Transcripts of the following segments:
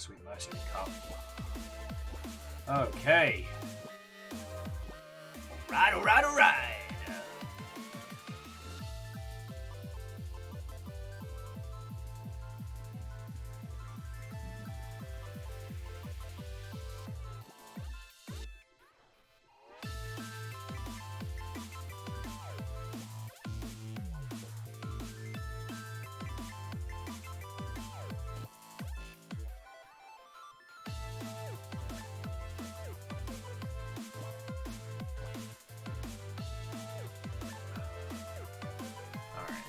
sweet mercy, the cup. Okay. Alright, alright, alright.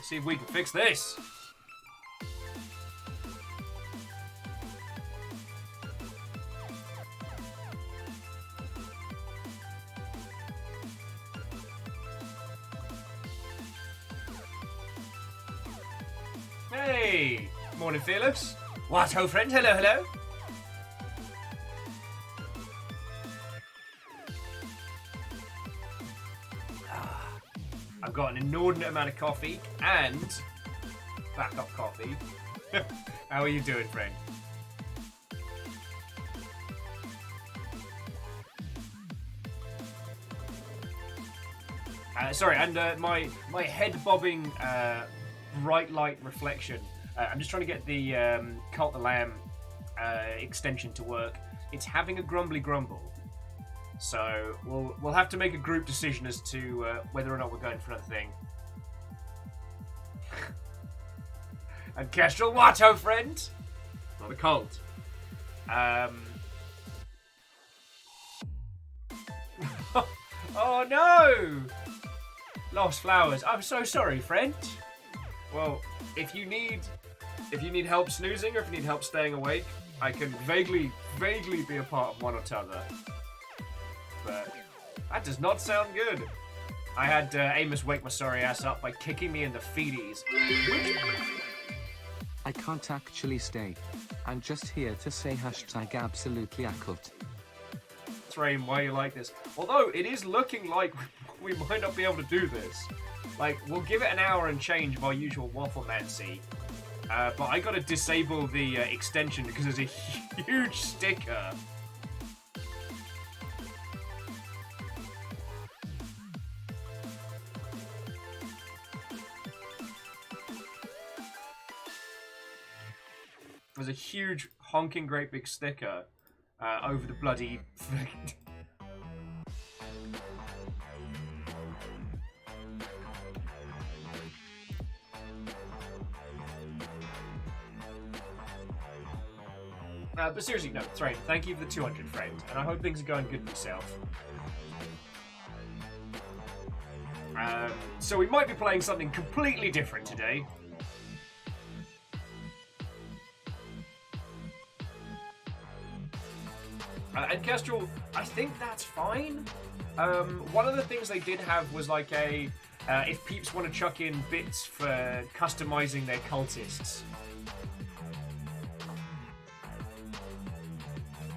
See if we can fix this. Hey! Morning, Felix. What, ho, friend? Hello, hello. I've got an inordinate amount of coffee and backup coffee. How are you doing, friend? Sorry, and my head bobbing bright light reflection. I'm just trying to get the Cult the Lamb extension to work. It's having a grumbly grumble. So we'll have to make a group decision as to whether or not we're going for another thing. And Kestrel, what, ho, friend? Not a cult. Oh no! Lost flowers. I'm so sorry, friend. Well, if you need help snoozing or if you need help staying awake, I can vaguely be a part of one or t'other. But that does not sound good. I had Amos wake my sorry ass up by kicking me in the feeties. I can't actually stay. I'm just here to say hashtag absolutely accurate. That's Rain, why you like this? Although it is looking like we might not be able to do this. Like, we'll give it an hour and change of our usual wafflemancy. But I gotta disable the extension because there's a huge sticker. There's a huge honking great big sticker over the bloody but seriously, no, it's right. Thank you for the 200, friend, and I hope things are going good for yourself. So we might be playing something completely different today. And Kestrel, I think that's fine. One of the things they did have was like a, if peeps want to chuck in bits for customizing their cultists.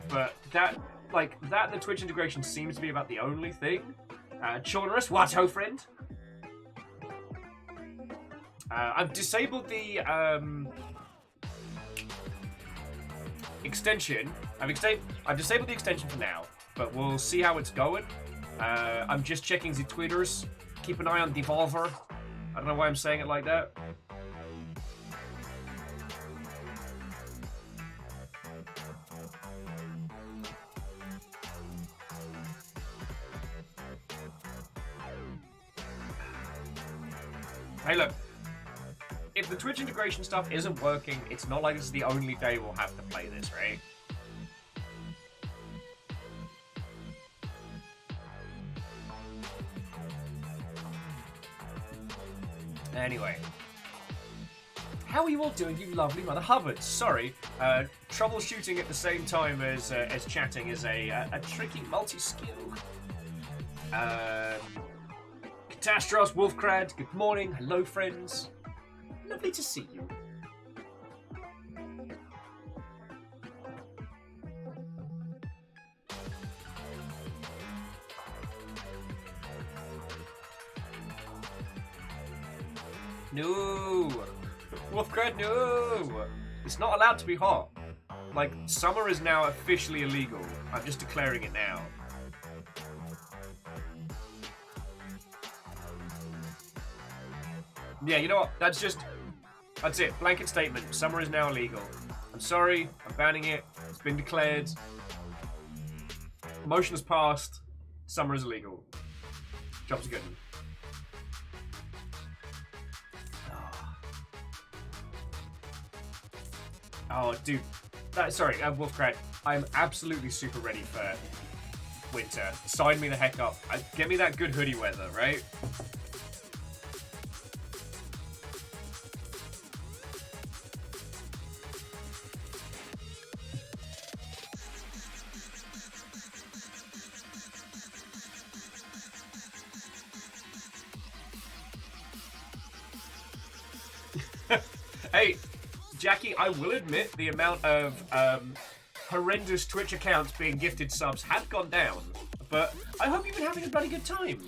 But that, the Twitch integration seems to be about the only thing. Chornerus, what ho, friend? I've disabled the, extension. I've disabled the extension for now, but we'll see how it's going. I'm just checking the tweeters. Keep an eye on Devolver. I don't know why I'm saying it like that. Hey, look. If the Twitch integration stuff isn't working, it's not like this is the only day we'll have to play this, right? Anyway. How are you all doing, you lovely Mother Hubbards? Sorry, troubleshooting at the same time as chatting is a tricky multi-skill. Catastros, Wolfcrad, good morning. Hello, friends. Lovely to see you. No! Wolfcrad, no! It's not allowed to be hot. Like, summer is now officially illegal. I'm just declaring it now. Yeah, you know what? That's it. Blanket statement. Summer is now illegal. I'm sorry. I'm banning it. It's been declared. Motion has passed. Summer is illegal. Job's good. Oh, dude. Sorry, Wolfcrat. I'm absolutely super ready for winter. Sign me the heck up. Get me that good hoodie weather, right? Hey, Jackie, I will admit the amount of horrendous Twitch accounts being gifted subs have gone down, but I hope you've been having a bloody good time.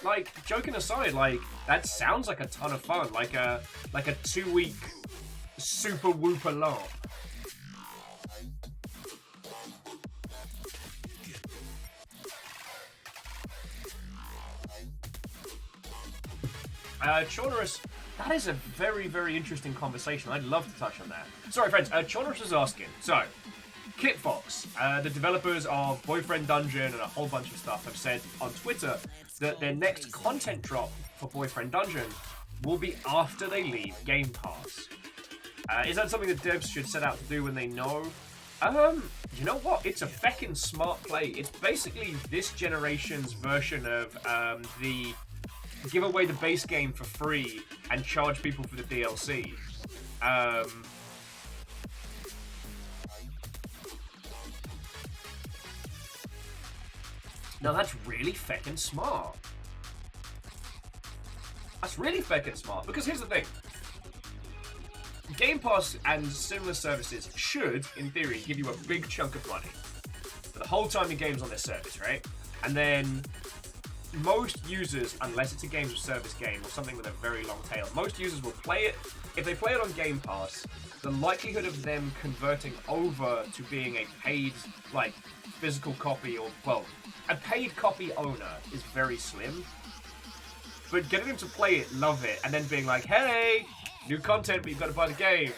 Like, joking aside, like, that sounds like a ton of fun, like a 2-week super whooper long. Chaunerus, that is a very, very interesting conversation. I'd love to touch on that. Sorry, friends. Chaunerus was asking. So, Kitfox, the developers of Boyfriend Dungeon and a whole bunch of stuff, have said on Twitter that their next content drop for Boyfriend Dungeon will be after they leave Game Pass. Is that something that devs should set out to do when they know? You know what? It's a feckin' smart play. It's basically this generation's version of the give away the base game for free and charge people for the DLC. Now that's really feckin' smart. That's really feckin' smart, because here's the thing. Game Pass and similar services should, in theory, give you a big chunk of money for the whole time your game's on their service, right? And then most users, unless it's a games of service game or something with a very long tail, most users will play it. If they play it on Game Pass, the likelihood of them converting over to being a paid, like, physical copy or, well, a paid copy owner is very slim. But getting them to play it, love it, and then being like, hey, new content, but you've got to buy the game.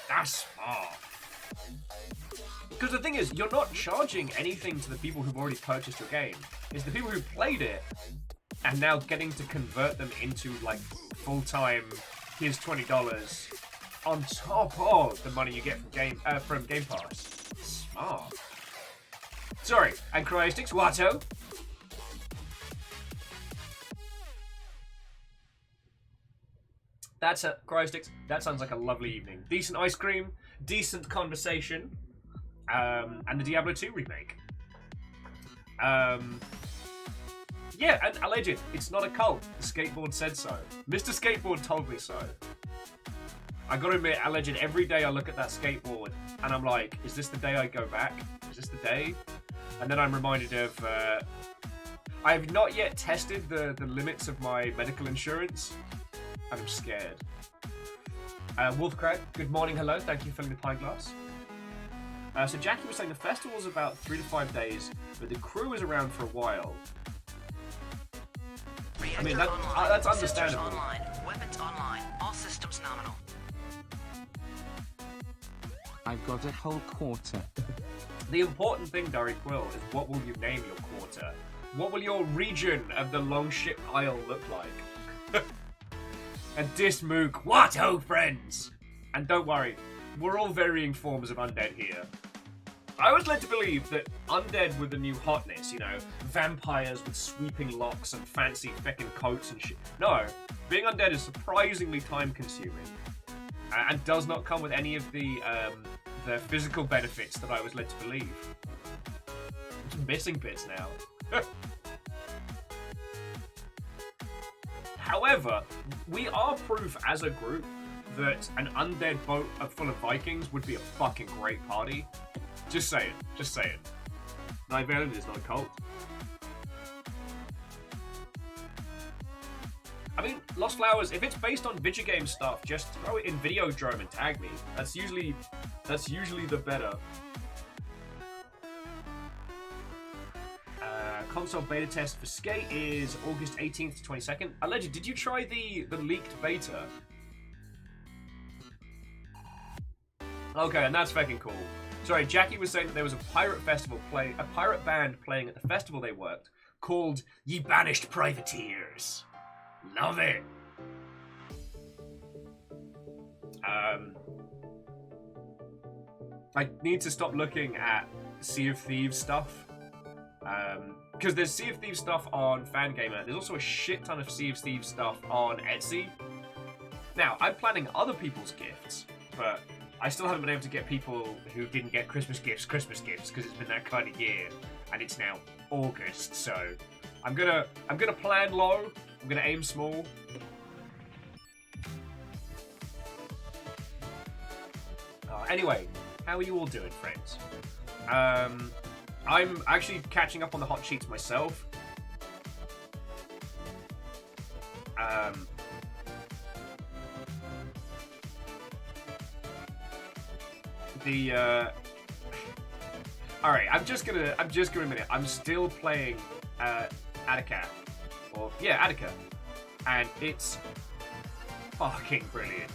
That's smart. Because the thing is, you're not charging anything to the people who've already purchased your game. It's the people who played it and now getting to convert them into, like, full-time, here's $20 on top of the money you get from Game Pass. Smart. Sorry, and Cryostix, Watto. That's a Cryostix. That sounds like a lovely evening. Decent ice cream, decent conversation. And the Diablo 2 remake. Yeah, and alleged, it's not a cult. The skateboard said so. Mr. Skateboard told me so. I gotta admit, alleged, every day I look at that skateboard and I'm like, is this the day I go back? Is this the day? And then I'm reminded of, I have not yet tested the limits of my medical insurance, and I'm scared. Wolfcrack, good morning, hello, thank you for filling the pint glass. So Jackie was saying the festival's about 3 to 5 days, but the crew is around for a while. I mean, that's understandable. Systems online. Weapons online. All systems nominal. I've got a whole quarter. The important thing, Dari Quill, is what will you name your quarter? What will your region of the Longship Isle look like? And Dismook, what ho, friends! And don't worry, we're all varying forms of undead here. I was led to believe that undead were the new hotness, you know, vampires with sweeping locks and fancy feckin' coats and shit. No, being undead is surprisingly time-consuming, and does not come with any of the physical benefits that I was led to believe. I'm just missing bits now. However, we are proof as a group that an undead boat full of Vikings would be a fucking great party. Just saying, just saying. Night Valen is not a cult. I mean, Lost Flowers, if it's based on video game stuff, just throw it in Videodrome and tag me. That's usually the better. Console beta test for Skate is August 18th to 22nd. Alleged, did you try the leaked beta? Okay, and that's fucking cool. Sorry, Jackie was saying that there was a pirate band playing at the festival they worked called Ye Banished Privateers. Love it. I need to stop looking at Sea of Thieves stuff. Because there's Sea of Thieves stuff on Fangamer. There's also a shit ton of Sea of Thieves stuff on Etsy. Now, I'm planning other people's gifts, but I still haven't been able to get people who didn't get Christmas gifts because it's been that kind of year, and it's now August. So I'm gonna plan low. I'm gonna aim small. Anyway, how are you all doing, friends? I'm actually catching up on the hot sheets myself. Alright, I'm just gonna admit it. I'm still playing Attica. Attica. And it's fucking brilliant.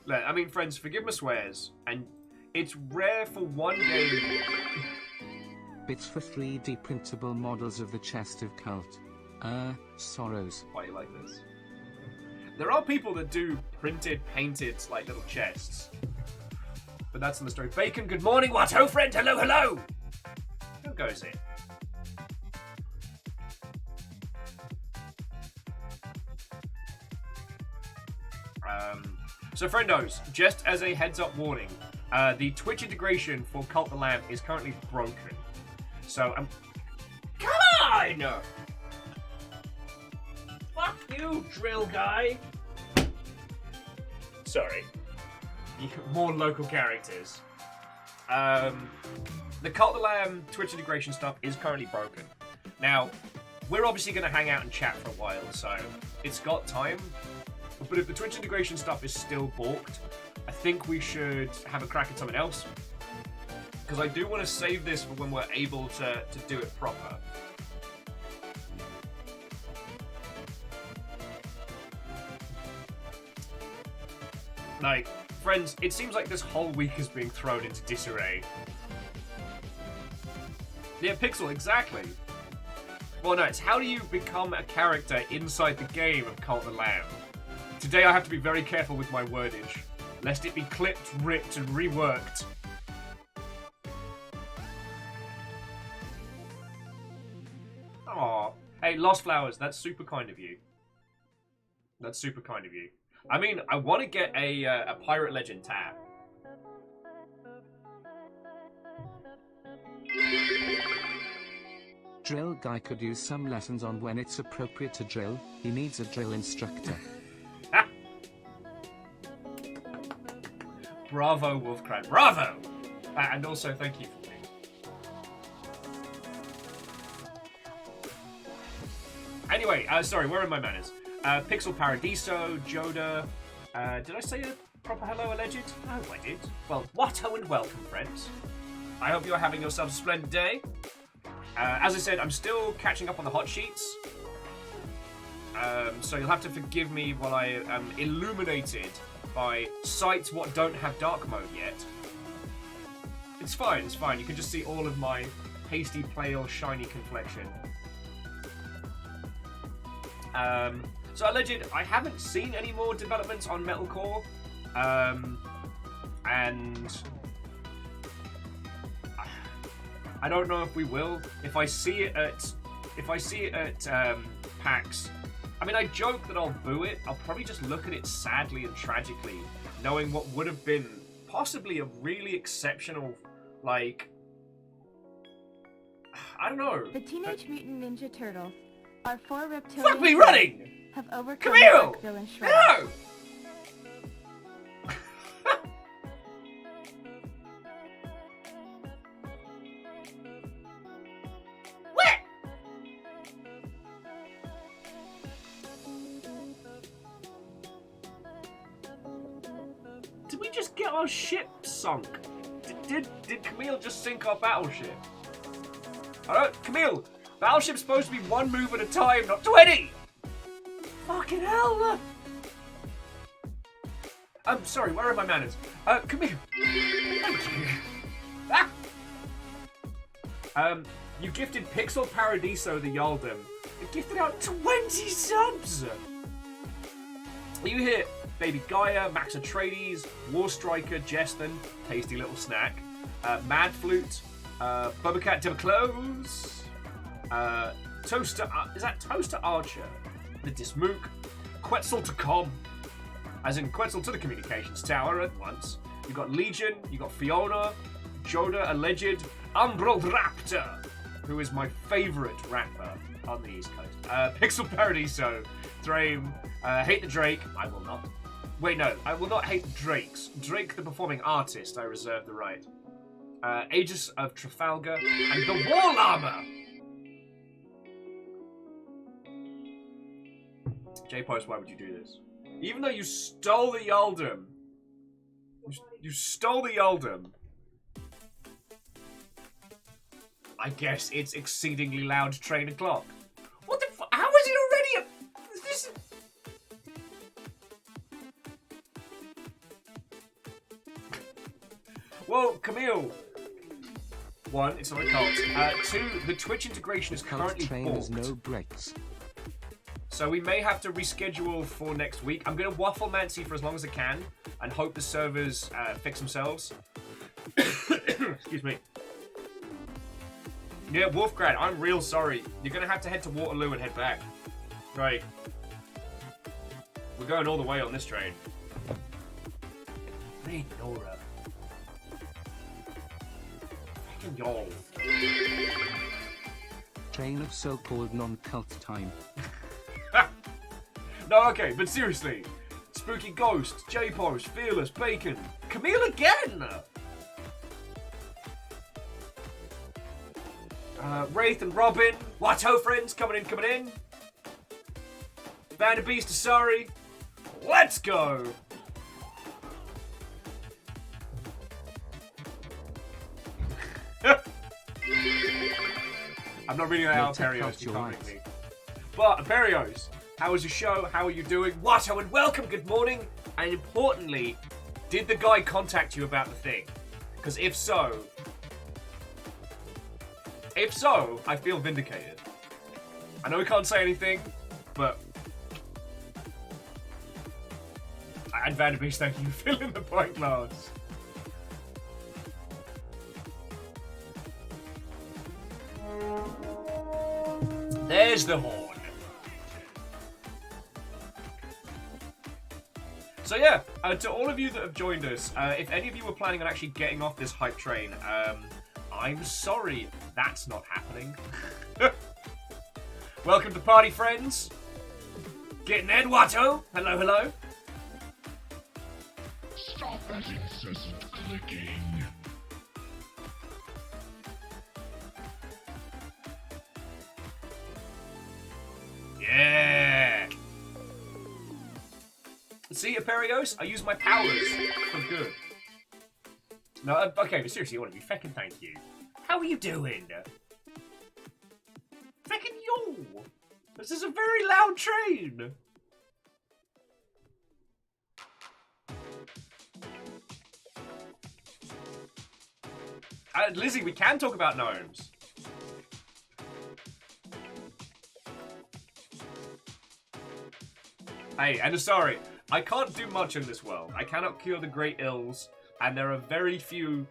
Look, I mean, friends, forgive my swears, and it's rare for one game. Bits for 3D printable models of the chest of cult. Sorrows. Why you like this? There are people that do printed, painted, like, little chests. But that's in the story. Bacon, good morning. What? Ho, friend. Hello, hello. How goes it? So, friendos, just as a heads-up warning, the Twitch integration for Cult the Lamb is currently broken. So, come on! Fuck you, drill guy. Sorry. More local characters. The Cult the Lamb Twitch integration stuff is currently broken. Now, we're obviously going to hang out and chat for a while, so it's got time. But if the Twitch integration stuff is still balked, I think we should have a crack at something else. Because I do want to save this for when we're able to do it proper. Like, friends, it seems like this whole week is being thrown into disarray. Yeah, Pixel, exactly. Well, no, it's how do you become a character inside the game of Cult the Lamb? Today I have to be very careful with my wordage, lest it be clipped, ripped, and reworked. Aww. Hey, Lost Flowers, that's super kind of you. That's super kind of you. I mean, I want to get a Pirate Legend tab. Drill guy could use some lessons on when it's appropriate to drill. He needs a drill instructor. Bravo, Wolfcran. Bravo! And also, thank you for me. Anyway, sorry, where are my manners? Pixel Paradiso, Joda. Did I say a proper hello, Alleged? I hope I did. Well, what-ho and welcome, friends. I hope you're having yourselves a splendid day. As I said, I'm still catching up on the hot sheets. So you'll have to forgive me while I am illuminated by sites what don't have dark mode yet. It's fine, it's fine. You can just see all of my pasty, pale, shiny complexion. So Alleged, I haven't seen any more developments on Metalcore. And I don't know if we will. If I see it at PAX, I mean, I joke that I'll boo it. I'll probably just look at it sadly and tragically, knowing what would have been possibly a really exceptional, like, I don't know. The Teenage Mutant Ninja Turtles are 4 reptilian. Fuck me running! Have overcome Come here! Darkville and Shredder. No! Did we just get our ship sunk? Did Camille just sink our battleship? I don't... Camille! Battleship's supposed to be 1 move at a time, not 20! Fucking hell! I'm sorry, where are my manners? Camille. Thank you. Ah! You gifted Pixel Paradiso the Yaldum. You gifted out 20 subs! You hit Baby Gaia, Max Atreides, War Striker, Jeston, tasty little snack, Mad Flute, Bubbacat Clothes, Toaster, is that Toaster Archer? The Dismook, Quetzal to Com, as in Quetzal to the Communications Tower at once. You got Legion, you got Fiona, Joda Alleged, Umbral Raptor, who is my favourite rapper on the East Coast. Pixel Paradiso, Drame, Hate the Drake, I will not. Wait, no, I will not hate Drakes. Drake, the performing artist, I reserve the right. Aegis of Trafalgar, and the Wall Armor! J-Post, why would you do this? Even though you stole the Yaldum. You stole the Yaldum. I guess it's exceedingly loud train o'clock. What the fuck? How is it already a... This... Well, Camille. 1, it's not a cult. 2, the Twitch integration is currently train balked. has no brakes. So we may have to reschedule for next week. I'm going to waffle Mancy for as long as I can and hope the servers fix themselves. Excuse me. Yeah, Wolfgrad, I'm real sorry. You're going to have to head to Waterloo and head back. Right. We're going all the way on this train. Hey, Nora. Fucking y'all. Train of so-called non-cult time. No, okay, but seriously. Spooky Ghost, J-Post, Fearless, Bacon. Camille again! Wraith and Robin. Watto friends coming in. Vanderbeast Asari. Let's go! I'm not reading that out, Perios. You can't read me. But, Perios, how was your show? How are you doing? Watto and welcome, good morning. And importantly, did the guy contact you about the thing? Because if so, I feel vindicated. I know we can't say anything, but... And Vanderbeest, thank you for filling the pint glass. There's the horn. So yeah, to all of you that have joined us, if any of you were planning on actually getting off this hype train, I'm sorry, that's not happening. Welcome to party, friends. Getting Ed Watto. Hello, hello. Stop that incessant clicking. Yeah. See, Aperios, I use my powers for good. No, okay, but seriously, I want to be feckin' thank you. How are you doing? Feckin' yo! This is a very loud train! Lizzie, we can talk about gnomes. Hey, and sorry, I can't do much in this world. I cannot cure the great ills, and there are very few,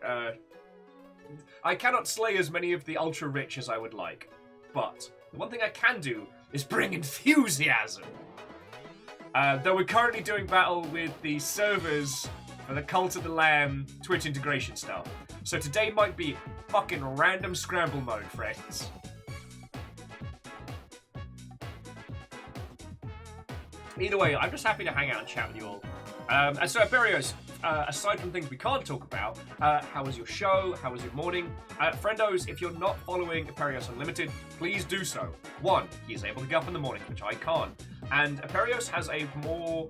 I cannot slay as many of the ultra-rich as I would like. But the one thing I can do is bring enthusiasm. Though we're currently doing battle with the servers for the Cult of the Lamb Twitch integration stuff. So today might be fucking random scramble mode, friends. Either way, I'm just happy to hang out and chat with you all. And so, Berios, aside from things we can't talk about, how was your show? How was your morning? Friendos, if you're not following Aperios Unlimited, please do so. 1, he is able to get up in the morning, which I can't. And Aperios has a more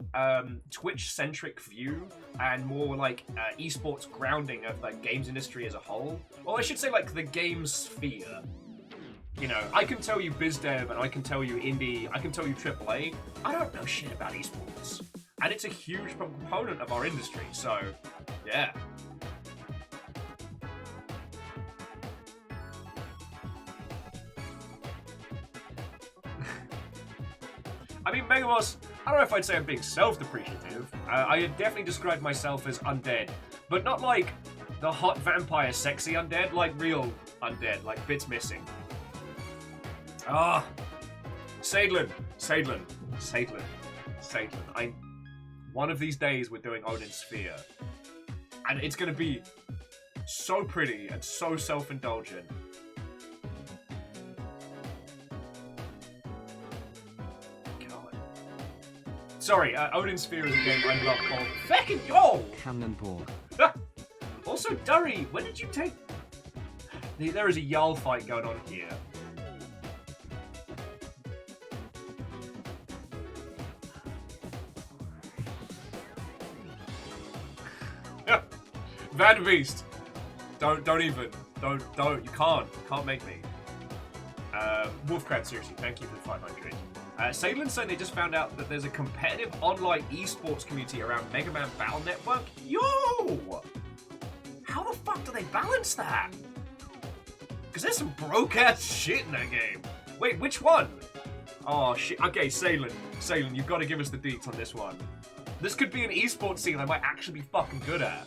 Twitch-centric view and more like esports grounding of like games industry as a whole. Well, I should say like the game sphere. You know, I can tell you biz dev and I can tell you indie, I can tell you AAA. I don't know shit about esports. And it's a huge component of our industry, so yeah. I mean, M.A.S.S, I don't know if I'd say I'm being self-depreciative. I had definitely described myself as undead, but not like the hot vampire sexy undead, like real undead, like bits missing. Ah, Sadlin. One of these days we're doing Odin's Sphere, and it's gonna be so pretty and so self-indulgent. Sorry, Odin's Sphere is a game I love called Feckin' Yo! Cannonball. Also, Durry, when did you take... There is a Jarl fight going on here. Van Beast! Don't even. Don't. You can't make me. Wolfcrat, seriously, thank you for 500. Sadlin's saying they just found out that there's a competitive online esports community around Mega Man Battle Network. Yo! How the fuck do they balance that? Because there's some broke-ass shit in that game. Wait, which one? Oh, shit. Okay, Sadlin, you've got to give us the deets on this one. This could be an esports scene I might actually be fucking good at.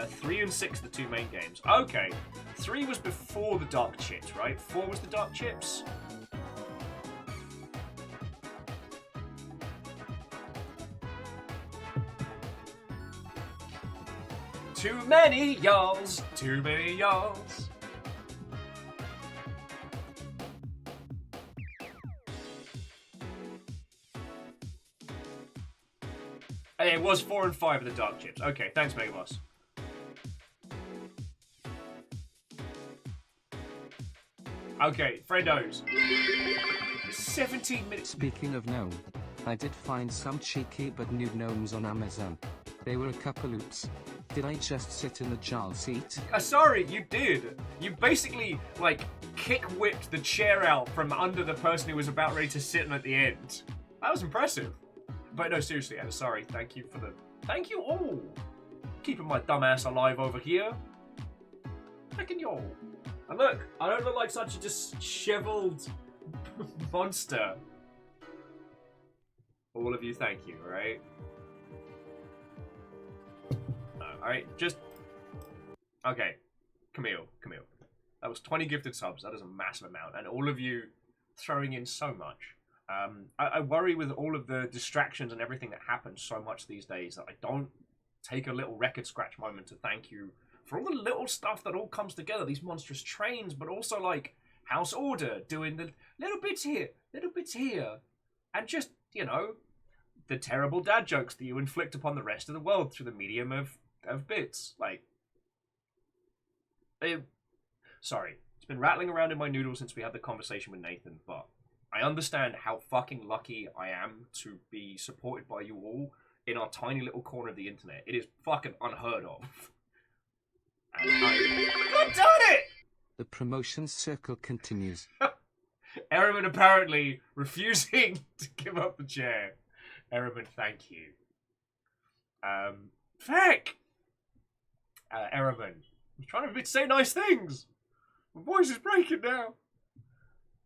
Three and 6, the two main games. Okay, 3 was before the Dark Chips, right? 4 was the Dark Chips. Too many y'alls. Too many y'alls. Hey, it was 4 and 5 of the Dark Chips. Okay, thanks, M.A.S.S. Okay, friendos. 17 minutes. Speaking of gnome, I did find some cheeky but nude gnomes on Amazon. They were a couple oops. Did I just sit in the jar seat? Sorry, you did. You basically, like, kick-whipped the chair out from under the person who was about ready to sit in at the end. That was impressive. But no, seriously, I'm sorry. Thank you for the... Thank you all. Keeping my dumb ass alive over here. Thanking you all. And look, I don't look like such a disheveled monster. All of you, thank you, alright? Alright, just... Okay. Camille. That was 20 gifted subs. That is a massive amount. And all of you throwing in so much. I worry with all of the distractions and everything that happens so much these days that I don't take a little record scratch moment to thank you for all the little stuff that all comes together, these monstrous trains, but also like House Order, doing the little bits here, and just, you know, the terrible dad jokes that you inflict upon the rest of the world through the medium of bits. Like, sorry, it's been rattling around in my noodle since we had the conversation with Nathan, but I understand how fucking lucky I am to be supported by you all in our tiny little corner of the internet. It is fucking unheard of. And God darn it! The promotion circle continues. Ehrman apparently refusing to give up the chair. Ehrman, thank you. Feck! Ehrman, I'm trying to say nice things. My voice is breaking now.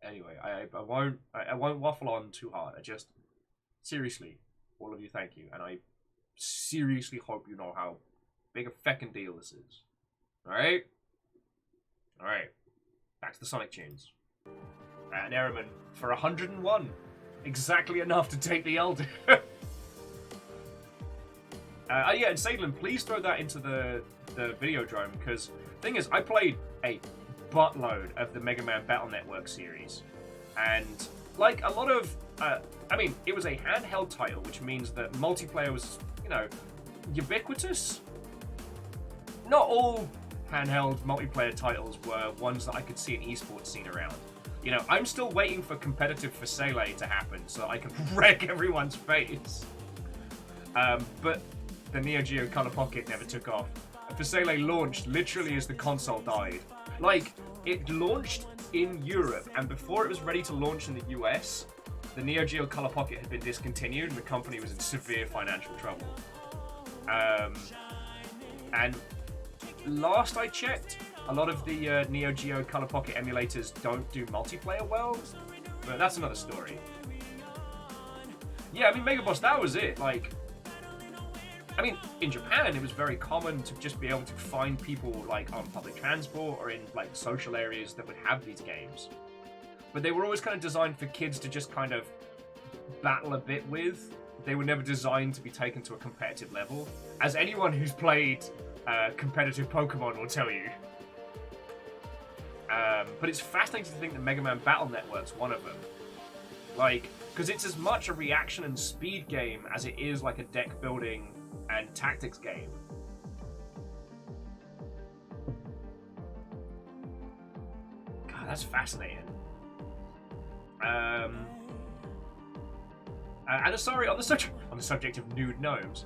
Anyway, I won't waffle on too hard. I just, seriously, all of you, thank you. And I seriously hope you know how big a feckin' deal this is. Alright? Alright. Back to the Sonic tunes. And Ehrman for 101. Exactly enough to take the Elder. Yeah, and Sadlin, please throw that into the video drone, because thing is, I played a buttload of the Mega Man Battle Network series. And, like, a lot of... I mean, it was a handheld title, which means that multiplayer was, you know, ubiquitous. Not all handheld multiplayer titles were ones that I could see an esports scene around. You know, I'm still waiting for competitive Facele to happen so I can wreck everyone's face. But the Neo Geo Color Pocket never took off. Facele launched literally as the console died. Like, it launched in Europe, and before it was ready to launch in the US, the Neo Geo Color Pocket had been discontinued and the company was in severe financial trouble. And last I checked, a lot of the Neo Geo Color Pocket emulators don't do multiplayer well, but that's another story. Yeah, I mean, Mega Boss, that was it. Like, I mean, in Japan, it was very common to just be able to find people, like, on public transport or in, like, social areas that would have these games. But they were always kind of designed for kids to just kind of battle a bit with. They were never designed to be taken to a competitive level, as anyone who's played competitive Pokemon will tell you. But it's fascinating to think that Mega Man Battle Network's one of them. Like, because it's as much a reaction and speed game as it is like a deck building and tactics game. God, that's fascinating. And sorry, on the subject of nude gnomes,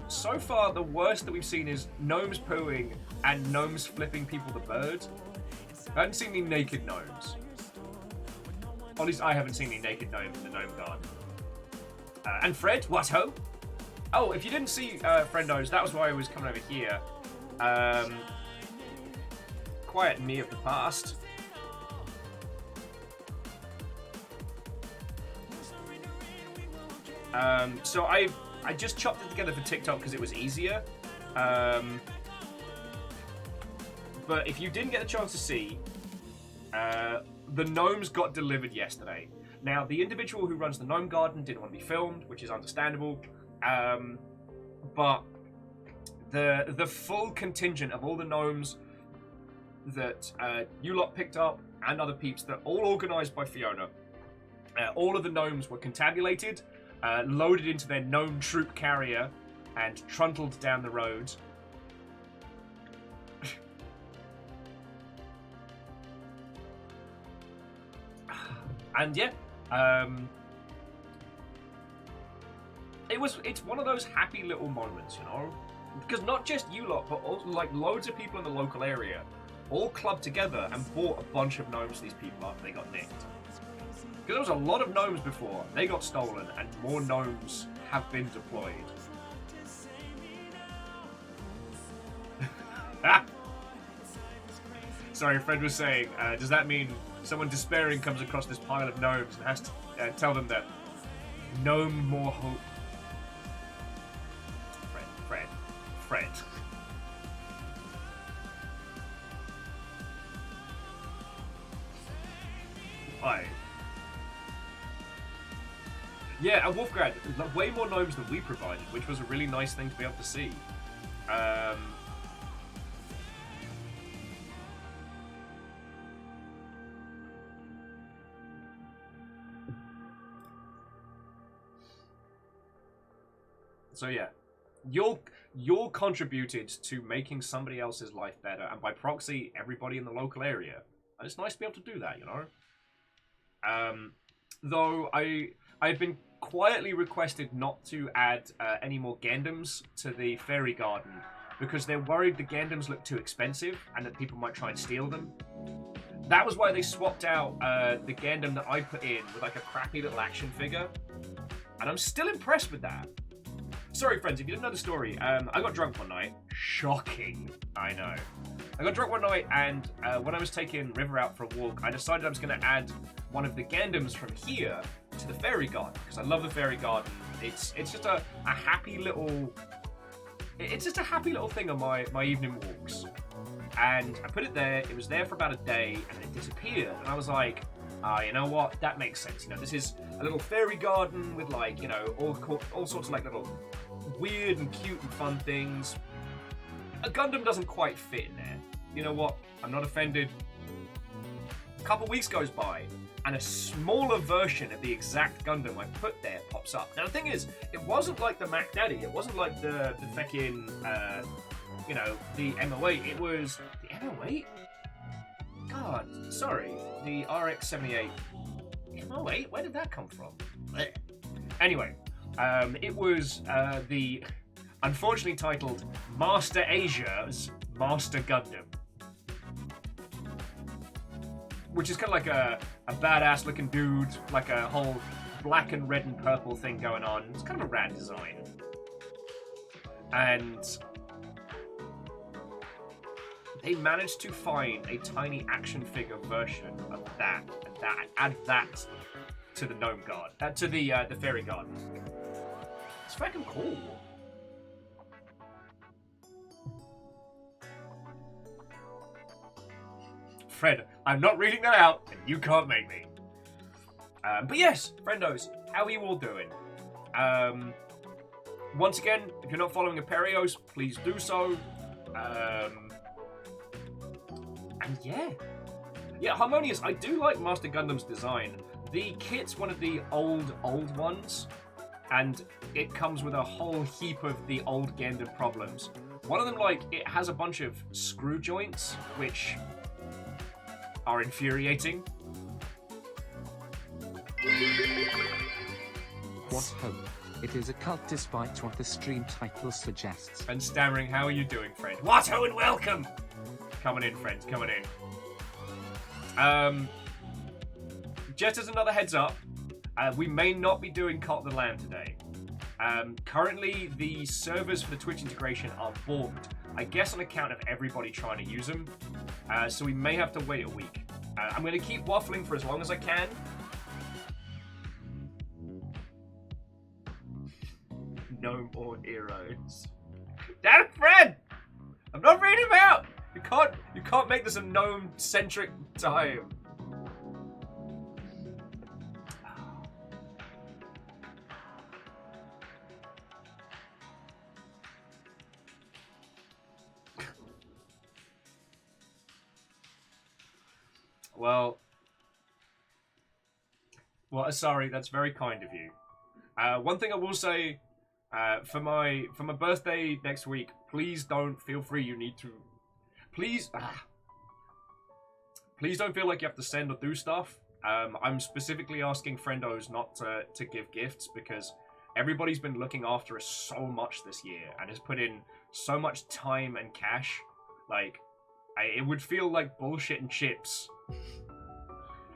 so far the worst that we've seen is gnomes pooing and gnomes flipping people the bird. I haven't seen any naked gnomes. At least I haven't seen any naked gnomes in the gnome garden. And Fred, what ho? Oh, if you didn't see Friendos, that was why I was coming over here. Quiet me of the past. So I just chopped it together for TikTok because it was easier. But if you didn't get a chance to see, the gnomes got delivered yesterday. Now, the individual who runs the gnome garden didn't want to be filmed, which is understandable. But the full contingent of all the gnomes that you lot picked up and other peeps, that all organised by Fiona. All of the gnomes were contabulated, loaded into their gnome troop carrier, and trundled down the road. And yeah, it's one of those happy little moments, you know, because not just you lot, but also, like, loads of people in the local area all clubbed together and bought a bunch of gnomes to these people after they got nicked. Because there was a lot of gnomes before, they got stolen, and more gnomes have been deployed. Sorry, Fred was saying, does that mean someone despairing comes across this pile of gnomes and has to tell them that gnome more hope? Fred. Why? Yeah, and Wolfgrad, way more gnomes than we provided, which was a really nice thing to be able to see. So yeah, you're contributed to making somebody else's life better, and by proxy, everybody in the local area. And it's nice to be able to do that, you know. Though I've been quietly requested not to add any more Gundams to the fairy garden because they're worried the Gundams look too expensive and that people might try and steal them. That was why they swapped out the Gundam that I put in with like a crappy little action figure, and I'm still impressed with that. Sorry, friends, if you didn't know the story, I got drunk one night. Shocking, I know. I got drunk one night, and when I was taking River out for a walk, I decided I was going to add one of the Gundams from here to the fairy garden, because I love the fairy garden. It's just a happy little... It's just a happy little thing on my evening walks. And I put it there, it was there for about a day, and it disappeared. And I was like, you know what, that makes sense. You know, this is a little fairy garden with, like, you know, all sorts of, like, little weird and cute and fun things. A Gundam doesn't quite fit in there. You know what? I'm not offended. A couple weeks goes by, and a smaller version of the exact Gundam I put there pops up. Now, the thing is, it wasn't like the Mac Daddy. It wasn't like the fucking you know, the M.A.S.S, it was the M.A.S.S. God, sorry, the RX-78. M.A.S.S, where did that come from? Blech. Anyway, it was the unfortunately titled Master Asia's Master Gundam, which is kind of like a badass looking dude, like a whole black and red and purple thing going on. It's kind of a rad design. And they managed to find a tiny action figure version of that, and add that to the gnome guard, to the fairy guard. It's fucking cool. Fred, I'm not reading that out, and you can't make me. But yes, friendos, how are you all doing? Once again, if you're not following Aperios, please do so. And yeah, Harmonious. I do like Master Gundam's design. The kit's one of the old ones, and it comes with a whole heap of the old Gundam problems. One of them, like, it has a bunch of screw joints, which are infuriating. What hope? It is a cult despite what the stream title suggests. And stammering, how are you doing, friend? What ho and welcome! Coming in, friends, coming in. Just as another heads up, we may not be doing Cult of the Land today. Currently, the servers for the Twitch integration are booked, I guess on account of everybody trying to use them. So we may have to wait a week. I'm going to keep waffling for as long as I can. No more heroes. Damn it, Fred! I'm not reading them out! You can't make this a gnome-centric time. Well, sorry, that's very kind of you. One thing I will say, for my birthday next week, please don't feel free. You need to, please don't feel like you have to send or do stuff. I'm specifically asking friendos not to give gifts because everybody's been looking after us so much this year and has put in so much time and cash. Like, it would feel like bullshit and chips.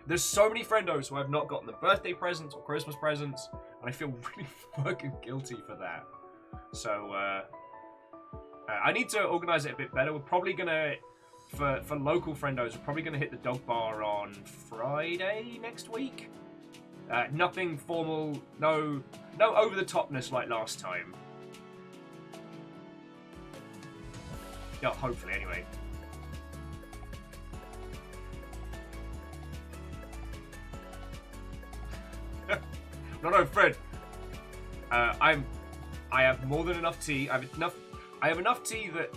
There's so many friendos who have not gotten the birthday presents or Christmas presents, and I feel really fucking guilty for that. So, I need to organize it a bit better. We're probably gonna, for local friendos, we're probably gonna hit the dog bar on Friday next week. Nothing formal, no over-the-topness like last time. Yeah, hopefully, anyway. No, Fred. I have more than enough tea. I have enough tea that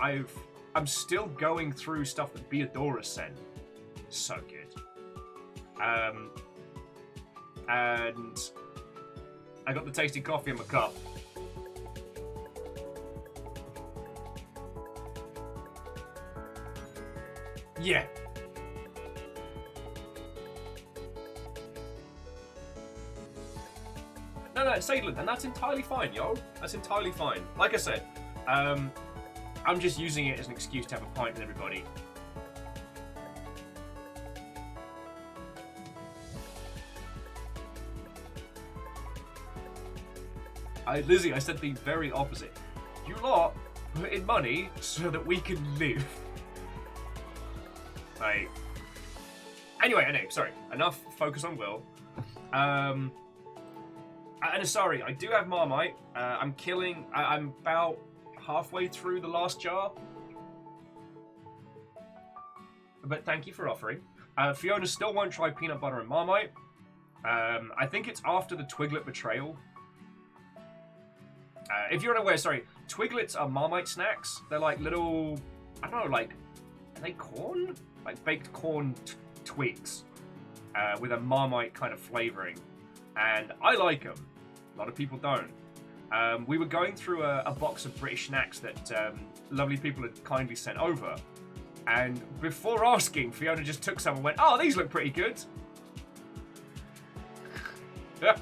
I'm still going through stuff that Beadora sent. So good. And I got the tasty coffee in my cup. Yeah. No, it's Sadland, and that's entirely fine, yo. That's entirely fine. Like I said, I'm just using it as an excuse to have a pint with everybody. Lizzie, I said the very opposite. You lot put in money so that we can live. Like, anyway, sorry. Enough focus on Will. And sorry, I do have Marmite. I'm about halfway through the last jar. But thank you for offering. Fiona still won't try peanut butter and Marmite. I think it's after the Twiglet betrayal. If you're unaware, sorry, Twiglets are Marmite snacks. They're like little, I don't know, like, are they corn? Like baked corn twigs with a Marmite kind of flavoring. And I like them. A lot of people don't. we were going through a box of British snacks that lovely people had kindly sent over. And before asking, Fiona just took some and went, "Oh, these look pretty good." Yeah.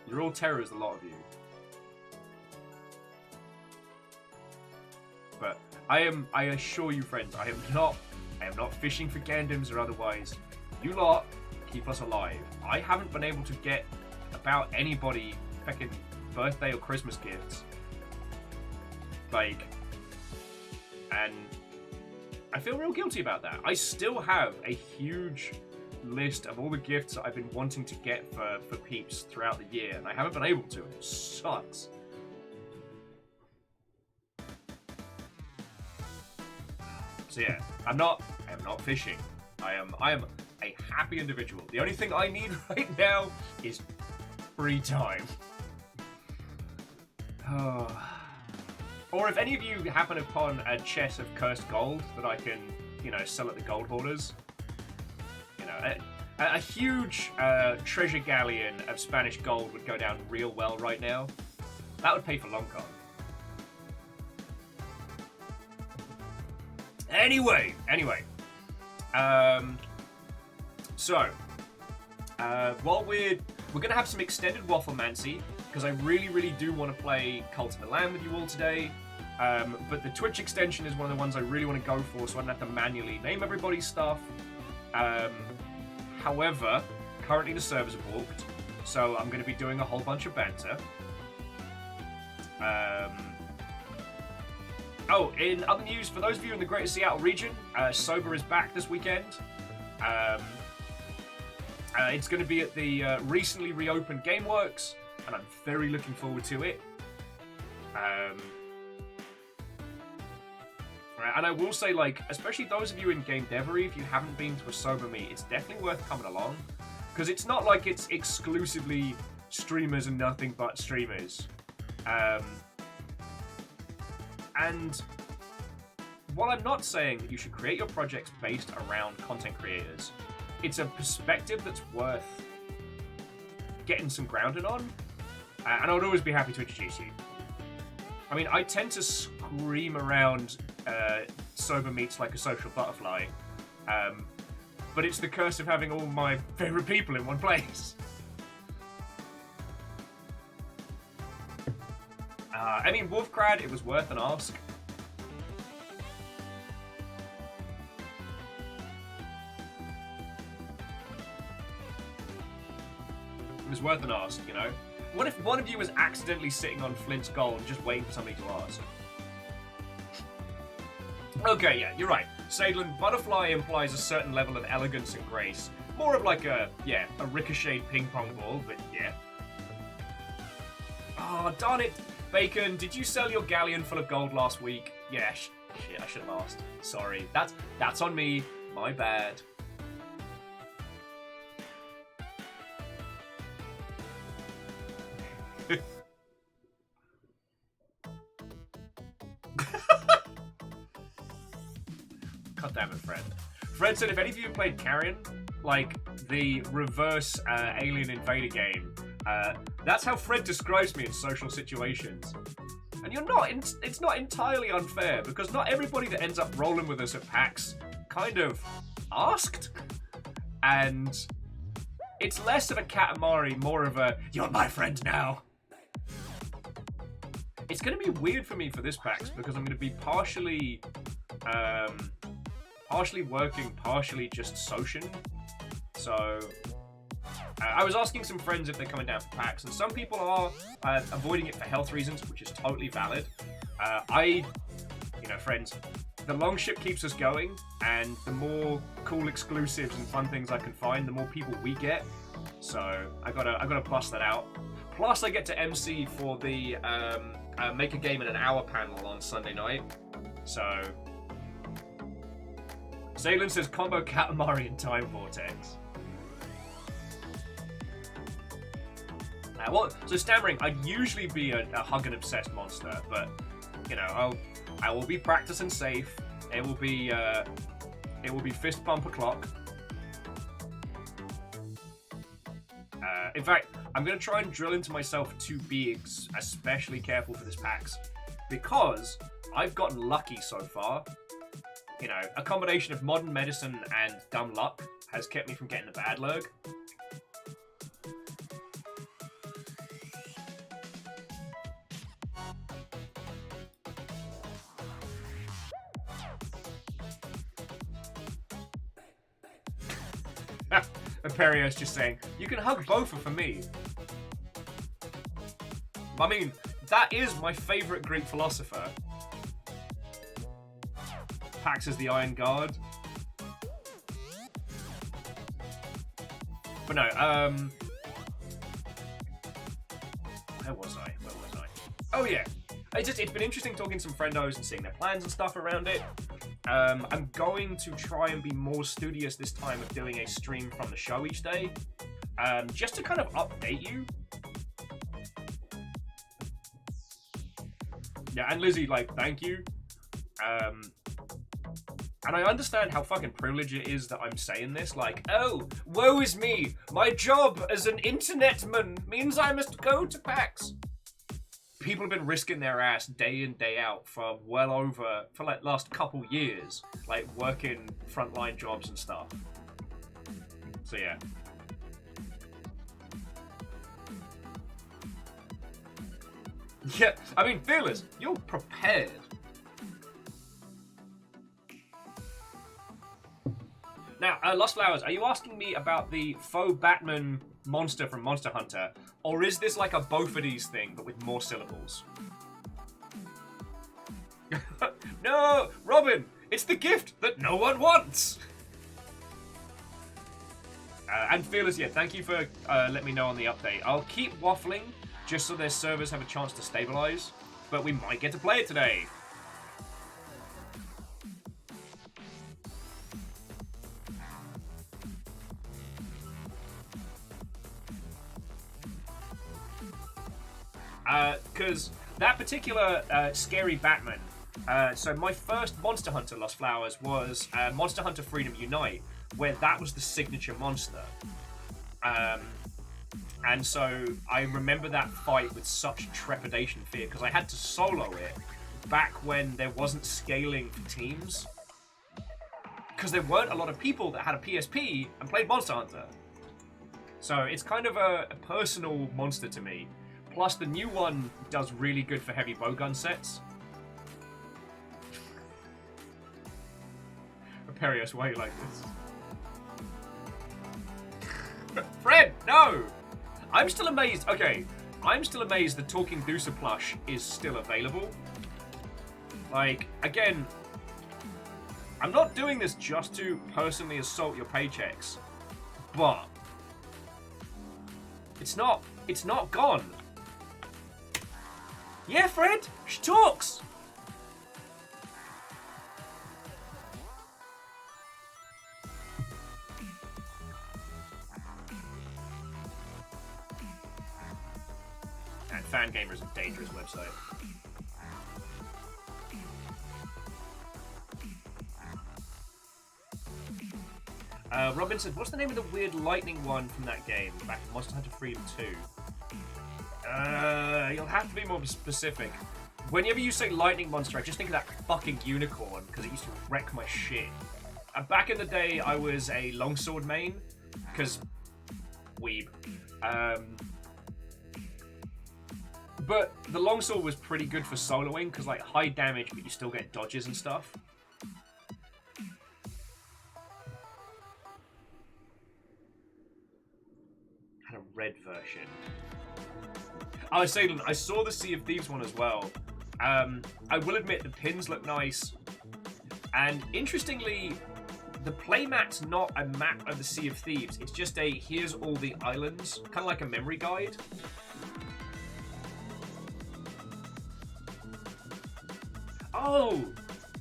You're all terrors, a lot of you. But I assure you, friends, I am not fishing for Gundams or otherwise. You lot keep us alive. I haven't been able to get about anybody fucking birthday or Christmas gifts. Like, and I feel real guilty about that. I still have a huge list of all the gifts that I've been wanting to get for peeps throughout the year, and I haven't been able to. It sucks. So yeah, I am not fishing. I am a happy individual. The only thing I need right now is free time. Or if any of you happen upon a chest of cursed gold that I can, sell at the gold hoarders, a huge treasure galleon of Spanish gold would go down real well right now. That would pay for Longcon. Anyway. So, while we're gonna have some extended Wafflemancy, because I really do want to play Cult of the Lamb with you all today. But the Twitch extension is one of the ones I really want to go for, so I don't have to manually name everybody's stuff. However, currently the servers are booked, so I'm going to be doing a whole bunch of banter. Oh, in other news, for those of you in the Greater Seattle region, Sober is back this weekend. It's going to be at the recently reopened GameWorks, and I'm very looking forward to it. And I will say, especially those of you in Game Devery, if you haven't been to a Sober meet, it's definitely worth coming along. Because it's not like it's exclusively streamers and nothing but streamers. And while I'm not saying that you should create your projects based around content creators, it's a perspective that's worth getting some grounded on. And I would always be happy to introduce you. I mean, I tend to scream around Sober meets like a social butterfly, but it's the curse of having all my favourite people in one place. I mean, Wolfcrad, it was worth an ask. It was worth an ask, What if one of you was accidentally sitting on Flint's gold just waiting for somebody to ask? Okay, yeah, you're right. Sadlin, butterfly implies a certain level of elegance and grace. More of like a ricocheted ping pong ball, but yeah. Oh, darn it. Bacon, did you sell your galleon full of gold last week? Yeah, shit, I should have asked. Sorry, that's on me. My bad. God damn it, Fred. Fred said if any of you have played Carrion, like the reverse alien invader game, that's how Fred describes me in social situations. And you're not, it's not entirely unfair, because not everybody that ends up rolling with us at PAX kind of asked. And it's less of a Katamari, more of a, you're my friend now. It's going to be weird for me for this PAX, because I'm going to be partially working, partially just sociing. So I was asking some friends if they're coming down for PAX, and some people are avoiding it for health reasons, which is totally valid. Friends, the long ship keeps us going, and the more cool exclusives and fun things I can find, the more people we get. So I gotta plus that out. Plus, I get to MC for the Make a Game in an Hour panel on Sunday night. So Zaylan says combo Katamari and Time Vortex. So stammering, I'd usually be a hug and obsessed monster, but I will be practicing safe. It will be fist bump o'clock. In fact, I'm going to try and drill into myself to be especially careful for this PAX, because I've gotten lucky so far. You know, a combination of modern medicine and dumb luck has kept me from getting the bad lurg. Imperio's just saying, you can hug Bofa for me. I mean, that is my favourite Greek philosopher. Pax is the Iron Guard. But no, where was I? Oh yeah. It's been interesting talking to some friendos and seeing their plans and stuff around it. I'm going to try and be more studious this time of doing a stream from the show each day. Just to kind of update you. Yeah, and Lizzie, like, thank you. And I understand how fucking privileged it is that I'm saying this. Like, oh, woe is me. My job as an internetman means I must go to PAX. People have been risking their ass day in, day out for like last couple years. Like, working frontline jobs and stuff. So, yeah. Yeah, I mean, Fearless, you're prepared. Now, Lost Flowers, are you asking me about the faux Batman monster from Monster Hunter? Or is this like a both of these thing, but with more syllables? No, Robin, it's the gift that no one wants! And Fearless, yeah, thank you for letting me know on the update. I'll keep waffling, just so their servers have a chance to stabilize, but we might get to play it today. Because that particular scary Batman, so my first Monster Hunter Lost Flowers was Monster Hunter Freedom Unite, where that was the signature monster. And so I remember that fight with such trepidation fear, because I had to solo it back when there wasn't scaling for teams. Because there weren't a lot of people that had a PSP and played Monster Hunter. So it's kind of a personal monster to me. Plus, the new one does really good for heavy bowgun sets. Imperious, why are you like this? Fred, no! I'm still amazed. Okay, I'm still amazed the Talking Deucer plush is still available. Like, again, I'm not doing this just to personally assault your paychecks, but it's not gone. Yeah, Fred, she talks. And Fangamer is a dangerous website. Robinson, what's the name of the weird lightning one from that game back in Monster Hunter Freedom 2? You'll have to be more specific. Whenever you say lightning monster, I just think of that fucking unicorn, because it used to wreck my shit. Back in the day, I was a longsword main, because weeb. But the longsword was pretty good for soloing, because like high damage, but you still get dodges and stuff. Had a red version. I was saying, I saw the Sea of Thieves one as well. I will admit the pins look nice. And interestingly, the playmat's not a map of the Sea of Thieves. It's just a, here's all the islands. Kind of like a memory guide. Oh!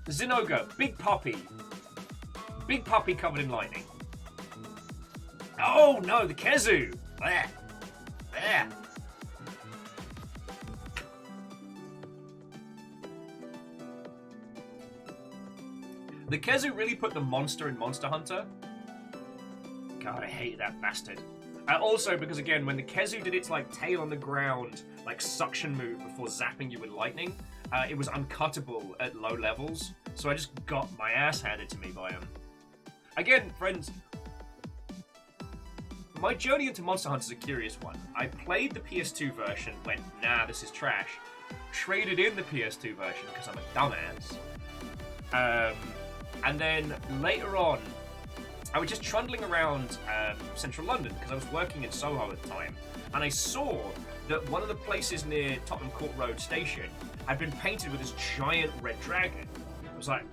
Zinogre, big puppy. Big puppy covered in lightning. Oh no, the Kezu! There. There. The Kezu really put the monster in Monster Hunter. God, I hated that bastard. Also, because again, when the Kezu did its like tail on the ground, like suction move before zapping you with lightning, it was uncuttable at low levels. So I just got my ass handed to me by him. Again, friends, my journey into Monster Hunter is a curious one. I played the PS2 version, went, nah, this is trash. Traded in the PS2 version because I'm a dumbass. And then later on, I was just trundling around central London because I was working in Soho at the time, and I saw that one of the places near Tottenham Court Road station had been painted with this giant red dragon. I was like,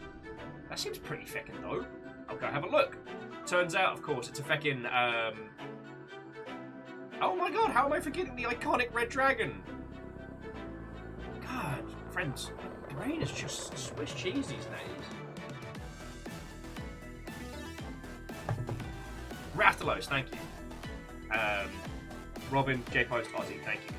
that seems pretty feckin' dope. I'll go have a look. Turns out, of course, it's a feckin'... Oh my god, how am I forgetting the iconic red dragon? God, friends, my brain is just Swiss cheese these days. Rathalos, thank you. Robin, J-Post, Ozzy, thank you.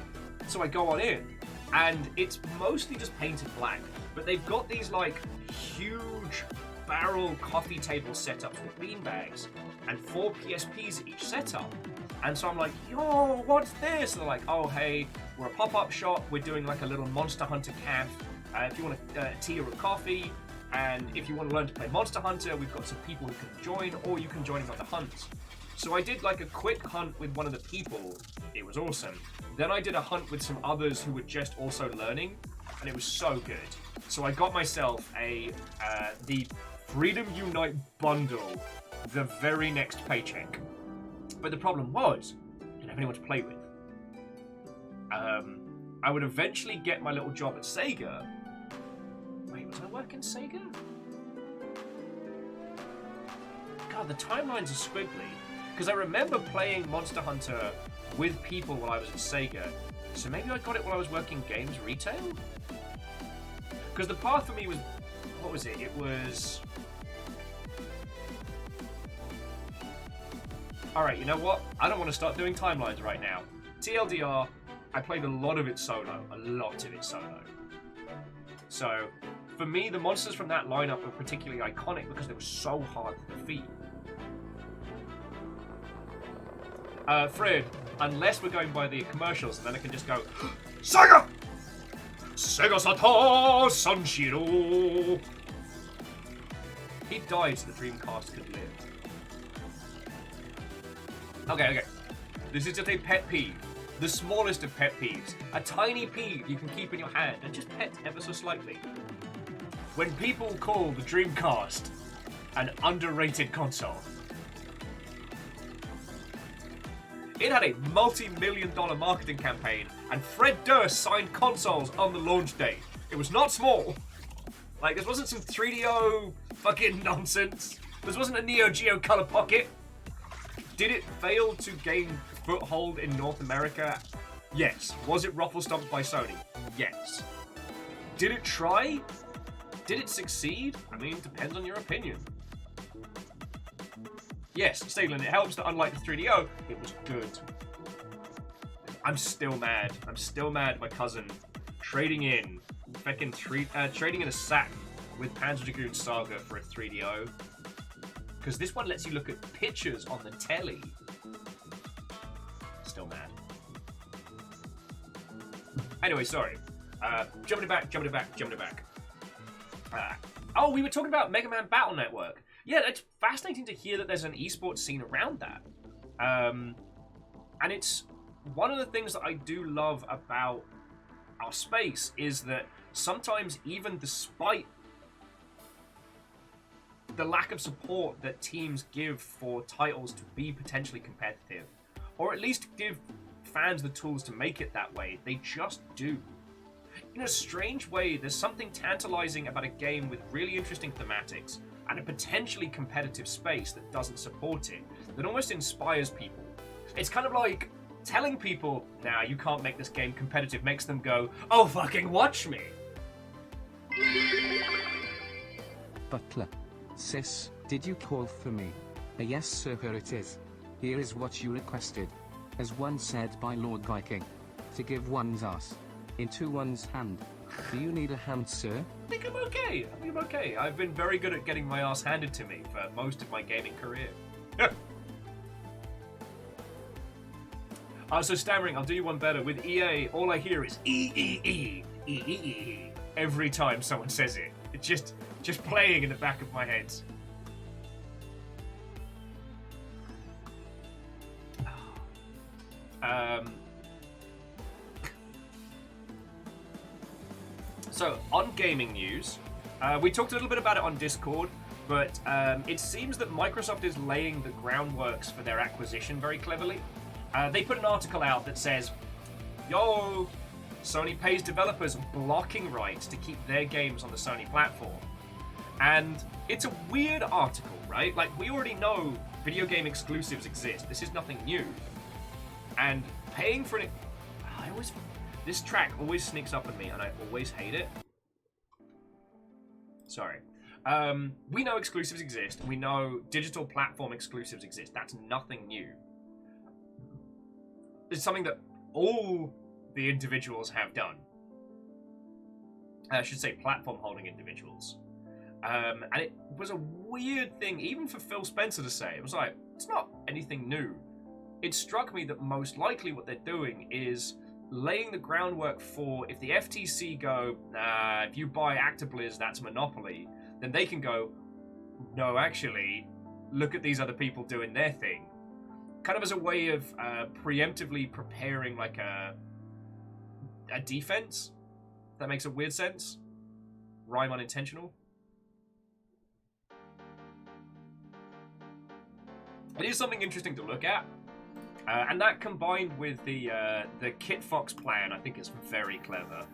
So I go on in, and it's mostly just painted black, but they've got these like huge barrel coffee table setups with beanbags and 4 PSPs at each setup. And so I'm like, yo, what's this? And they're like, oh, hey, we're a pop-up shop. We're doing like a little Monster Hunter camp. If you want a tea or a coffee, and if you want to learn to play Monster Hunter, we've got some people who can join, or you can join us on the hunt. So I did like a quick hunt with one of the people. It was awesome. Then I did a hunt with some others who were just also learning, and it was so good. So I got myself the Freedom Unite bundle the very next paycheck. But the problem was, I didn't have anyone to play with. I would eventually get my little job at Sega. Wait, was I working Sega? God, the timelines are squiggly. Because I remember playing Monster Hunter with people while I was at Sega. So maybe I got it while I was working games retail? Because the path for me was... What was it? It was... Alright, you know what? I don't want to start doing timelines right now. TLDR, I played a lot of it solo. So, for me, the monsters from that lineup were particularly iconic because they were so hard to defeat. Fred, unless we're going by the commercials, and then I can just go, Sega! Sega Sata Sanshiro! He died so the Dreamcast could live. Okay. This is just a pet peeve. The smallest of pet peeves. A tiny peeve you can keep in your hand and just pet ever so slightly. When people call the Dreamcast an underrated console. It had a multi-million-dollar marketing campaign, and Fred Durst signed consoles on the launch day. It was not small. Like, this wasn't some 3DO fucking nonsense. This wasn't a Neo Geo Color Pocket. Did it fail to gain foothold in North America? Yes. Was it ruffle stomped by Sony? Yes. Did it try? Did it succeed? I mean, depends on your opinion. Yes, Stalen, it helps that unlike the 3DO, it was good. I'm still mad. I'm still mad at my cousin trading in trading in a Saturn with Panzer Dragoon Saga for a 3DO. Because this one lets you look at pictures on the telly. Still mad. Anyway, sorry. Jumping it back. Oh, we were talking about Mega Man Battle Network. Yeah, it's fascinating to hear that there's an esports scene around that. And it's one of the things that I do love about our space is that sometimes even despite the lack of support that teams give for titles to be potentially competitive, or at least give fans the tools to make it that way, they just do. In a strange way, there's something tantalizing about a game with really interesting thematics and a potentially competitive space that doesn't support it, that almost inspires people. It's kind of like telling people, nah, you can't make this game competitive, makes them go, oh, fucking watch me. Butler. Sis, did you call for me? Yes sir, here it is. Here is what you requested. As one said by Lord Viking. To give one's ass into one's hand. Do you need a hand, sir? I think I'm okay. I've been very good at getting my ass handed to me for most of my gaming career. So stammering, I'll do you one better. With EA, all I hear is E every time someone says it. It's just playing in the back of my head. So, on gaming news, we talked a little bit about it on Discord, but it seems that Microsoft is laying the groundworks for their acquisition very cleverly. They put an article out that says, yo, Sony pays developers blocking rights to keep their games on the Sony platform. And it's a weird article, right? Like, we already know video game exclusives exist. This is nothing new. And paying for it... This track always sneaks up on me, and I always hate it. Sorry. We know exclusives exist. We know digital platform exclusives exist. That's nothing new. It's something that all the individuals have done. I should say platform-holding individuals. And it was a weird thing, even for Phil Spencer to say. It was like, it's not anything new. It struck me that most likely what they're doing is laying the groundwork for, if the FTC go, if you buy ActiBliz, that's monopoly, then they can go, no, actually, look at these other people doing their thing. Kind of as a way of preemptively preparing like a defense. If that makes a weird sense. Rhyme unintentional. It is something interesting to look at. And that combined with the Kit Fox plan, I think is very clever.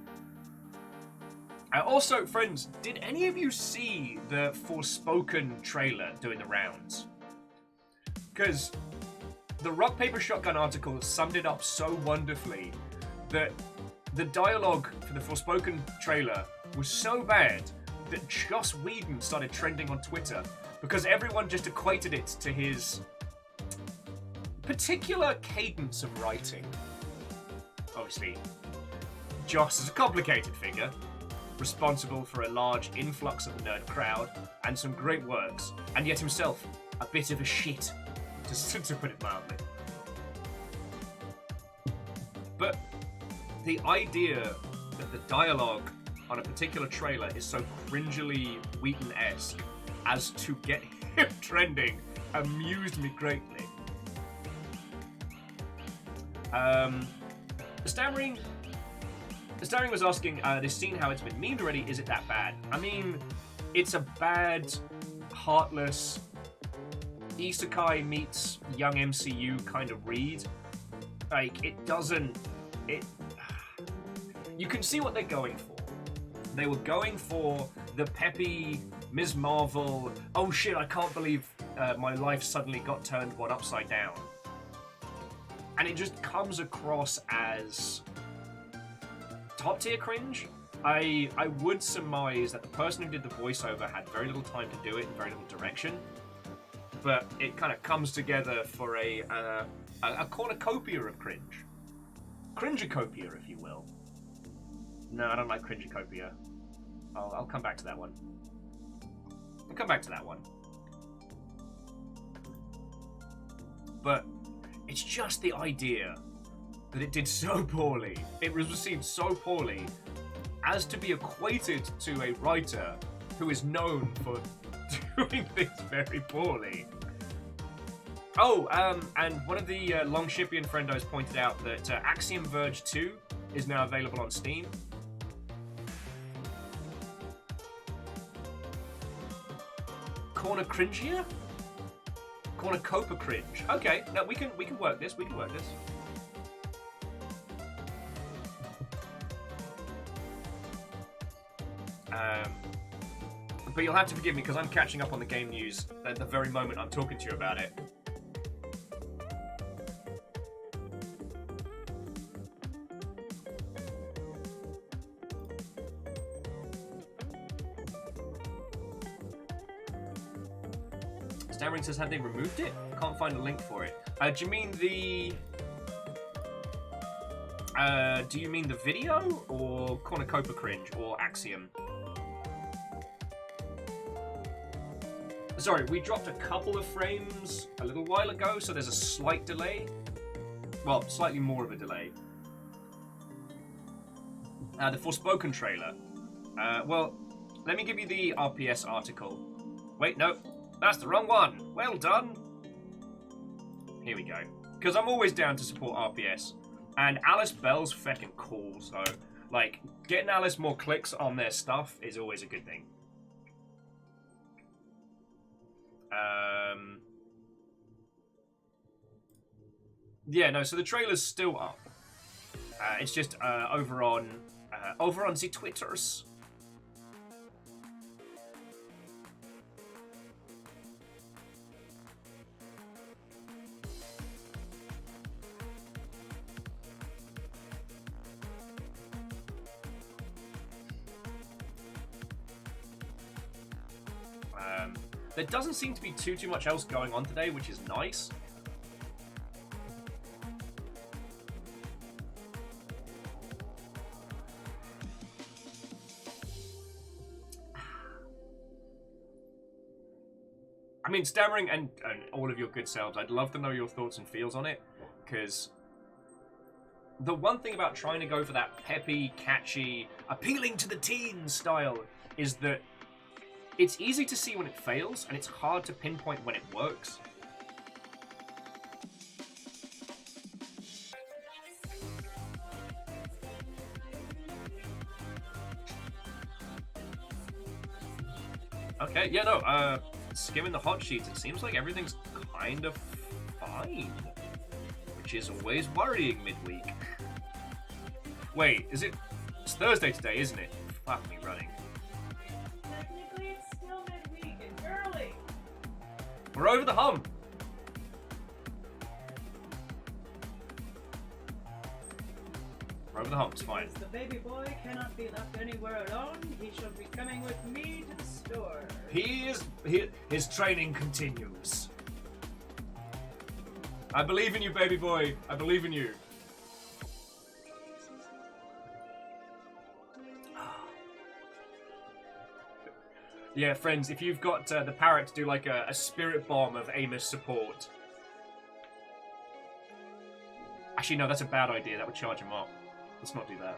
Also, friends, did any of you see the Forspoken trailer doing the rounds? Because the Rock Paper Shotgun article summed it up so wonderfully that the dialogue for the Forspoken trailer was so bad that Joss Whedon started trending on Twitter because everyone just equated it to his particular cadence of writing. Obviously, Joss is a complicated figure, responsible for a large influx of the nerd crowd and some great works, and yet himself a bit of a shit, to put it mildly. But the idea that the dialogue on a particular trailer is so cringily Wheaton-esque as to get him trending amused me greatly. The Stammering was asking, this scene, how it's been memed already, is it that bad? I mean, it's a bad, heartless, Isekai meets young MCU kind of read. Like, it doesn't... You can see what they're going for. They were going for the peppy Ms. Marvel, oh shit, I can't believe my life suddenly got turned one upside down. And it just comes across as top-tier cringe. I would surmise that the person who did the voiceover had very little time to do it and very little direction. But it kind of comes together for a cornucopia of cringe. Cringecopia, if you will. No, I don't like cringecopia. I'll come back to that one. I'll come back to that one. But it's just the idea that it did so poorly, it was received so poorly, as to be equated to a writer who is known for doing things very poorly. Oh, and one of the Longshipian friendos pointed out that Axiom Verge 2 is now available on Steam. Corner cringier? Cornucopia cringe. Okay, no, we can work this. We can work this. But you'll have to forgive me because I'm catching up on the game news at the very moment I'm talking to you about it. Stammering says, have they removed it? Can't find a link for it. Do you mean the... do you mean the video? Or Cornucopia cringe? Or Axiom? Sorry, we dropped a couple of frames a little while ago, so there's a slight delay. Well, slightly more of a delay. The Forspoken trailer. Well, let me give you the RPS article. Wait, no, that's the wrong one. Well done. Here we go. Because I'm always down to support RPS. And Alice Bell's feckin' cool, so, like, getting Alice more clicks on their stuff is always a good thing. Yeah, no, so the trailer's still up. It's just over on the Twitters. There doesn't seem to be too much else going on today, which is nice. I mean, Stammering and all of your good selves, I'd love to know your thoughts and feels on it, because the one thing about trying to go for that peppy, catchy, appealing to the teens style is that it's easy to see when it fails, and it's hard to pinpoint when it works. Okay, yeah, no, skimming the hot sheets, it seems like everything's kind of fine, which is always worrying midweek. Wait, it's Thursday today, isn't it? Fuck me running. Technically, it's still midweek and early. We're over the hump. We're over the hump, it's fine. Because the baby boy cannot be left anywhere alone, he shall be coming with me to the store. His training continues. I believe in you, baby boy. I believe in you. Yeah, friends, if you've got the parrot to do like a spirit bomb of M.A.S.S support. Actually, no, that's a bad idea. That would charge him up. Let's not do that.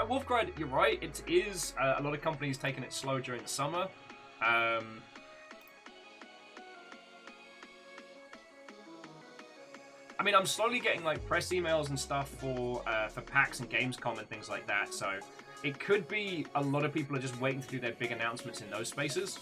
Wolfgride, you're right. It is a lot of companies taking it slow during the summer. I mean, I'm slowly getting like press emails and stuff for PAX and Gamescom and things like that. So it could be a lot of people are just waiting to do their big announcements in those spaces.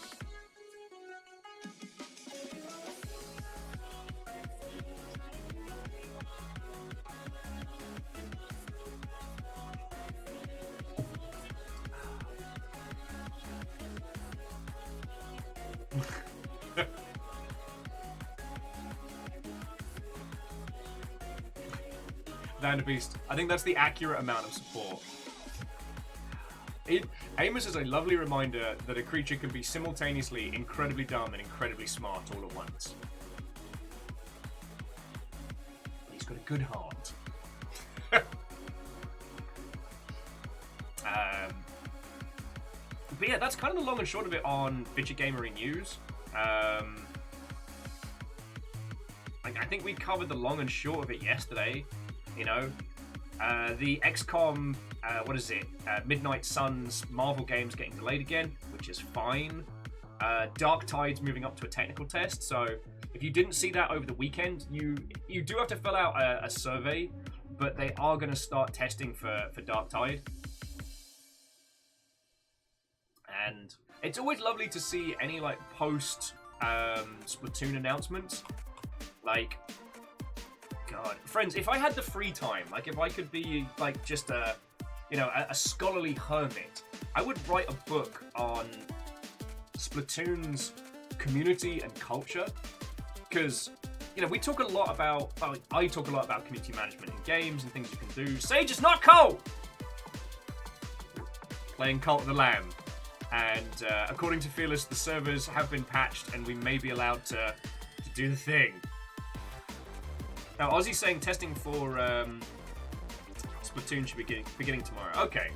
Vanderbeest. I think that's the accurate amount of support. M.A.S.S is a lovely reminder that a creature can be simultaneously incredibly dumb and incredibly smart all at once. He's got a good heart. But yeah, that's kind of the long and short of it on Fidget Gamery news. I think we covered the long and short of it yesterday. You know, the XCOM, what is it? Midnight Suns Marvel games getting delayed again, which is fine. Dark Tide's moving up to a technical test, so if you didn't see that over the weekend, you do have to fill out a survey, but they are going to start testing for Dark Tide. And it's always lovely to see any like post Splatoon announcements. Like, God, friends, if I had the free time, like if I could be like just a scholarly hermit, I would write a book on Splatoon's community and culture. Because, you know, we talk a lot about, I talk a lot about community management in games and things you can do. Sage is not cold! Playing Cult of the Lamb. And according to Fearless, the servers have been patched and we may be allowed to do the thing. Now, Ozzy's saying testing for Splatoon should be beginning tomorrow. Okay.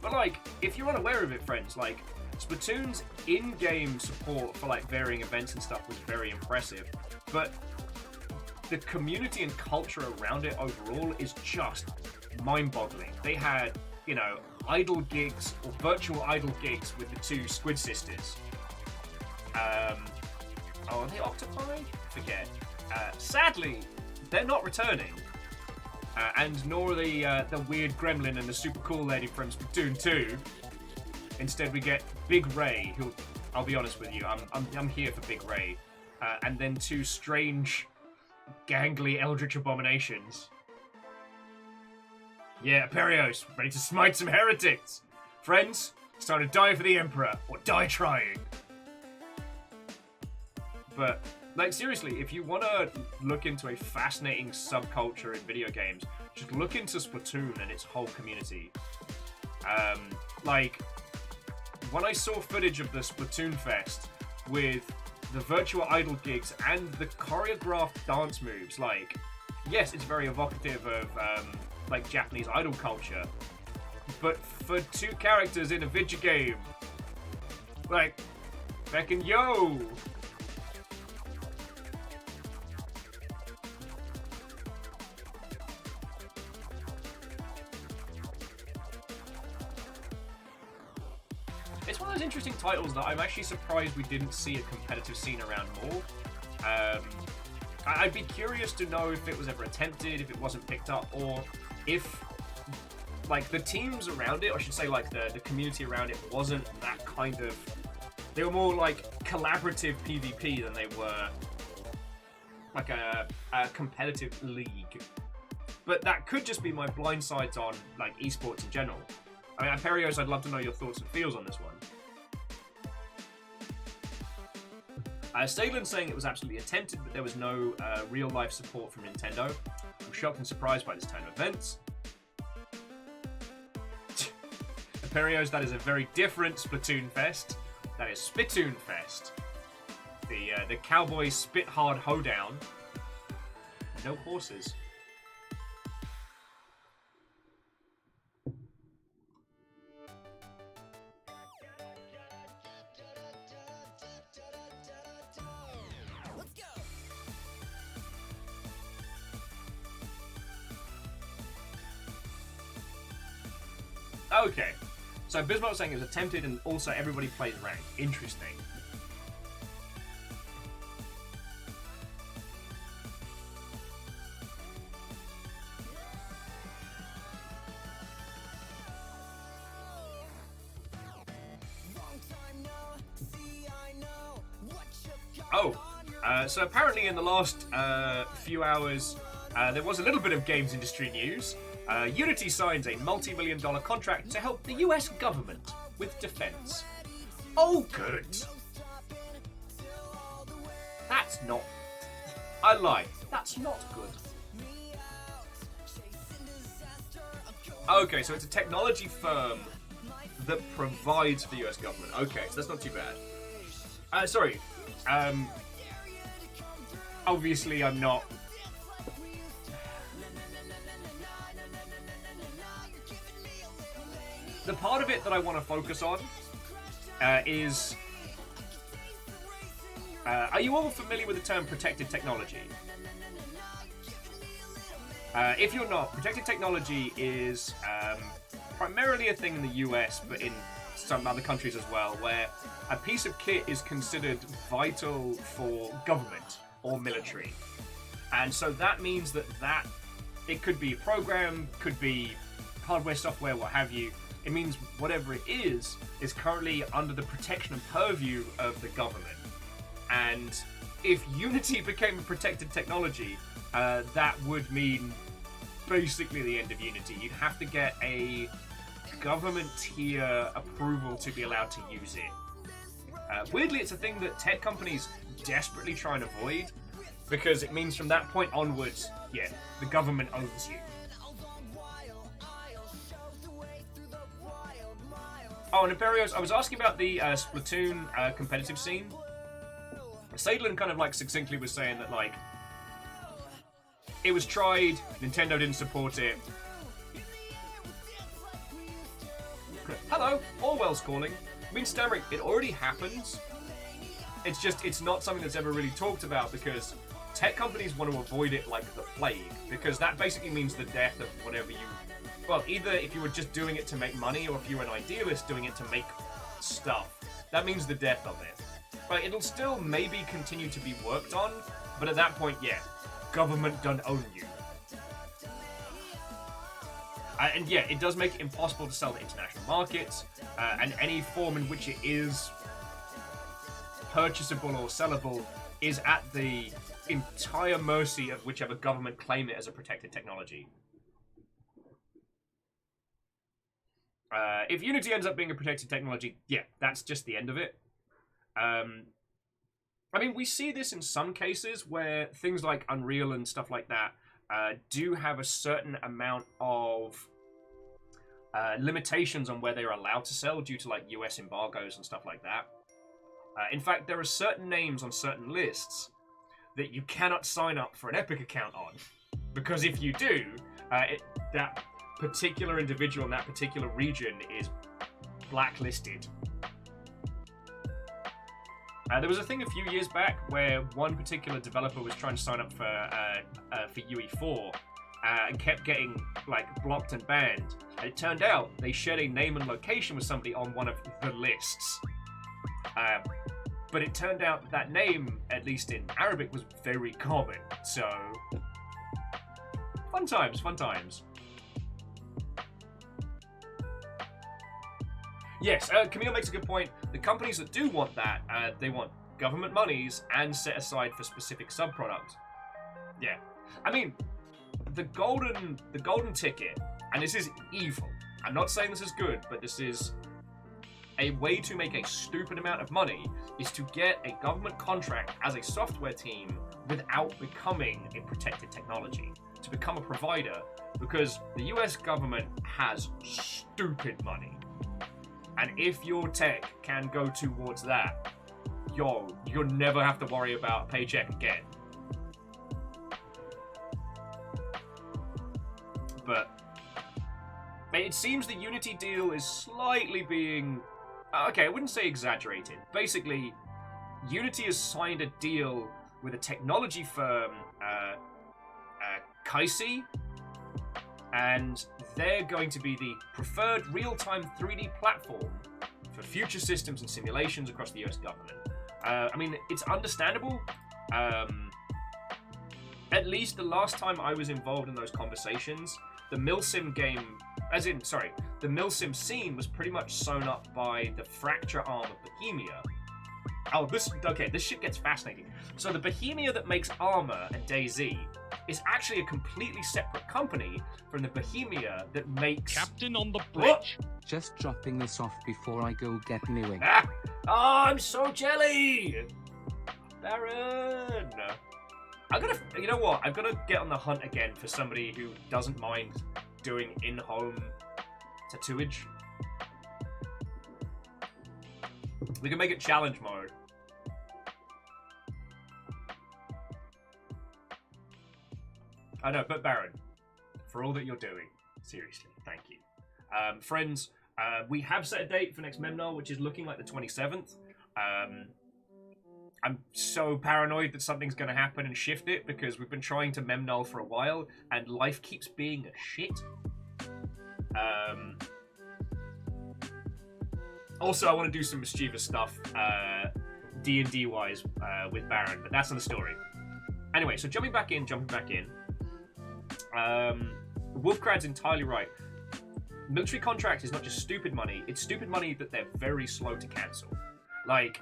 But, like, if you're unaware of it, friends, like, Splatoon's in-game support for like varying events and stuff was very impressive, but the community and culture around it overall is just mind-boggling. They had, you know, idol gigs or virtual idol gigs with the two Squid sisters. Are they octopi? Forget. Sadly, they're not returning, and nor are the weird gremlin and the super cool lady from Splatoon 2. Instead, we get Big Ray, who, I'll be honest with you, I'm here for Big Ray, and then two strange, gangly eldritch abominations. Yeah, Perios, ready to smite some heretics. Friends, it's time to die for the Emperor, or die trying. But, like, seriously, if you want to look into a fascinating subculture in video games, just look into Splatoon and its whole community. Like, when I saw footage of the Splatoon Fest with the virtual idol gigs and the choreographed dance moves, like, yes, it's very evocative of, like, Japanese idol culture, but for two characters in a video game, like, feckin' yo! It's one of those interesting titles that I'm actually surprised we didn't see a competitive scene around more. I'd be curious to know if it was ever attempted, if it wasn't picked up, or if, like, the teams around it, I should say, like, the community around it wasn't that kind of... They were more, like, collaborative PvP than they were, like, a competitive league. But that could just be my blind sides on, like, esports in general. I mean, Perios, I'd love to know your thoughts and feels on this one. Stalin's saying it was absolutely attempted, but there was no real-life support from Nintendo. I'm shocked and surprised by this turn of events. Perios, that is a very different Splatoon Fest. That is Spittoon Fest. The cowboy spit hard hoedown. No horses. Okay, so Bismarck was saying it was attempted and also everybody plays ranked. Interesting. Oh, so apparently in the last few hours, there was a little bit of games industry news. Unity signs a multi-million-dollar contract to help the US government with defense. Oh, good. That's not... I lied. That's not good. Okay, so it's a technology firm that provides for the US government. Okay, so that's not too bad. Sorry. Obviously, I'm not... The part of it that I want to focus on is... are you all familiar with the term protected technology? If you're not, protected technology is primarily a thing in the US, but in some other countries as well, where a piece of kit is considered vital for government or military. And so that means that it could be a program, could be hardware, software, what have you. It means whatever it is currently under the protection and purview of the government. And if Unity became a protected technology, that would mean basically the end of Unity. You'd have to get a government tier approval to be allowed to use it. Weirdly, it's a thing that tech companies desperately try and avoid, because it means from that point onwards, yeah, the government owns you. Oh, and Imperios, I was asking about the Splatoon competitive scene. Sadlin kind of like succinctly was saying that, like, it was tried, Nintendo didn't support it. Hello, Orwell's calling. I mean, Stammering, it already happens. It's just, it's not something that's ever really talked about because tech companies want to avoid it like the plague, because that basically means the death of whatever you... Well, either if you were just doing it to make money, or if you were an idealist doing it to make stuff. That means the death of it. But it'll still maybe continue to be worked on, but at that point, yeah, government don't own you. And yeah, it does make it impossible to sell to international markets, and any form in which it is purchasable or sellable is at the entire mercy of whichever government claim it as a protected technology. If Unity ends up being a protected technology, yeah, that's just the end of it. I mean, we see this in some cases where things like Unreal and stuff like that do have a certain amount of limitations on where they're allowed to sell due to like US embargoes and stuff like that. In fact, there are certain names on certain lists that you cannot sign up for an Epic account on, because if you do, that particular individual in that particular region is blacklisted. There was a thing a few years back where one particular developer was trying to sign up for UE4 and kept getting like blocked and banned. And it turned out they shared a name and location with somebody on one of the lists. But it turned out that name, at least in Arabic, was very common. So, fun times, fun times. Yes, Camille makes a good point. The companies that do want that, they want government monies and set aside for specific sub-products. Yeah. I mean, the golden ticket, and this is evil. I'm not saying this is good, but this is a way to make a stupid amount of money, is to get a government contract as a software team without becoming a protected technology. To become a provider, because the US government has stupid money. And if your tech can go towards that, you'll never have to worry about a paycheck again. But it seems the Unity deal is slightly being... Okay, I wouldn't say exaggerated. Basically, Unity has signed a deal with a technology firm, Kaisi, and they're going to be the preferred real-time 3D platform for future systems and simulations across the US government. I mean, it's understandable. At least the last time I was involved in those conversations, the Milsim game, the Milsim scene was pretty much sewn up by the fracture arm of Bohemia. Oh, this shit gets fascinating. So the Bohemia that makes Armor and DayZ is actually a completely separate company from the Bohemia that makes... Captain on the bridge. Just dropping this off before I go get newing. Ah! Oh, I'm so jelly! Baron! You know what? I'm gonna get on the hunt again for somebody who doesn't mind doing in-home tattooage. We can make it challenge mode. I know, but Baron, for all that you're doing, seriously, thank you. Friends, we have set a date for next Memnol, which is looking like the 27th. I'm so paranoid that something's going to happen and shift it, because we've been trying to Memnol for a while, and life keeps being a shit. Also, I want to do some mischievous stuff, D&D wise, with Baron, but that's another story. Anyway, so jumping back in. Wolfcrad's entirely right. Military contract is not just stupid money, it's stupid money that they're very slow to cancel. Like,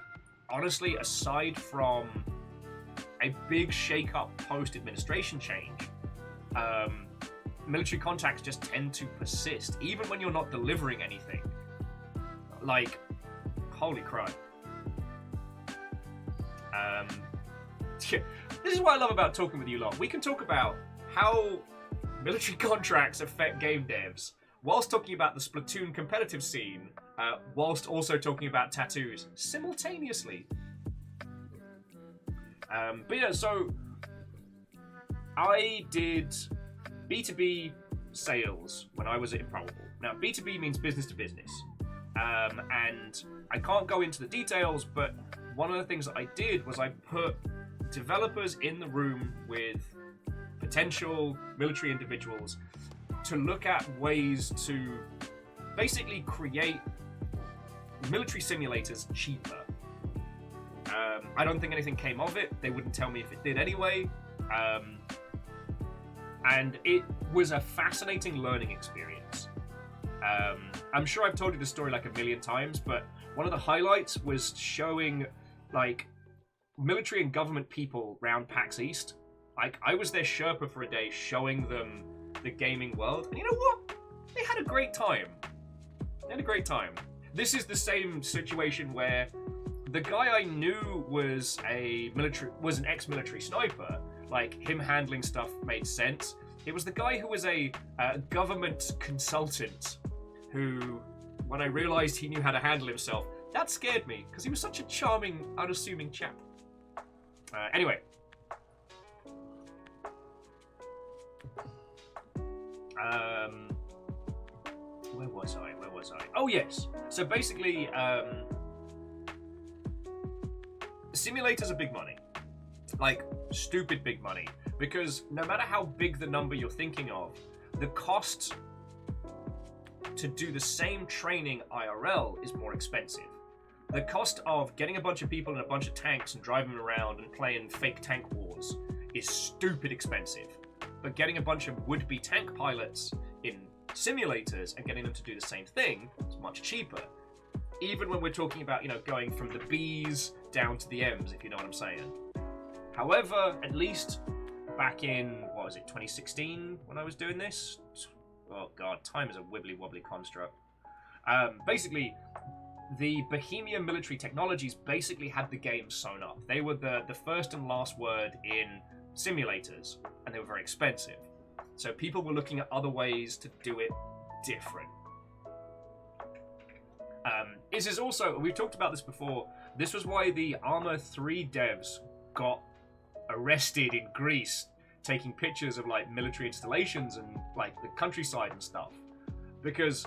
honestly, aside from a big shake-up post-administration change, military contracts just tend to persist, even when you're not delivering anything. Like, holy crap. This is what I love about talking with you lot. We can talk about how military contracts affect game devs, whilst talking about the Splatoon competitive scene, whilst also talking about tattoos simultaneously. But yeah, so I did B2B sales when I was at Improbable. Now, B2B means business to business. And I can't go into the details, but one of the things that I did was I put developers in the room with potential military individuals to look at ways to basically create military simulators cheaper. I don't think anything came of it. They wouldn't tell me if it did anyway. And it was a fascinating learning experience. I'm sure I've told you the story like a million times, but one of the highlights was showing like military and government people around PAX East. Like, I was their Sherpa for a day showing them the gaming world. And you know what? They had a great time. They had a great time. This is the same situation where the guy I knew was an ex-military sniper. Like, him handling stuff made sense. It was the guy who was a government consultant who, when I realized he knew how to handle himself, that scared me, because he was such a charming, unassuming chap. Anyway. Where was I? Oh, yes. So basically, simulators are big money. Like, stupid big money. Because no matter how big the number you're thinking of, the cost to do the same training IRL is more expensive. The cost of getting a bunch of people in a bunch of tanks and driving them around and playing fake tank wars is stupid expensive. But getting a bunch of would-be tank pilots in simulators and getting them to do the same thing is much cheaper. Even when we're talking about, you know, going from the Bs down to the Ms, if you know what I'm saying. However, at least back in, 2016 when I was doing this? Oh god, time is a wibbly-wobbly construct. Basically, the Bohemia Military Technologies basically had the game sewn up. They were the first and last word in simulators, and they were very expensive. So people were looking at other ways to do it different. This is also, we've talked about this before, this was why the Arma 3 devs got arrested in Greece taking pictures of like military installations and like the countryside and stuff. Because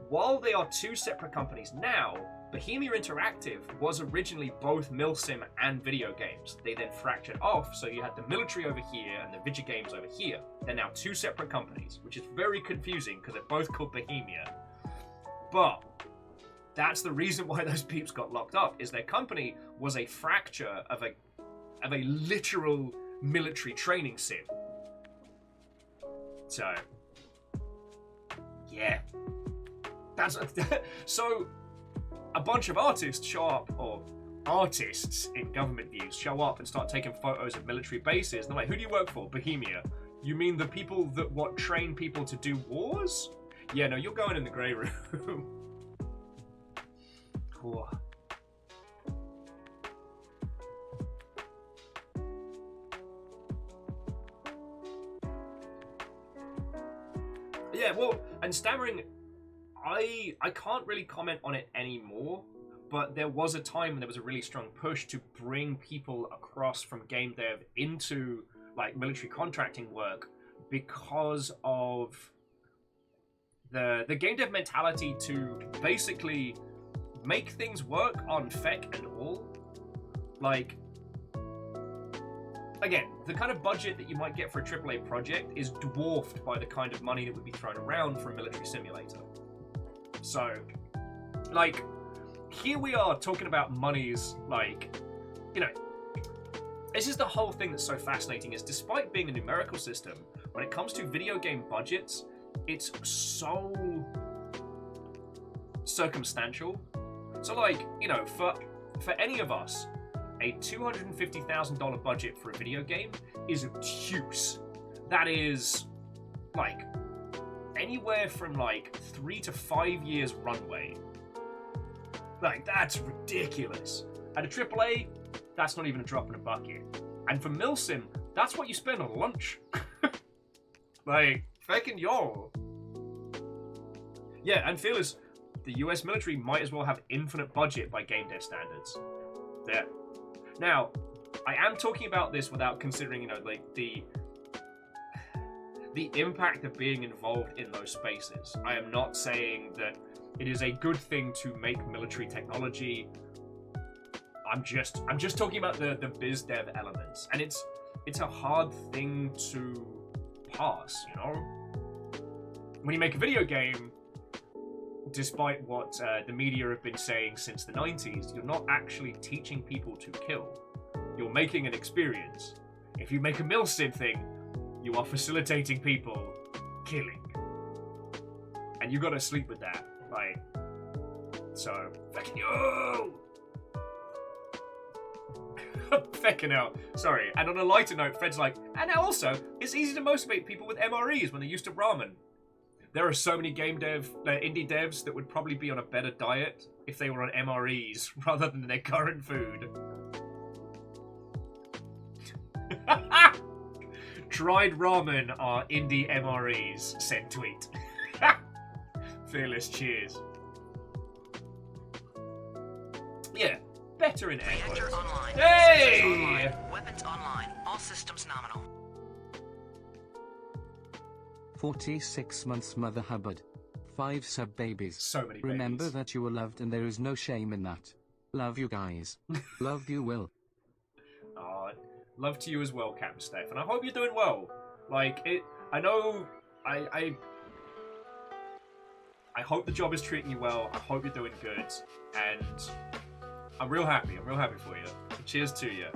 while they are two separate companies now, Bohemia Interactive was originally both milsim and video games. They then fractured off, so you had the military over here and the video games over here. They're now two separate companies, which is very confusing because they're both called Bohemia. But that's the reason why those peeps got locked up, is their company was a fracture of a literal military training sim. So, yeah. So, a bunch of artists show up, or artists in government views show up and start taking photos of military bases. They're like, who do you work for? Bohemia. You mean the people that train people to do wars? Yeah, no, you're going in the grey room. Cool. Yeah, well, and stammering, I can't really comment on it anymore, but there was a time when there was a really strong push to bring people across from game dev into like military contracting work because of the game dev mentality to basically make things work on FEC and all. Like, again, the kind of budget that you might get for a AAA project is dwarfed by the kind of money that would be thrown around for a military simulator. So, like, here we are talking about monies, like, you know, this is the whole thing that's so fascinating, is despite being a numerical system, when it comes to video game budgets, it's so circumstantial. So, like, you know, for any of us, a $250,000 budget for a video game is obtuse. That is, like, anywhere from, like, 3 to 5 years runway. Like, that's ridiculous. At a AAA, that's not even a drop in a bucket. And for milsim, that's what you spend on lunch. Like, fucking y'all. Yeah, and Fearless, the US military might as well have infinite budget by game dev standards. There. Now, I am talking about this without considering, you know, like, the impact of being involved in those spaces. I am not saying that It is a good thing to make military technology. I'm just talking about the biz dev elements, and it's a hard thing to pass, you know? When you make a video game, despite what the media have been saying since the 90s, you're not actually teaching people to kill. You're making an experience. If you make a Milsim thing, you are facilitating people killing. And you gotta sleep with that. Like, so, fucking yo! Feckin' hell. Sorry. And on a lighter note, Fred's like, and now also, it's easy to motivate people with MREs when they're used to ramen. There are so many indie devs that would probably be on a better diet if they were on MREs rather than their current food. Dried ramen are indie MREs, said tweet. Fearless cheers. Yeah, better in Reactor airports. online. Hey! Systems online. Weapons online. All systems nominal. 46 months Mother Hubbard. 5 sub babies. So many Remember babies. that you were loved and there is no shame in that. Love you guys. Love you, Will. Love to you as well, Captain Steph, and I hope you're doing well. Like, I know, I hope the job is treating you well. I hope you're doing good, and I'm real happy. I'm real happy for you. So cheers to you.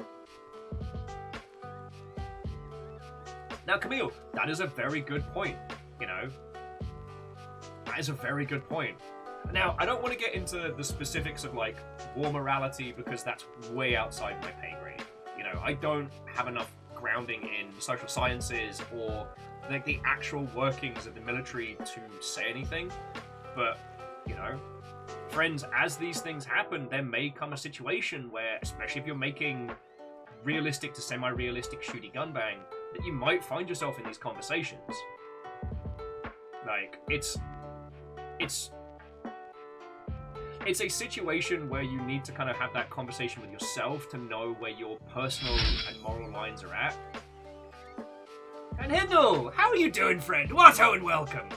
Now, Camille, that is a very good point, you know? That is a very good point. Now, I don't want to get into the specifics of, like, war morality, because that's way outside my pay grade. You know, I don't have enough grounding in social sciences or, like, the actual workings of the military to say anything. But, you know, friends, as these things happen, there may come a situation where, especially if you're making realistic to semi-realistic shooty gun bang, that you might find yourself in these conversations. Like, it's a situation where you need to kind of have that conversation with yourself to know where your personal and moral lines are at. And Hindle, how are you doing, friend? Watto and welcome.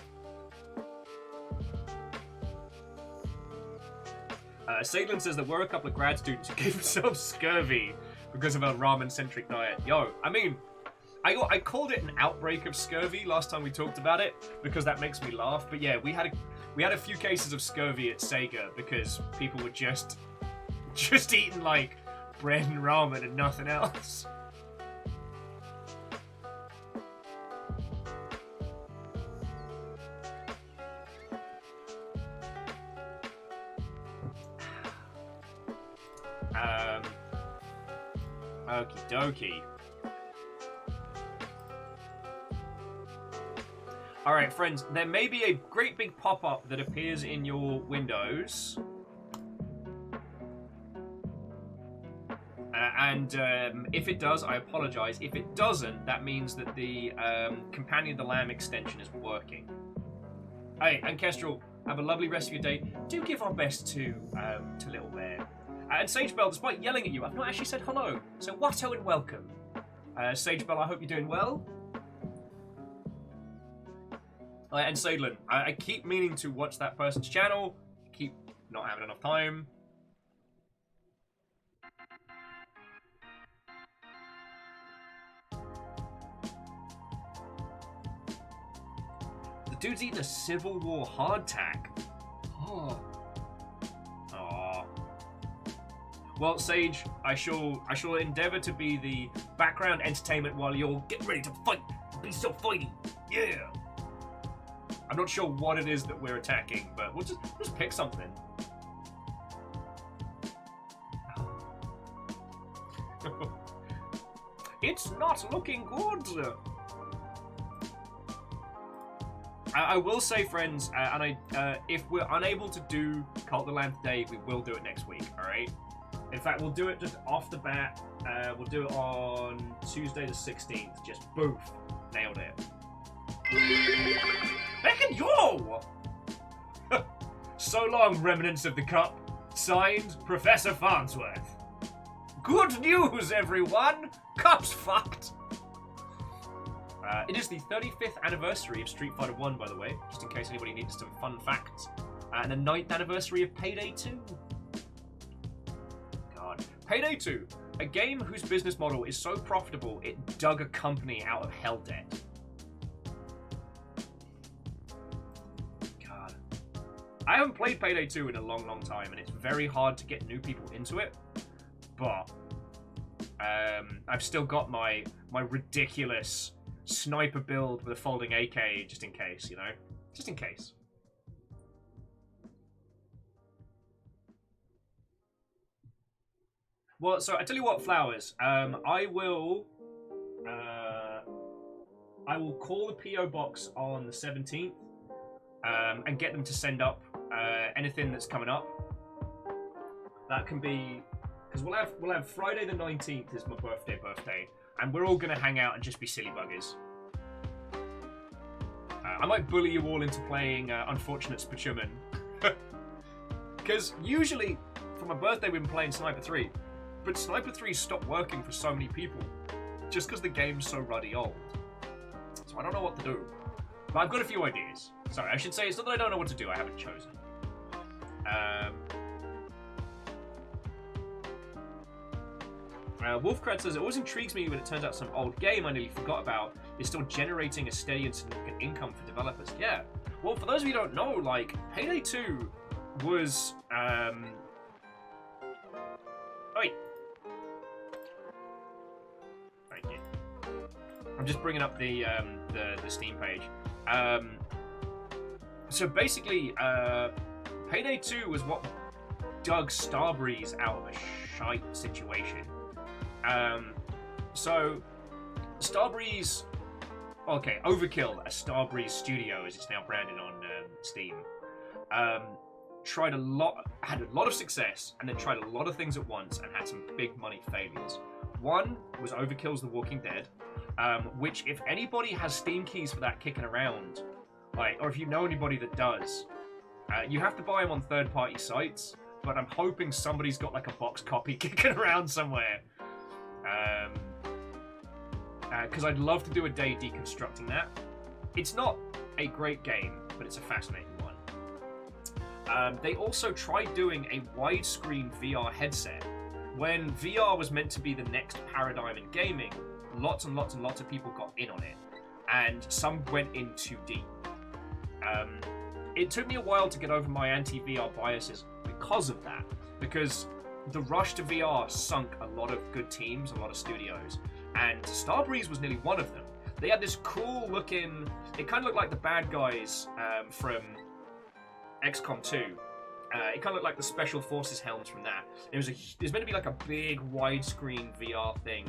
Sadlin says there were a couple of grad students who gave themselves scurvy because of a ramen-centric diet. Yo, I mean, I called it an outbreak of scurvy last time we talked about it because that makes me laugh. But yeah, we had a few cases of scurvy at Sega because people were just eating like bread and ramen and nothing else. Okie dokie. Alright, friends, there may be a great big pop-up that appears in your windows. If it does, I apologize. If it doesn't, that means that the Companion of the Lamb extension is working. Hey, and Kestrel, have a lovely rest of your day. Do give our best to Little Bear. And Sagebell, despite yelling at you, I've not actually said hello. So Watto and welcome. Sagebell, I hope you're doing well. And Sadlin, I keep meaning to watch that person's channel. Keep not having enough time. The dude's eating a Civil War hardtack. Oh. Aww. Well, Sage, I shall endeavour to be the background entertainment while you're getting ready to fight. Be so fighty. Yeah. I'm not sure what it is that we're attacking, but we'll just pick something. It's not looking good. I will say, friends, if we're unable to do Cult of the Lamb today, we will do it next week, alright? In fact, we'll do it just off the bat. We'll do it on Tuesday the 16th. Just boof. Nailed it. Heckin' yo! So long, remnants of the cup. Signed, Professor Farnsworth. Good news, everyone! Cup's fucked! It is the 35th anniversary of Street Fighter 1, by the way, just in case anybody needs some fun facts. And the 9th anniversary of Payday 2. God. Payday 2, a game whose business model is so profitable it dug a company out of hell debt. God. I haven't played Payday 2 in a long, long time, and it's very hard to get new people into it. But I've still got my ridiculous sniper build with a folding AK just in case, you know? Just in case. Well, so I tell you what, Flowers. I will call the PO box on the 17th and get them to send up anything that's coming up. That can be because we'll have Friday the 19th is my birthday, and we're all gonna hang out and just be silly buggers. I might bully you all into playing Unfortunate Spachuman. Because usually for my birthday we've been playing Sniper 3. But Sniper 3 stopped working for so many people, just because the game's so ruddy old. So I don't know what to do. But I've got a few ideas. Sorry, I should say it's not that I don't know what to do, I haven't chosen. Wolfcrad says, it always intrigues me when it turns out some old game I nearly forgot about is still generating a steady and significant income for developers. Yeah. Well, for those of you who don't know, like, Payday 2 was... Oh, wait. Thank you. I'm just bringing up the Steam page. So basically, Payday 2 was what dug Starbreeze out of a shite situation. So Starbreeze, okay, Overkill, a Starbreeze studio as it's now branded on Steam, had a lot of success and then tried a lot of things at once and had some big money failures. One was Overkill's The Walking Dead, which if anybody has Steam keys for that kicking around, like, or if you know anybody that does, you have to buy them on third-party sites, but I'm hoping somebody's got like a box copy kicking around somewhere. Because I'd love to do a day deconstructing that. It's not a great game, but it's a fascinating one. They also tried doing a widescreen VR headset. When VR was meant to be the next paradigm in gaming, lots and lots and lots of people got in on it, and some went in too deep. It took me a while to get over my anti-VR biases because of that, because the rush to VR sunk a lot of good teams, a lot of studios, and Starbreeze was nearly one of them. They had this cool looking, it kind of looked like the bad guys from XCOM 2. It kind of looked like the Special Forces helms from that. It was meant to be like a big widescreen VR thing,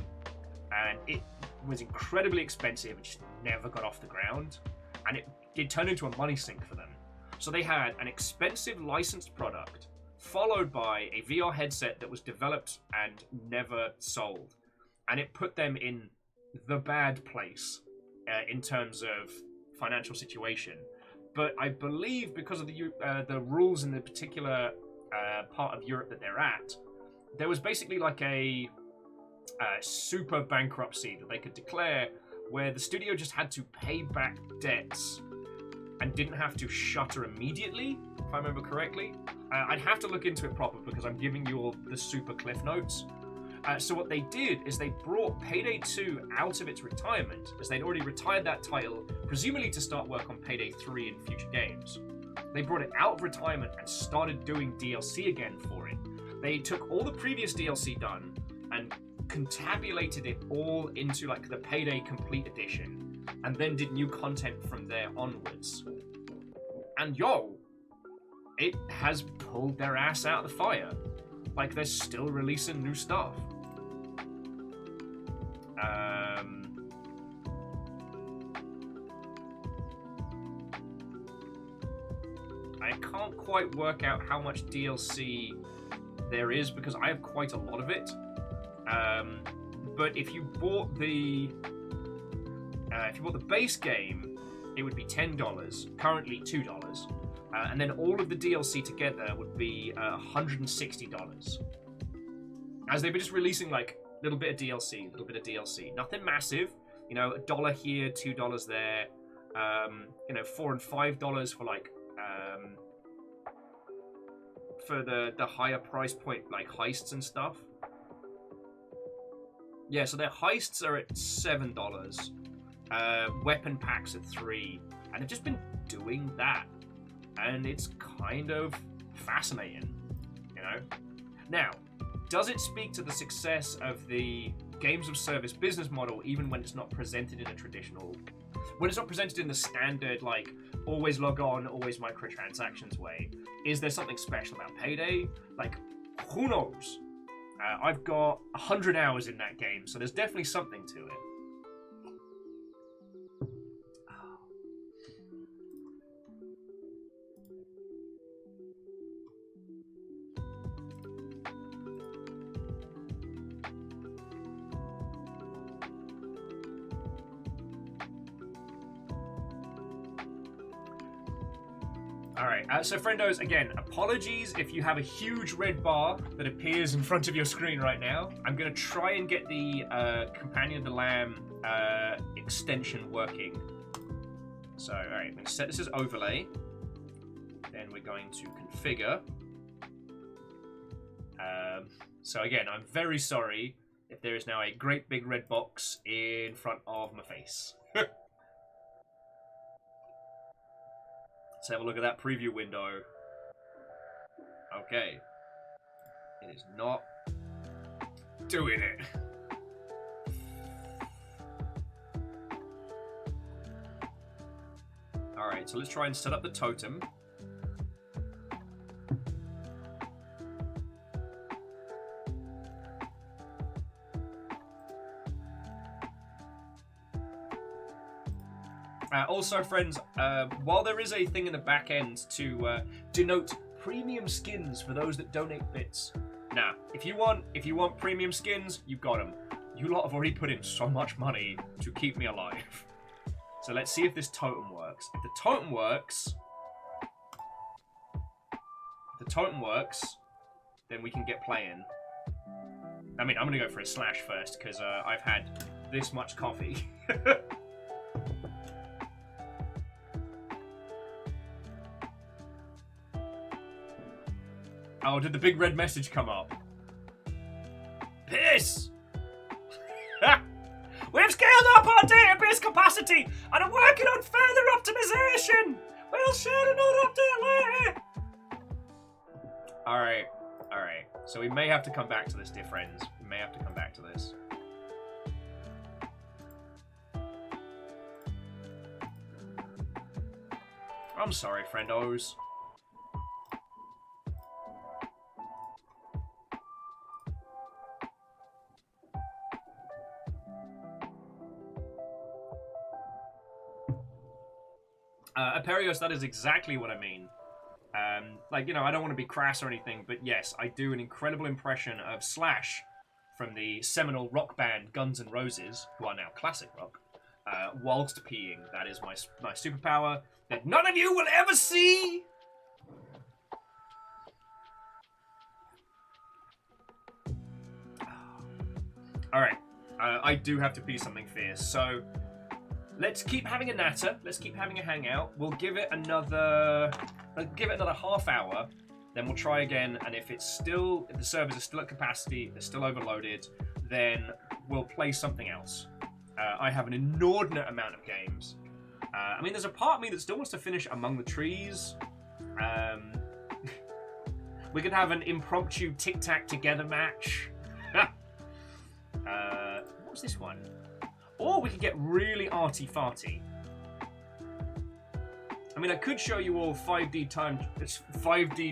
and it was incredibly expensive. It just never got off the ground, and it turned into a money sink for them. So they had an expensive licensed product, followed by a VR headset that was developed and never sold. And it put them in the bad place in terms of financial situation. But I believe because of the rules in the particular part of Europe that they're at, there was basically like a super bankruptcy that they could declare where the studio just had to pay back debts and didn't have to shutter immediately, if I remember correctly. I'd have to look into it proper because I'm giving you all the super cliff notes. So what they did is they brought Payday 2 out of its retirement, as they'd already retired that title, presumably to start work on Payday 3 in future games. They brought it out of retirement and started doing DLC again for it. They took all the previous DLC done and contabulated it all into like the Payday Complete Edition, and then did new content from there onwards. And yo, it has pulled their ass out of the fire. Like, they're still releasing new stuff. I can't quite work out how much DLC there is because I have quite a lot of it. But if you bought the base game, it would be $10. Currently $2. And then all of the DLC together would be $160. As they've been just releasing like a little bit of DLC, nothing massive. You know, $1 here, $2 there. $4 and $5 for like for the higher price point, like heists and stuff. Yeah, so their heists are at $7. Weapon packs at $3, and they've just been doing that, and it's kind of fascinating, you know. Now, does it speak to the success of the games of service business model, even when it's not presented in a traditional, when it's not presented in the standard, like, always log on, always microtransactions way? Is there something special about Payday? Like, who knows? I've got 100 hours in that game, so there's definitely something to it. Alright, so friendos, again, apologies if you have a huge red bar that appears in front of your screen right now. I'm going to try and get the Companion of the Lamb extension working. So, alright, I'm going to set this as overlay. Then we're going to configure. So again, I'm very sorry if there is now a great big red box in front of my face. Let's have a look at that preview window. Okay. It is not doing it. Alright, so let's try and set up the totem. Also, friends, while there is a thing in the back end to denote premium skins for those that donate bits, now, if you want premium skins, you've got them. You lot have already put in so much money to keep me alive. So let's see if this totem works. If the totem works, then we can get playing. I mean, I'm gonna go for a slash first because I've had this much coffee. Oh, did the big red message come up? Piss! We've scaled up our database capacity and are working on further optimization! We'll share another update later! Alright. So we may have to come back to this, dear friends. We may have to come back to this. I'm sorry, friendos. Aperios, that is exactly what I mean. Like, you know, I don't want to be crass or anything, but yes, I do an incredible impression of Slash from the seminal rock band Guns N' Roses, who are now classic rock, whilst peeing. That is my superpower that none of you will ever see! Alright, I do have to pee something fierce, so let's keep having a natter. Let's keep having a hangout. We'll give it another half hour. Then we'll try again. And if the servers are still at capacity, they're still overloaded, then we'll play something else. I have an inordinate amount of games. I mean, there's a part of me that still wants to finish Among the Trees. We could have an impromptu tic-tac-together match. What's this one? Or we could get really arty-farty. I mean, I could show you all 5D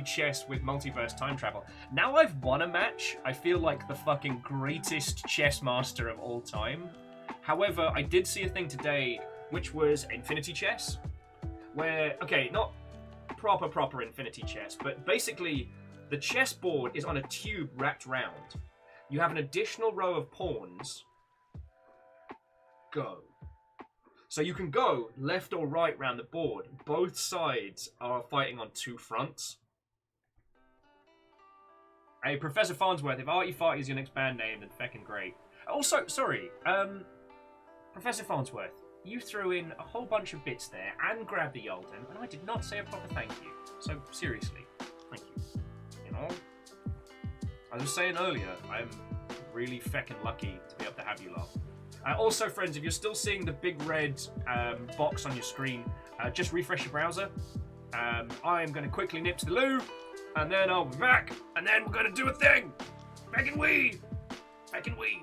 chess with multiverse time travel. Now I've won a match, I feel like the fucking greatest chess master of all time. However, I did see a thing today, which was Infinity Chess, where, okay, not proper Infinity Chess, but basically the chessboard is on a tube wrapped round. You have an additional row of pawns. Go. So you can go left or right round the board. Both sides are fighting on two fronts. Hey, Professor Farnsworth, if Artie Farty is your next band name, then feckin' great. Also, sorry, Professor Farnsworth, you threw in a whole bunch of bits there and grabbed the Yoldem, and I did not say a proper thank you. So, seriously, thank you. You As I was saying earlier, I'm really feckin' lucky to be able to have you lot. Also, friends, if you're still seeing the big red box on your screen, just refresh your browser. I am going to quickly nip to the loo, and then I'll be back, and then we're going to do a thing. Feckin' wee. Feckin' wee.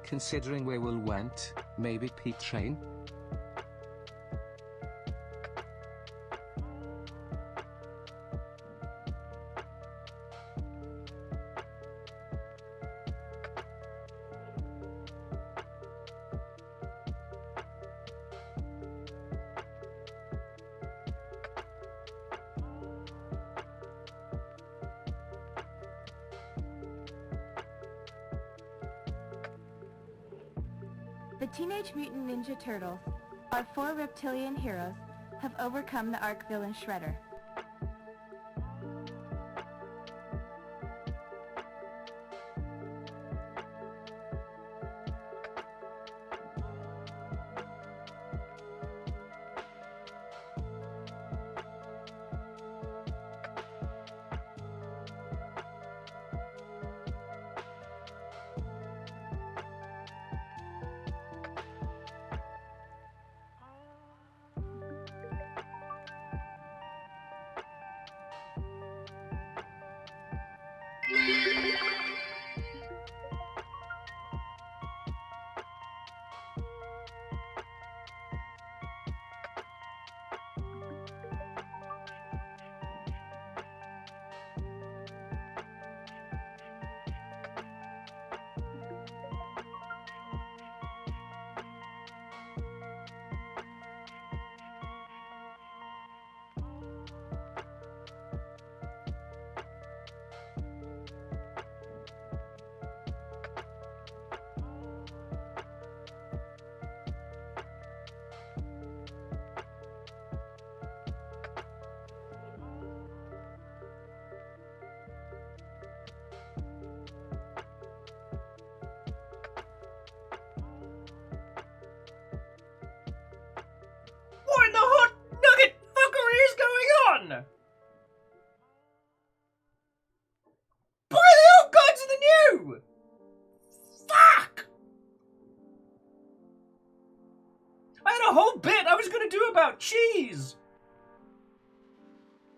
Considering where Will went, maybe Pete Train? The Teenage Mutant Ninja Turtles, our 4 reptilian heroes, have overcome the arch villain Shredder. whole bit I was gonna do about cheese.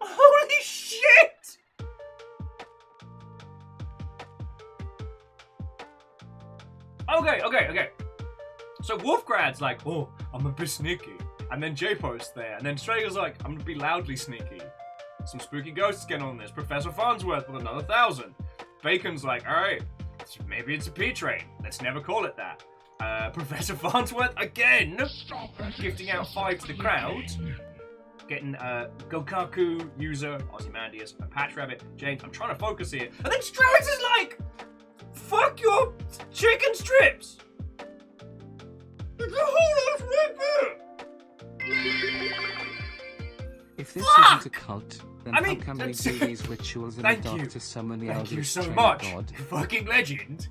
Holy shit! Okay. So Wolfgrad's like, oh, I'm a bit sneaky. And then J-Post's there. And then Strager's like, I'm gonna be loudly sneaky. Some spooky ghosts get on this. Professor Farnsworth with another 1,000. Bacon's like, alright, maybe it's a P-train. Let's never call it that. Professor Farnsworth again, gifting out 5 to the crowd. Getting Gokaku, User, Ozymandias, a Patch Rabbit, James. I'm trying to focus here. And then Strax is like, fuck your chicken strips! It's a whole ass record! If this Fuck! isn't a cult, then how come we do these rituals in the dark to summon the Thank you eldritch so train much, god? fucking legend.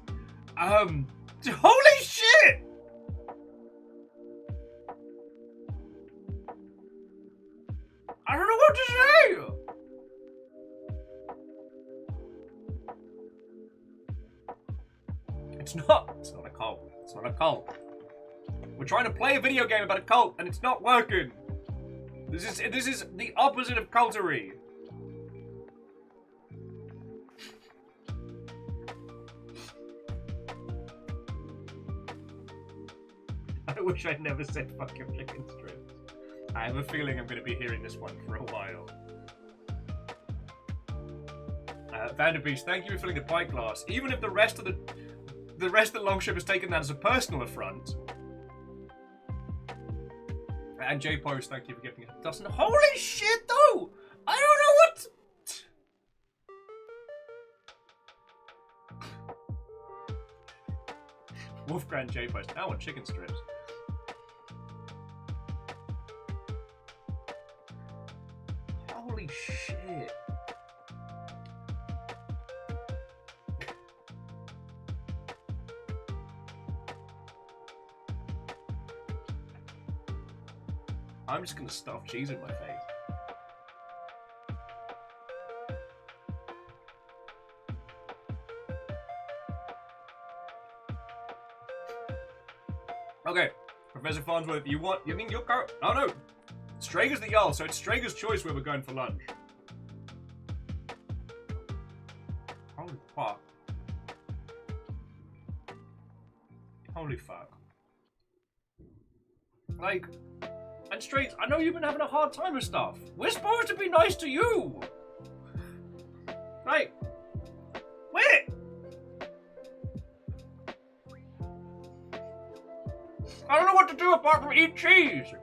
Holy shit! I don't know what to say! It's not a cult. It's not a cult. We're trying to play a video game about a cult, and it's not working. This is the opposite of cultery. I wish I'd never said fuck your chicken strips. I have a feeling I'm going to be hearing this one for a while. Vanderbeest, thank you for filling the pint glass. Even if the rest of the longship has taken that as a personal affront. And J Post, thank you for giving it a dozen. Holy shit, though! I don't know what. Wolfgang J Post. I want chicken strips. Holy shit. I'm just gonna stuff cheese in my face. Okay, Professor Farnsworth, you mean your car? Oh no! Strager's the Jarl, so it's Strager's choice where we're going for lunch. Holy fuck. Holy fuck. Like, and Strags, I know you've been having a hard time with stuff. We're supposed to be nice to you! Right. Wait! I don't know what to do apart from eat cheese!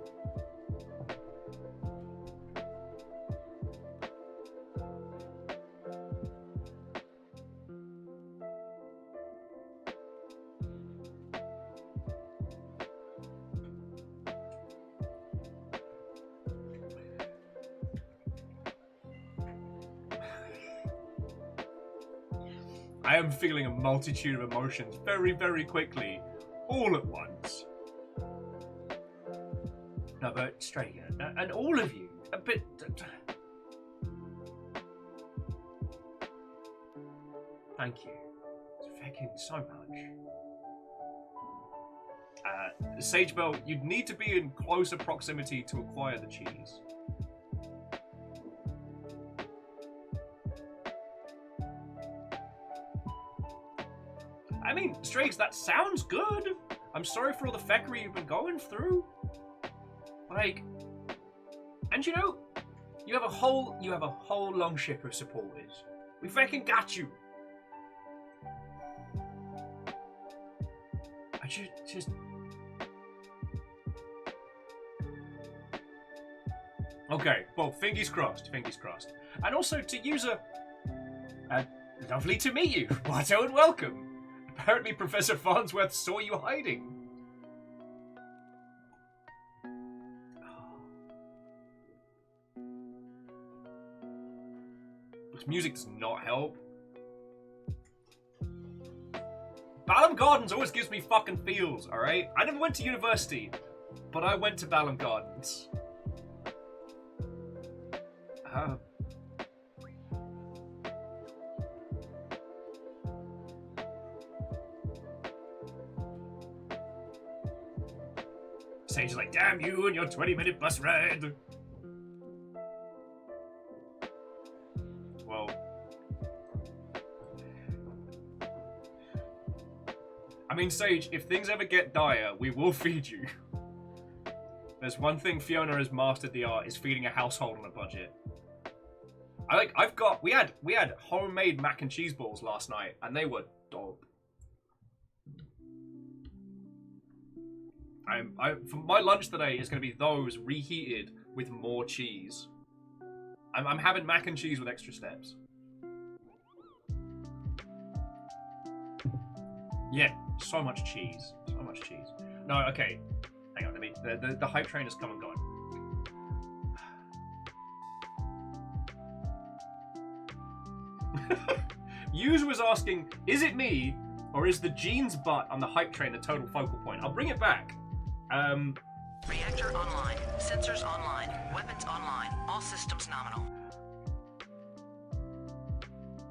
I am feeling a multitude of emotions very, very quickly, all at once. No, but Strager, and all of you, a bit... Thank you. Thank you so much. Sagebell, you'd need to be in closer proximity to acquire the cheese. I mean, Strags, that sounds good. I'm sorry for all the feckery you've been going through. Like, and you know, you have a whole longship of supporters. We fucking got you. I just. Okay, well, fingers crossed, fingers crossed. And also to User, lovely to meet you. Watto and welcome. Apparently Professor Farnsworth saw you hiding. This music does not help. Balam Gardens always gives me fucking feels, alright? I never went to university, but I went to Balam Gardens. Sage is like, damn you and your 20-minute bus ride. Well, I mean, Sage, if things ever get dire, we will feed you. There's one thing Fiona has mastered the art, is feeding a household on a budget. We had homemade mac and cheese balls last night, and they were dope. For my lunch today is going to be those reheated with more cheese. I'm having mac and cheese with extra steps. Yeah, so much cheese. So much cheese. No, okay. Hang on, the hype train has come and gone. Yuz was asking, is it me, or is the jeans butt on the hype train the total focal point? I'll bring it back. Reactor online. Sensors online. Weapons online. All systems nominal.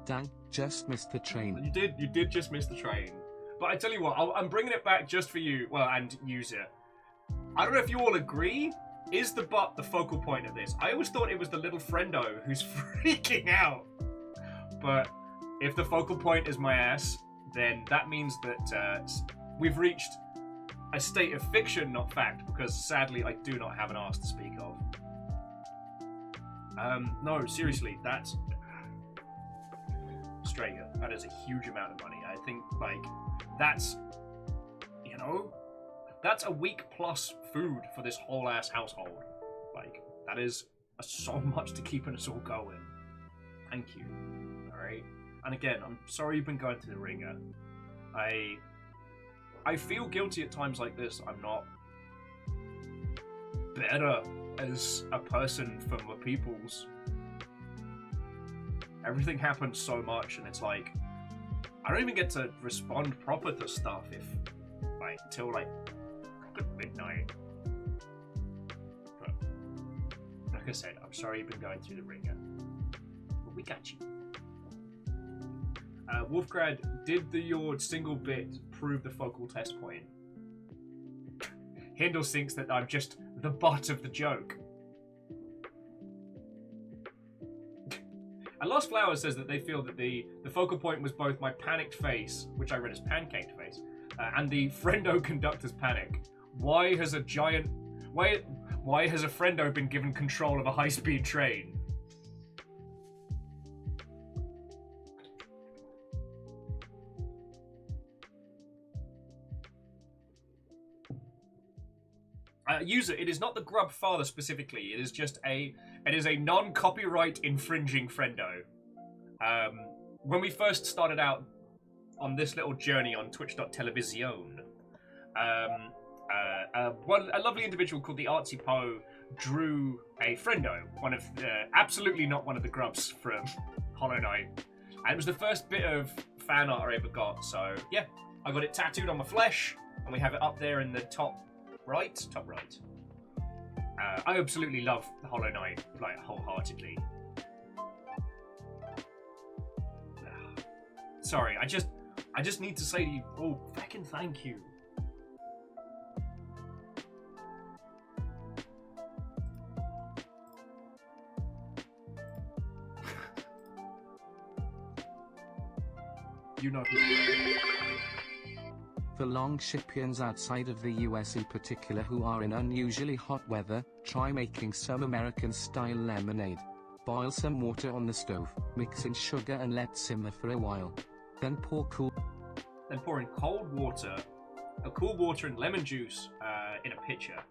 Dang, just missed the train. You did just miss the train. But I tell you what, I'm bringing it back just for you, well, and use it. I don't know if you all agree, is the butt the focal point of this? I always thought it was the little friendo who's freaking out. But if the focal point is my ass, then that means that we've reached a state of fiction, not fact, because sadly I do not have an ass to speak of. No, seriously, that's straight up. That is a huge amount of money. I think, like, that's, you know, that's a week plus food for this whole ass household. Like, that is so much to keeping us all going. Thank you. Alright? And again, I'm sorry you've been going through the ringer. I feel guilty at times like this. I'm not better as a person for my peoples. Everything happens so much, and it's like, I don't even get to respond proper to stuff till like midnight. But like I said, I'm sorry you've been going through the ringer, but we got you. Wolfgrad, did the Yord single bit prove the focal test point? Hindle thinks that I'm just the butt of the joke. And Lost Flower says that they feel that the focal point was both my panicked face, which I read as pancaked face, and the friendo conductor's panic. Why has a friendo been given control of a high-speed train? User, it is not the grub father specifically. It is just a non-copyright infringing friendo. When we first started out on this little journey on Twitch.television, a lovely individual called the Artsy Poe drew a friendo, absolutely not one of the grubs from Hollow Knight, and it was the first bit of fan art I ever got. So yeah, I got it tattooed on my flesh, and we have it up there in the top right. I absolutely love the Hollow Knight, like, wholeheartedly. Sorry, I just need to say to you, oh, fucking thank you. You know who. For longshipians outside of the US in particular who are in unusually hot weather, try making some American-style lemonade. Boil some water on the stove, mix in sugar and let simmer for a while. Then pour in cool water and lemon juice in a pitcher.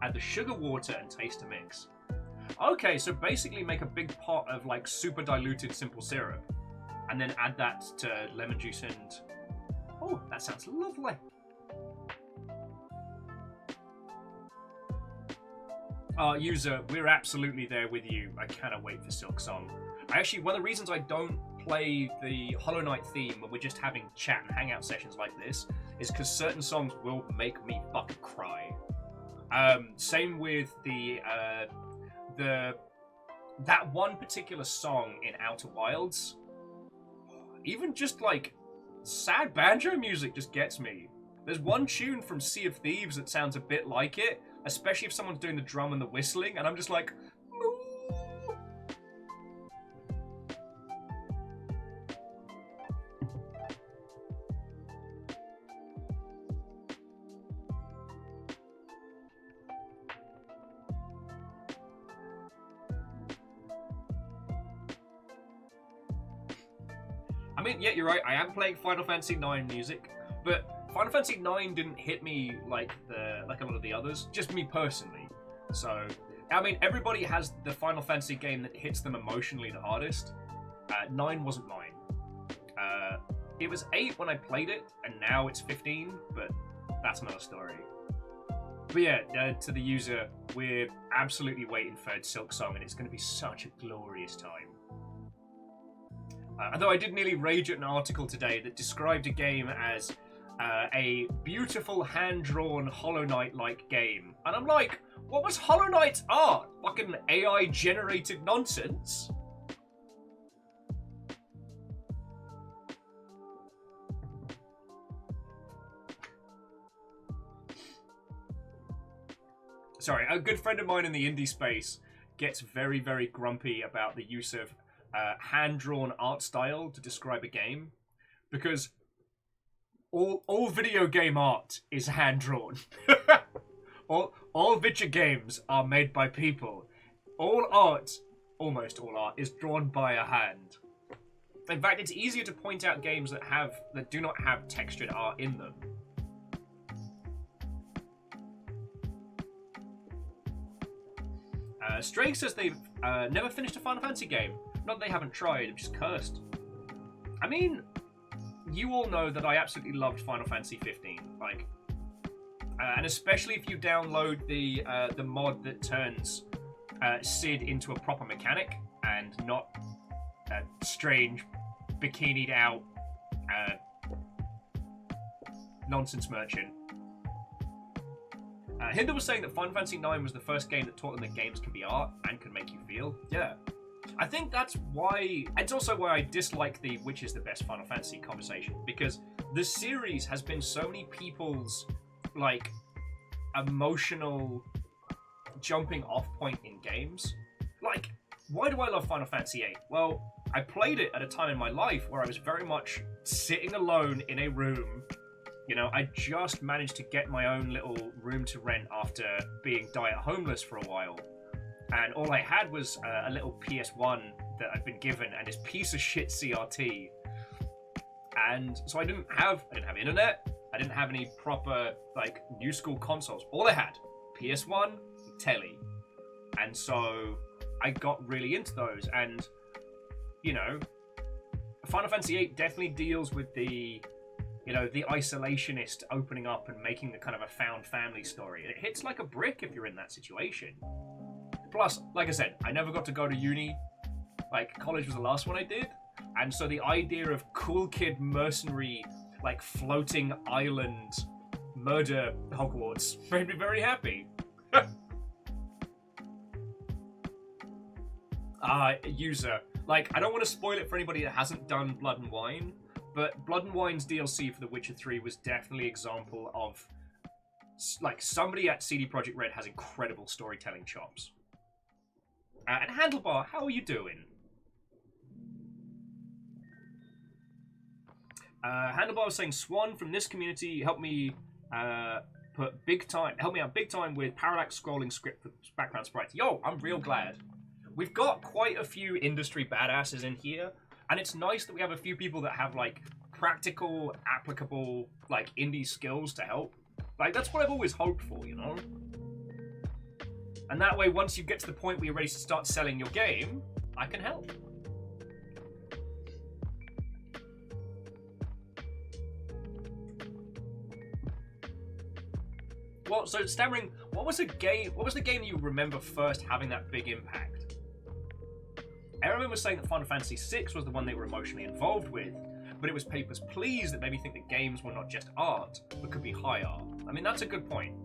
Add the sugar water and taste to mix. Okay, so basically make a big pot of like super diluted simple syrup, and then add that to lemon juice and... Oh, that sounds lovely. User, we're absolutely there with you. I cannot wait for Silk Song. One of the reasons I don't play the Hollow Knight theme when we're just having chat and hangout sessions like this is because certain songs will make me fucking cry. Same with that one particular song in Outer Wilds. Even just like sad banjo music just gets me. There's one tune from Sea of Thieves that sounds a bit like it, especially if someone's doing the drum and the whistling, and I'm just like, "Moo." I mean, yeah, you're right. I am playing Final Fantasy IX music, but Final Fantasy IX didn't hit me like a lot of the others. Just me personally. So, I mean, everybody has the Final Fantasy game that hits them emotionally the hardest. 9 wasn't mine. It was 8 when I played it, and now it's 15. But that's another story. But yeah, to the user, we're absolutely waiting for Silksong, and it's going to be such a glorious time. Although I did nearly rage at an article today that described a game as a beautiful hand-drawn Hollow Knight-like game. And I'm like, what was Hollow Knight's art? Fucking AI-generated nonsense? Sorry, a good friend of mine in the indie space gets very, very grumpy about the use of hand-drawn art style to describe a game, because all video game art is hand-drawn. all video games are made by people. All art, almost all art, is drawn by a hand. In fact, it's easier to point out games that do not have textured art in them. Strake says they've never finished a Final Fantasy game. Not that they haven't tried, I'm just cursed. I mean, you all know that I absolutely loved Final Fantasy 15. Like, and especially if you download the mod that turns Sid into a proper mechanic and not a strange, bikinied out nonsense merchant. Hinder was saying that Final Fantasy IX was the first game that taught them that games can be art and can make you feel. Yeah. I think that's why... It's also why I dislike the which is the best Final Fantasy conversation. Because the series has been so many people's, like, emotional jumping off point in games. Like, why do I love Final Fantasy VIII? Well, I played it at a time in my life where I was very much sitting alone in a room. You know, I just managed to get my own little room to rent after being diet homeless for a while. And all I had was a little PS1 that I'd been given and this piece of shit CRT. And so I didn't have internet. I didn't have any proper, like, new school consoles. All I had, PS1, telly. And so I got really into those. And, you know, Final Fantasy VIII definitely deals with the isolationist opening up and making the kind of a found family story. And it hits like a brick if you're in that situation. Plus, like I said, I never got to go to uni. Like, college was the last one I did. And so the idea of cool kid mercenary, like, floating island murder Hogwarts made me very happy. User. Like, I don't want to spoil it for anybody that hasn't done Blood and Wine, but Blood and Wine's DLC for The Witcher 3 was definitely an example of, like, somebody at CD Projekt Red has incredible storytelling chops. And Handlebar, how are you doing? Handlebar was saying, Swan from this community helped me help me out big time with parallax scrolling script for background sprites. Yo, I'm real glad. We've got quite a few industry badasses in here, and it's nice that we have a few people that have, like, practical, applicable, like, indie skills to help. Like, that's what I've always hoped for, you know? And that way, once you get to the point where you're ready to start selling your game, I can help. Well, so Stammering, what was the game you remember first having that big impact? Erin was saying that Final Fantasy VI was the one they were emotionally involved with, but it was Papers, Please that made me think that games were not just art, but could be high art. I mean, that's a good point.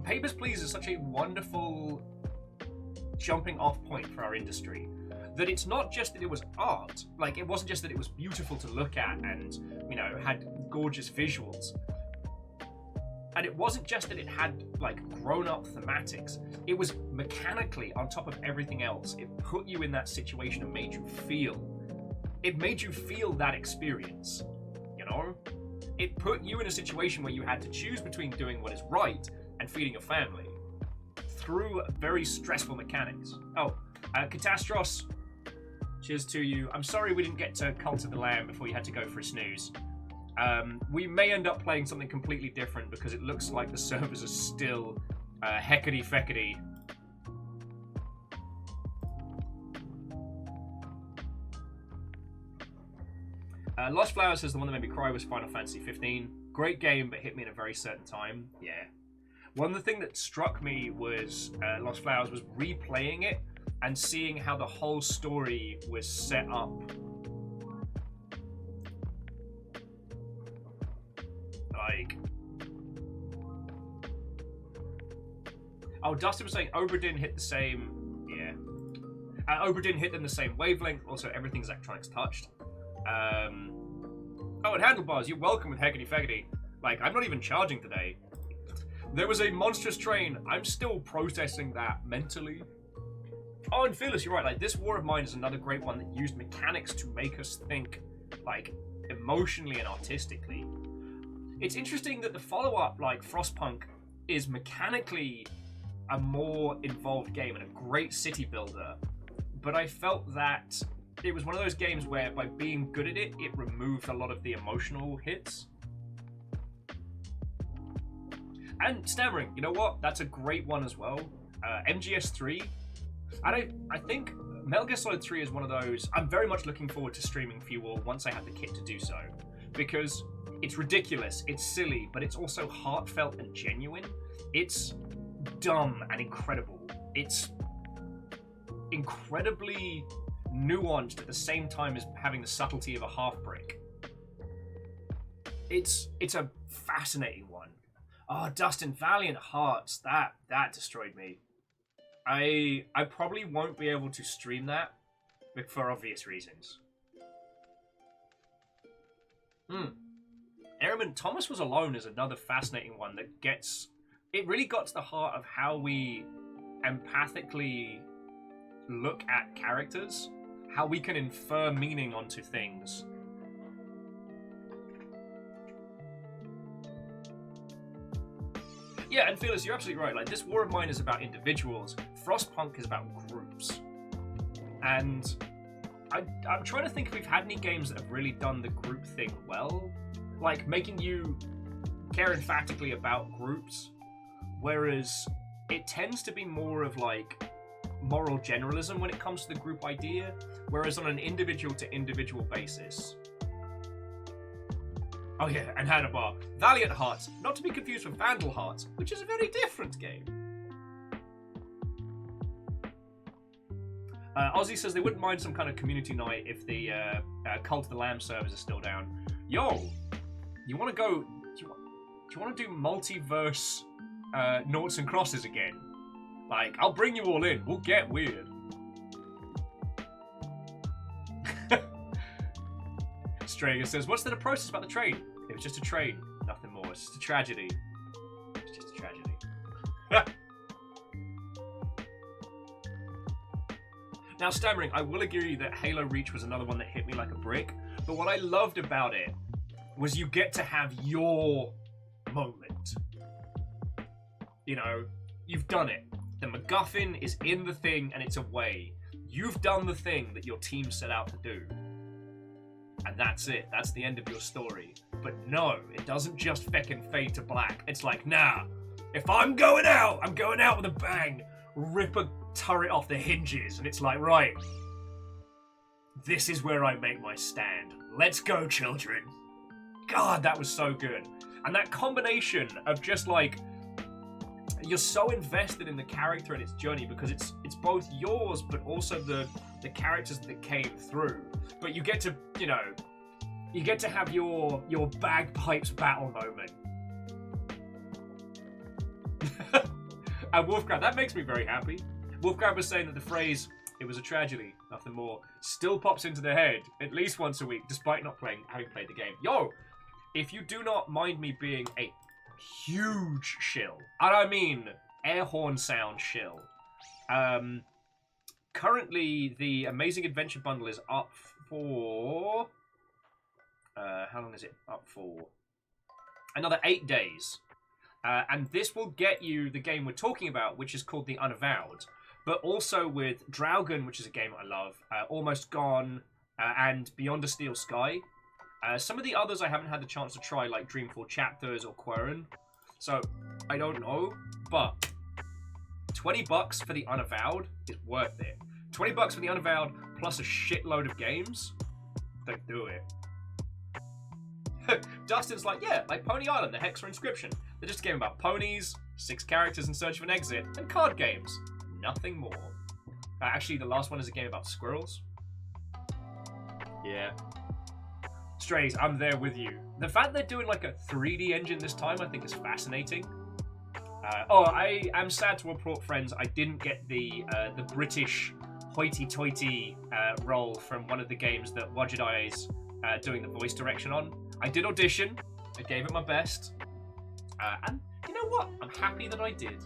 Papers, Please is such a wonderful jumping off point for our industry. that it's not just that it was art. Like, it wasn't just that it was beautiful to look at and, you know, had gorgeous visuals. And it wasn't just that it had, like, grown-up thematics. It was mechanically, on top of everything else, it put you in that situation and made you feel. It made you feel that experience, you know? It put you in a situation where you had to choose between doing what is right and feeding your family through very stressful mechanics. Oh, Catastros, cheers to you. I'm sorry we didn't get to Cult of the Lamb before you had to go for a snooze. We may end up playing something completely different because it looks like the servers are still heckity-feckity. Lost Flowers says the one that made me cry was Final Fantasy 15. Great game, but hit me in a very certain time. Yeah. One of the things that struck me was Lost Flowers was replaying it and seeing how the whole story was set up. Like, oh, Dustin was saying Oberdin hit the same, yeah. Oberdin hit them the same wavelength. Also, everything's Zachtronics touched. Oh, and Handlebars, you're welcome with Heckety Feckety. Like, I'm not even charging today. There was a monstrous train. I'm still processing that mentally. Oh, and Fearless, you're right. Like, this War of Mine is another great one that used mechanics to make us think, like, emotionally and artistically. It's interesting that the follow-up, like Frostpunk, is mechanically a more involved game and a great city builder. But I felt that it was one of those games where, by being good at it, it removed a lot of the emotional hits. And Stammering, you know what? That's a great one as well. MGS3. I think Metal Gear Solid 3 is one of those. I'm very much looking forward to streaming for you all once I have the kit to do so. Because it's ridiculous, it's silly, but it's also heartfelt and genuine. It's dumb and incredible. It's incredibly nuanced at the same time as having the subtlety of a half-brick. It's a fascinating one. Oh, Dustin, Valiant Hearts, that destroyed me. I probably won't be able to stream that for obvious reasons. Airman Thomas Was Alone is another fascinating one that gets... It really got to the heart of how we empathically look at characters, how we can infer meaning onto things. Yeah, and Fearless, you're absolutely right. Like, this War of Mine is about individuals. Frostpunk is about groups. And I'm trying to think if we've had any games that have really done the group thing well. Like, making you care emphatically about groups. Whereas it tends to be more of, like, moral generalism when it comes to the group idea. Whereas on an individual-to-individual basis... Oh yeah, and Hannibal. Valiant Hearts, not to be confused with Vandal Hearts, which is a very different game. Ozzy says they wouldn't mind some kind of community night if the Cult of the Lamb servers are still down. Yo, you want to go? Do you want to do multiverse noughts and crosses again? Like, I'll bring you all in. We'll get weird. Strager says, what's the process about the train? It was just a train, nothing more. It's just a tragedy. It's just a tragedy. Now, Stammering, I will agree that Halo Reach was another one that hit me like a brick, but what I loved about it was you get to have your moment. You know, you've done it. The MacGuffin is in the thing and it's away. You've done the thing that your team set out to do. And that's it. That's the end of your story. But no, it doesn't just feckin' fade to black. It's like, nah, if I'm going out with a bang. Rip a turret off the hinges. And it's like, right, this is where I make my stand. Let's go, children. God, that was so good. And that combination of just like, you're so invested in the character and its journey because it's both yours but also the characters that came through. But you get to, you know, you get to have your bagpipes battle moment. And Wolfcrab, that makes me very happy. Wolfcrab was saying that the phrase, It was a tragedy. Nothing more. Still pops into the head at least once a week, despite not having played the game. Yo, if you do not mind me being a huge shill, and I mean air horn sound shill, currently the Amazing Adventure Bundle is up for... how long is it up for? Another 8 days. And this will get you the game we're talking about, which is called The Unavowed. But also with Draugen, which is a game I love, Almost Gone, and Beyond a Steel Sky. Some of the others I haven't had the chance to try, like Dreamfall Chapters or Queren. So, I don't know, but $20 for The Unavowed is worth it. $20 for The Unavowed, plus a shitload of games. Don't do it. Dustin's like, yeah, like Pony Island, the Hex or Inscription. They're just a game about ponies, 6 characters in search of an exit, and card games. Nothing more. Actually, the last one is a game about squirrels. Yeah. Strays, I'm there with you. The fact they're doing like a 3D engine this time, I think is fascinating. I am sad to report, friends, I didn't get the British hoity-toity role from one of the games that Wajidai is doing the voice direction on. I did audition. I gave it my best. And you know what? I'm happy that I did.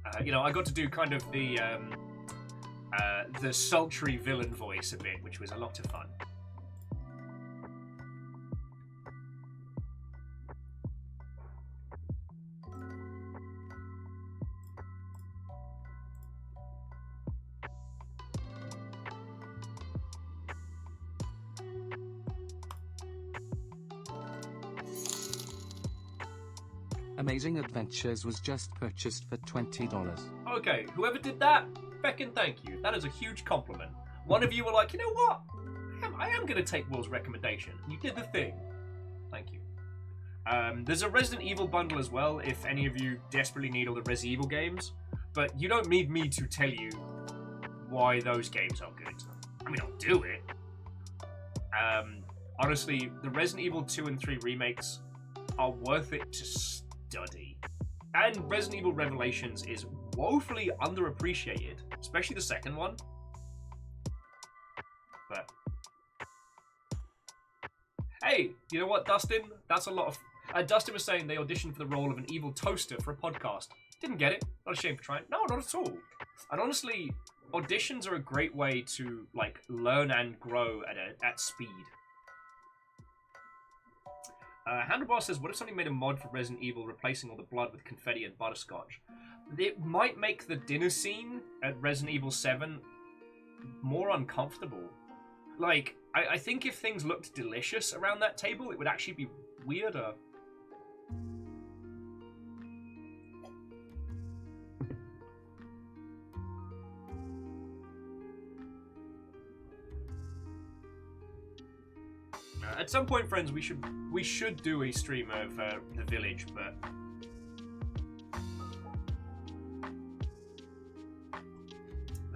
I got to do kind of the sultry villain voice a bit, which was a lot of fun. Amazing Adventures was just purchased for $20. Okay, whoever did that, feckin' thank you. That is a huge compliment. One of you were like, you know what? I am going to take Will's recommendation. You did the thing. Thank you. There's a Resident Evil bundle as well, if any of you desperately need all the Resident Evil games. But you don't need me to tell you why those games are good. I mean, I'll do it. Honestly, the Resident Evil 2 and 3 remakes are worth it to study. And Resident Evil Revelations is woefully underappreciated, especially the second one. But hey, you know what, Dustin? That's a lot of... Dustin was saying they auditioned for the role of an evil toaster for a podcast. Didn't get it. Not ashamed for trying. No, not at all. And honestly, auditions are a great way to like learn and grow at speed. Handlebar says, what if somebody made a mod for Resident Evil replacing all the blood with confetti and butterscotch? It might make the dinner scene at Resident Evil 7 more uncomfortable. Like, I think if things looked delicious around that table, it would actually be weirder. At some point, friends, we should do a stream of The Village, but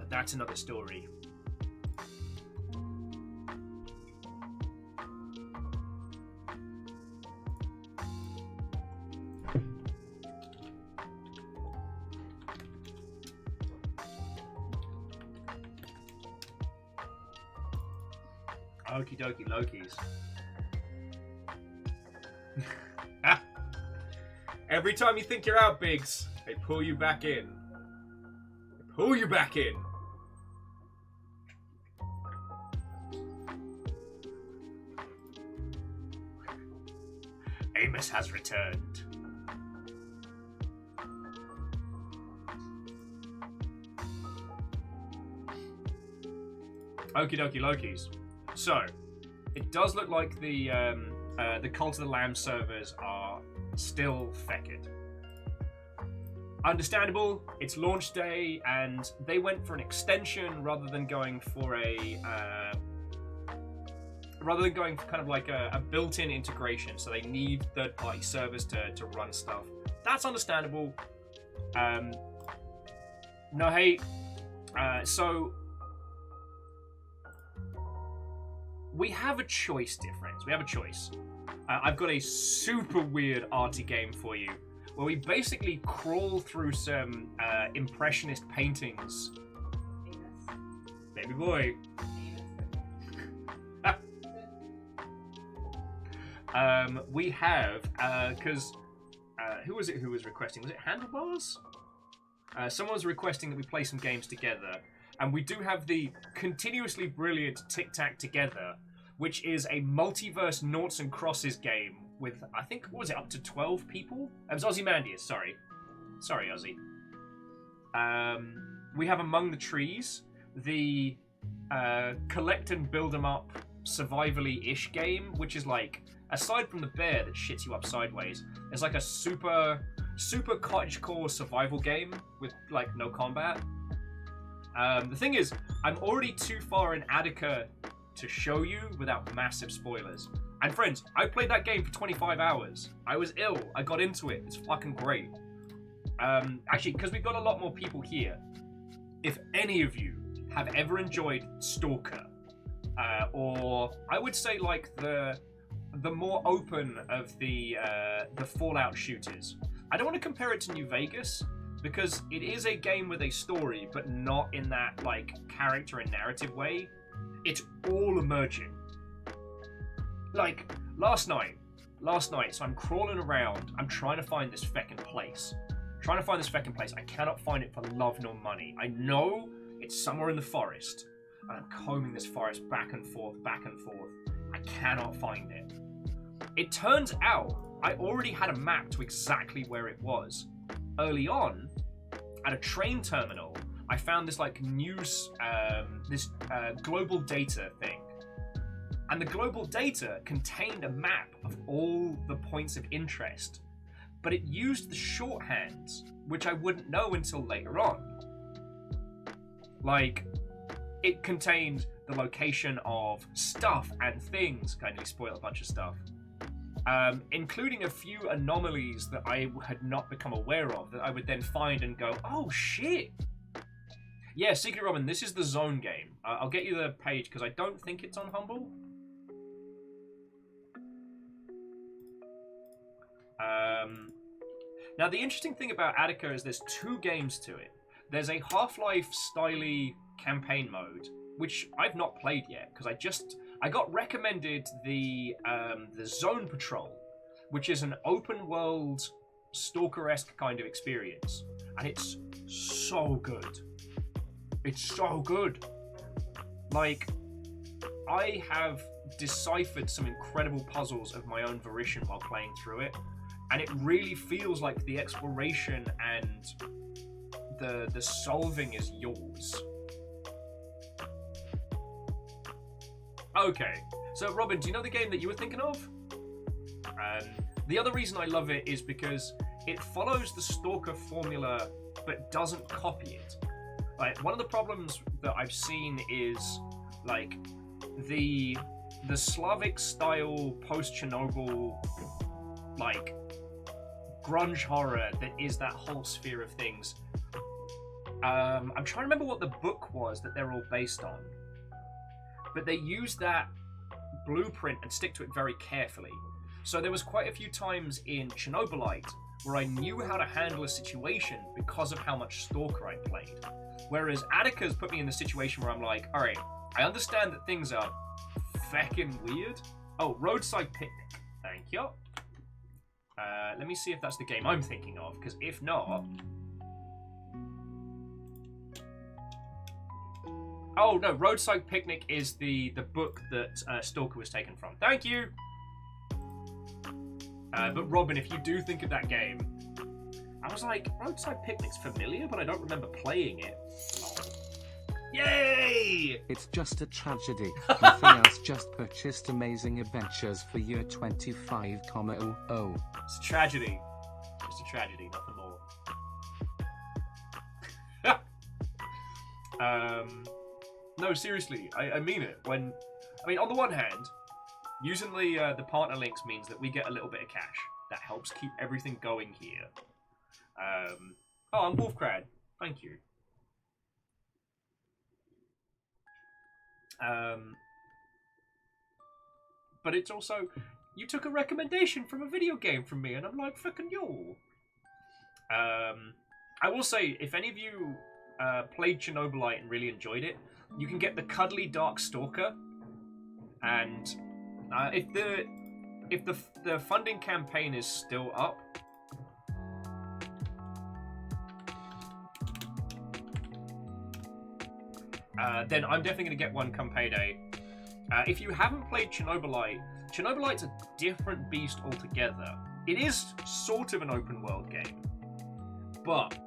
that's another story. Okie dokie Lokis. Every time you think you're out, Biggs, they pull you back in. They pull you back in. M.A.S.S has returned. Okie dokie Lokis. So, it does look like the Cult of the Lamb servers are still fecked. Understandable, it's launch day, and they went for an extension rather than going for kind of like a built-in integration. So they need third-party servers to run stuff. That's understandable. No hate. So we have a choice, dear friends. We have a choice. I've got a super weird arty game for you. where we basically crawl through some impressionist paintings. Baby boy. We have, because who was it who was requesting? Was it Handlebars? Someone was requesting that we play some games together, and we do have the continuously brilliant Tic Tac Together, which is a multiverse noughts and crosses game with, I think, what was it, up to 12 people? It was Ozymandias, sorry. Sorry, Ozzy. We have Among the Trees, the collect and build 'em up survivally-ish game, which is like, aside from the bear that shits you up sideways, it's like a super cottagecore survival game with like no combat. The thing is, I'm already too far in Attica to show you without massive spoilers. And friends, I played that game for 25 hours. I was ill. I got into it. It's fucking great. Actually, because we've got a lot more people here, if any of you have ever enjoyed Stalker, or I would say like the more open of the Fallout shooters. I don't want to compare it to New Vegas because it is a game with a story, but not in that like character and narrative way. It's all emerging. Like last night, so I'm crawling around. I'm trying to find this feckin' place. I cannot find it for love nor money. I know it's somewhere in the forest, and I'm combing this forest back and forth. I cannot find it. It turns out I already had a map to exactly where it was. Early on, at a train terminal, I found this like news, global data thing. And the global data contained a map of all the points of interest, but it used the shorthands, which I wouldn't know until later on. Like, it contained the location of stuff and things, kind of spoil a bunch of stuff. Including a few anomalies that I had not become aware of, that I would then find and go, oh shit! Yeah, Secret Robin, this is the Zone game. I'll get you the page, because I don't think it's on Humble. Now, the interesting thing about Attica is there's 2 games to it. There's a Half-Life styly campaign mode, which I've not played yet, because I got recommended the Zone Patrol, which is an open-world, Stalker-esque kind of experience. And it's so good. It's so good. Like, I have deciphered some incredible puzzles of my own volition while playing through it. And it really feels like the exploration and the solving is yours. Okay, so Robin, do you know the game that you were thinking of? The other reason I love it is because it follows the Stalker formula, but doesn't copy it. Like, one of the problems that I've seen is, like, the Slavic style post-Chernobyl, like, grunge horror that is that whole sphere of things. I'm trying to remember what the book was that they're all based on. But they use that blueprint and stick to it very carefully. So there was quite a few times in Chernobylite where I knew how to handle a situation because of how much Stalker I played. Whereas Attica's put me in the situation where I'm like, alright, I understand that things are feckin' weird. Oh, Roadside Picnic. Thank you. Let me see if that's the game I'm thinking of, because if not... Oh, no, Roadside Picnic is the book that Stalker was taken from. Thank you! But Robin, if you do think of that game, I was like, Roadside Picnic's familiar, but I don't remember playing it. Yay! It's just a tragedy. Nothing else, just purchased Amazing Adventures for year 25,00. It's a tragedy. Just a tragedy, nothing more. No, seriously, I mean it. On the one hand, using the partner links means that we get a little bit of cash. That helps keep everything going here. Oh, I'm Wolfcrad. Thank you. But it's also, you took a recommendation from a video game from me, and I'm like, fucking yo. I will say, if any of you played Chernobylite and really enjoyed it, you can get the Cuddly Dark Stalker, and if the funding campaign is still up, then I'm definitely going to get one come payday. If you haven't played Chernobylite, Chernobylite's a different beast altogether. It is sort of an open world game, but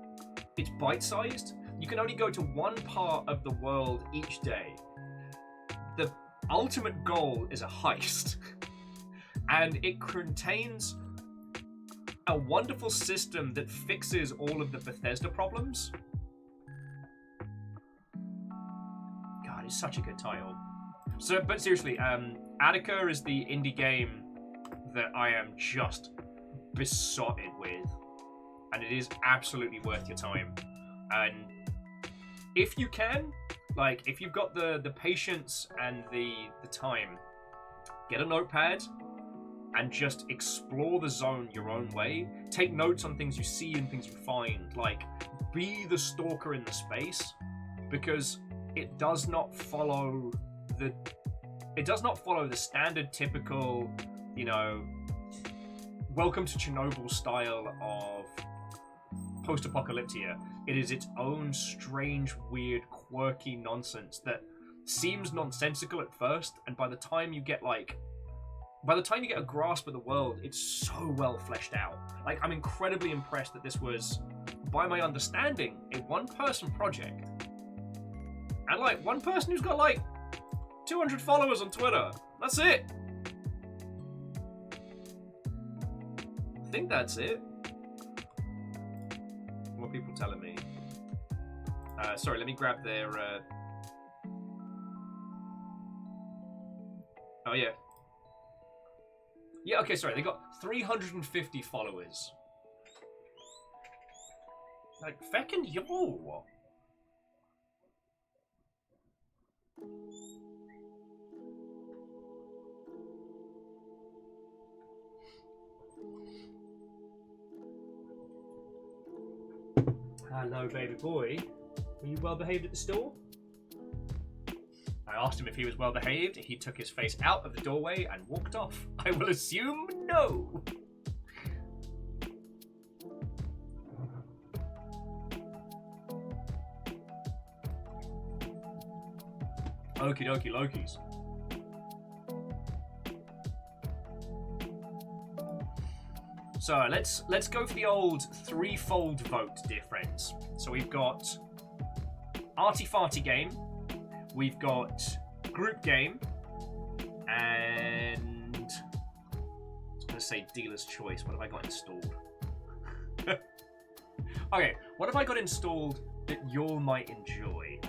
it's bite-sized. You can only go to one part of the world each day. The ultimate goal is a heist, and it contains a wonderful system that fixes all of the Bethesda problems. God, it's such a good title. So, but seriously, Attica is the indie game that I am just besotted with, and it is absolutely worth your time. And if you can, like, if you've got the patience and the time, get a notepad and just explore the zone your own way. Take notes on things you see and things you find. Like, be the stalker in the space, because it does not follow the standard typical, you know, welcome to Chernobyl style of post-apocalyptia. It is its own strange, weird, quirky nonsense that seems nonsensical at first, and by the time you get a grasp of the world, it's so well fleshed out. Like, I'm incredibly impressed that this was, by my understanding, a one-person project. And, like, one person who's got, like, 200 followers on Twitter. That's it. I think that's it. What are people telling me? Sorry, let me grab their... Oh, yeah. Yeah, okay, sorry. They got 350 followers. Like, feckin' yo! Hello, baby boy. Were you well behaved at the store? I asked him if he was well behaved. He took his face out of the doorway and walked off. I will assume no. Okie dokie Lokies. So let's go for the old threefold vote, dear friends. So we've got Arty Farty game, we've got group game, and I was gonna say dealer's choice. What have I got installed? Okay, what have I got installed that y'all might enjoy?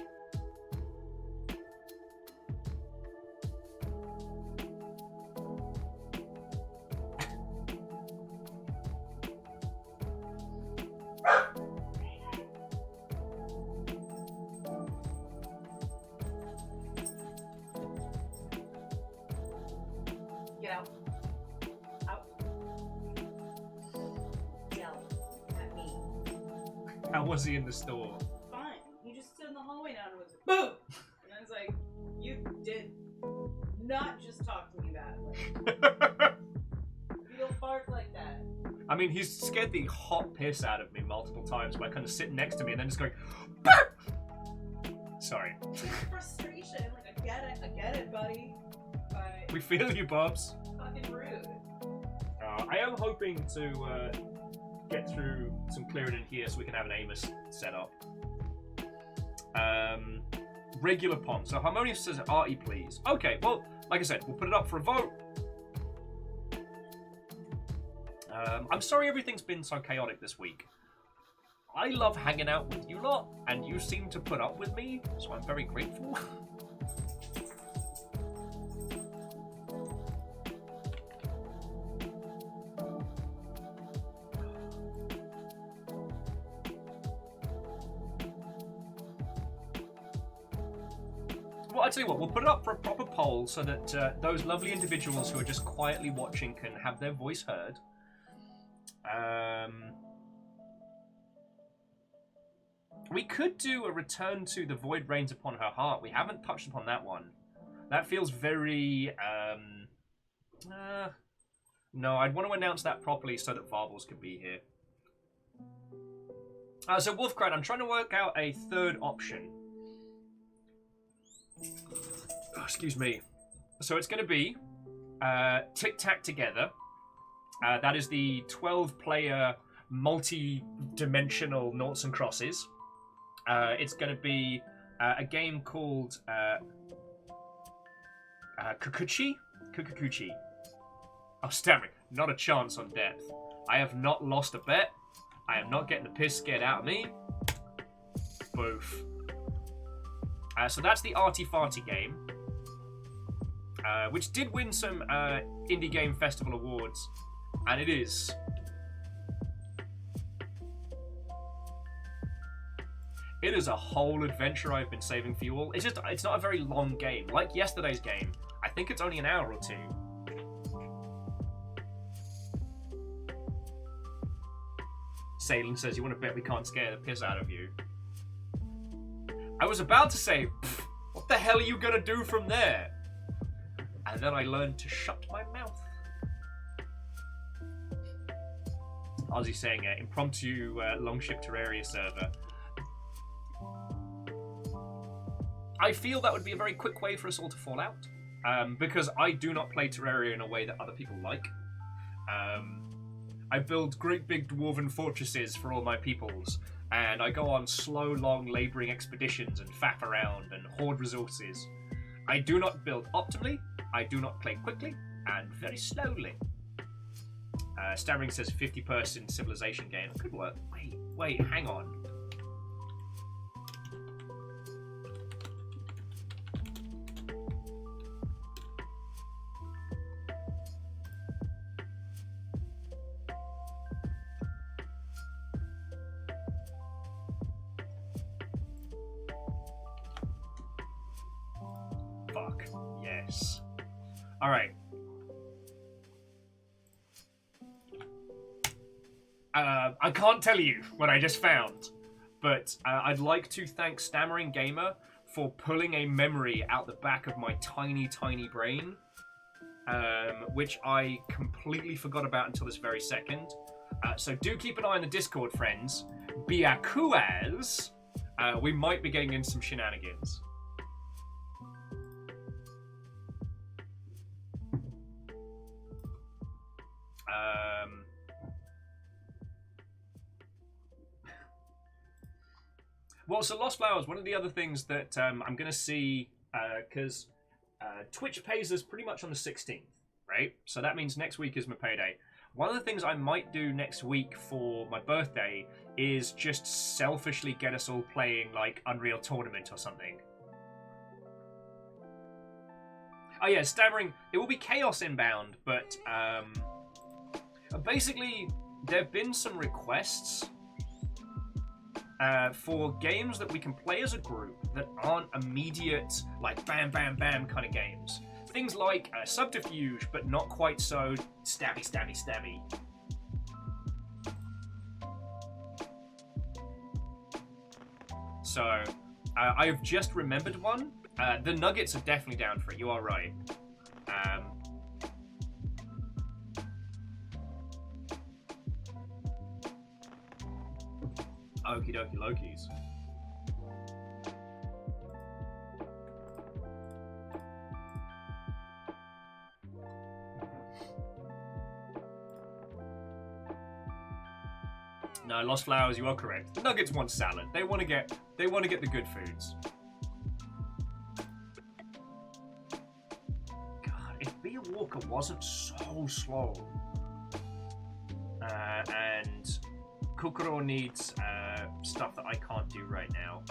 Was he in the store? Fine. He just stood in the hallway now and was like, boom! And I was like, you did not just talk to me badly. You don't bark like that. I mean, he's scared the hot piss out of me multiple times by kind of sitting next to me and then just going, Burp! Sorry. It's frustration. Like, I get it, buddy. But we feel you, Bobs. Fucking rude. I am hoping to get through some clearing in here so we can have an A.M.A.S set up. Regular pond. So Harmonious says Arty, please. Okay, well, like I said, we'll put it up for a vote. I'm sorry everything's been so chaotic this week. I love hanging out with you lot, and you seem to put up with me, so I'm very grateful. Well, I'll tell you what, we'll put it up for a proper poll so that those lovely individuals who are just quietly watching can have their voice heard. We could do a return to the void reigns upon her heart. We haven't touched upon that one. That feels very, no, I'd want to announce that properly so that Varbles could be here. So Wolfcrat, I'm trying to work out a third option. Oh, excuse me. So it's going to be Tic Tac Together. That is the 12-player multi-dimensional noughts and crosses. It's going to be a game called Kukuchi? Kukukuchi. Oh, stammering. Not a chance on depth. I have not lost a bet. I am not getting the piss scared out of me. Boof. So that's the Arty Farty game, which did win some Indie Game Festival awards, and it is a whole adventure I've been saving for you all. It's not a very long game. Like yesterday's game, I think it's only an hour or two. Salem says, you want to bet we can't scare the piss out of you? I was about to say, what the hell are you going to do from there? And then I learned to shut my mouth. Ozzy saying, impromptu Longship Terraria server. I feel that would be a very quick way for us all to fall out. Because I do not play Terraria in a way that other people like. I build great big dwarven fortresses for all my peoples, and I go on slow, long, labouring expeditions and faff around and hoard resources. I do not build optimally, I do not play quickly, and very slowly. Stammering says 50-person civilization game. Good work. Wait, hang on. Fuck. Yes. Alright. I can't tell you what I just found, but I'd like to thank Stammering Gamer for pulling a memory out the back of my tiny, tiny brain, which I completely forgot about until this very second. So do keep an eye on the Discord, friends. Biakuaz, we might be getting in some shenanigans. Well, so Lost Flowers, one of the other things that I'm going to see, because Twitch pays us pretty much on the 16th, right? So that means next week is my payday. One of the things I might do next week for my birthday is just selfishly get us all playing, like, Unreal Tournament or something. Oh yeah, Stammering, it will be Chaos Inbound, but basically there have been some requests for games that we can play as a group that aren't immediate, like, bam, bam, bam kind of games. Things like Subterfuge, but not quite so stabby, stabby, stabby. So, I've just remembered one. The Nuggets are definitely down for it, you are right. Okie dokie Lokis. No, Lost Flowers, you are correct. The Nuggets want salad. They want to get the good foods. God, if Bea Walker wasn't so slow, and Kokoro needs stuff that I can't do right now.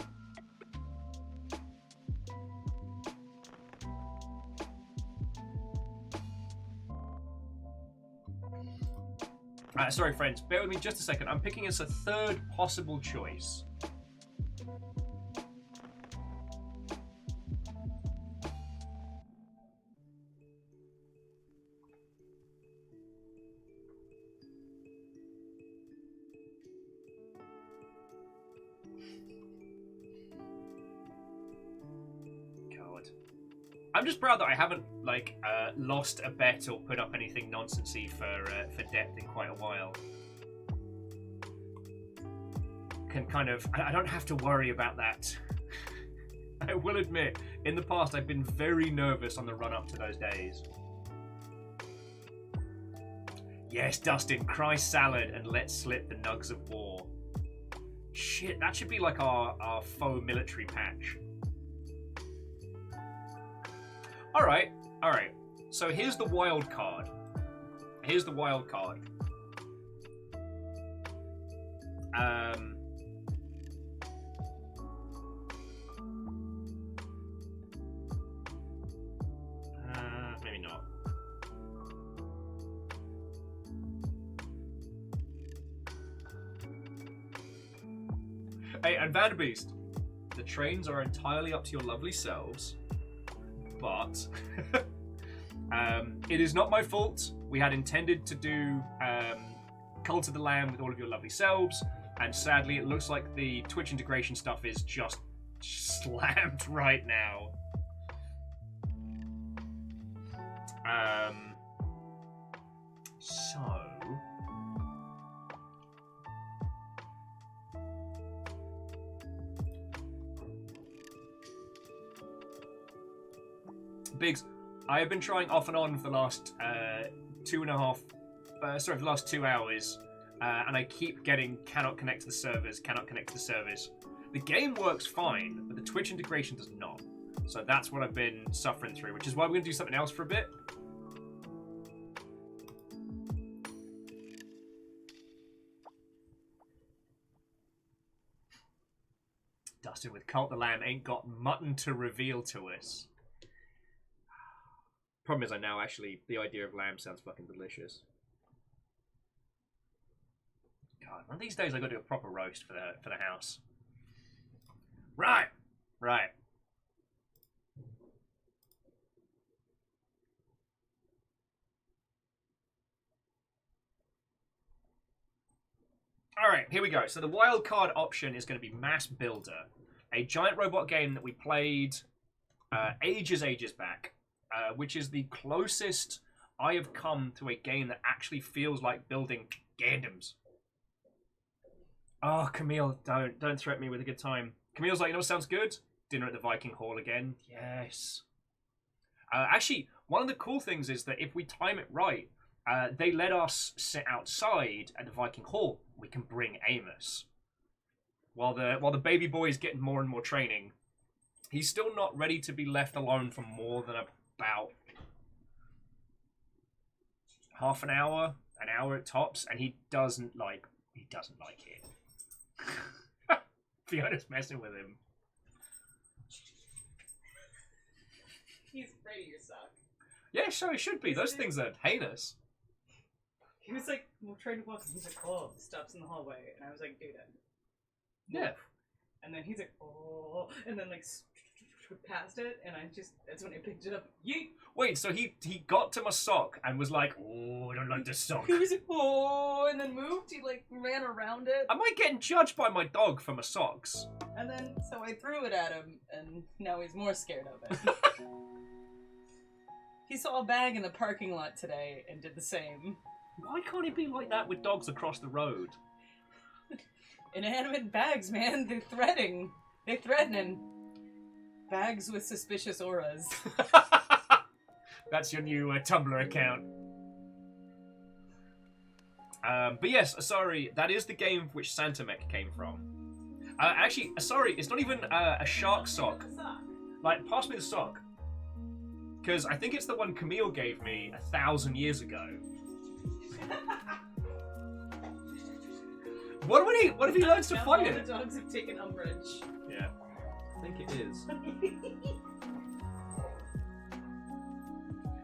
Sorry, friends. Bear with me just a second. I'm picking us a third possible choice. proud. I'm just proud that I haven't like lost a bet or put up anything nonsensey for depth in quite a while. Can kind of I don't have to worry about that. I will admit, in the past I've been very nervous on the run up to those days. Yes, Dustin, cry salad and let slip the nugs of war. Shit, that should be like our faux military patch. Alright. So here's the wild card. Maybe not. Hey, and Vanderbeest, the trains are entirely up to your lovely selves, but it is not my fault. We had intended to do Cult of the Lamb with all of your lovely selves, and sadly it looks like the Twitch integration stuff is just slammed right now. Biggs, I have been trying off and on for the last for the last 2 hours, and I keep getting cannot connect to the servers. The game works fine, but the Twitch integration does not. So that's what I've been suffering through, which is why we're going to do something else for a bit. Dustin with Cult the Lamb ain't got mutton to reveal to us. Problem is, I now actually, the idea of lamb sounds fucking delicious. God, one of these days I got to do a proper roast for the house. Right. Alright, here we go. So the wildcard option is going to be M.A.S.S Builder, a giant robot game that we played ages back, which is the closest I have come to a game that actually feels like building Gundams. Oh, Camille, don't threaten me with a good time. Camille's like, you know what sounds good? Dinner at the Viking Hall again. Yes. Actually, one of the cool things is that if we time it right, they let us sit outside at the Viking Hall. We can bring M.A.S.S. While the baby boy is getting more and more training, he's still not ready to be left alone for more than about half an hour at tops, and he doesn't like it. Fiona's messing with him. He's afraid of your sock. Yeah, sure, it should be. Those things are heinous. He was like, we're trying to walk, and he's like, oh, stops in the hallway, and I was like, dude, yeah. And then he's like, oh, and then like past it, and that's when I picked it up. Yeet! Wait, so he got to my sock and was like, oh, I don't like this sock. He was like, oh, and then moved. He like ran around it. Am I getting judged by my dog for my socks? And then so I threw it at him, and now he's more scared of it. He saw a bag in the parking lot today and did the same. Why can't he be like that with dogs across the road? Inanimate bags, man. They're threatening. They're threatening. Bags with suspicious auras. That's your new Tumblr account. But yes, sorry, that is the game which Santa Mech came from. Actually, sorry, it's not even a shark sock. Like, pass me the sock. Because I think it's the one Camille gave me 1,000 years ago. What if he learns to fight it? The dogs have taken umbrage. Yeah, I think it is.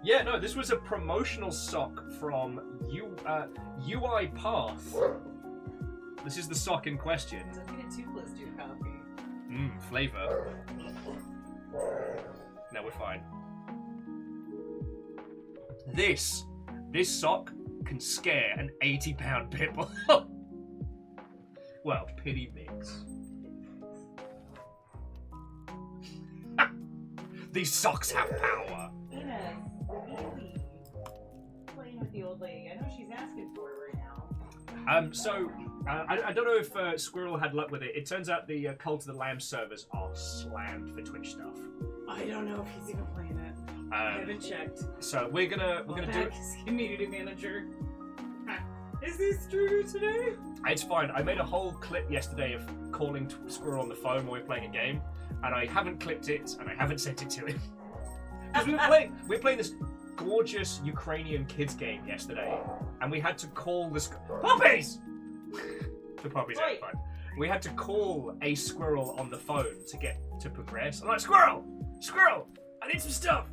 Yeah, no, this was a promotional sock from UI Path. This is the sock in question. Don't get too close to your coffee. Flavor. No, we're fine. This sock can scare an 80-pound pitbull. Well, pity mix. These socks have power. Ina, really playing with the old lady. I know she's asking for it right now. I don't know if Squirrel had luck with it. It turns out the Cult of the Lamb servers are slammed for Twitch stuff. I don't know if he's even playing it. I haven't checked. So we're gonna do it. Community manager. Is this true today? It's fine. I made a whole clip yesterday of calling Squirrel on the phone while we were playing a game, and I haven't clipped it and I haven't sent it to him. Because we were playing this gorgeous Ukrainian kids game yesterday, and we had to call the puppies. The puppies are fun. We had to call a squirrel on the phone to get to progress. I'm like, squirrel, I need some stuff.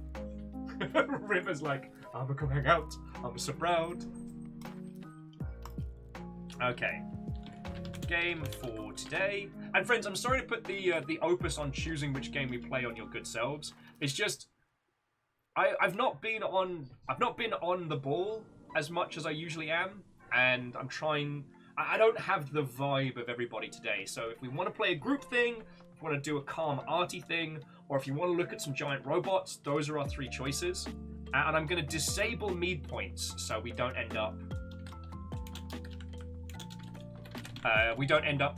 River's like, I'm gonna come hang out. I'm so proud. Okay. Game for today. And friends, I'm sorry to put the opus on choosing which game we play on your good selves. It's just I've not been on the ball as much as I usually am, and I'm trying. I don't have the vibe of everybody today. So if we want to play a group thing, if we want to do a calm arty thing, or if you want to look at some giant robots, those are our three choices. And I'm going to disable mead points so we don't end up.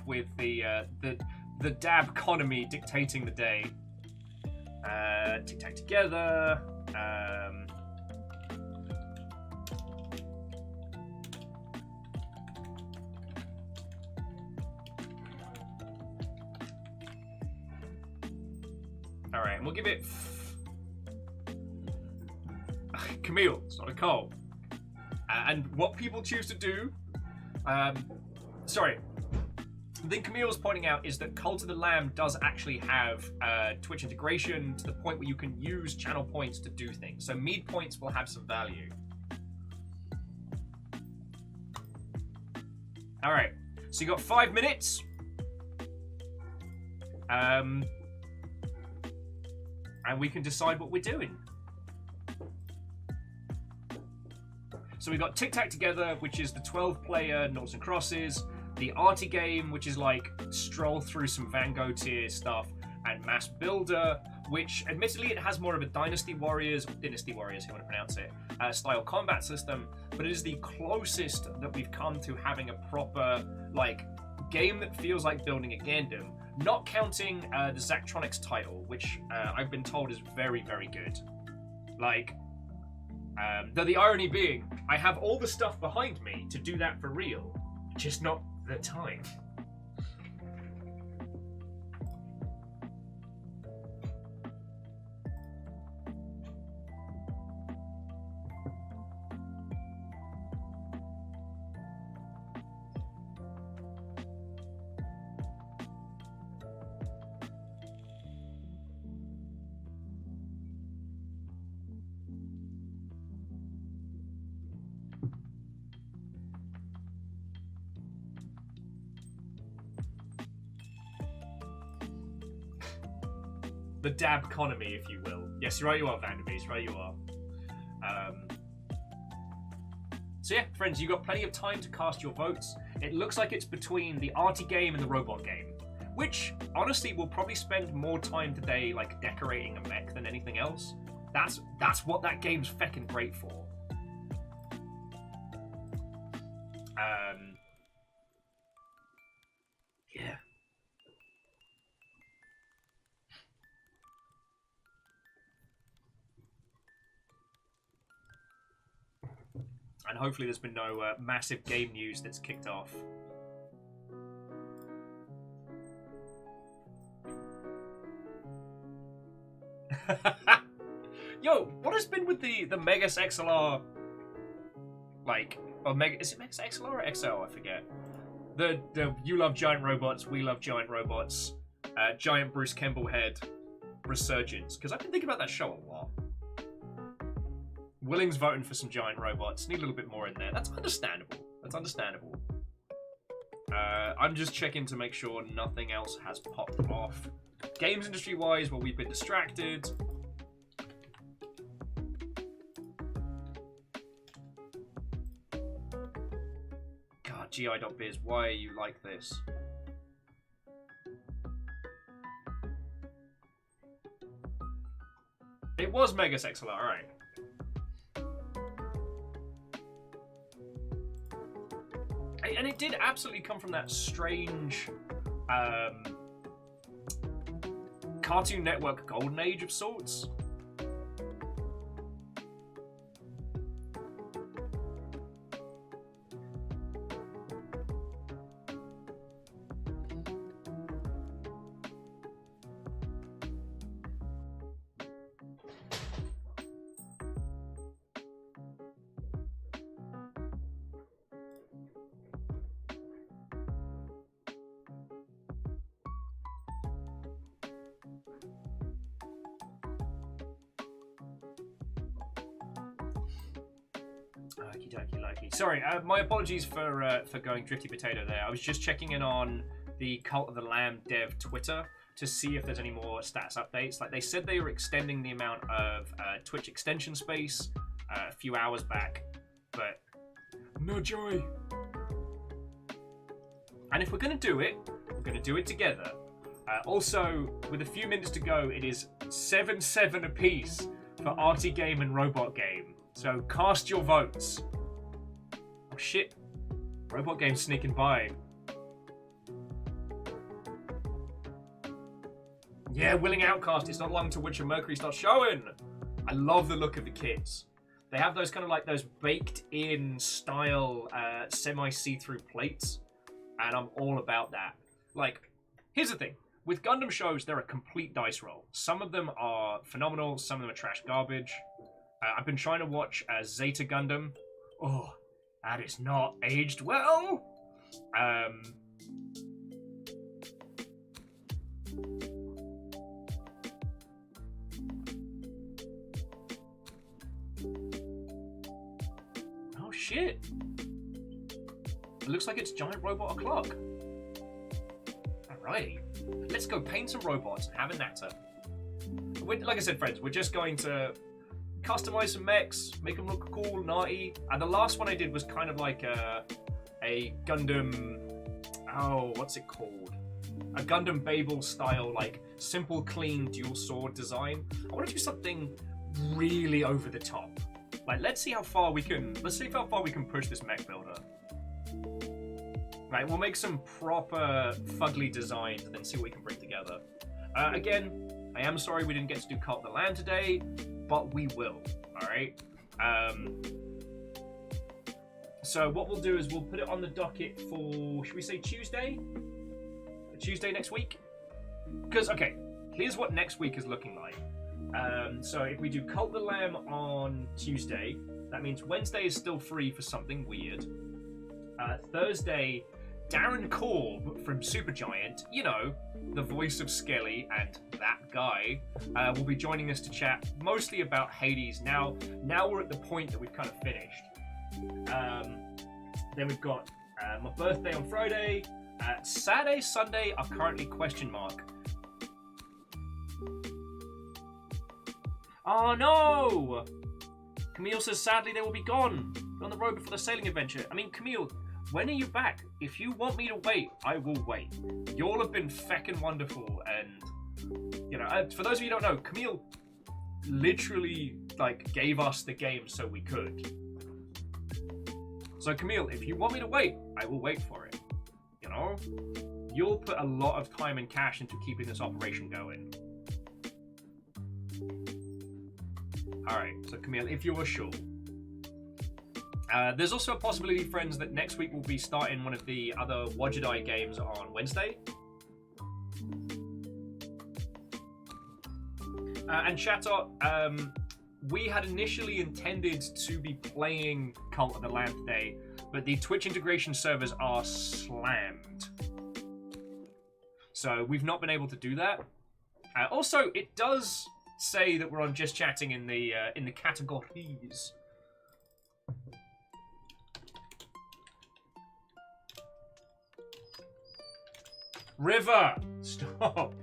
With the dab economy dictating the day. Tic Tac Together. All right, and we'll give it Camille. It's not a Cole. And what people choose to do. Sorry. The thing Camille's pointing out is that Cult of the Lamb does actually have Twitch integration to the point where you can use channel points to do things. So mead points will have some value. All right. So you got 5 minutes. And we can decide what we're doing. So we got Tic Tac Together, which is the 12-player Noughts and Crosses. The arty game, which is like stroll through some Van Gogh tier stuff, and M.A.S.S Builder, which admittedly it has more of a Dynasty Warriors, how you want to pronounce it, style combat system, but it is the closest that we've come to having a proper like game that feels like building a Gundam, not counting the Zachtronics title, which I've been told is very, very good. Like, though the irony being, I have all the stuff behind me to do that for real, just not the time. The dab economy, if you will. Yes, right you are, Vanderbeest, right you are. So yeah, friends, you've got plenty of time to cast your votes. It looks like it's between the arty game and the robot game, which, honestly, we'll probably spend more time today, like, decorating a mech than anything else. That's what that game's feckin' great for. Yeah. And hopefully there's been no massive game news that's kicked off. Yo, what has been with the M.A.S.S XLR, like, or is it M.A.S.S XLR or XL? I forget. The you love giant robots, we love giant robots, giant Bruce Campbell head resurgence, because I've been thinking about that show a lot. Willing's voting for some giant robots. Need a little bit more in there. That's understandable. That's understandable. I'm just checking to make sure nothing else has popped off. Games industry-wise, well, we've been distracted. God, GI.biz, why are you like this? It was Megas XLR, right? And it did absolutely come from that strange Cartoon Network golden age of sorts. Okie. Sorry, my apologies for going drifty potato there. I was just checking in on the Cult of the Lamb dev Twitter to see if there's any more stats updates. Like, they said they were extending the amount of Twitch extension space a few hours back, but no joy. And if we're gonna do it, we're gonna do it together. Also, with a few minutes to go, it is 7-7 apiece for Arty Game and Robot Game. So cast your votes. Oh shit. Robot Game's sneaking by. Yeah, Willing Outcast. It's not long till Witcher Mercury starts showing. I love the look of the kits. They have those kind of like those baked-in style semi-see-through plates. And I'm all about that. Like, here's the thing. With Gundam shows, they're a complete dice roll. Some of them are phenomenal. Some of them are trash garbage. I've been trying to watch Zeta Gundam. Oh, that is not aged well. Oh shit! It looks like it's Giant Robot O'Clock. Alrighty, let's go paint some robots and have a natter. Like I said, friends, we're just going to customize some mechs, make them look cool, naughty. And the last one I did was kind of like a Gundam, oh, what's it called? A Gundam Babel style, like simple, clean dual sword design. I want to do something really over the top. Like, let's see how far we can push this mech builder. Right, we'll make some proper fugly designs and then see what we can bring together. Again, I am sorry we didn't get to do Cult of the Land today, but we will, alright? So what we'll do is we'll put it on the docket for, should we say Tuesday? Tuesday next week? Because, okay, here's what next week is looking like. So if we do Cult of the Lamb on Tuesday, that means Wednesday is still free for something weird. Thursday, Darren Korb from Supergiant, you know, the voice of Skelly and that guy, will be joining us to chat mostly about Hades. Now we're at the point that we've kind of finished. Then we've got my birthday on Friday. Saturday, Sunday are currently question mark. Oh no! Camille says sadly they will be gone. They're on the road before the sailing adventure. I mean, Camille, when are you back? If you want me to wait, I will wait. Y'all have been feckin' wonderful, and you know, for those of you who don't know, Camille literally like gave us the game so we could. So Camille, if you want me to wait, I will wait for it. You know, you'll put a lot of time and cash into keeping this operation going. All right, so Camille, if you are sure. There's also a possibility, friends, that next week we'll be starting one of the other Wajidai games on Wednesday. And Chatot, we had initially intended to be playing Cult of the Lamb today, but the Twitch integration servers are slammed. So we've not been able to do that. Also, it does say that we're on Just Chatting in the categories. River! Stop!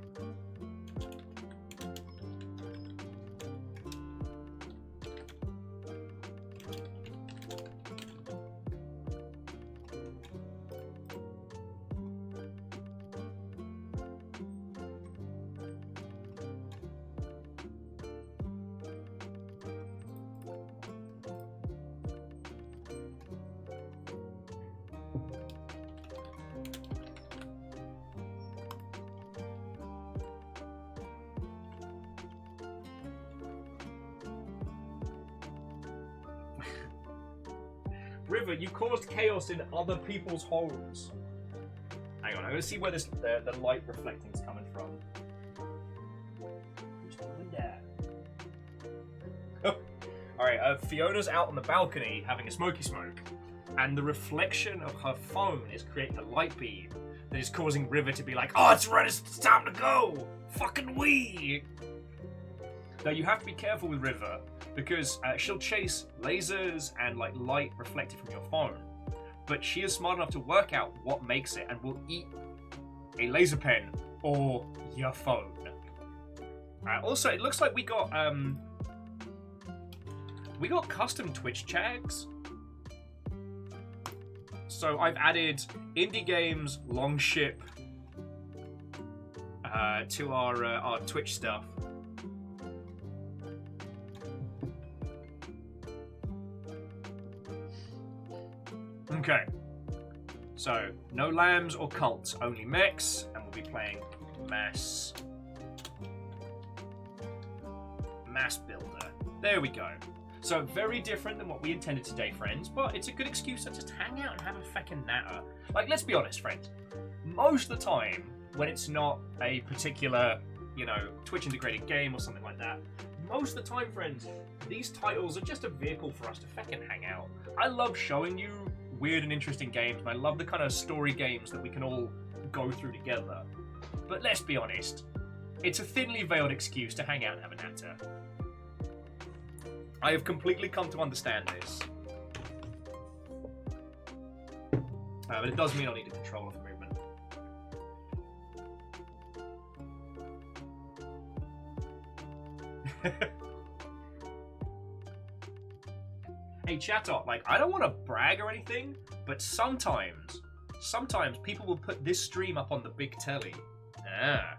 River, you caused chaos in other people's homes. Hang on, I'm gonna see where this the light reflecting is coming from. Who's doing that? Oh. Alright, Fiona's out on the balcony having a smoky smoke, and the reflection of her phone is creating a light beam that is causing River to be like, oh, it's right, it's time to go! Fucking wee! Now, you have to be careful with River, because she'll chase lasers and like light reflected from your phone, but she is smart enough to work out what makes it and will eat a laser pen or your phone. Also, it looks like we got custom Twitch tags. So I've added indie games Longship to our Twitch stuff. Okay. So no lambs or cults, only mechs, and we'll be playing M.A.S.S Builder. There we go. So very different than what we intended today, friends, but it's a good excuse to just hang out and have a feckin' natter. Like, let's be honest, friends. Most of the time, when it's not a particular, you know, Twitch integrated game or something like that, most of the time, friends, these titles are just a vehicle for us to feckin' hang out. I love showing you weird and interesting games, and I love the kind of story games that we can all go through together. But let's be honest, it's a thinly veiled excuse to hang out and have a natter. I have completely come to understand this. But it does mean I need a controller for movement. Hey, Chatot, like, I don't want to brag or anything, but sometimes people will put this stream up on the big telly. Ah.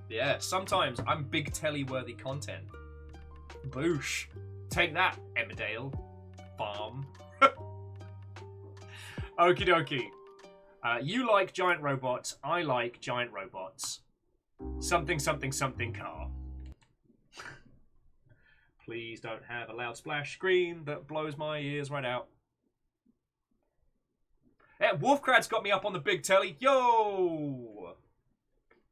Yeah, sometimes I'm big telly-worthy content. Boosh. Take that, Emmerdale. Farm. Okie dokie. You like giant robots, I like giant robots. Something, something, something car. Please don't have a loud splash screen that blows my ears right out. Yeah, Wolfcrad's got me up on the big telly. Yo!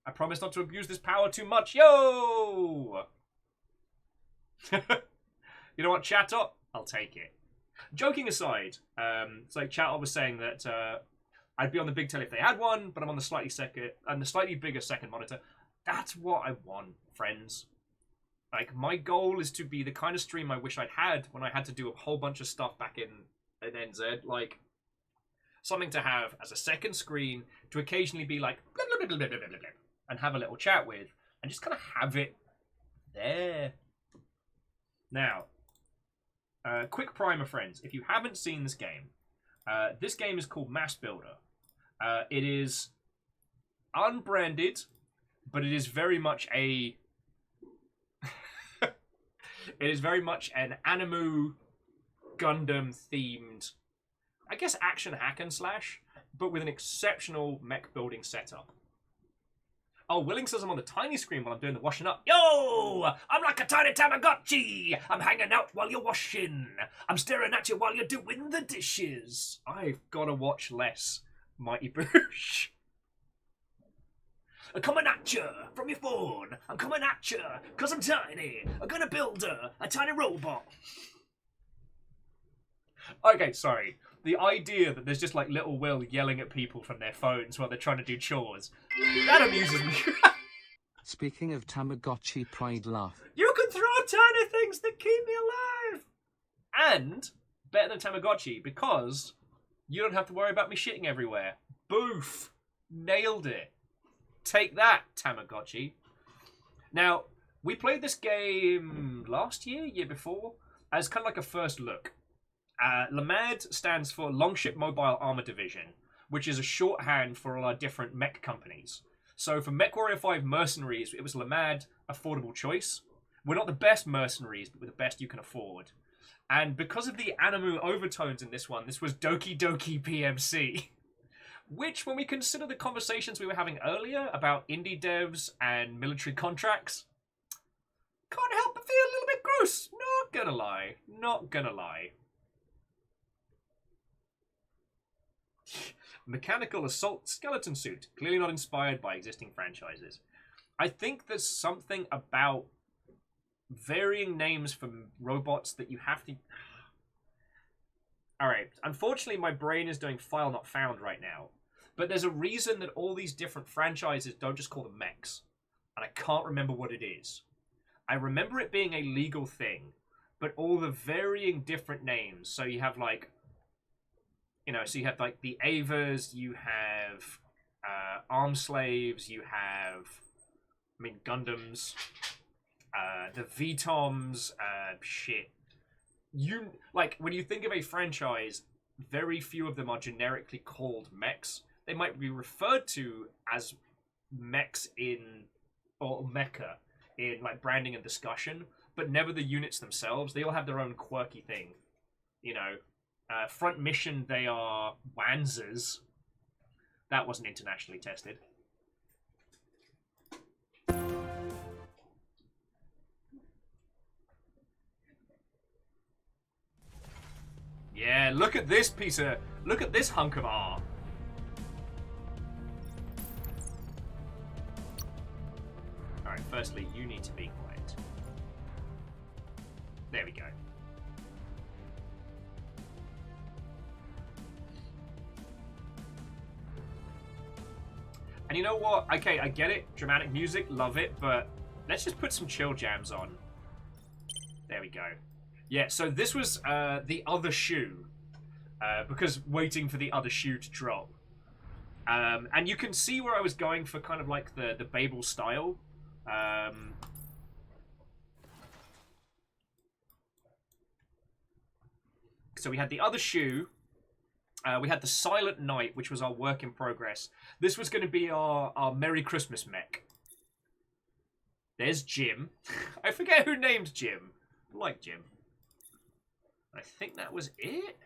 I promise not to abuse this power too much. Yo! You know what, Chatot? I'll take it. Joking aside, it's like Chatot was saying that I'd be on the big telly if they had one, but I'm on the slightly bigger second monitor. That's what I want, friends. Like, my goal is to be the kind of stream I wish I'd had when I had to do a whole bunch of stuff back in NZ. Like, something to have as a second screen to occasionally be like, blah, blah, blah, blah, blah, blah, blah, and have a little chat with, and just kind of have it there. Now, quick primer, friends. If you haven't seen this game is called M.A.S.S Builder. It is unbranded, but it is very much a... It is very much an anime Gundam themed, I guess, action hack and slash, but with an exceptional mech building setup. Oh, Willing says I'm on the tiny screen while I'm doing the washing up. Yo! I'm like a tiny Tamagotchi! I'm hanging out while you're washing. I'm staring at you while you're doing the dishes. I've gotta watch less Mighty Boosh. I'm coming at you from your phone. I'm coming at you because I'm tiny. I'm gonna build a tiny robot. Okay, sorry. The idea that there's just like little Will yelling at people from their phones while they're trying to do chores, that amuses me. Speaking of Tamagotchi pride laugh. You can throw tiny things that keep me alive! And better than Tamagotchi because you don't have to worry about me shitting everywhere. Boof! Nailed it. Take that, Tamagotchi. Now, we played this game last year before, as kind of like a first look. LMAD stands for Longship Mobile Armor Division, which is a shorthand for all our different mech companies. So for MechWarrior 5 Mercenaries, it was LMAD, affordable choice. We're not the best mercenaries, but we're the best you can afford. And because of the anime overtones in this one, this was Doki Doki PMC. Which, when we consider the conversations we were having earlier about indie devs and military contracts, can't help but feel a little bit gross. No, Not gonna lie. Not gonna lie. Mechanical assault skeleton suit. Clearly not inspired by existing franchises. I think there's something about varying names for robots that you have to... Alright, unfortunately my brain is doing file not found right now. But there's a reason that all these different franchises don't just call them mechs. And I can't remember what it is. I remember it being a legal thing. But all the varying different names. So you have like... You know, so you have like the Avas, you have arm slaves, you have... I mean, Gundams, the VTOMs, shit. Like, when you think of a franchise, very few of them are generically called mechs. They might be referred to as mechs or mecha in, like, branding and discussion, but never the units themselves. They all have their own quirky thing. You know, front mission, they are Wanzers. That wasn't internationally tested. Yeah, look at this look at this hunk of art. Alright, firstly, you need to be quiet. There we go. And you know what? Okay, I get it. Dramatic music, love it, but let's just put some chill jams on. There we go. Yeah, so this was the other shoe, because waiting for the other shoe to drop. And you can see where I was going for kind of like the Babel style. So we had the other shoe. We had the Silent Night, which was our work in progress. This was going to be our Merry Christmas mech. There's Jim. I forget who named Jim. I like Jim. I think that was it.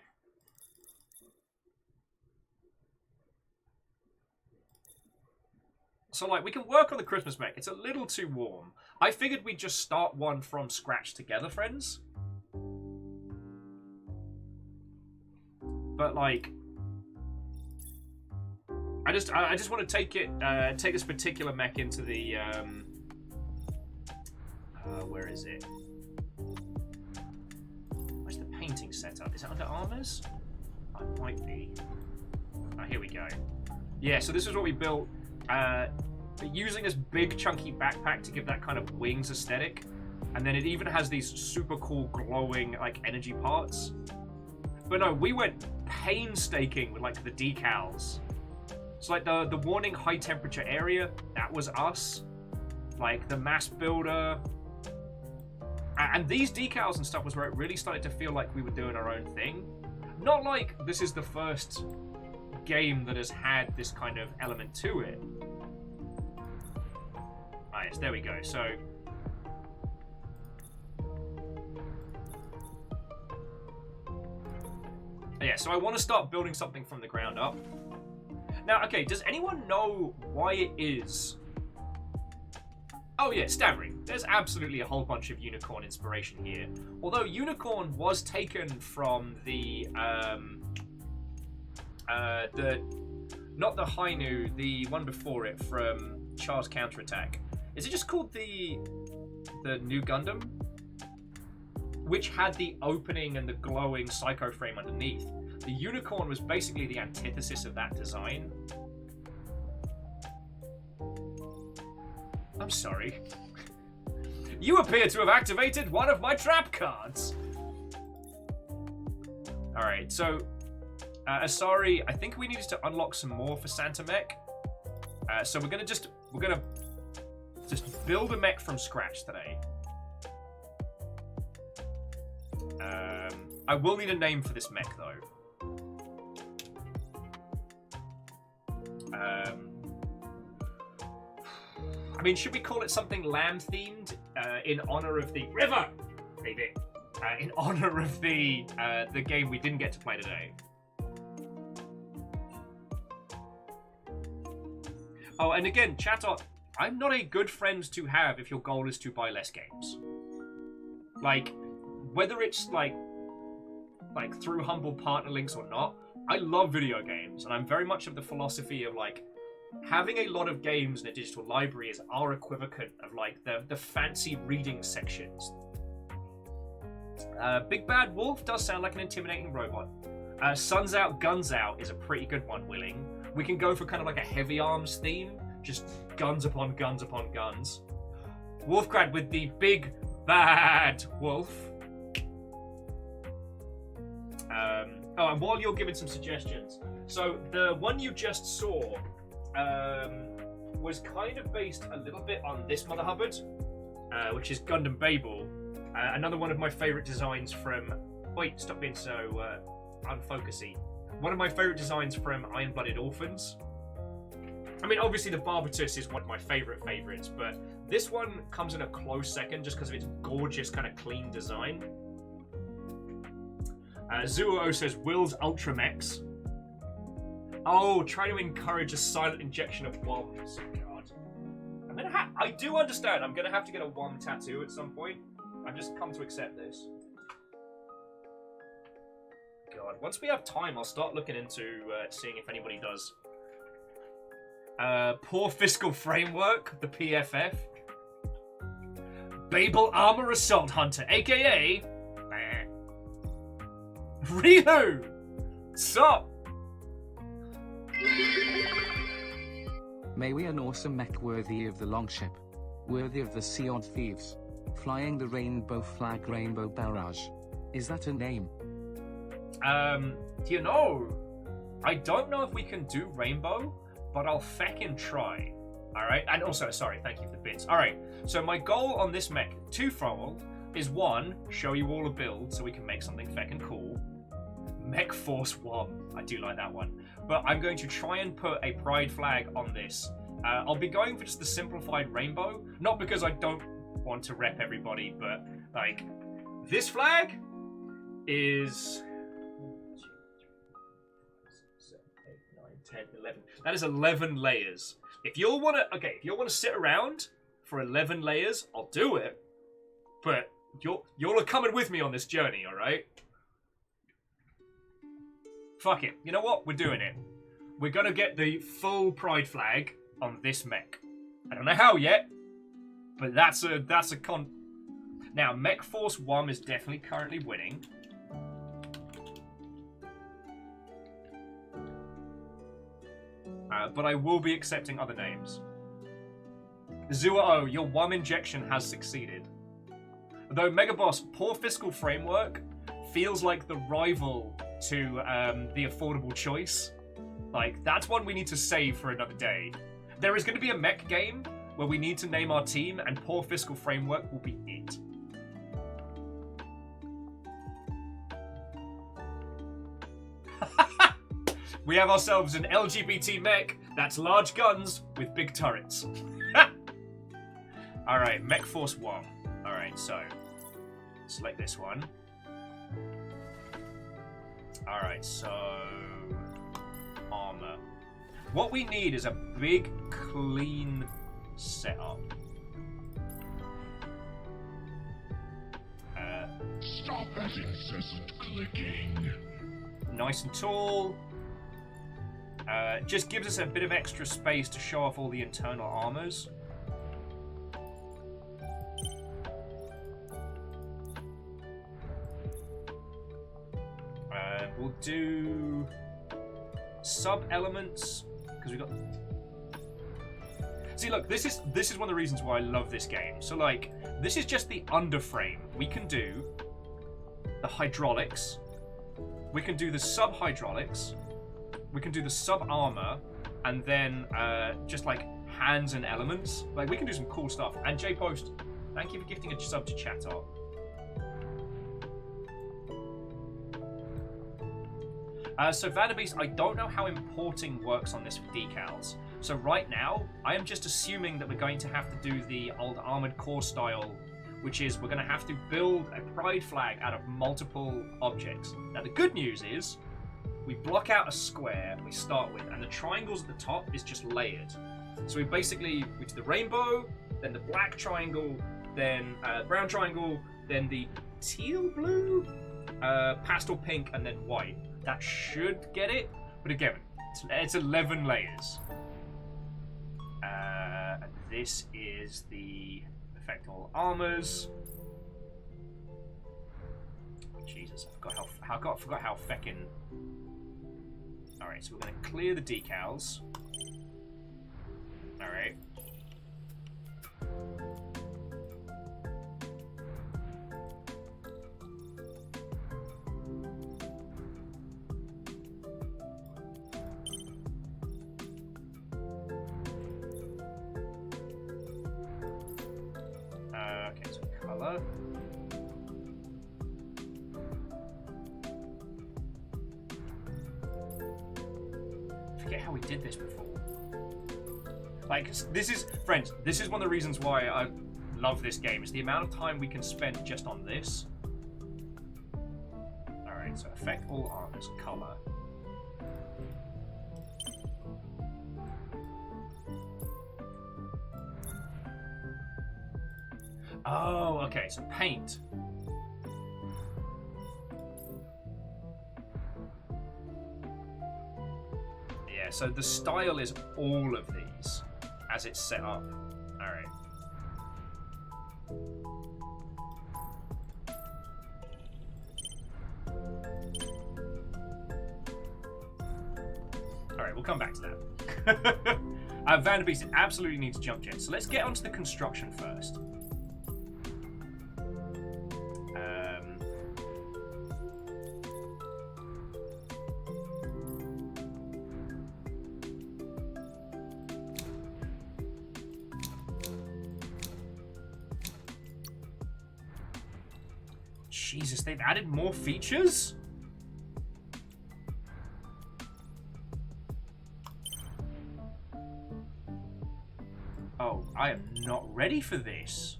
So, like, we can work on the Christmas mech. It's a little too warm. I figured we'd just start one from scratch together, friends. But, like, I just want to take this particular mech into the, where is it? Painting setup. Is it under armors? It might be. Oh, here we go. Yeah, so this is what we built. Using this big chunky backpack to give that kind of wings aesthetic. And then it even has these super cool glowing like energy parts. But no, we went painstaking with like the decals. So like the warning high temperature area, that was us. Like the M.A.S.S Builder. And these decals and stuff was where it really started to feel like we were doing our own thing. Not like this is the first game that has had this kind of element to it. Ah, yes, there we go. So... yeah, so I want to start building something from the ground up. Now, okay, does anyone know why it is... Oh yeah, stammering. There's absolutely a whole bunch of unicorn inspiration here. Although unicorn was taken from the not the Hainu, the one before it from Char's Counterattack. Is it just called the new Gundam? Which had the opening and the glowing psycho frame underneath. The unicorn was basically the antithesis of that design. I'm sorry. You appear to have activated one of my trap cards. Alright, so... Asari, I think we needed to unlock some more for Santa Mech. So we're gonna just build a mech from scratch today. I will need a name for this mech, though. I mean, should we call it something lamb-themed in honor of the river? Maybe. In honor of the game we didn't get to play today. Oh, and again, Chatot, I'm not a good friend to have if your goal is to buy less games. Like, whether it's like through humble partner links or not, I love video games, and I'm very much of the philosophy of like having a lot of games in a digital library is our equivalent of like the fancy reading sections. Big Bad Wolf does sound like an intimidating robot. Suns Out, Guns Out is a pretty good one, Willing. We can go for kind of like a heavy arms theme, just guns upon guns upon guns. Wolfcrad with the Big Bad Wolf. Oh, and while you're giving some suggestions, so the one you just saw was kind of based a little bit on this Mother Hubbard, which is Gundam Babel. Another one of my favourite designs from... Wait, stop being so unfocusy. One of my favourite designs from Iron-Blooded Orphans. I mean, obviously the Barbatus is one of my favourites, but this one comes in a close second just because of its gorgeous kind of clean design. Zuo says, Will's Ultra Mechs. Oh, try to encourage a silent injection of WOMs. God. I do understand. I'm going to have to get a WOM tattoo at some point. I've just come to accept this. God. Once we have time, I'll start looking into seeing if anybody does. Poor Fiscal Framework, the PFF. Babel Armor Assault Hunter, a.k.a. Ryu! Sup? May we an awesome mech worthy of the longship, worthy of the Seod Thieves, flying the rainbow flag Rainbow Barrage. Is that a name? You know, I don't know if we can do Rainbow, but I'll feckin' try. Alright, and also, sorry, thank you for the bits. Alright, so my goal on this mech, twofold, is one, show you all a build so we can make something feckin' cool. Mech Force 1. I do like that one. But I'm going to try and put a pride flag on this. I'll be going for just the simplified rainbow. Not because I don't want to rep everybody, but like, this flag is 7, 8, 9, 10, 11. That is 11 layers. If you'll want to sit around for 11 layers, I'll do it. But you're coming with me on this journey, all right? Fuck it. You know what? We're doing it. We're gonna get the full pride flag on this mech. I don't know how yet, but that's a con. Now, Mech Force 1 is definitely currently winning. But I will be accepting other names. Zuo, your WOM injection has succeeded. Though Megaboss, Poor Fiscal Framework feels like the rival to the Affordable Choice. Like, that's one we need to save for another day. There is going to be a mech game where we need to name our team, and Poor Fiscal Framework will be it. We have ourselves an LGBT mech that's large guns with big turrets. Alright, Mech Force 1. Alright, so select this one. Alright, so armor. What we need is a big, clean setup. Stop that incessant clicking. Nice and tall. Just gives us a bit of extra space to show off all the internal armors. We'll do sub-elements, because we've got... See, look, this is one of the reasons why I love this game. So, like, this is just the underframe. We can do the hydraulics. We can do the sub-hydraulics. We can do the sub-armor. And then just, like, hands and elements. Like, we can do some cool stuff. And J-Post, thank you for gifting a sub to chat up. So Vanderbeast, I don't know how importing works on this for decals. So right now, I am just assuming that we're going to have to do the old Armored Core style, which is we're going to have to build a pride flag out of multiple objects. Now the good news is, we block out a square we start with, and the triangles at the top is just layered. So we do the rainbow, then the black triangle, then brown triangle, then the teal blue, pastel pink, and then white. That should get it, but again, it's 11 layers. And this is the affect all armors. Jesus, I forgot how feckin'. Alright, so we're gonna clear the decals. Alright. Okay, so color. Forget how we did this before. Like, this is, friends, this is one of the reasons why I love this game, is the amount of time we can spend just on this. Alright, so affect all armors, color. Oh, okay, so paint. Yeah, so the style is all of these as it's set up. Alright. Alright, we'll come back to that. Vanderbeest absolutely needs jump jets, so let's get onto the construction first. Jesus, they've added more features? Oh, I am not ready for this.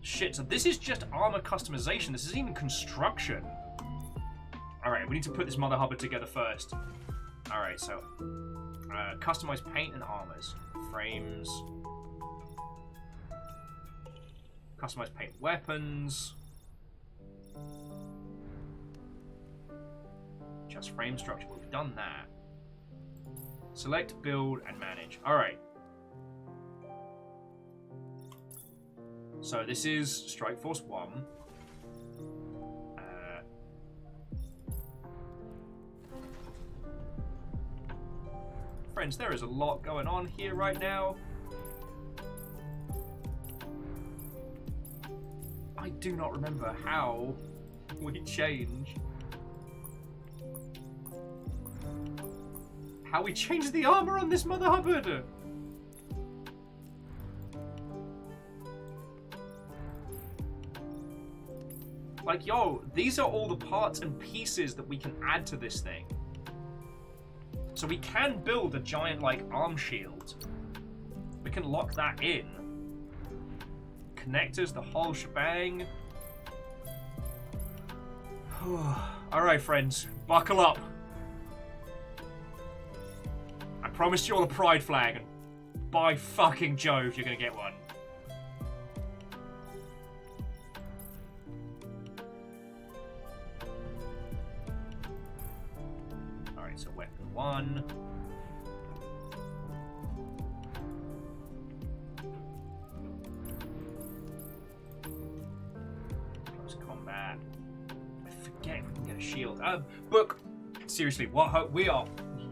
Shit, so this is just armor customization. This isn't even construction. Alright, we need to put this mother hubbard together first. Alright, so customize paint and armors. Frames. Customize paint weapons. Just frame structure. We've done that. Select, build, and manage. Alright. So this is Strike Force 1. Friends, there is a lot going on here right now. I do not remember how we change. How we change the armor on this Mother Hubbard. Like, yo, these are all the parts and pieces that we can add to this thing. So we can build a giant, like, arm shield. We can lock that in. Connectors, the whole shebang. Alright, friends. Buckle up. I promised you all a pride flag, and by fucking Jove, you're gonna get one. Alright, so weapon 1. Close combat. I forget if we can get a shield. Book, seriously, what? We are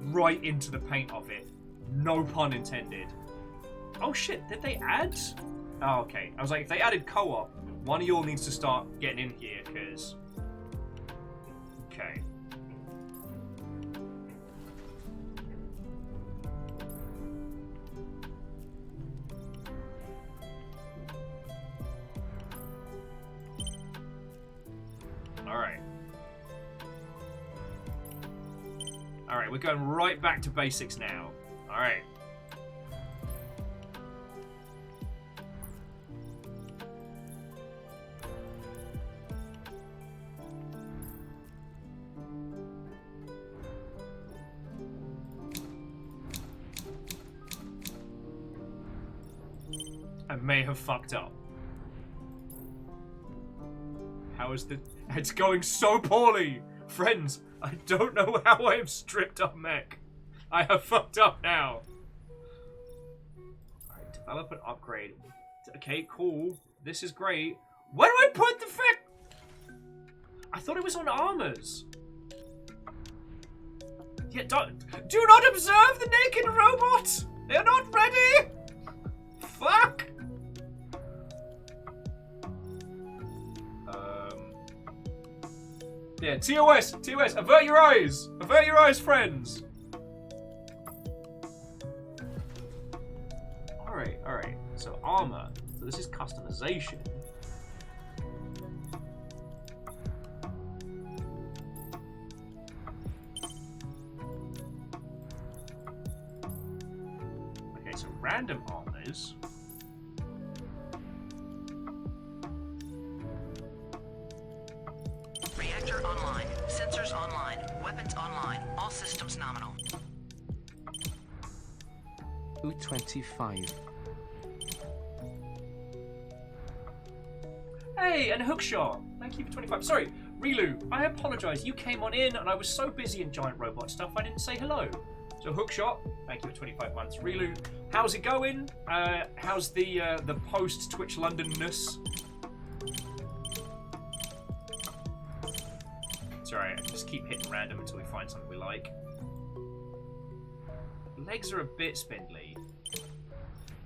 right into the paint of it. No pun intended. Oh shit, did they add? Oh, okay. I was like, if they added co-op, one of y'all needs to start getting in here, because... Okay. Alright. Alright, we're going right back to basics now. Alright. may have fucked up. How is the... It's going so poorly! Friends, I don't know how I have stripped up mech. I have fucked up now. Alright, develop and upgrade. Okay, cool. This is great. Where do I put the fuck? I thought it was on armors. Yeah, do not observe the naked robot! They're not ready! Fuck! Yeah, TOS, avert your eyes! Avert your eyes, friends! Alright. So armor. So this is customization. Okay, so random armors. Reactor online. Sensors online. Weapons online. All systems nominal. U25. Hey, and Hookshot. Thank you for 25. Sorry, Rilu, I apologize. You came on in and I was so busy in giant robot stuff I didn't say hello. So Hookshot, thank you for 25 months. Rilu, how's it going? How's the post Twitch London-ness? Sorry, I can just keep hitting random until we find something we like. Legs are a bit spindly.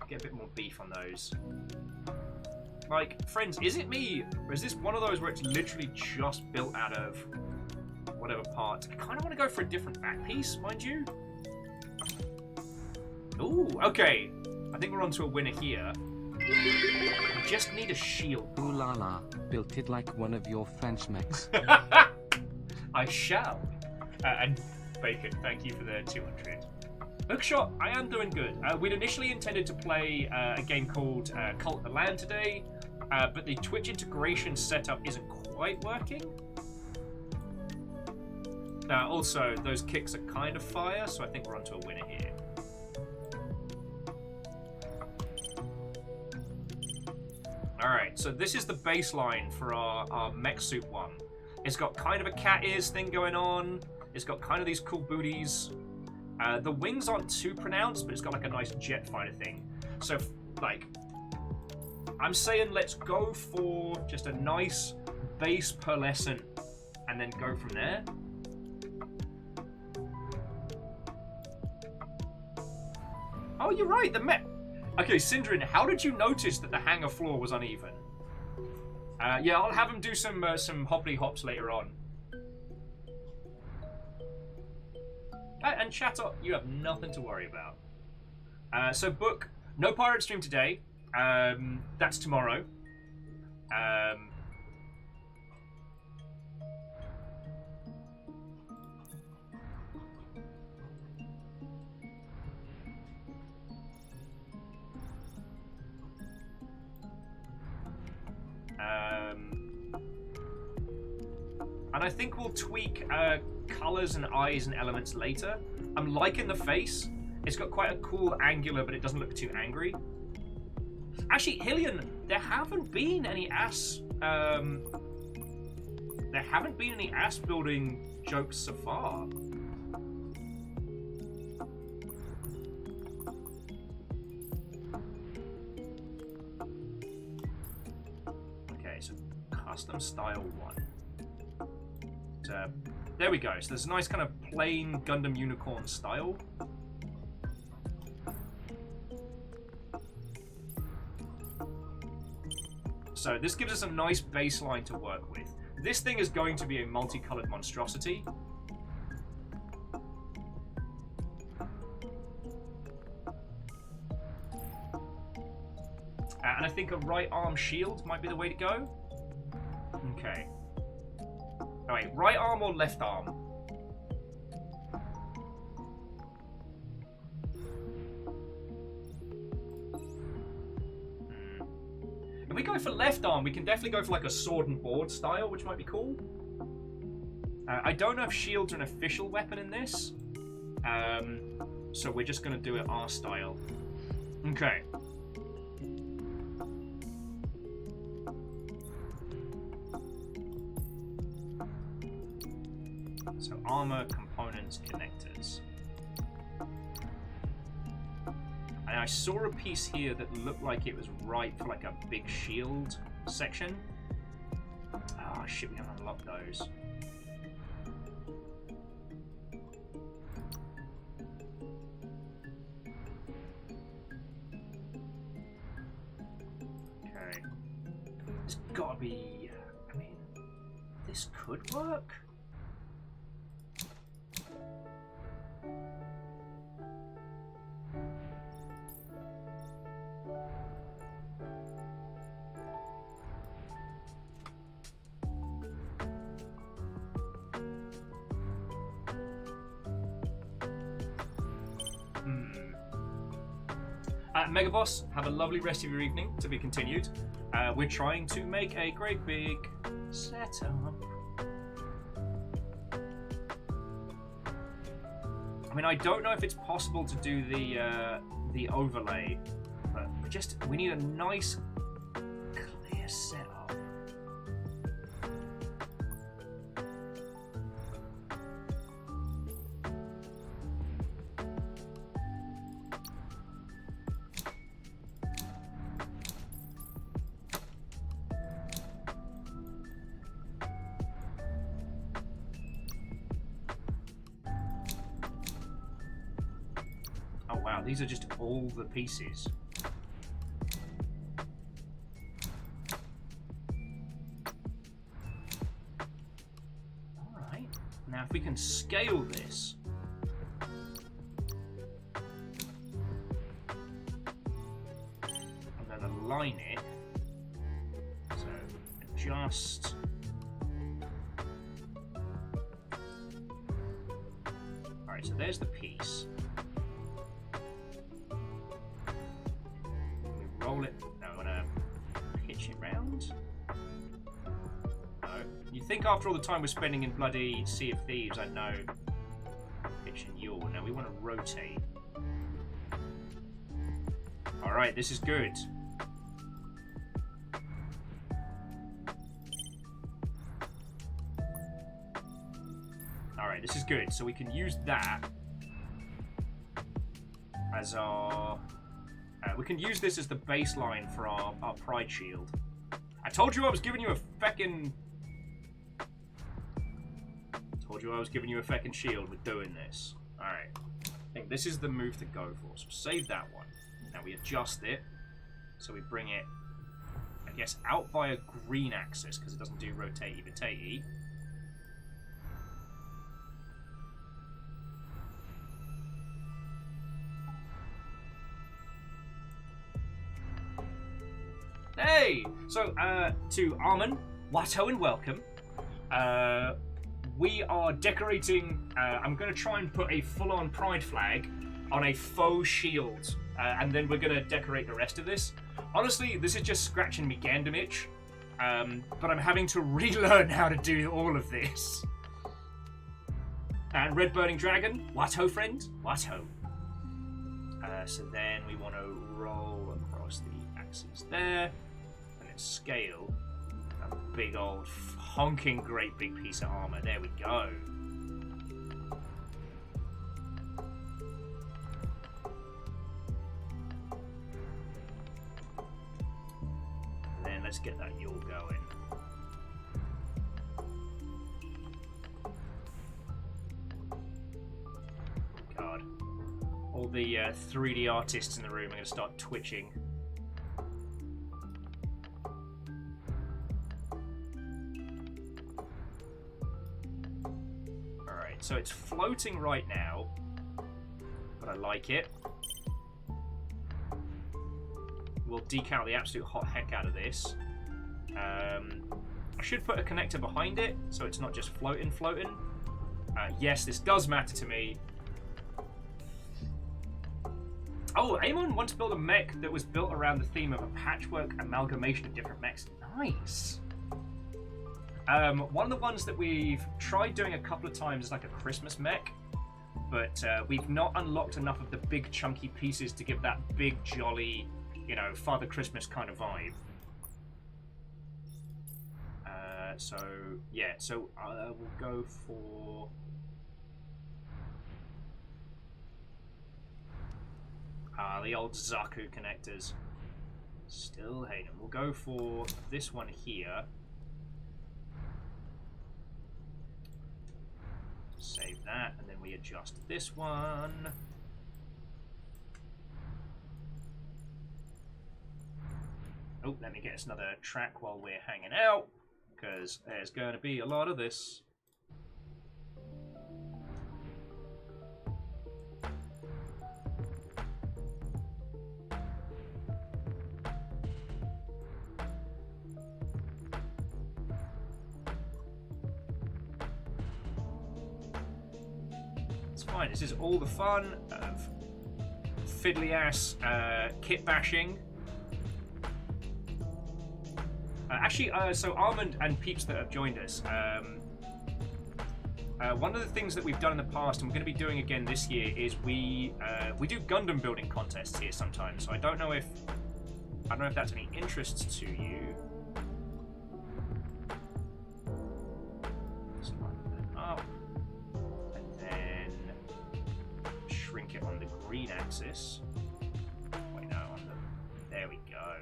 Get a bit more beef on those. Like, friends, is it me? Or is this one of those where it's literally just built out of whatever parts? I kind of want to go for a different back piece, mind you. Ooh, okay. I think we're onto a winner here. We just need a shield. Ooh la la, built it like one of your French mechs. I shall. And Bacon, thank you for the 200. Hookshot, I am doing good. We'd initially intended to play a game called Cult of the Land today, but the Twitch integration setup isn't quite working. Also, those kicks are kind of fire, so I think we're onto a winner here. Alright, so this is the baseline for our mech suit one. It's got kind of a cat ears thing going on. It's got kind of these cool booties. The wings aren't too pronounced, but it's got like a nice jet fighter thing. So, like, I'm saying let's go for just a nice base pearlescent and then go from there. Oh, you're right, the mech. Okay, Syndrin, how did you notice that the hangar floor was uneven? Yeah, I'll have him do some hoppity hops later on. And Chatter, you have nothing to worry about. So Book, no pirate stream today. That's tomorrow. And I think we'll tweak colors and eyes and elements later. I'm liking the face. It's got quite a cool angular, but it doesn't look too angry. Actually, Hillian, there haven't been any ass building jokes so far. Okay, so custom style 1. There we go. So there's a nice kind of plain Gundam unicorn style. So this gives us a nice baseline to work with. This thing is going to be a multicolored monstrosity. And I think a right arm shield might be the way to go. Okay. Oh, wait, right arm or left arm? If we go for left arm, we can definitely go for like a sword and board style, which might be cool. I don't know if shields are an official weapon in this. So we're just going to do it our style. Okay. So armor, components, connectors. And I saw a piece here that looked like it was right for like a big shield section. Oh shit, we haven't unlocked those. Okay. There's gotta be... I mean, this could work. Mega Boss, have a lovely rest of your evening, to be continued. We're trying to make a great big setup. I mean, I don't know if it's possible to do the overlay, but we need a nice, clear setup. These are just all the pieces. Alright. Now if we can scale this. And then align it. So adjust. Alright, so there's the piece. Roll it. No, I'm gonna pitch it round. No. You think after all the time we're spending in bloody Sea of Thieves, I know pitch and yaw. Now we want to rotate. Alright, this is good. Alright, this is good. So we can use that as our... we can use this as the baseline for our pride shield. I told you I was giving you a feckin'... shield with doing this. Alright. I think this is the move to go for. So save that one. Now we adjust it. So we bring it, I guess, out via green axis, because it doesn't do rotatey-rotatey. Hey! So, to Armin, Watto and welcome. We are decorating, I'm going to try and put a full-on pride flag on a faux shield, and then we're going to decorate the rest of this. Honestly, this is just scratching me Gundam itch, but I'm having to relearn how to do all of this. And Red Burning Dragon, Watto friend, Watto. So then we want to roll across the axes there. Scale a big old honking great big piece of armor. There we go. And then let's get that yaw going. God, all the 3D artists in the room are going to start twitching. So it's floating right now, but I like it. We'll decal the absolute hot heck out of this. I should put a connector behind it, so it's not just floating. Yes, this does matter to me. Oh, Amon wants to build a mech that was built around the theme of a patchwork amalgamation of different mechs. Nice. One of the ones that we've tried doing a couple of times is like a Christmas mech, but we've not unlocked enough of the big chunky pieces to give that big jolly, you know, Father Christmas kind of vibe. So yeah, so we'll go for the old Zaku connectors. Still hate them. We'll go for this one here. Save that, and then we adjust this one. Oh, let me get us another track while we're hanging out, because there's going to be a lot of this. It's fine. This is all the fun of fiddly ass kit bashing. So Armand and peeps that have joined us, one of the things that we've done in the past, and we're going to be doing again this year, is we do Gundam building contests here sometimes. So I don't know if that's any interest to you. Just line that up, and then shrink it on the green axis. Wait, no, on the. There we go.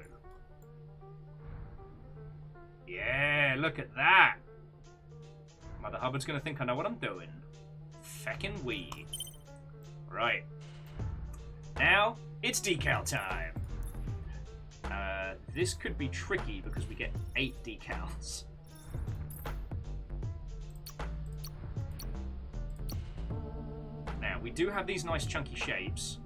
Yeah, look at that. Mother Hubbard's gonna think I know what I'm doing. Feckin' weed. Right. Now, it's decal time. This could be tricky because we get 8 decals. Now, we do have these nice chunky shapes.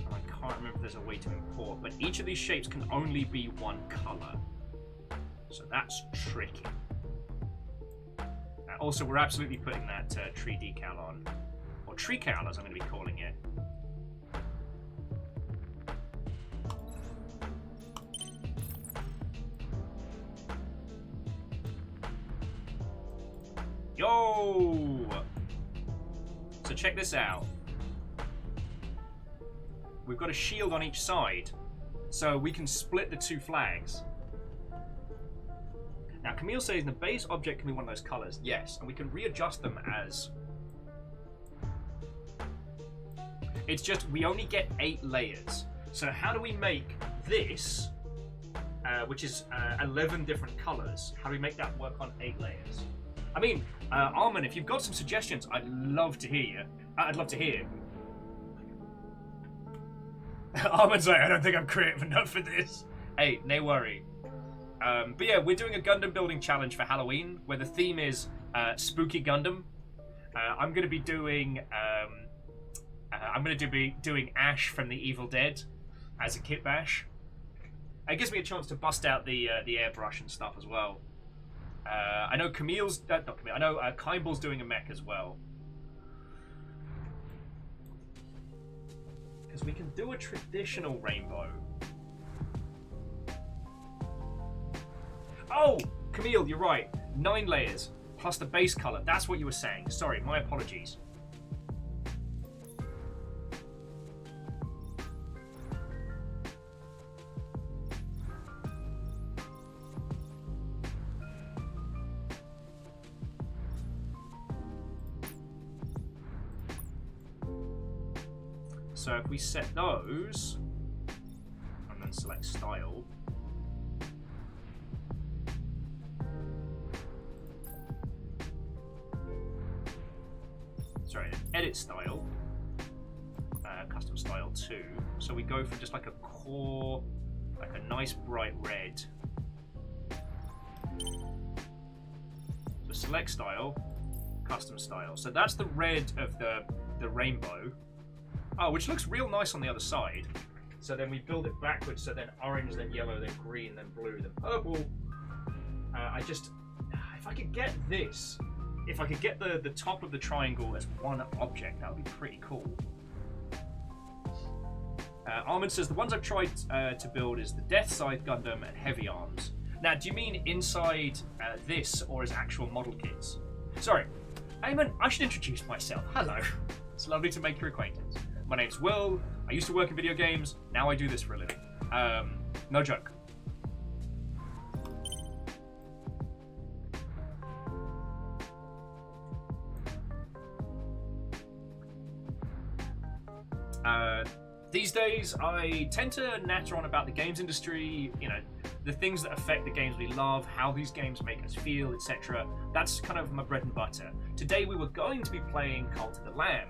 I can't remember if there's a way to import, but each of these shapes can only be one color. So that's tricky. Also, we're absolutely putting that tree decal on. Or tree cal, as I'm going to be calling it. Yo! So check this out. We've got a shield on each side, so we can split the 2 flags. Now, Camille says the base object can be one of those colors. Yes, and we can readjust them as... It's just, we only get 8 layers. So how do we make this, which is 11 different colors, how do we make that work on 8 layers? I mean, Armin, if you've got some suggestions, I'd love to hear you. I'd love to hear. Armin's like, I don't think I'm creative enough for this. Hey, no worry. But yeah, we're doing a Gundam building challenge for Halloween, where the theme is spooky Gundam. I'm going to be doing doing Ash from the Evil Dead as a kit bash. It gives me a chance to bust out the airbrush and stuff as well. I know Camille's not Camille. I know Kimball's doing a mech as well. Because we can do a traditional rainbow. Oh, Camille, you're right. 9 layers plus the base color. That's what you were saying. Sorry, my apologies. So if we set those, and then select style, sorry, edit style, custom style 2. So we go for just like a core, like a nice bright red. So select style, custom style. So that's the red of the rainbow. Oh, which looks real nice on the other side. So then we build it backwards, so then orange, then yellow, then green, then blue, then purple. If I could get this, if I could get the top of the triangle as one object, that would be pretty cool. Armin says, the ones I've tried to build is the Death Scythe Gundam and Heavy Arms. Now, do you mean inside this, or as actual model kits? Sorry, Eamon, I should introduce myself. Hello. It's lovely to make your acquaintance. My name's Will. I used to work in video games. Now I do this for a living. No joke. These days, I tend to natter on about the games industry, you know, the things that affect the games we love, how these games make us feel, etc. That's kind of my bread and butter. Today we were going to be playing Cult of the Lamb,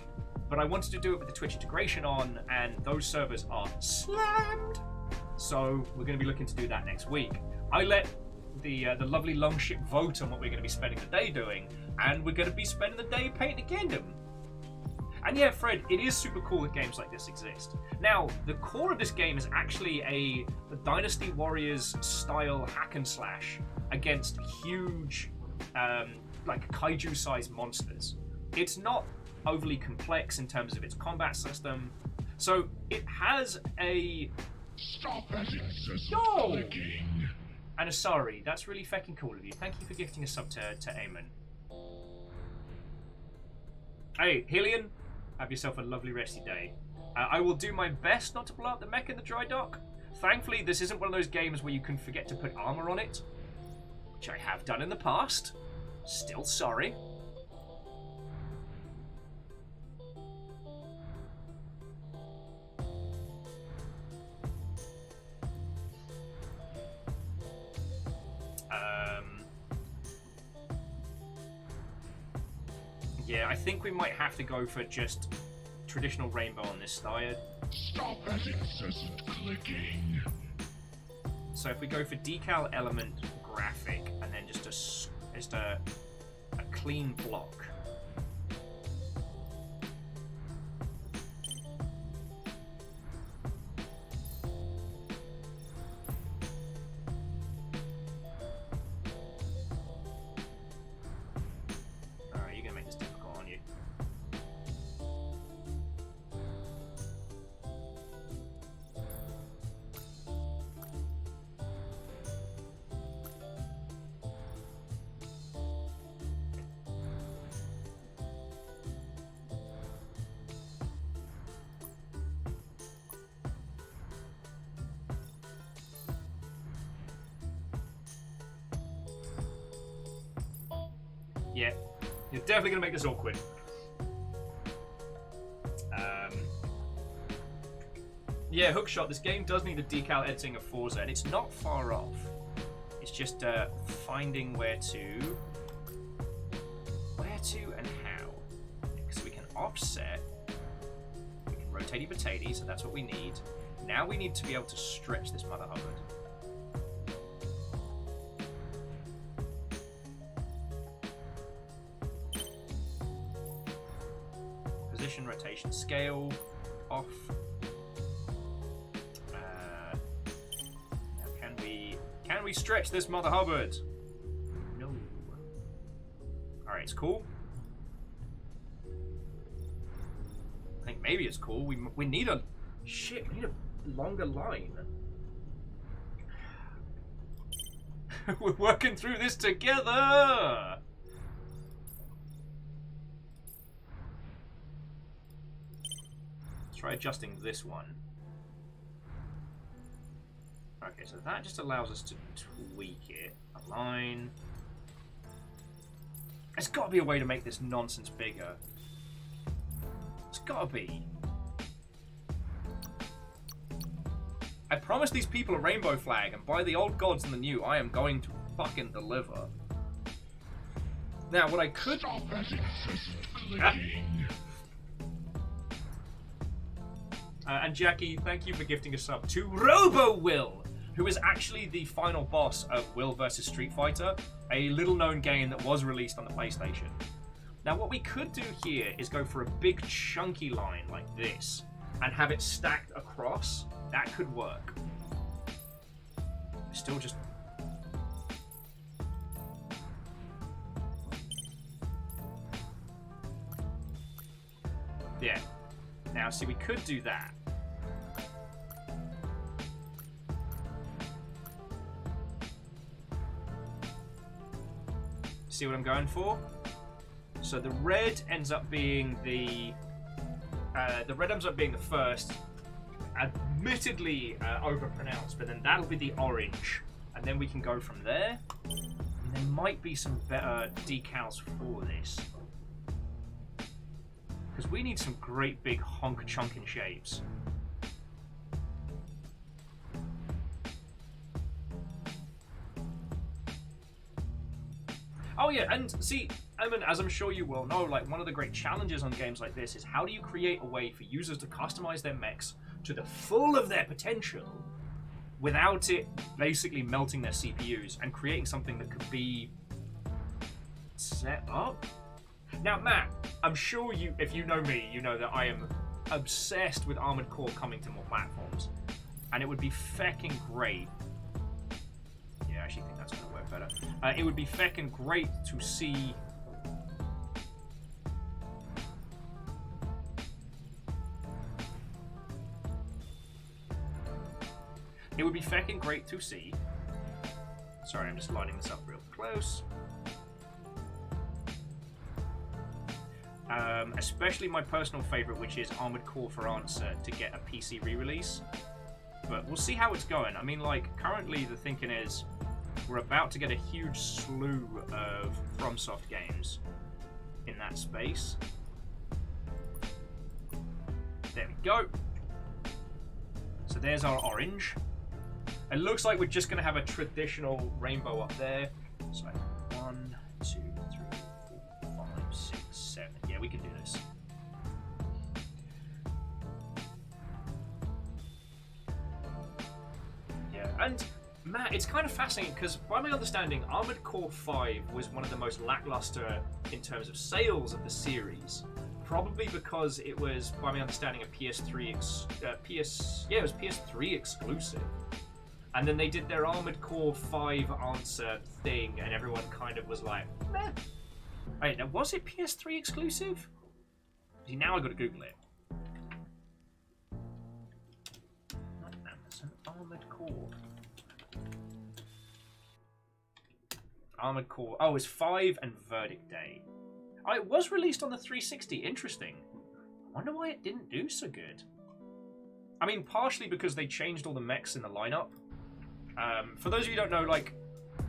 but I wanted to do it with the Twitch integration on, and those servers are slammed. So we're going to be looking to do that next week. I let the lovely Longship vote on what we're going to be spending the day doing, and we're going to be spending the day painting a Gundam. And yeah, Fred, it is super cool that games like this exist. Now, the core of this game is actually a Dynasty Warriors style hack and slash against huge, like kaiju-sized monsters. It's not overly complex in terms of its combat system, so it has a... Stop that incessant No! clicking. And a sorry, that's really fucking cool of you. Thank you for gifting a sub to Eamon. Hey, Helion, have yourself a lovely resty day. I will do my best not to blow up the mech in the dry dock. Thankfully, this isn't one of those games where you can forget to put armor on it, which I have done in the past. Still sorry. Yeah, I think we might have to go for just traditional rainbow on this side. Stop that incessant clicking. So if we go for decal element graphic and then just a clean block. Alright, you're gonna make this difficult, aren't you? Yeah, you're definitely going to make this awkward. Yeah, Hookshot, this game does need the decal editing of Forza, and it's not far off. It's just finding where to and how. Because we can offset, we can rotatey potatey, so that's what we need. Now we need to be able to stretch this mother hubbard. Position, rotation, scale, off. Now can we stretch this mother hubbard? No. Alright, it's cool. I think maybe it's cool. We need a... Shit, we need a longer line. We're working through this together! Let's try adjusting this one. Okay, so that just allows us to tweak it. Align. There's got to be a way to make this nonsense bigger. It's got to be. I promised these people a rainbow flag, and by the old gods and the new, I am going to fucking deliver. Now, what I could... Stop that incessant clicking. And Jackie, thank you for gifting a sub to Robo Will, who is actually the final boss of Will vs Street Fighter, a little-known game that was released on the PlayStation. Now, what we could do here is go for a big chunky line like this, and have it stacked across. That could work. Still just... Yeah. Now, see, we could do that. See what I'm going for? So the red ends up being the first, admittedly overpronounced, but then that'll be the orange, and then we can go from there. And there might be some better decals for this. Because we need some great big honk chunkin' shapes. Oh yeah, and see, as I'm sure you will know, like one of the great challenges on games like this is how do you create a way for users to customize their mechs to the full of their potential without it basically melting their CPUs and creating something that could be set up? Now, Matt, I'm sure you, if you know me, you know that I am obsessed with Armored Core coming to more platforms, and it would be feckin' great. Yeah, I actually think that's going to work better. It would be feckin' great to see. It would be feckin' great to see. Sorry, I'm just lining this up real close. Especially my personal favorite, which is Armored Core for Answer, to get a PC re-release. But we'll see how it's going. I mean, like, currently the thinking is we're about to get a huge slew of FromSoft games in that space. There we go. So there's our orange. It looks like we're just going to have a traditional rainbow up there. So 1, 2, 3, 4, 5, 6, 7. Yeah, we can do this. Yeah, and Matt, it's kind of fascinating because, by my understanding, Armored Core 5 was one of the most lackluster in terms of sales of the series. Probably because it was, by my understanding, a PS3 it was PS3 exclusive. And then they did their Armored Core 5 answer thing, and everyone kind of was like, meh. Wait, now was it PS3 exclusive? See, now I got to Google it. Not Amazon, Armored Core. Armored Core. Oh, it's 5 and Verdict Day. Oh, it was released on the 360. Interesting. I wonder why it didn't do so good. I mean, partially because they changed all the mechs in the lineup. For those of you who don't know, like,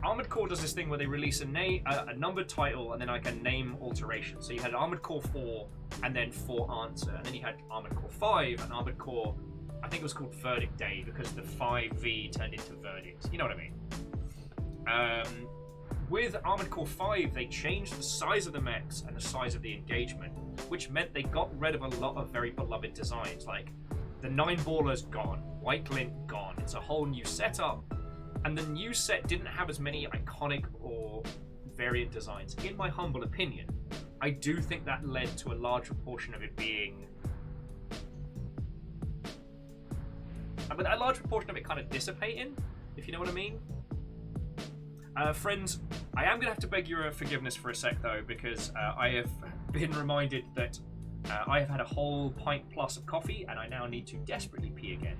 Armored Core does this thing where they release a numbered title and then like a name alteration. So you had Armored Core 4 and then 4 Answer, and then you had Armored Core 5 and Armored Core, I think it was called Verdict Day because the 5V turned into Verdict. You know what I mean? With Armored Core 5, they changed the size of the mechs and the size of the engagement, which meant they got rid of a lot of very beloved designs. Like, the 9-baller's gone, White Glint gone. It's a whole new setup, and the new set didn't have as many iconic or variant designs. In my humble opinion, I do think that led to a large proportion of it being... But a large proportion of it kind of dissipating, if you know what I mean. Friends, I am going to have to beg your forgiveness for a sec, though, because I have been reminded that I have had a whole pint plus of coffee, and I now need to desperately pee again.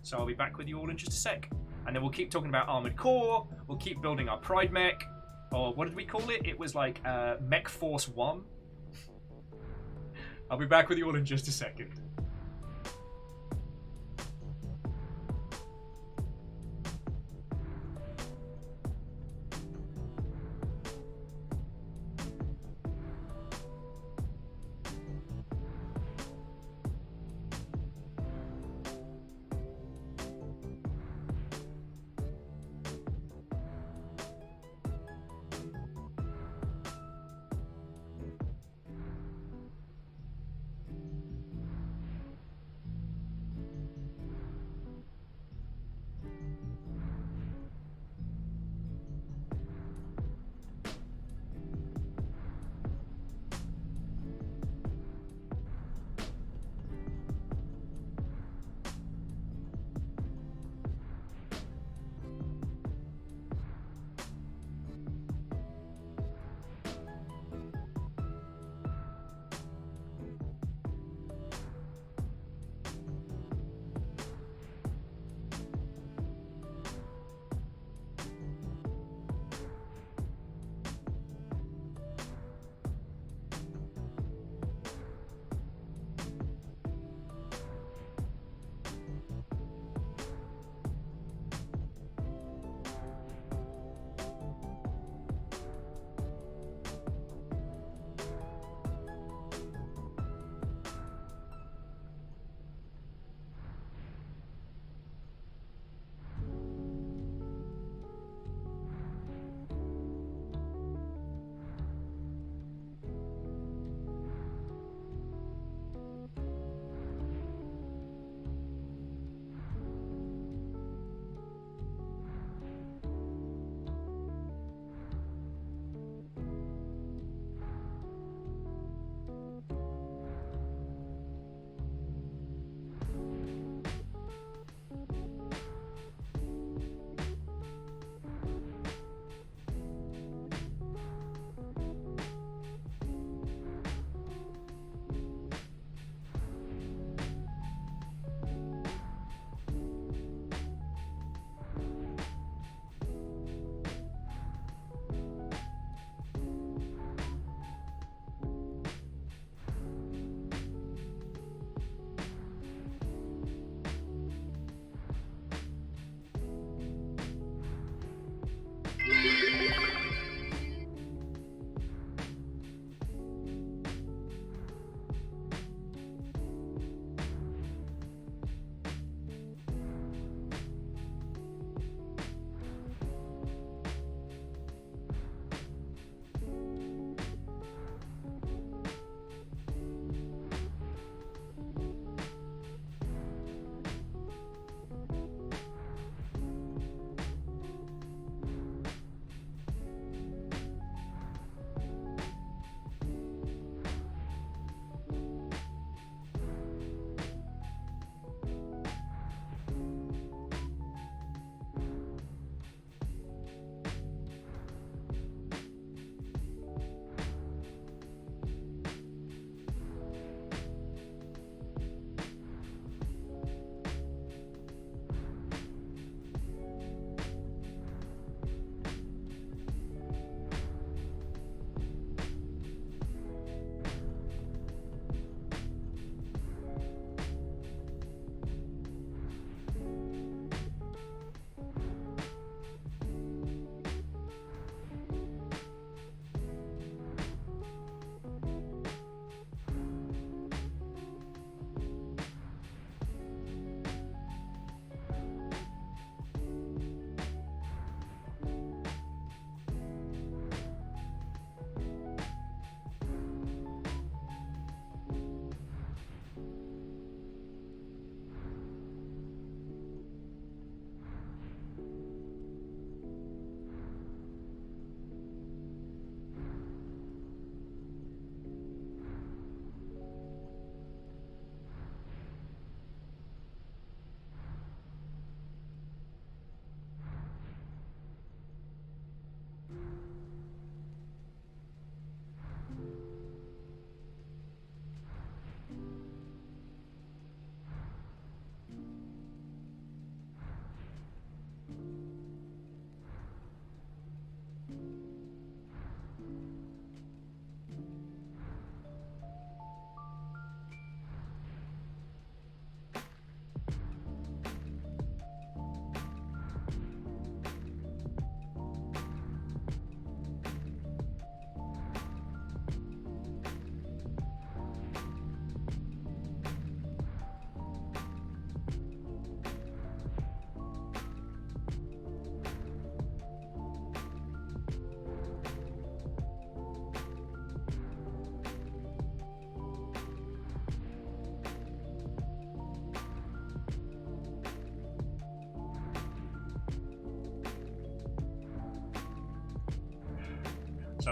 So I'll be back with you all in just a sec. And then we'll keep talking about Armored Core, we'll keep building our Pride Mech, or what did we call it? It was like Mech Force 1. I'll be back with you all in just a second.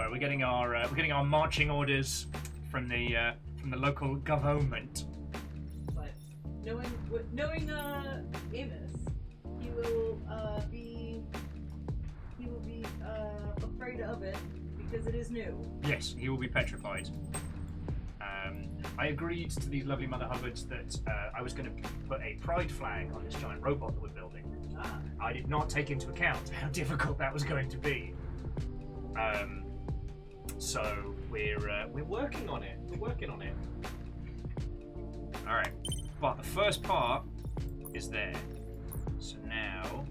So we're getting our marching orders from the local government. But knowing Amos, he will be afraid of it because it is new. Yes, he will be petrified. I agreed to these lovely Mother Hubbards that I was going to put a pride flag on this giant robot that we're building. Ah. I did not take into account how difficult that was going to be. So we're working on it. We're working on it. All right, but the first part is there. So now.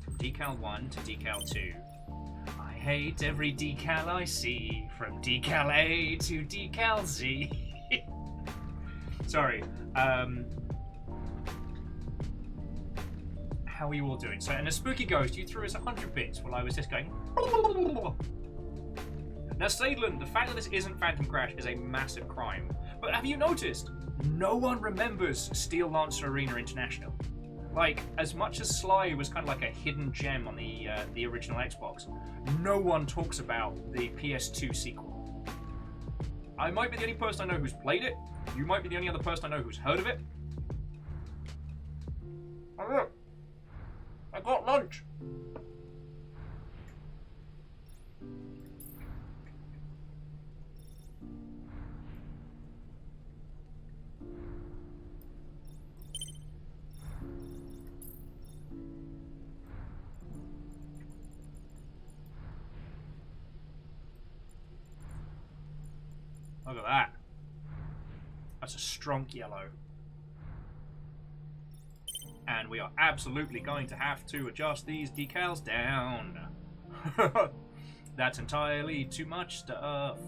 From decal 1 to decal 2. I hate every decal I see, from decal A to decal Z. Sorry. How are you all doing? So, and a spooky ghost, you threw us 100 bits while I was just going. Now, Sadlin, the fact that this isn't Phantom Crash is a massive crime. But have you noticed? No one remembers Steel Lancer Arena International. Like, as much as Sly was kind of like a hidden gem on the original Xbox, no one talks about the PS2 sequel. I might be the only person I know who's played it. You might be the only other person I know who's heard of it. Oh look, I got lunch. Look at that. That's a strong yellow. And we are absolutely going to have to adjust these decals down. That's entirely too much stuff.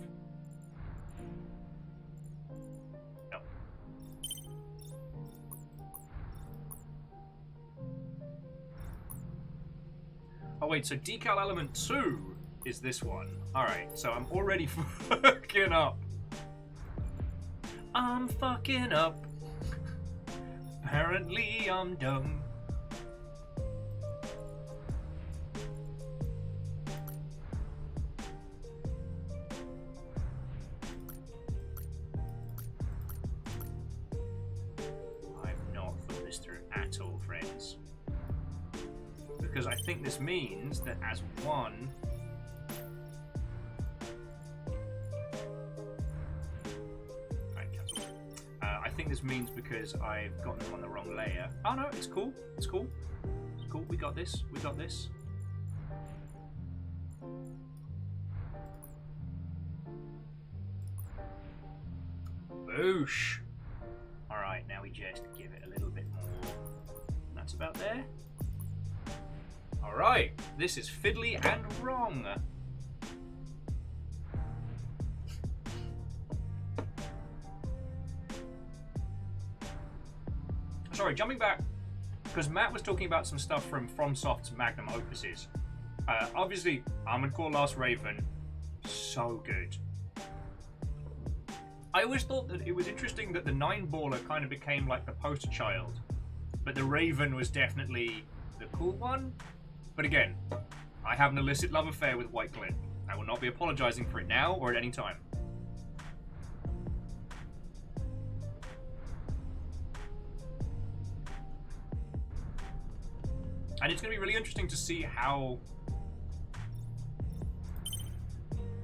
Yep. Oh wait, so decal element 2 is this one. Alright, so I'm already fucking up. I'm fucking up. Apparently I'm dumb. I've not thought this through at all, friends. Because I think this means that as one... I think this means because I've gotten them on the wrong layer. Oh no, it's cool. It's cool. It's cool. We got this. We got this. Boosh. Alright, now we just give it a little bit more. That's about there. Alright, this is fiddly and wrong. Sorry, jumping back, because Matt was talking about some stuff from FromSoft's Magnum Opuses. Obviously, Armored Core Last Raven, so good. I always thought that it was interesting that the 9-baller kind of became like the poster child, but the Raven was definitely the cool one. But again, I have an illicit love affair with White Glint. I will not be apologizing for it now or at any time. And it's going to be really interesting to see how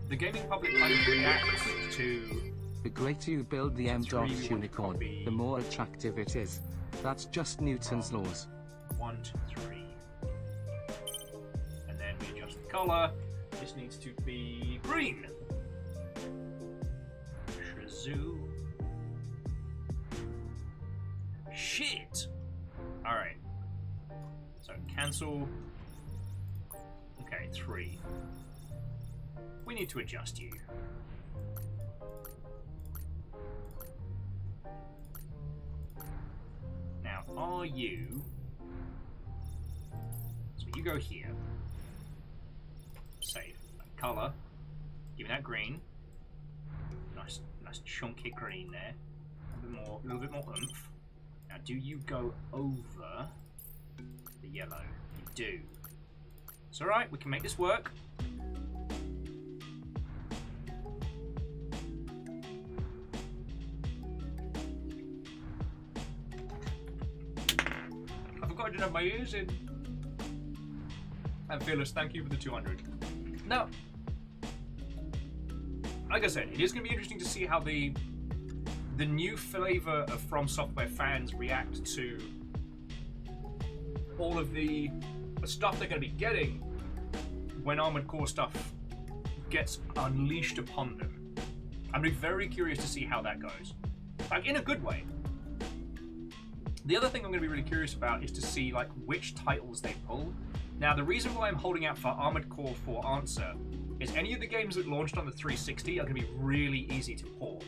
the gaming public kind of reacts to... The greater you build the M.S unicorn, the more attractive it is. That's just Newton's laws. 1, 2, 3. And then we adjust the colour. This needs to be green. Shazoo. Shit! Alright. So cancel. Okay, 3. We need to adjust you. Now, are you... So you go here. Save. Colour. Give me that green. Nice chunky green there. A little bit more oomph. Now, do you go over the yellow. You do. It's alright, we can make this work. I forgot I didn't have my ears in. And Fearless, thank you for the 200. Now, like I said, it is going to be interesting to see how the new flavour of From Software fans react to all of the stuff they're going to be getting when Armored Core stuff gets unleashed upon them. I'm going to be very curious to see how that goes. Like, in a good way. The other thing I'm going to be really curious about is to see like which titles they pull. Now, the reason why I'm holding out for Armored Core for answer is any of the games that launched on the 360 are going to be really easy to port.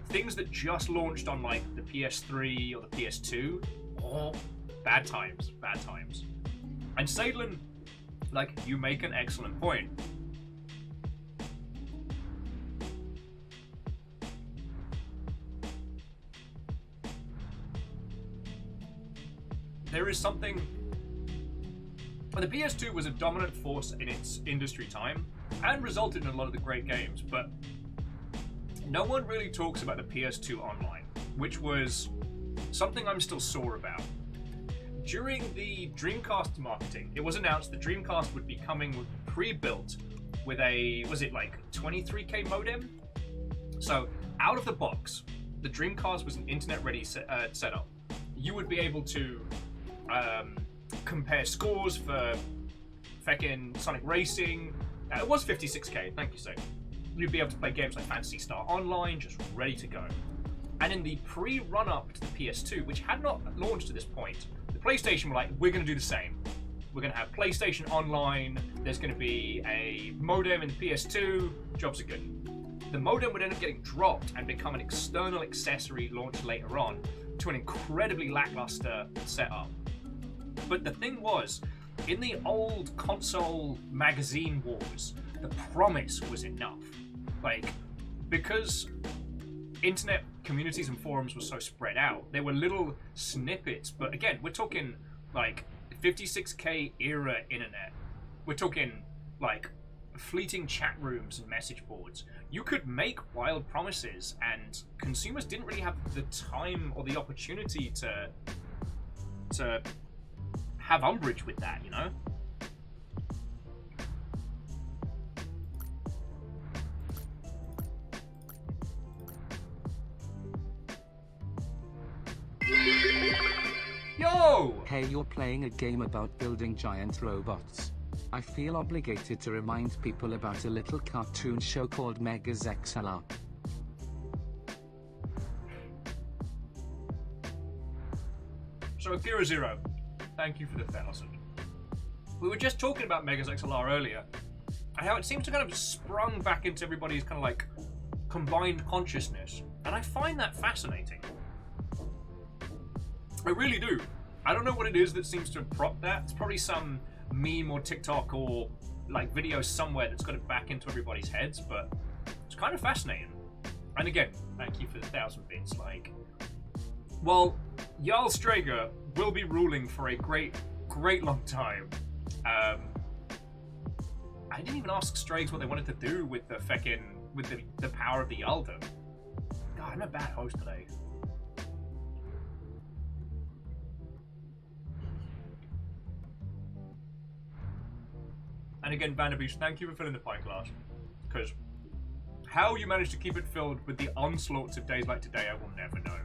Things that just launched on like the PS3 or the PS2, oh, bad times, bad times. And Sadlin, like, you make an excellent point. There is something... The PS2 was a dominant force in its industry time and resulted in a lot of the great games, but no one really talks about the PS2 Online, which was something I'm still sore about. During the Dreamcast marketing, it was announced the Dreamcast would be coming pre-built with a, was it like 23K modem? So out of the box, the Dreamcast was an internet-ready setup. You would be able to compare scores for feckin' Sonic Racing. It was 56K, thank you, sir. You'd be able to play games like Phantasy Star Online, just ready to go. And in the pre-run-up to the PS2, which had not launched at this point, the PlayStation were like, we're going to do the same. We're going to have PlayStation Online, there's going to be a modem in the PS2, jobs are good. The modem would end up getting dropped and become an external accessory launched later on to an incredibly lackluster setup. But the thing was, in the old console magazine wars, the promise was enough. Like, because internet communities and forums were so spread out, there were little snippets, but again, we're talking like 56K era internet. We're talking like fleeting chat rooms and message boards. You could make wild promises, and consumers didn't really have the time or the opportunity to have umbrage with that, you know? Yo! Hey, you're playing a game about building giant robots. I feel obligated to remind people about a little cartoon show called M.A.S.S XLR. So Akira Zero, thank you for the 1,000. We were just talking about M.A.S.S XLR earlier, and how it seems to kind of sprung back into everybody's kind of like combined consciousness, and I find that fascinating. I really do. I don't know what it is that seems to have propped that. It's probably some meme or TikTok or like video somewhere that's got it back into everybody's heads, but it's kind of fascinating. And again, thank you for the 1,000 bits. Like, well, Jarl Strager will be ruling for a great long time. I didn't even ask Strags what they wanted to do with the the power of the Jarldom. God, I'm a bad host today. And again, Vanderbeest, thank you for filling the pie glass. Because how you managed to keep it filled with the onslaughts of days like today, I will never know.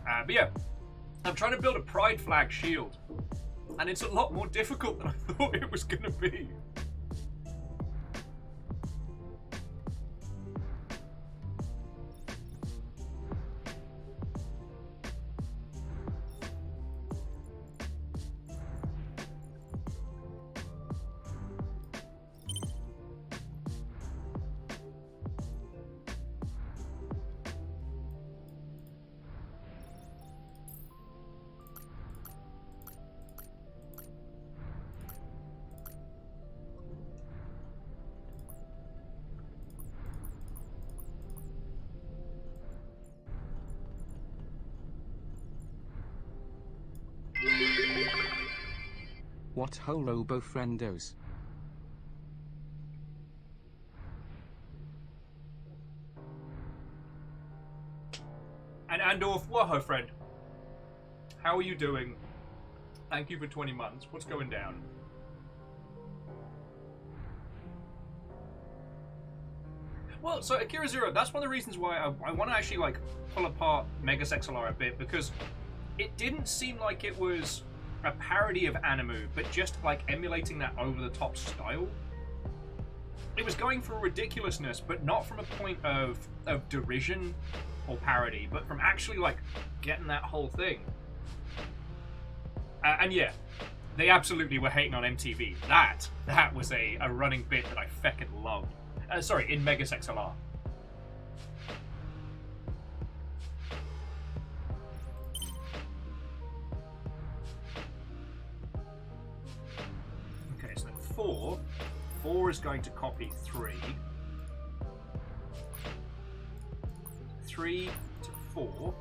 But yeah, I'm trying to build a pride flag shield. And it's a lot more difficult than I thought it was going to be. What ho robo friendos? And Andorf, whoa, friend. How are you doing? Thank you for 20 months. What's going down? Well, so Akira Zero, that's one of the reasons why I want to actually, like, pull apart M.A.S.S XLR a bit, because it didn't seem like it was a parody of Animu, but just, like, emulating that over-the-top style. It was going for ridiculousness, but not from a point of derision or parody, but from actually, like, getting that whole thing. And yeah, they absolutely were hating on MTV. That was a running bit that I feckin' loved. Sorry, in M.A.S.S XLR. Okay, so then 4. 4 is going to copy 3. 3 to 4.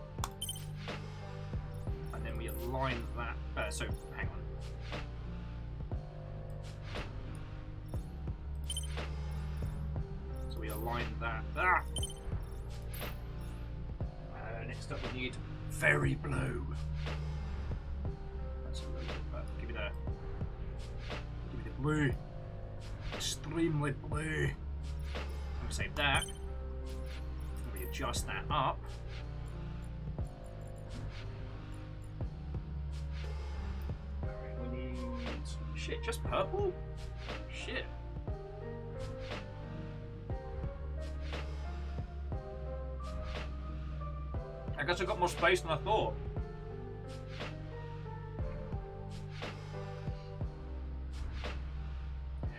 And then we align that. So, hang on. So we align that. Next up we need very blue. That's a little bit, give me the blue. Extremely blue. I'm gonna save that. And we adjust that up. We need shit, just purple? Shit. I guess I got more space than I thought.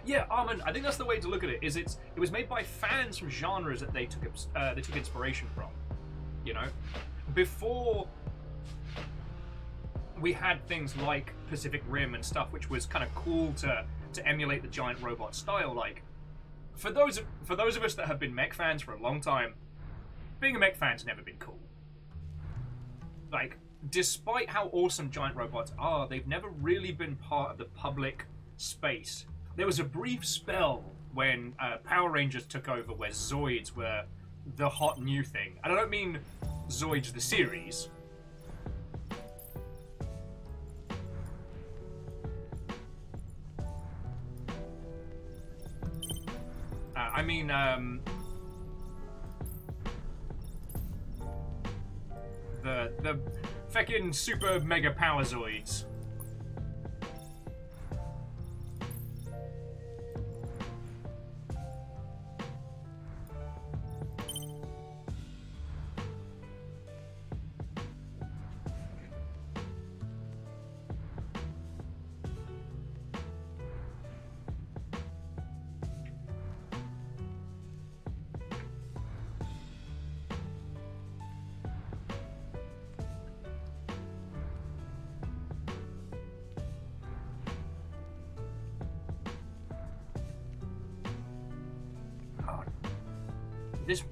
Yeah, Armin, I think that's the way to look at it. It was made by fans from genres that they took inspiration from. You know, before we had things like Pacific Rim and stuff, which was kind of cool to emulate the giant robot style. Like, for those of us that have been mech fans for a long time, being a mech fan's never been cool. Like, despite how awesome giant robots are, they've never really been part of the public space. There was a brief spell when Power Rangers took over where Zoids were the hot new thing. And I don't mean Zoids the series. I mean, the feckin' super mega power Zoids.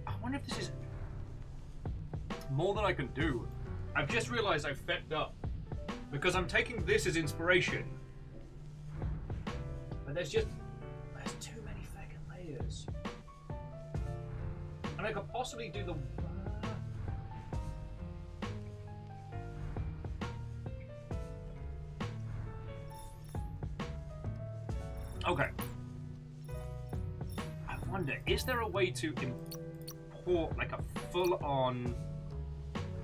I wonder if this is more than I can do. I've just realized I've fecked up because I'm taking this as inspiration, but there's too many feckin' layers, and I could possibly do the. Okay. I wonder, is there a way to import like a full-on,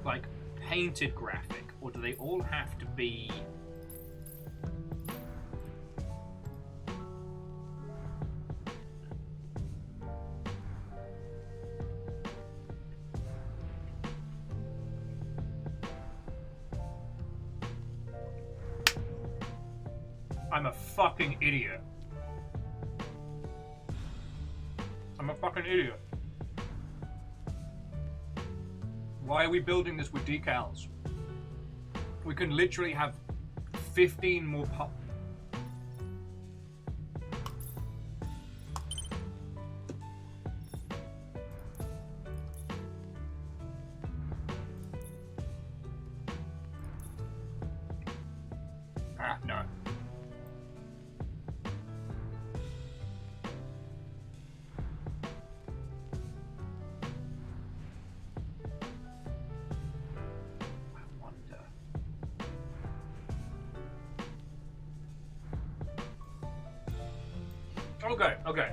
like, painted graphic, or do they all have to be? I'm a fucking idiot. I'm a fucking idiot. Why are we building this with decals? We can literally have 15 more no. Okay.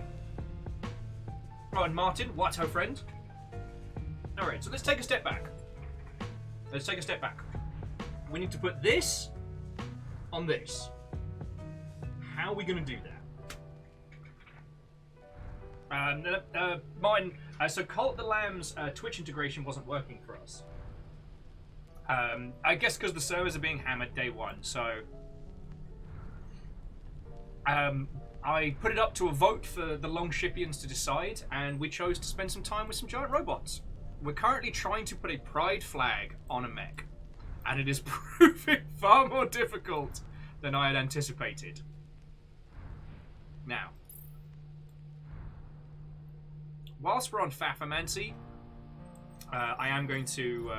Right, Martin, what's her friend? Alright, so let's take a step back. We need to put this on this. How are we going to do that? So Cult the Lamb's Twitch integration wasn't working for us. I guess because the servers are being hammered day one, so... I put it up to a vote for the Longshipians to decide, and we chose to spend some time with some giant robots. We're currently trying to put a pride flag on a mech, and it is proving far more difficult than I had anticipated. Now, whilst we're on Fafamancy, I am going to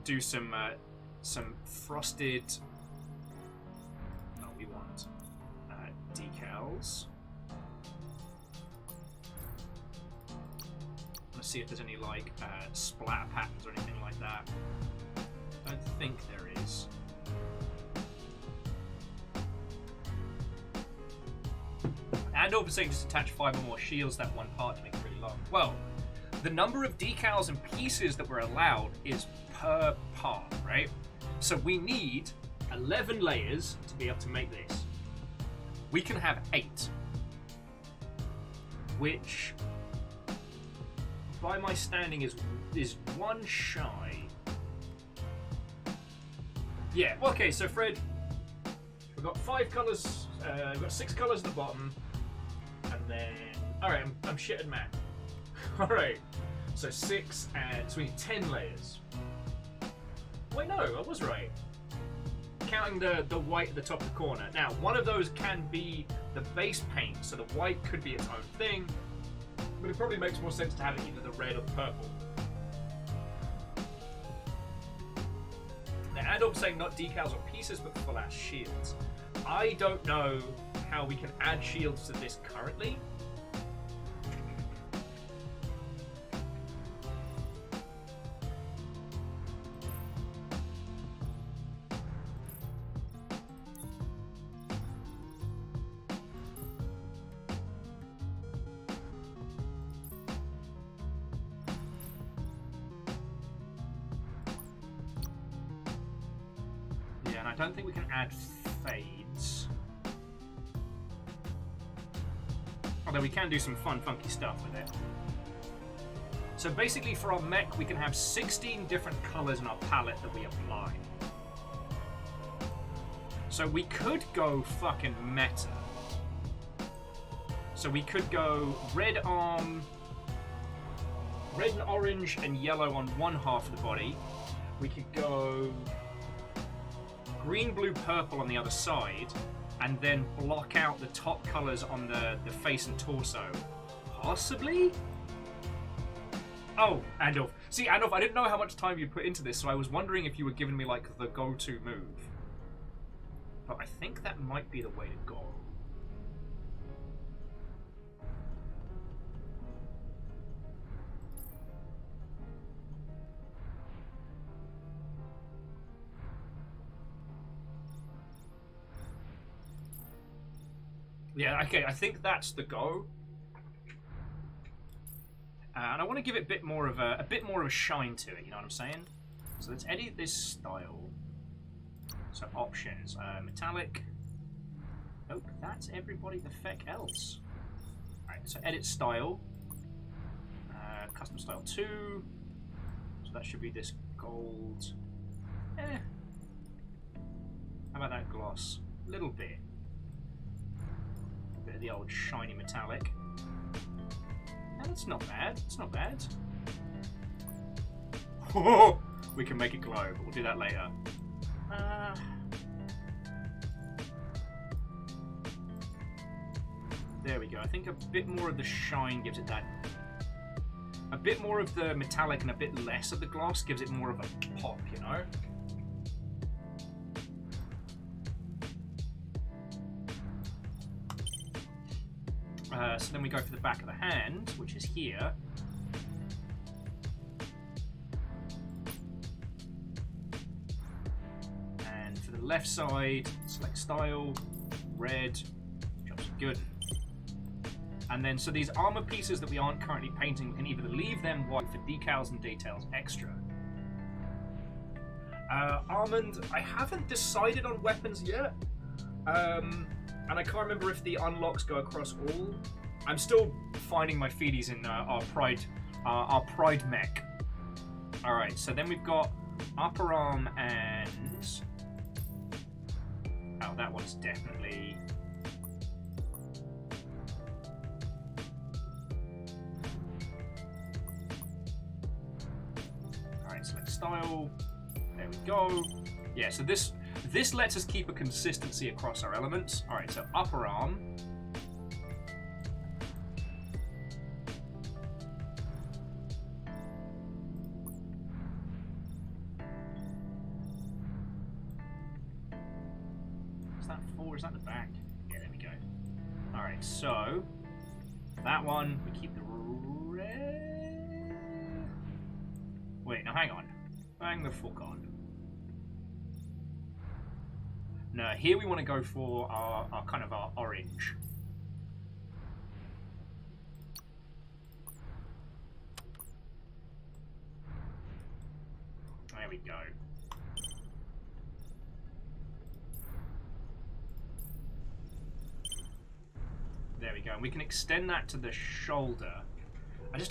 do some frosted. We want decals. Let's see if there's any like splatter patterns or anything like that. I don't think there is. And over saying just attach 5 or more shields that one part to make it really long. Well, the number of decals and pieces that we're allowed is per part, right? So we need 11 layers to be able to make this. We can have 8, which by my standing is one shy. Yeah, okay, so Fred, we've got 5 colours, we've got 6 colours at the bottom, and then, alright, I'm shit at math. Alright, so 6, and so we need 10 layers. Wait, no, I was right. Counting the white at the top of the corner. Now, one of those can be the base paint, so the white could be its own thing, but it probably makes more sense to have it either the red or the purple. Now, Andor's saying not decals or pieces, but full-ass shields. I don't know how we can add shields to this currently. I don't think we can add fades. Although we can do some fun, funky stuff with it. So basically for our mech, we can have 16 different colors in our palette that we apply. So we could go fucking meta. So we could go red arm, red and orange and yellow on one half of the body. We could go green, blue, purple on the other side, and then block out the top colours on the face and torso. Possibly? Oh, Andorf. See, Andorf, I didn't know how much time you put into this, so I was wondering if you were giving me, like, the go-to move. But I think that might be the way to go. Yeah, okay, I think that's the go. And I want to give it a bit more of a shine to it, you know what I'm saying? So let's edit this style. So options, metallic. Nope, that's everybody the feck else. Alright, so edit style. Custom style 2. So that should be this gold. How about that gloss? A little bit. Bit of the old shiny metallic. Oh, that's not bad. It's not bad. Oh, we can make it glow, but we'll do that later. There we go. I think a bit more of the shine gives it that. A bit more of the metallic and a bit less of the gloss gives it more of a pop, you know? So then we go for the back of the hand, which is here. And for the left side, select style, red, jobs are good. And then, so these armor pieces that we aren't currently painting, we can either leave them white for decals and details extra. Almond, I haven't decided on weapons yet. And I can't remember if the unlocks go across all. I'm still finding my feedies in our pride mech. Alright, so then we've got upper arm and... Oh, that one's definitely... Alright, select style. There we go. Yeah, so this lets us keep a consistency across our elements. Alright, so upper arm. Is that forward? Is that the back? Yeah, there we go. Alright, so that one, we keep the red. Wait, now hang on. Hang the fuck on. No, here we want to go for our kind of our orange. There we go. There we go. And we can extend that to the shoulder.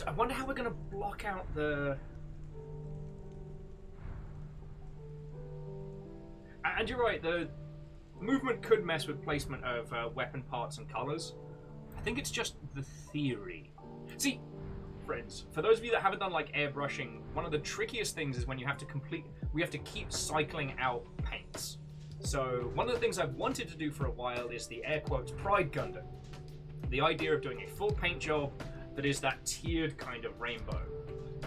I wonder how we're going to block out the... And you're right, the movement could mess with placement of weapon parts and colors. I think it's just the theory. See, friends, for those of you that haven't done like airbrushing, one of the trickiest things is when you have to we have to keep cycling out paints. So one of the things I've wanted to do for a while is the air quotes Pride Gundam. The idea of doing a full paint job that is that tiered kind of rainbow.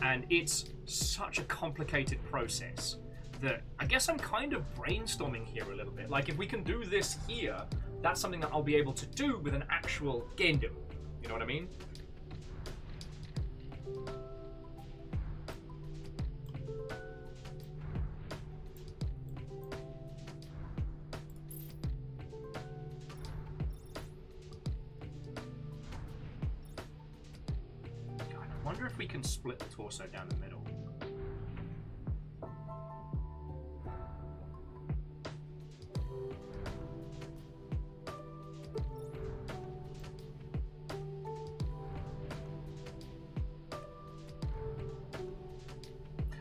And it's such a complicated process that I guess I'm kind of brainstorming here a little bit. Like, if we can do this here, that's something that I'll be able to do with an actual Gundam. You know what I mean? God, I wonder if we can split the torso down the middle.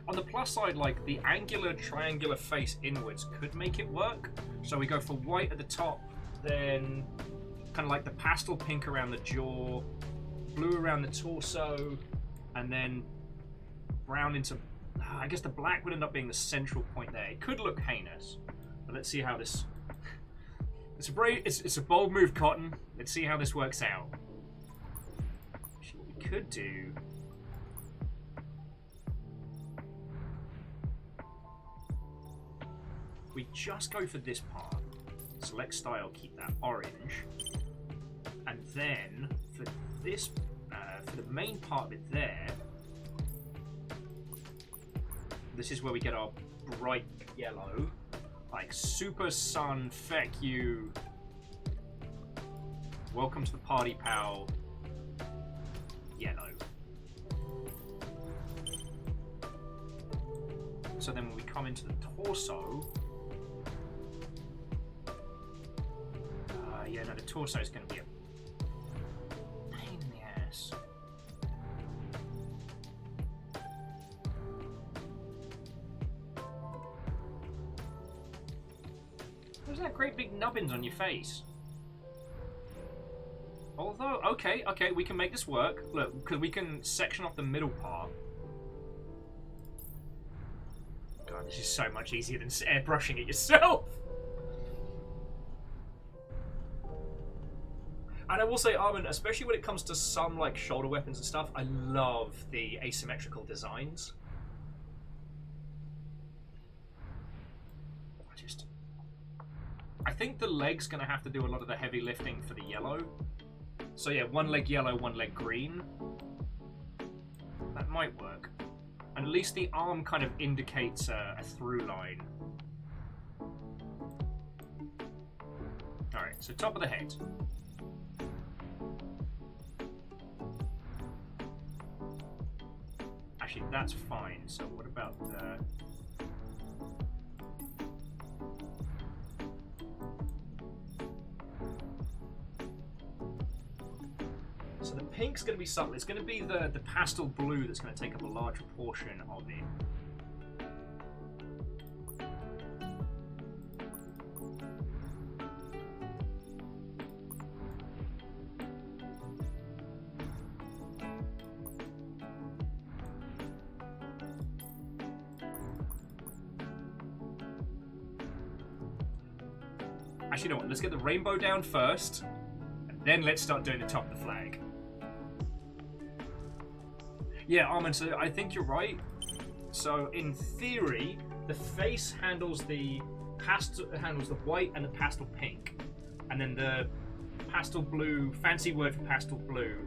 On the plus side, like, the angular, triangular face inwards could make it work. So we go for white at the top, then kind of like the pastel pink around the jaw, blue around the torso, and then brown into... I guess the black would end up being the central point there. It could look heinous, but let's see how this... It's a bold move, Cotton. Let's see how this works out. Actually, what we could do... We just go for this part, select style, keep that orange, and then for this, for the main part of it there, this is where we get our bright yellow, like super sun, feck you, welcome to the party, pal, yellow. So then when we come into the torso, yeah, no, the torso is going to be a pain in the ass. What's that great big nubbins on your face? Although, okay, we can make this work. Look, because we can section off the middle part. God, this is so much easier than airbrushing it yourself. And I will say, Armin, especially when it comes to some like shoulder weapons and stuff, I love the asymmetrical designs. I think the leg's going to have to do a lot of the heavy lifting for the yellow. So yeah, one leg yellow, one leg green. That might work. And at least the arm kind of indicates a through line. Alright, so top of the head. actually, that's fine. So what about the... So the pink's going to be subtle. It's going to be the pastel blue that's going to take up a larger portion of it. Actually, you know what? Let's get the rainbow down first, and then let's start doing the top of the flag. Yeah, Armin, so I think you're right. So in theory, the face handles the white and the pastel pink, and then the pastel blue, fancy word for pastel blue,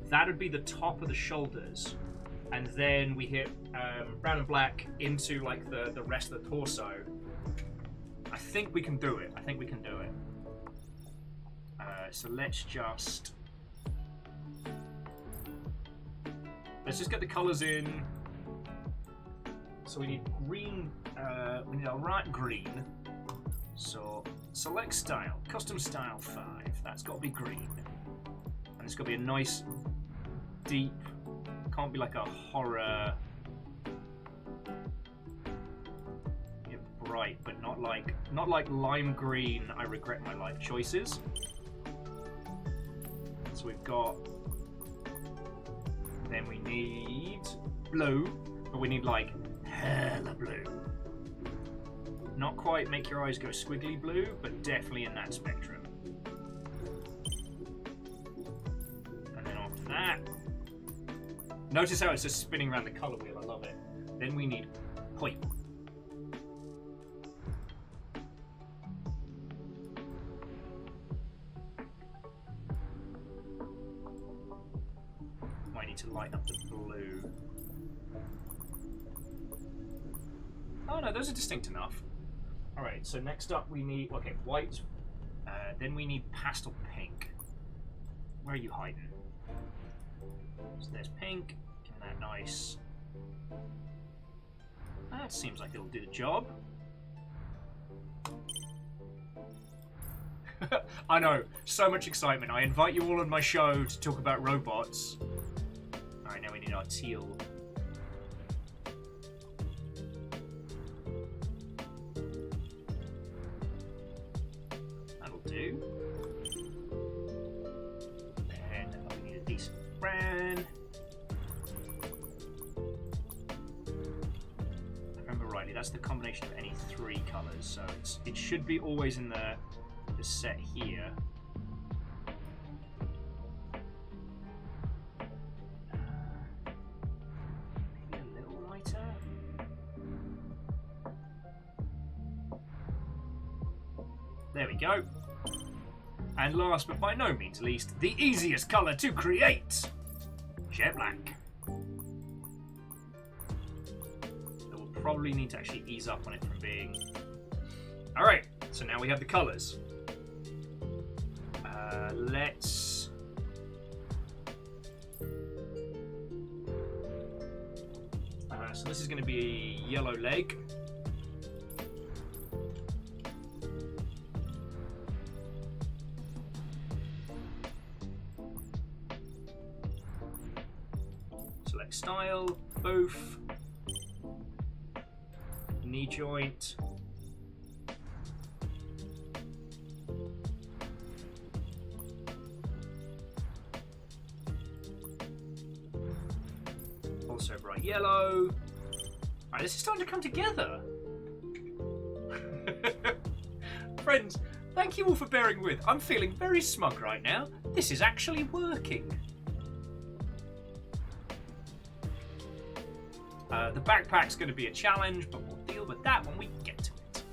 that would be the top of the shoulders, and then we hit brown and black into like the rest of the torso. I think we can do it. So let's just get the colors in. So we need green. We need a right green. So select style, custom style 5. That's got to be green, and it's got to be a nice deep. Can't be like a horror. Yeah, bright, but not like lime green. I regret my life choices. So we've got. Then we need blue, but we need like hella blue. Not quite make your eyes go squiggly blue, but definitely in that spectrum. And then after that, notice how it's just spinning around the color wheel. I love it. Then we need white. To light up the blue. Oh no, those are distinct enough. Alright, so next up we need, okay, white. Then we need pastel pink. Where are you hiding? So there's pink. Give that nice. That seems like it'll do the job. I know, so much excitement. I invite you all on my show to talk about robots. Alright, now we need our teal. That'll do. And we need a decent brown. If I remember rightly, that's the combination of any 3 colours, so it should be always in the set here. There we go. And last but by no means least, the easiest colour to create. Jet black. So we'll probably need to actually ease up on it from being... Alright, so now we have the colours. Let's... so this is going to be a yellow leg. Select style, boof, knee joint. Also bright yellow. Alright, this is starting to come together. Friends, thank you all for bearing with. I'm feeling very smug right now. This is actually working. The backpack's going to be a challenge, but we'll deal with that when we get to it.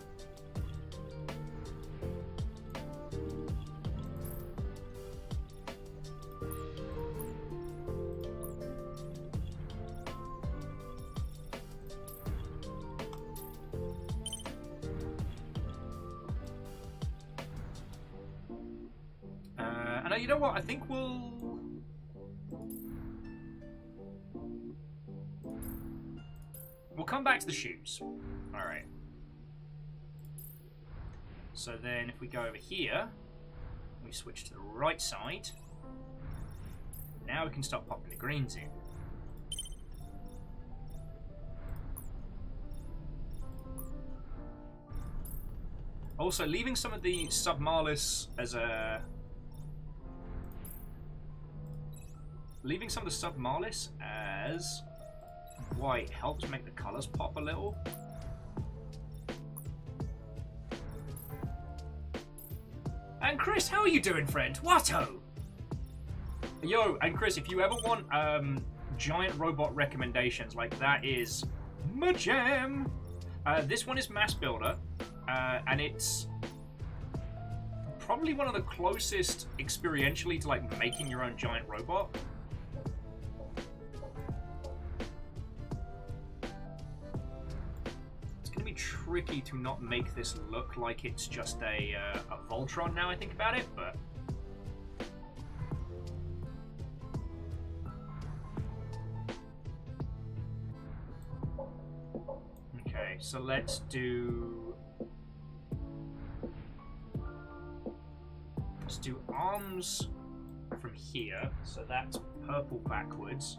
And you know what? I think we'll... we'll come back to the shoes. Alright. So then if we go over here, we switch to the right side. Now we can start popping the greens in. Also, leaving some of the sub-M.A.S.S as a... Leaving some of the sub-M.A.S.S as white helps make the colours pop a little. And Chris, how are you doing, friend? Watto! Yo, and Chris, if you ever want giant robot recommendations, like that is my jam. This one is M.A.S.S Builder, and it's probably one of the closest experientially to like making your own giant robot. It's gonna be tricky to not make this look like it's just a Voltron now I think about it, but okay, so let's do arms from here, so that's purple backwards.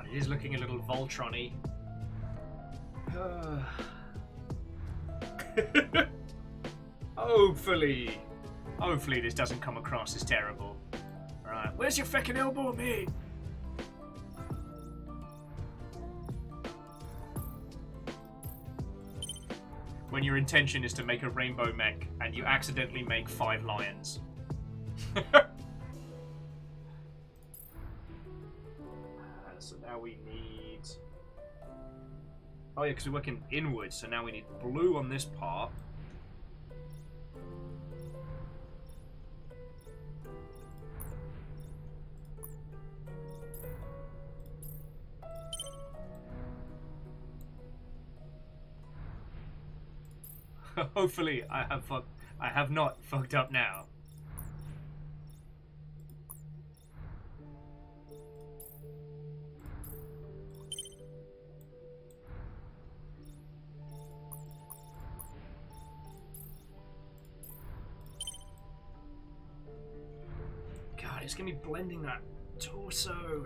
It is looking a little Voltron-y. Hopefully this doesn't come across as terrible. Alright, where's your feckin' elbow, mate? When your intention is to make a rainbow mech and you accidentally make 5 lions. So now we need... Oh yeah, because we're working inwards, so now we need blue on this part. Hopefully I have not fucked up now. God, it's gonna be blending that torso.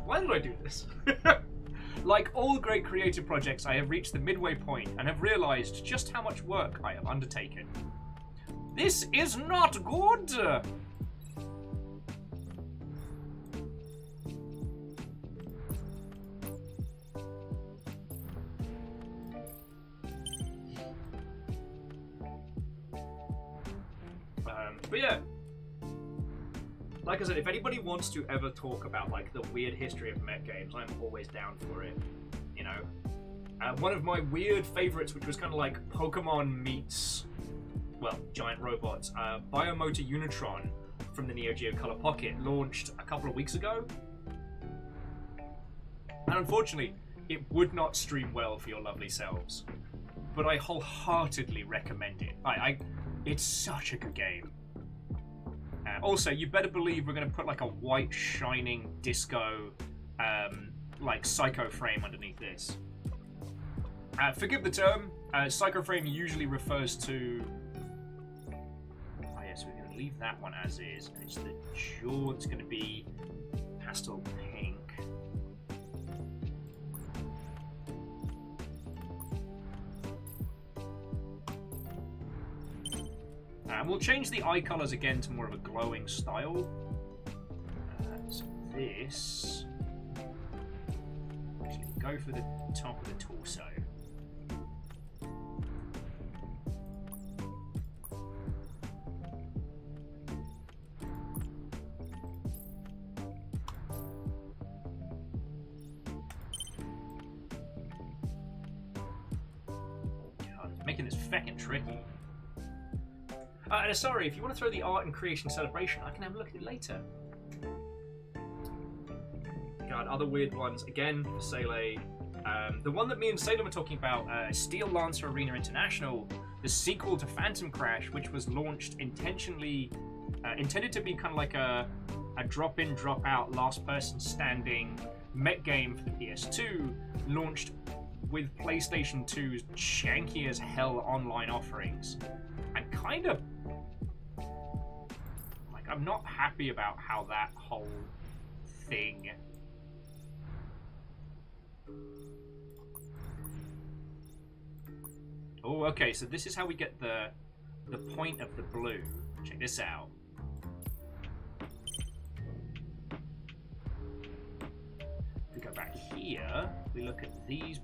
Why did I do this? Like all great creative projects, I have reached the midway point and have realized just how much work I have undertaken. This is not good! But yeah, like I said, if anybody wants to ever talk about like the weird history of mech games, I'm always down for it. You know, one of my weird favorites, which was kind of like Pokemon meets, well, giant robots, Biomotor Unitron from the Neo Geo Color Pocket launched a couple of weeks ago, and unfortunately, it would not stream well for your lovely selves. But I wholeheartedly recommend it. It's such a good game. Also, you better believe we're going to put like a white shining disco like psycho frame underneath this. Forgive the term, psycho frame usually refers to... Oh yeah, so we're going to leave that one as is, and it's the jaw that's going to be pastel pink. And we'll change the eye colours again to more of a glowing style. So this... Actually, go for the top of the torso. making this feckin' tricky. And sorry, if you want to throw the art and creation celebration, I can have a look at it later. God, other weird ones again for Sele. The one that me and Salem were talking about, Steel Lancer Arena International, the sequel to Phantom Crash, which was launched intended to be kind of like a drop-in, drop-out, last-person standing mech game for the PS2, launched with PlayStation 2's janky as hell online offerings, and kind of like I'm not happy about how that whole thing. Oh, okay, so this is how we get the point of the blue. Check this out. If we go back here, we look at these.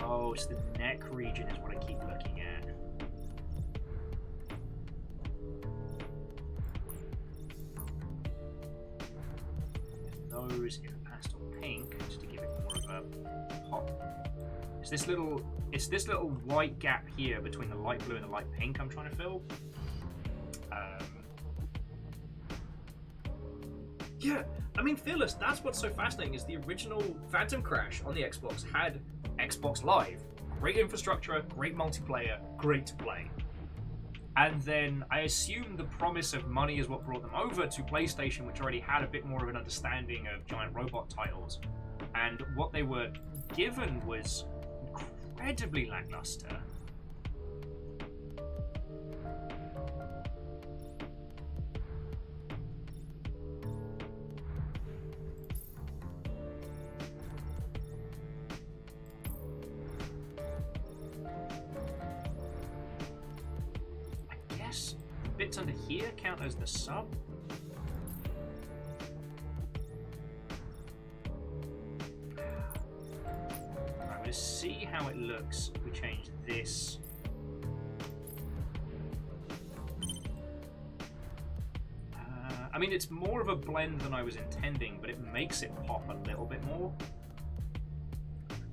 Oh, it's the neck region is what I keep looking at. Those in pastel pink, just to give it more of a pop. It's this little white gap here between the light blue and the light pink I'm trying to fill. Yeah, I mean, Fearless, that's what's so fascinating is the original Phantom Crash on the Xbox had Xbox Live. Great infrastructure, great multiplayer, great to play. And then I assume the promise of money is what brought them over to PlayStation, which already had a bit more of an understanding of giant robot titles. And what they were given was incredibly lackluster. Bits under here count as the sub. I'm going to see how it looks if we change this. I mean, it's more of a blend than I was intending, but it makes it pop a little bit more.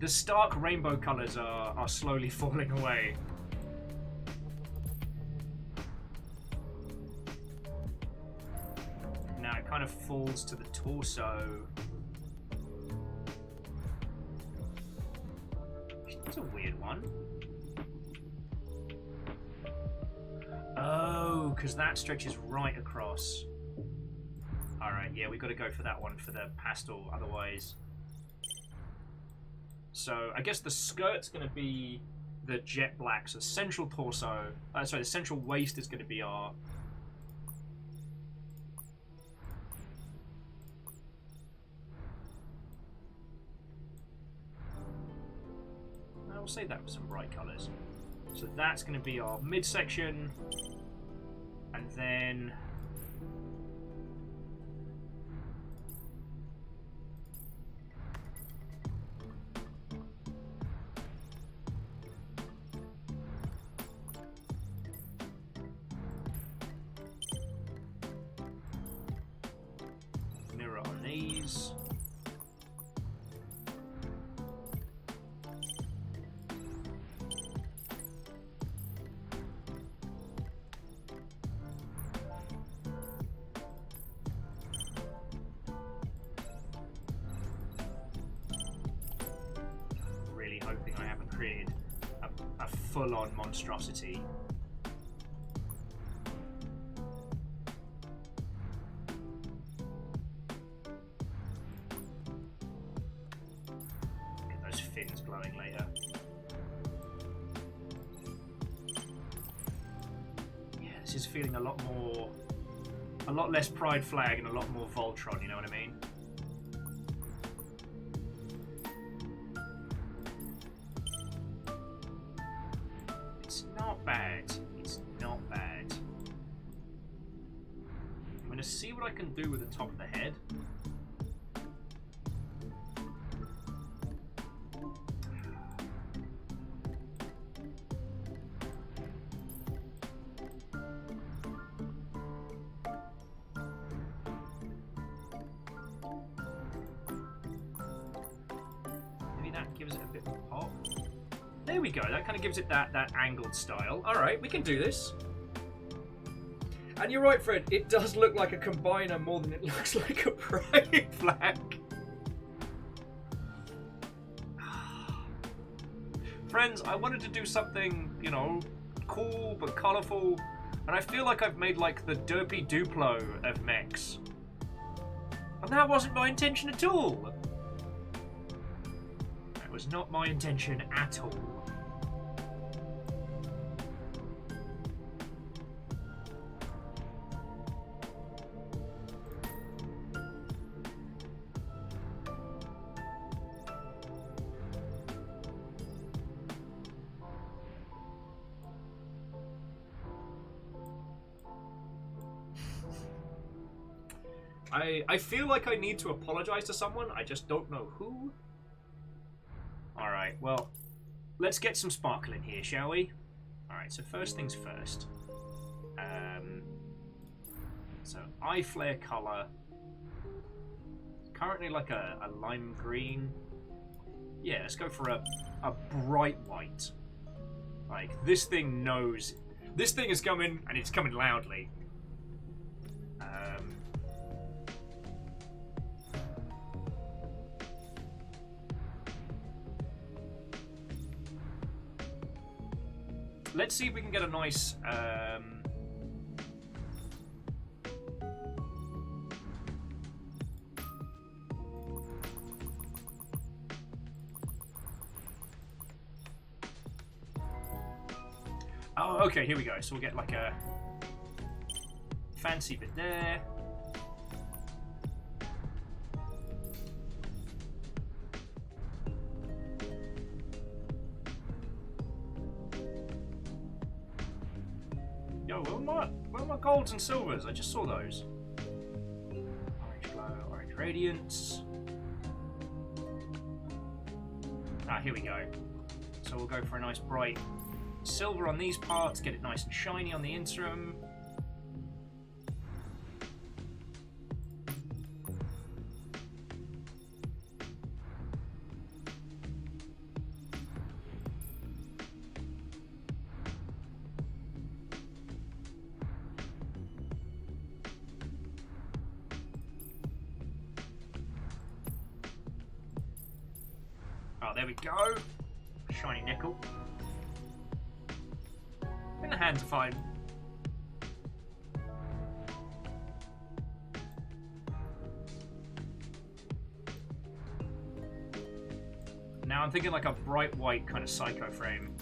The stark rainbow colors are slowly falling away. Kind of falls to the torso. That's a weird one. Oh, because that stretches right across. Alright, yeah, we've got to go for that one for the pastel, otherwise. So, I guess the skirt's going to be the jet black, so central torso, sorry, the central waist is going to be our save that for some bright colours. So that's going to be our midsection, and then mirror on these. Hoping I haven't created a full-on monstrosity. Get those fins glowing later. Yeah, this is feeling a lot less Pride Flag and a lot more Voltron, you know what I mean? See what I can do with the top of the head. gives it a bit more pop. There we go. That kind of gives it that angled style. All right, we can do this. And you're right, Fred. It does look like a combiner more than it looks like a pride flag. Friends, I wanted to do something, you know, cool but colourful, and I feel like I've made like the derpy Duplo of Mechs. And that wasn't my intention at all. That was not my intention at all. I feel like I need to apologize to someone. I just don't know who. Alright, well, let's get some sparkle in here, shall we? Alright, so first things first. So, eye flare color. Currently like a lime green. Yeah, let's go for a bright white. Like, this thing knows. This thing is coming, and it's coming loudly. Let's see if we can get a nice... Oh, okay, here we go. So we'll get like a fancy bit there. Yo, where are my golds and silvers? I just saw those. Orange glow, orange radiance. Ah, here we go. So we'll go for a nice bright silver on these parts, get it nice and shiny on the interim. Oh, there we go. Shiny nickel. And the hands are fine. Now I'm thinking like a bright white kind of psycho frame.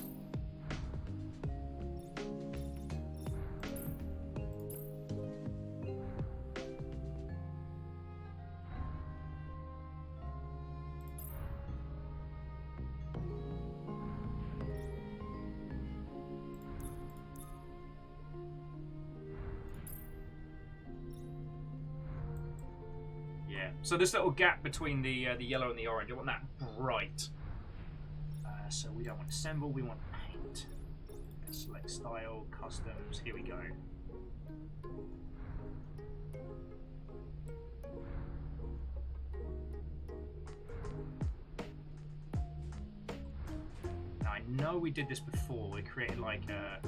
So this little gap between the yellow and the orange, I want that bright. So we don't want assemble, we want paint. Select style, customs, here we go. Now I know we did this before, we created like a...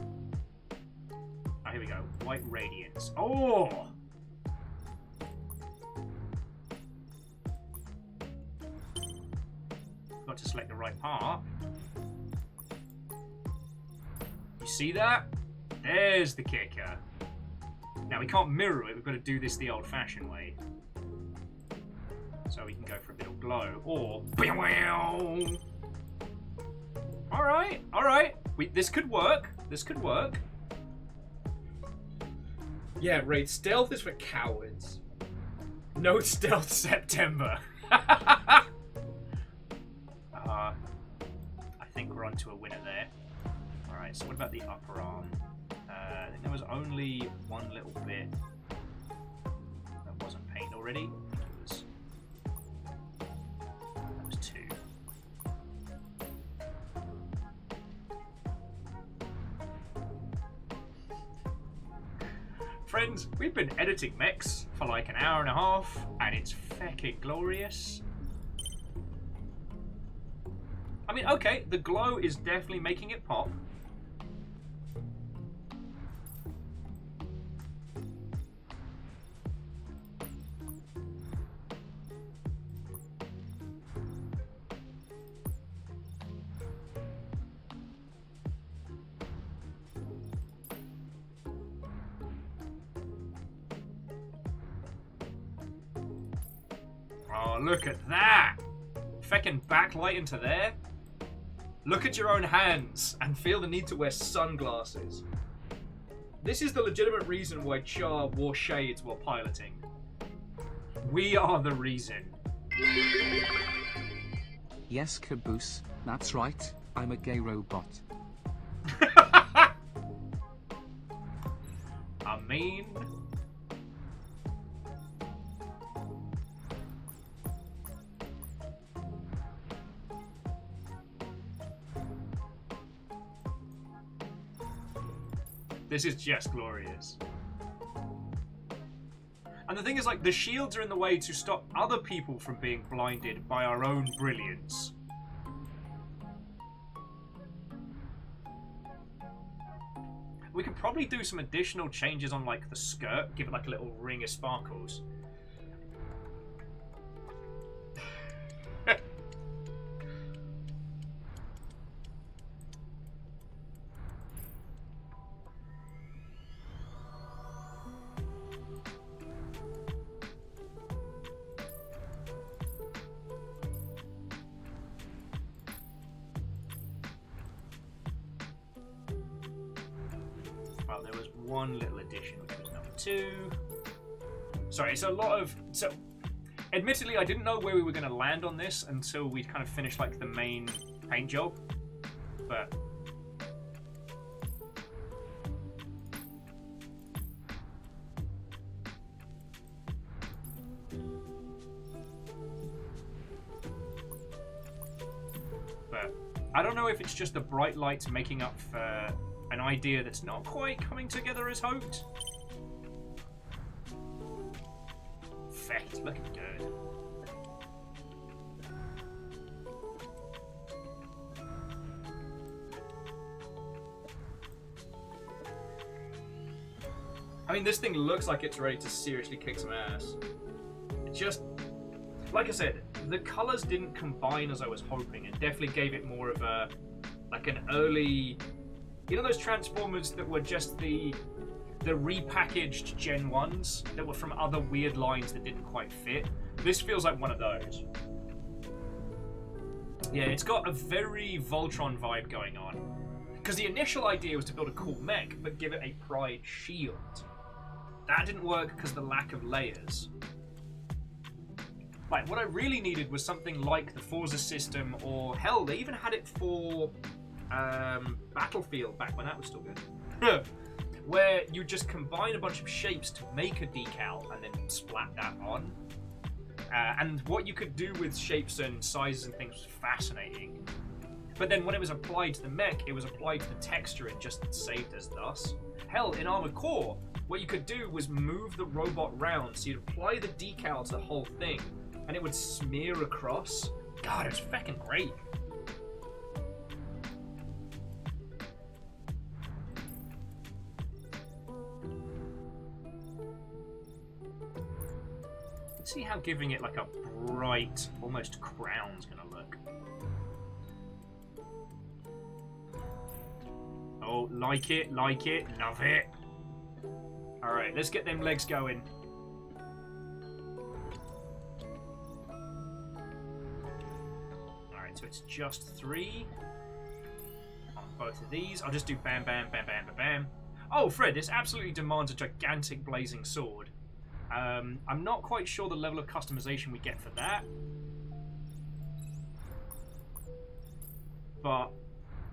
Oh, here we go, white radiance. Oh! Got to select the right part. You see that? There's the kicker. Now we can't mirror it, we've got to do this the old-fashioned way. So we can go for a bit of glow, or... Alright, alright. This could work. This could work. Yeah, Raid, stealth is for cowards. No stealth September. I think we're onto a winner there. Alright, so what about the upper arm? I think there was only one little bit that wasn't paint already. I think that was two. Friends, we've been editing Mechs for like an hour and a half, and it's feckin' glorious. I mean, okay, the glow is definitely making it pop. Oh, look at that! Feckin' backlight into there. Look at your own hands and feel the need to wear sunglasses. This is the legitimate reason why Char wore shades while piloting. We are the reason. Yes, Caboose, that's right, I'm a gay robot. I mean... this is just glorious. And the thing is, like, the shields are in the way to stop other people from being blinded by our own brilliance. We could probably do some additional changes on, like, the skirt. Give it, like, a little ring of sparkles. Well, there was one little addition, which was number 2. Sorry, it's a lot of... So, admittedly, I didn't know where we were going to land on this until we'd kind of finished, like, the main paint job. But... I don't know if it's just the bright lights making up for an idea that's not quite coming together as hoped. Feck, looking good. I mean, this thing looks like it's ready to seriously kick some ass. It just... Like I said, the colours didn't combine as I was hoping, and definitely gave it more of a... like an early... You know those Transformers that were just the repackaged Gen 1s that were from other weird lines that didn't quite fit? This feels like one of those. Yeah, it's got a very Voltron vibe going on. Because the initial idea was to build a cool mech, but give it a pride shield. That didn't work because of the lack of layers. Like, what I really needed was something like the Forza system, or hell, they even had it for Battlefield back when that was still good. Where you just combine a bunch of shapes to make a decal and then splat that on. And what you could do with shapes and sizes and things was fascinating. But then when it was applied to the mech, it was applied to the texture and just saved as thus. Hell, in Armored Core, what you could do was move the robot round, so you'd apply the decal to the whole thing, and it would smear across. God, it was fucking great. Let's see how giving it like a bright, almost crown's gonna look. Oh, like it, love it. Alright, let's get them legs going. Alright, so it's just 3 on both of these. I'll just do bam, bam, bam, bam, bam, bam. Oh, Fred, this absolutely demands a gigantic blazing sword. I'm not quite sure the level of customization we get for that. But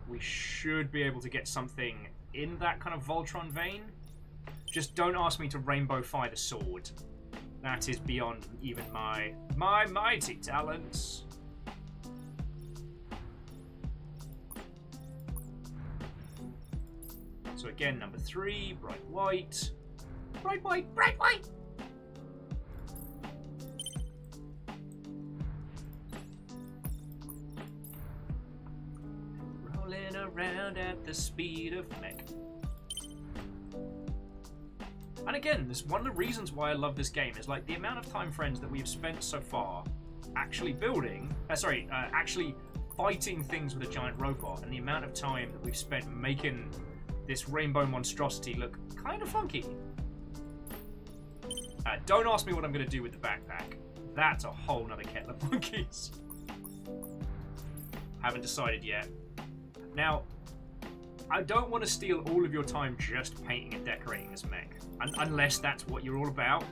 we should be able to get something in that kind of Voltron vein. Just don't ask me to rainbow fire the sword. That is beyond even my mighty talents. So again, number 3, bright white. Bright white, bright white! around at the speed of mech. And again, this one of the reasons why I love this game is like the amount of time, friends, that we've spent so far actually building, actually fighting things with a giant robot, and the amount of time that we've spent making this rainbow monstrosity look kind of funky. Don't ask me what I'm going to do with the backpack. That's a whole nother kettle of monkeys. Haven't decided yet. Now, I don't want to steal all of your time just painting and decorating this mech, unless that's what you're all about.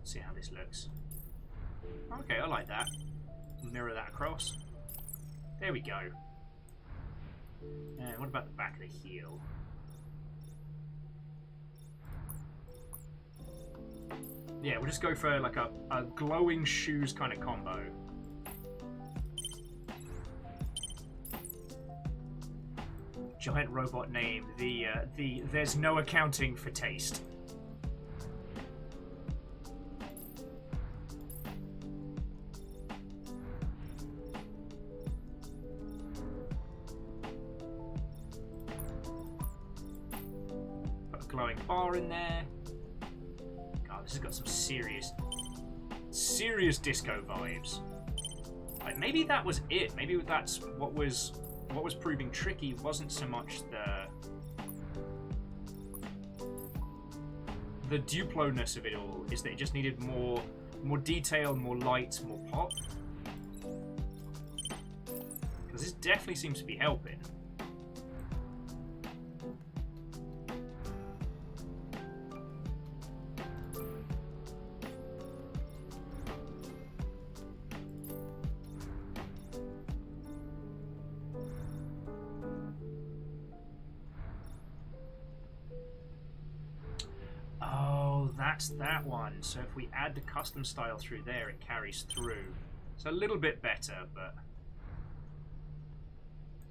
See how this looks. Okay, I like that. Mirror that across. There we go. And what about the back of the heel? Yeah, we'll just go for like a glowing shoes kind of combo. Giant robot name, the there's no accounting for taste. Glowing bar in there. God, this has got some serious disco vibes. Like maybe that was it. Maybe that's what was proving tricky. Wasn't so much the Duplo-ness of it all. Is that it just needed more detail, more light, more pop. Because this definitely seems to be helping. That's that one. So if we add the custom style through there, it carries through. It's a little bit better, but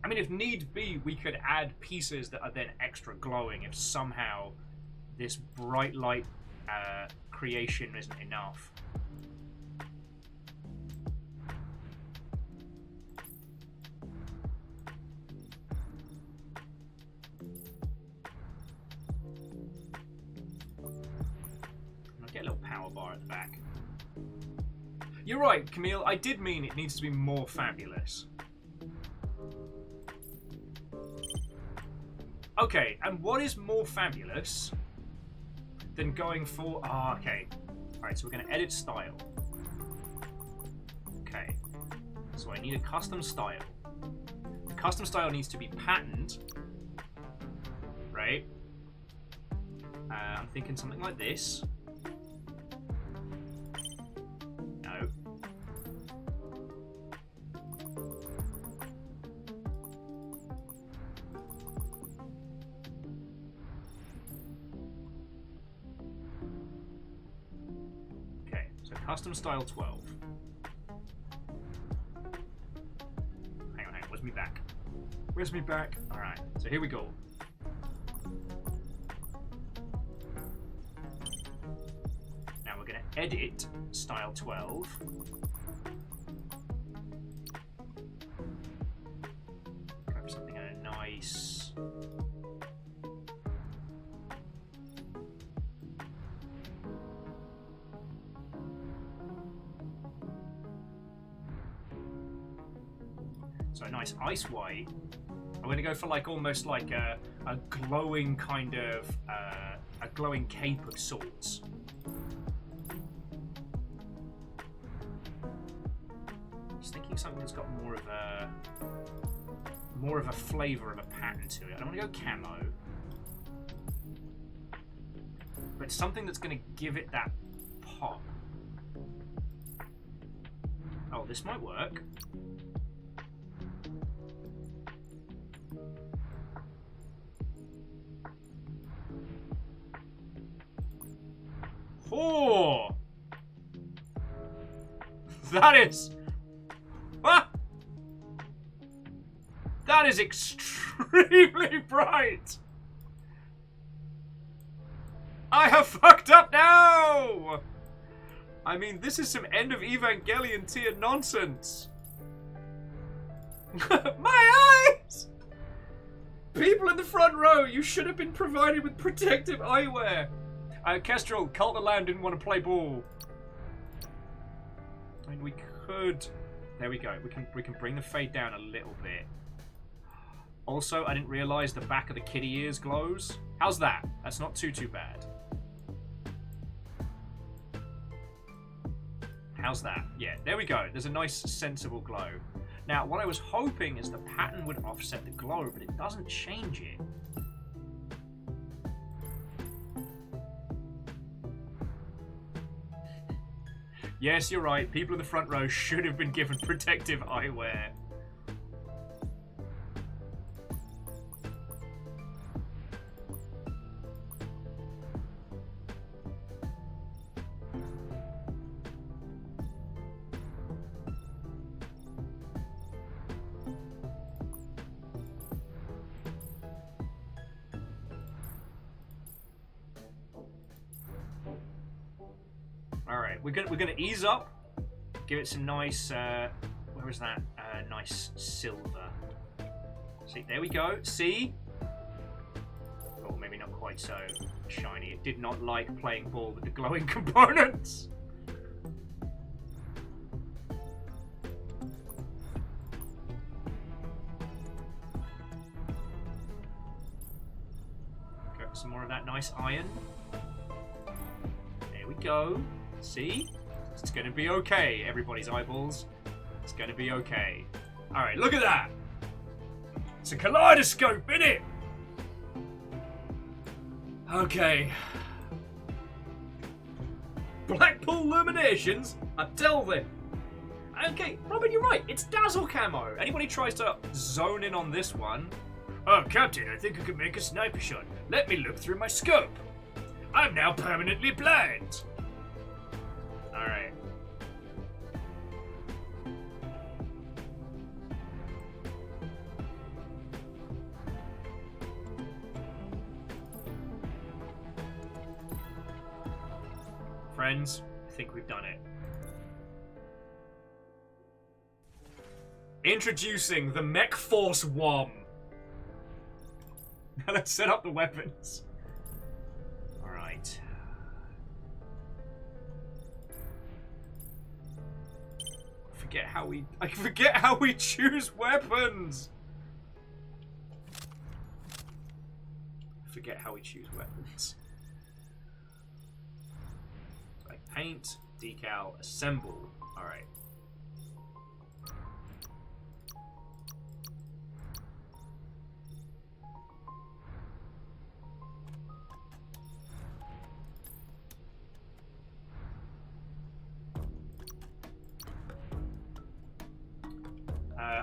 I mean, if need be, we could add pieces that are then extra glowing if somehow this bright light creation isn't enough. Get a little power bar at the back. You're right, Camille. I did mean it needs to be more fabulous. Okay, and what is more fabulous than going for... okay. Alright, so we're going to edit style. Okay. So I need a custom style. The custom style needs to be patterned. Right? I'm thinking something like this. Custom style 12. Hang on, where's me back? Where's me back? Alright, so here we go. Now we're going to edit style 12. Go for something nice. So a nice ice white. I'm going to go for like almost like a glowing kind of a glowing cape of sorts. Just thinking something that's got more of a flavour of a pattern to it. I don't want to go camo, but something that's going to give it that pop. Oh, this might work. Oh, that is. Ah! That is extremely bright. I have fucked up now. I mean, this is some end of Evangelion tier nonsense. My eyes! People in the front row, you should have been provided with protective eyewear. Kestrel, Cult of Land didn't want to play ball. I mean, we could. There we go. We can bring the fade down a little bit. Also, I didn't realise the back of the kitty ears glows. How's that? That's not too bad. How's that? Yeah, there we go. There's a nice, sensible glow. Now, what I was hoping is the pattern would offset the glow, but it doesn't change it. Yes, you're right. People in the front row should have been given protective eyewear. Alright, we're gonna ease up, give it some nice where is that? Nice silver. See, there we go. See? Oh, maybe not quite so shiny. It did not like playing ball with the glowing components. Got some more of that nice iron. There we go. See? It's gonna be okay, everybody's eyeballs. It's gonna be okay. Alright, look at that! It's a kaleidoscope, innit? Okay. Blackpool Illuminations? I tell them. Okay, Robin, you're right. It's Dazzle Camo. Anybody tries to zone in on this one. Oh, Captain, I think I can make a sniper shot. Let me look through my scope. I'm now permanently blind. Alright. Friends, I think we've done it. Introducing the Mech Force WOM. Now let's set up the weapons. Alright. I forget how we choose weapons. Like paint, decal, assemble. All right.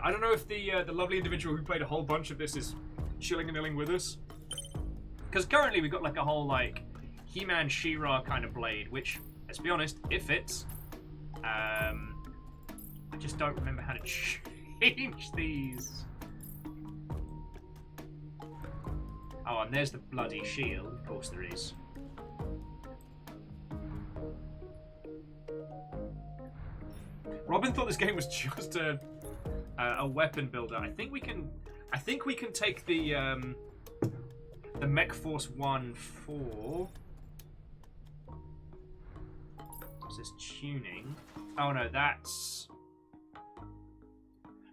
I don't know if the lovely individual who played a whole bunch of this is chilling and illing with us. Because currently we've got like a whole like He-Man She-Ra kind of blade, which, let's be honest, it fits. I just don't remember how to change these. Oh, and there's the bloody shield. Of course there is. Robin thought this game was just a weapon builder. I think we can take the Mech Force 1 for. What's this tuning? Oh no, that's.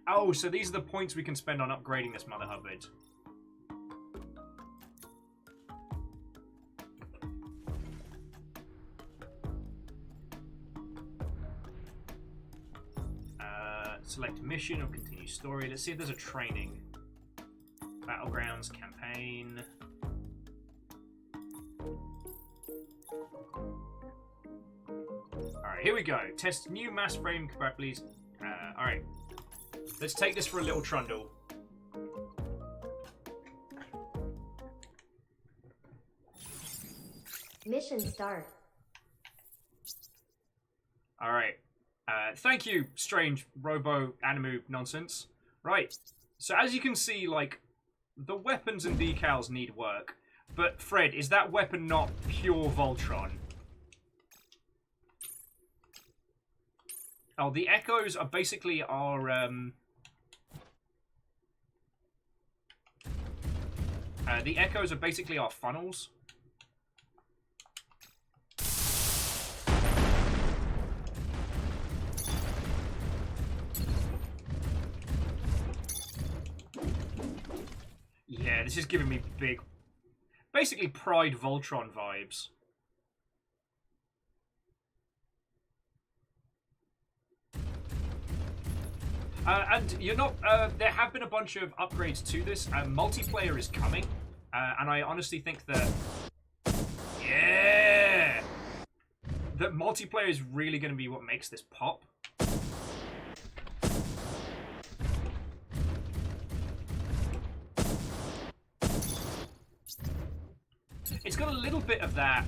Oh, so these are the points we can spend on upgrading this mother hubbard. Select mission or continue story. Let's see if there's a training. Battlegrounds, campaign. Alright, here we go. Test new mass frame capabilities. Alright. Let's take this for a little trundle. Mission start. Alright. Thank you, strange robo-animu nonsense. Right. So as you can see, like, the weapons and decals need work. But Fred, is that weapon not pure Voltron? Oh, the echoes are basically our the echoes are basically our funnels. Yeah, this is giving me big, basically Pride Voltron vibes. And you're not. There have been a bunch of upgrades to this. Multiplayer is coming, and I honestly think that. Yeah! That multiplayer is really going to be what makes this pop. It's got a little bit of that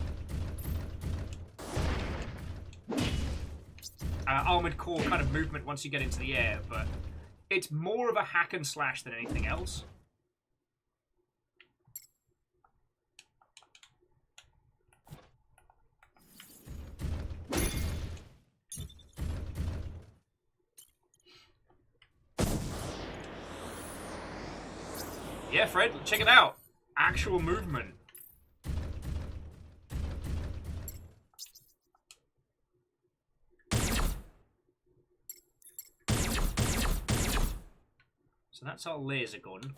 Armored Core kind of movement once you get into the air, but it's more of a hack and slash than anything else. Yeah, Fred, check it out. Actual movement. So that's our laser gun.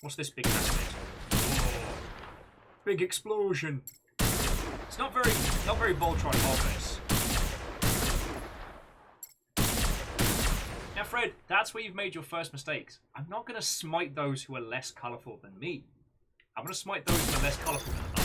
What's this big aspect? Oh, big explosion. It's not very Voltron obvious. Now, Fred, that's where you've made your first mistakes. I'm not going to smite those who are less colourful than me. I'm going to smite those who are less colourful than us.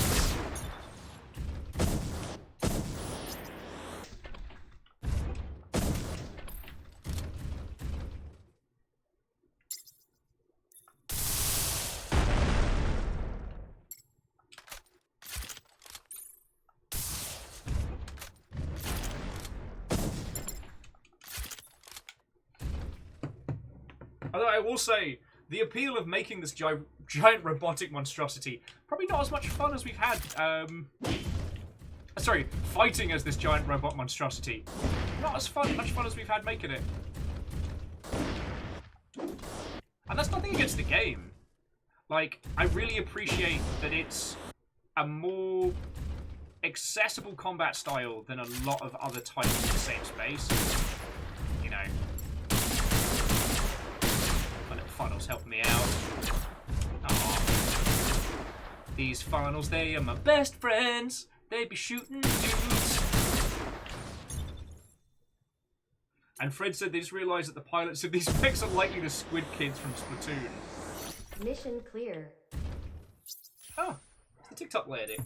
Although I will say, the appeal of making this giant robotic monstrosity, probably not as much fun as we've had, sorry, fighting as this giant robot monstrosity. Not as much fun as we've had making it. And that's nothing against the game. Like, I really appreciate that it's a more accessible combat style than a lot of other titles in the same space. You know. Funnels help me out. Aww. These funnels, they are my best friends. They be shooting dudes. And Fred said they just realised that the pilots of these mechs are likely the squid kids from Splatoon. Mission clear. Oh, it's the TikTok lady.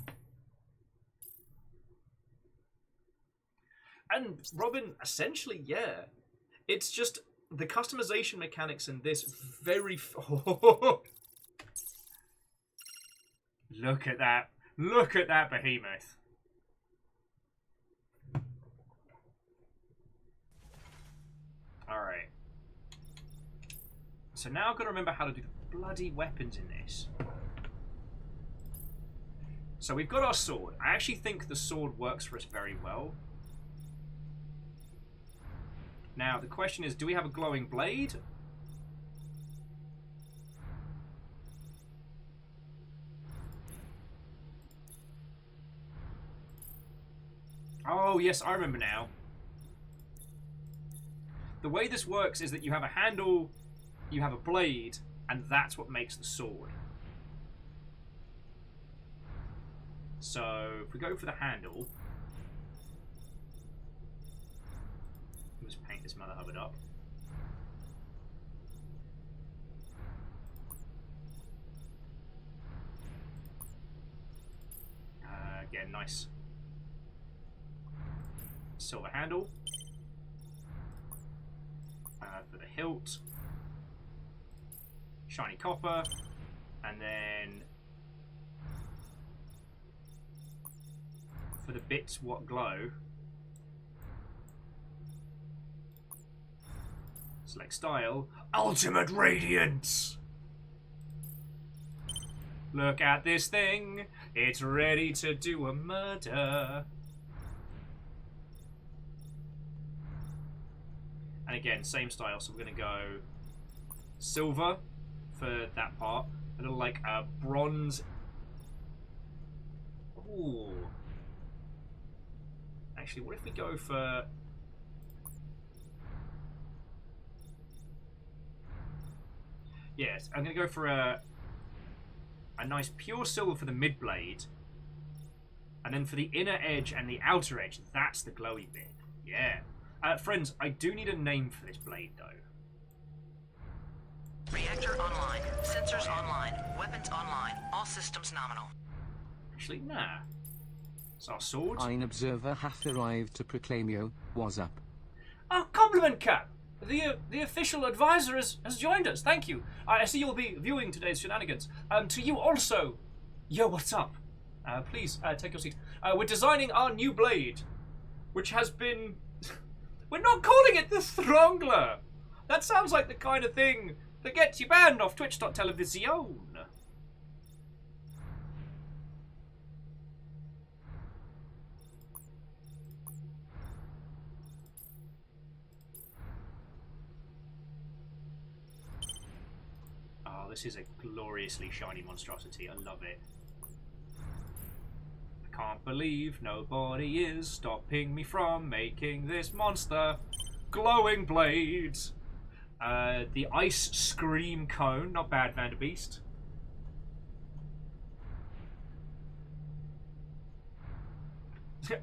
And Robin, essentially, yeah. It's just the customization mechanics in this very... Look at that. Look at that behemoth. Alright. So now I've got to remember how to do the bloody weapons in this. So we've got our sword. I actually think the sword works for us very well. Now, the question is, do we have a glowing blade? Oh, yes, I remember now. The way this works is that you have a handle, you have a blade, and that's what makes the sword. So, if we go for the handle... Let's paint this mother hubbard up. Get a nice silver handle for the hilt, shiny copper, and then for the bits what glow, Select style. Ultimate Radiance! Look at this thing. It's ready to do a murder. And again, same style, so we're going to go silver for that part. A little like bronze. Ooh. Actually, what if we go for... Yes, I'm going to go for a nice pure silver for the mid blade. And then for the inner edge and the outer edge, that's the glowy bit. Yeah. Friends, I do need a name for this blade, though. Reactor online. Sensors online. Weapons online. All systems nominal. Actually, nah. It's our sword. Ein observer hath arrived to proclaim you. Was up. Oh, compliment, Cap! The official advisor has joined us. Thank you. I see you'll be viewing today's shenanigans. To you also. Yo, what's up? Please, take your seat. We're designing our new blade, which has been... We're not calling it the Throngler! That sounds like the kind of thing that gets you banned off Twitch.television. Oh, this is a gloriously shiny monstrosity. I love it. I can't believe nobody is stopping me from making this monster. Glowing blades. The ice scream cone. Not bad, Vanderbeest.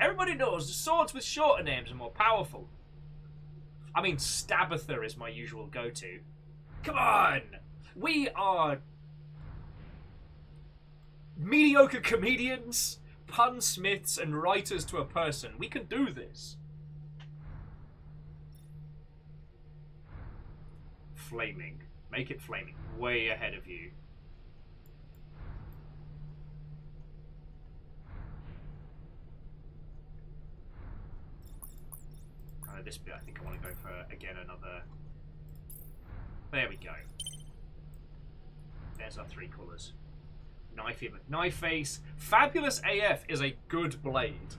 Everybody knows the swords with shorter names are more powerful. I mean, Stabather is my usual go-to. Come on! We are mediocre comedians, punsmiths, and writers to a person. We can do this. Flaming. Make it flaming. Way ahead of you. This bit, I think I want to go for, again, another... There we go. There's our three colours. Knife face. Fabulous AF is a good blade.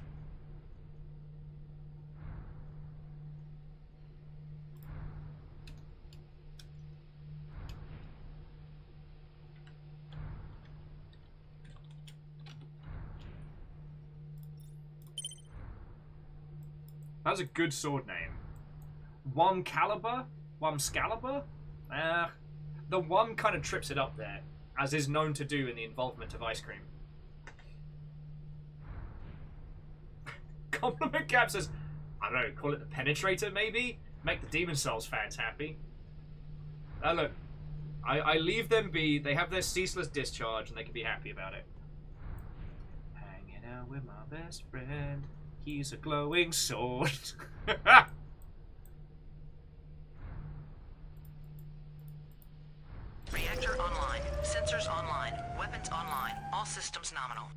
That's a good sword name. One Caliber? One Scalibur? The one kind of trips it up there, as is known to do in the involvement of ice cream. Compliment Cap says, I don't know, call it the Penetrator maybe? Make the Demon Souls fans happy. Look, I leave them be, they have their ceaseless discharge and they can be happy about it. Hanging out with my best friend. He's a glowing sword. Reactor online. Sensors online. Weapons online. All systems nominal.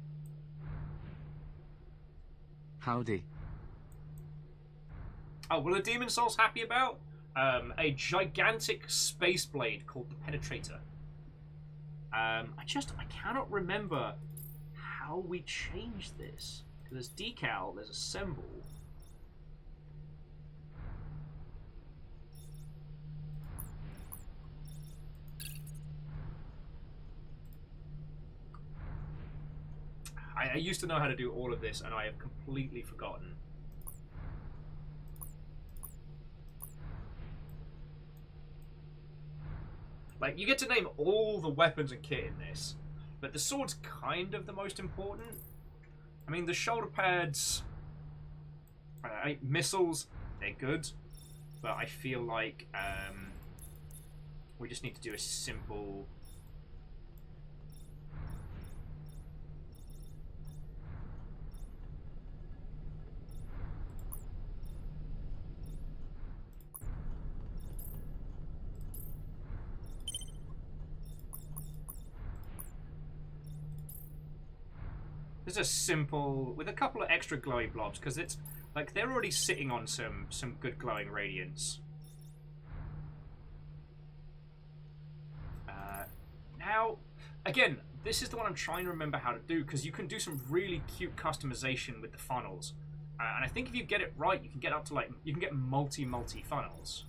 Howdy. Oh, what are Demon Souls happy about? A gigantic space blade called the Penetrator. I cannot remember how we changed this. There's decal, there's a symbol. I used to know how to do all of this and I have completely forgotten. Like, you get to name all the weapons and kit in this, but the sword's kind of the most important. I mean, the shoulder pads, missiles, they're good, but I feel like we just need to do a simple... There's a simple, with a couple of extra glowy blobs, because it's like they're already sitting on some good glowing radiance. How... Again, this is the one I'm trying to remember how to do, because you can do some really cute customization with the funnels. And I think if you get it right, you can get up to, like... You can get multi funnels.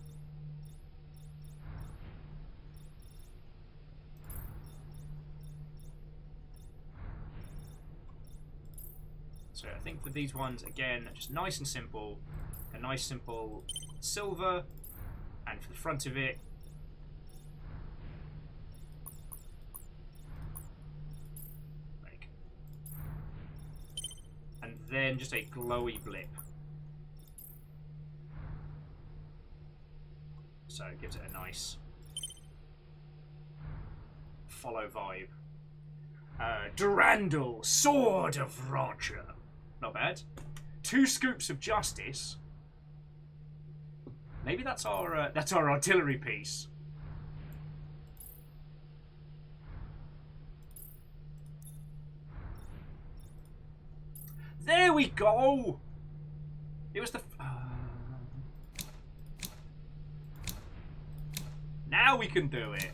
So I think for these ones, again, just nice and simple. A nice simple silver. And for the front of it, like, and then just a glowy blip. So it gives it a nice follow vibe. Durandal, Sword of Roger. Not bad. 2 scoops of justice. Maybe that's our artillery piece. There we go. It was the. Now we can do it.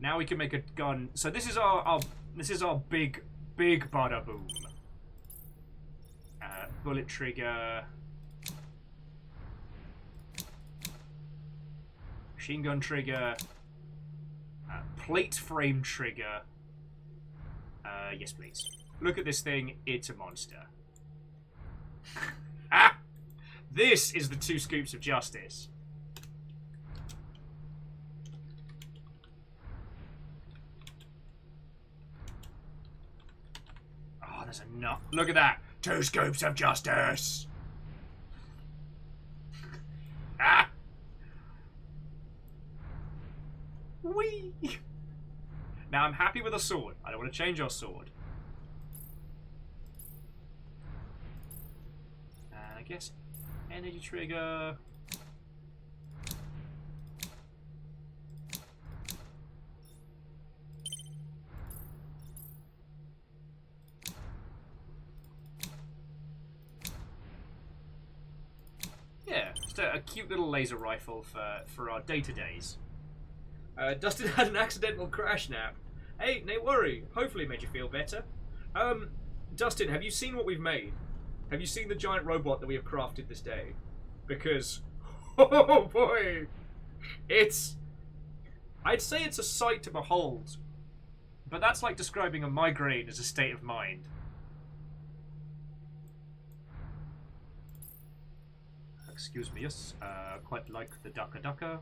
Now we can make a gun. So this is our big bada boom. Bullet trigger. Machine gun trigger. Plate frame trigger. Yes, please. Look at this thing. It's a monster. Ah! This is the 2 scoops of justice. Oh, there's a nut. Look at that. 2 scoops of justice. Ah! Whee! Now I'm happy with a sword. I don't want to change our sword. And I guess energy trigger. Yeah, just a cute little laser rifle for our day-to-days. Dustin had an accidental crash nap. Hey, no worry. Hopefully it made you feel better. Dustin, have you seen what we've made? Have you seen the giant robot that we have crafted this day? Because, oh boy, I'd say it's a sight to behold. But that's like describing a migraine as a state of mind. Excuse me, yes. Quite like the ducka ducka.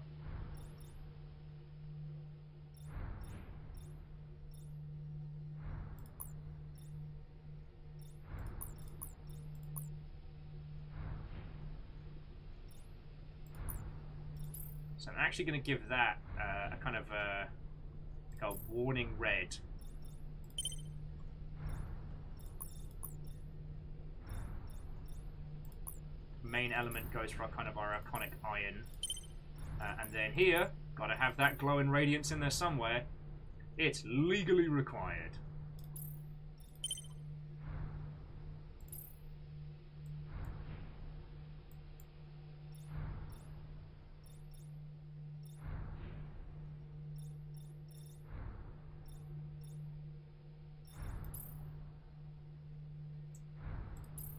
So I'm actually going to give that a kind of like a warning red. Main element goes for our iconic iron. And then here, gotta have that glowing radiance in there somewhere. It's legally required.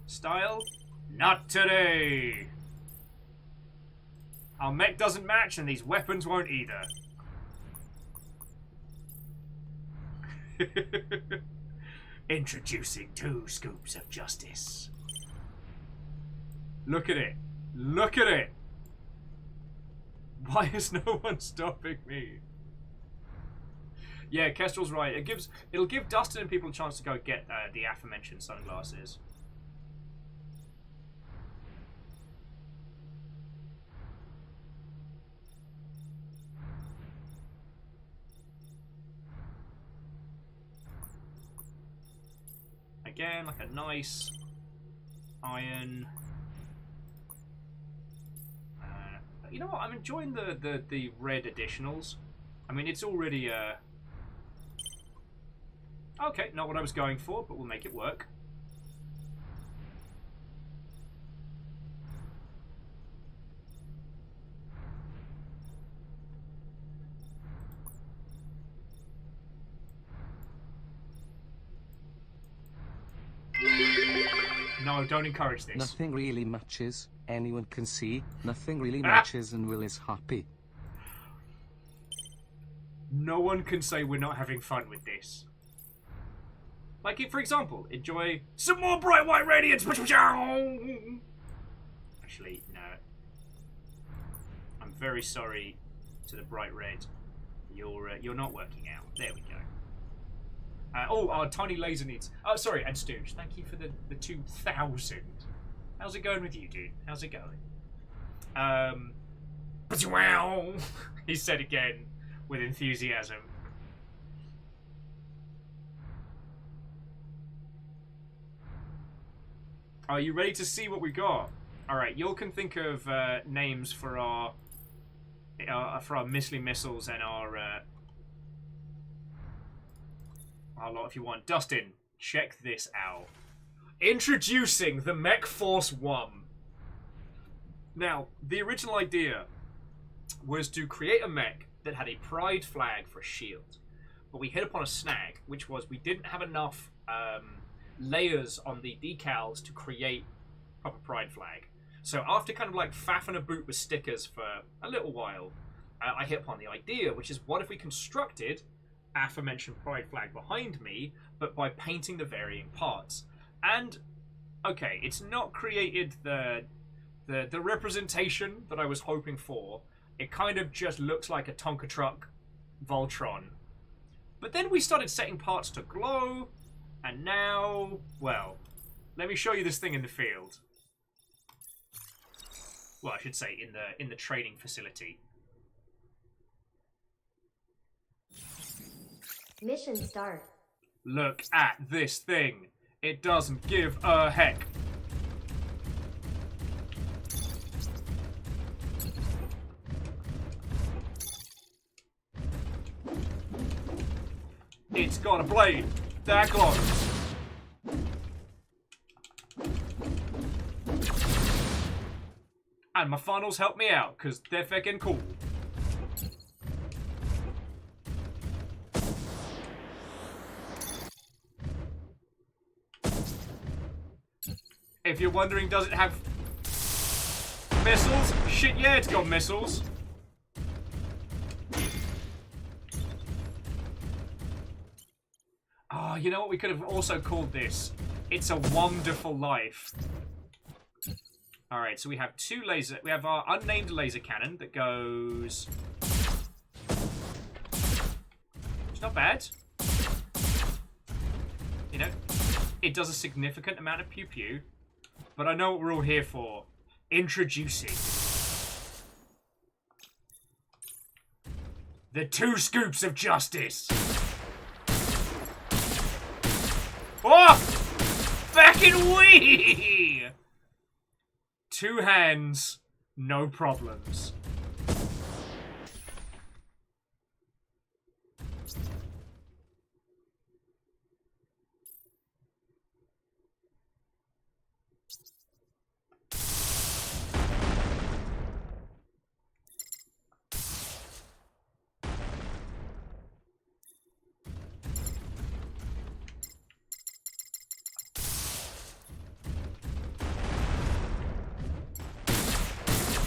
Style? Not today! Our mech doesn't match and these weapons won't either. Introducing 2 scoops of justice. Look at it. Look at it! Why is no one stopping me? Yeah, Kestrel's right. It'll give Dustin and people a chance to go get the aforementioned sunglasses. Again, like a nice iron. You know what? I'm enjoying the red additionals. I mean, it's already okay, not what I was going for, but we'll make it work. No, don't encourage this. Nothing really matches. Anyone can see. Nothing really matches, and Will is happy. No one can say we're not having fun with this. Like, for example, enjoy some more bright white radiance. Actually, no. I'm very sorry to the bright red. You're not working out. There we go. Oh, our tiny laser needs. Oh, sorry, and Stooge, thank you for the 2,000. How's it going with you, dude? How's it going? He said again with enthusiasm. Are you ready to see what we got? All right, you all can think of names for our missile missiles and our lot if you want. Dustin, check this out. Introducing the Mech Force 1. Now, the original idea was to create a mech that had a pride flag for a shield. But we hit upon a snag, which was we didn't have enough layers on the decals to create proper pride flag. So after kind of like faffing a boot with stickers for a little while, I hit upon the idea, which is what if we constructed aforementioned pride flag behind me, but by painting the varying parts. And okay, it's not created the representation that I was hoping for. It kind of just looks like a Tonka truck Voltron. But then we started setting parts to glow, and now, well, let me show you this thing in the field. Well, I should say in the training facility. Mission start. Look at this thing. It doesn't give a heck. It's got a blade that glows. And my funnels help me out, because they're fucking cool. If you're wondering, does it have missiles? Shit, yeah, it's got missiles. Oh, you know what we could have also called this? It's a wonderful life. Alright, so we have we have our unnamed laser cannon that goes... It's not bad. You know, it does a significant amount of pew-pew. But I know what we're all here for. Introducing the 2 scoops of justice. Oh! Fucking wee! 2 hands, no problems.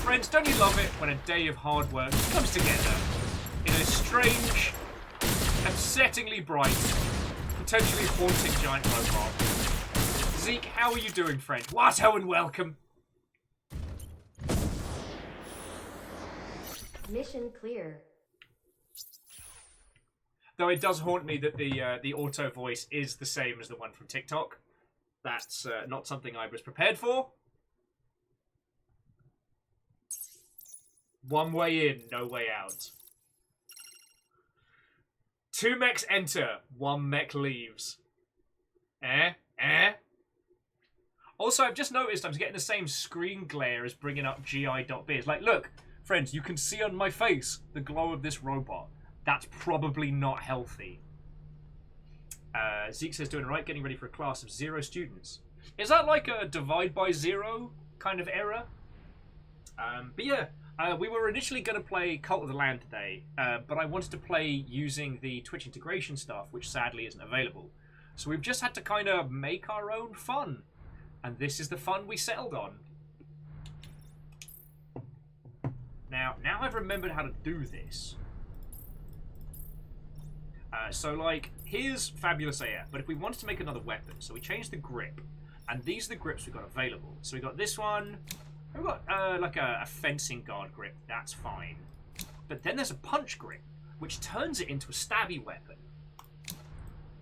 Friends, don't you love it when a day of hard work comes together in a strange, upsettingly bright, potentially haunting giant robot? Zeke, how are you doing, friend? Watto and welcome. Mission clear. Though it does haunt me that the auto voice is the same as the one from TikTok. That's not something I was prepared for. One way in, no way out. 2 mechs enter, 1 mech leaves. Also, I've just noticed I'm getting the same screen glare as bringing up gi.biz. Like, look, friends, you can see on my face the glow of this robot. That's probably not healthy. Zeke says, doing right, getting ready for a class of 0 students. Is that like a divide by 0 kind of error? But yeah. We were initially going to play Cult of the Land today, but I wanted to play using the Twitch integration stuff, which sadly isn't available. So we've just had to kind of make our own fun. And this is the fun we settled on. Now I've remembered how to do this. So, like, here's Fabulous AF, but if we wanted to make another weapon, so we changed the grip, and these are the grips we've got available. So we got this one, we've got, like, a fencing guard grip, that's fine. But then there's a punch grip, which turns it into a stabby weapon.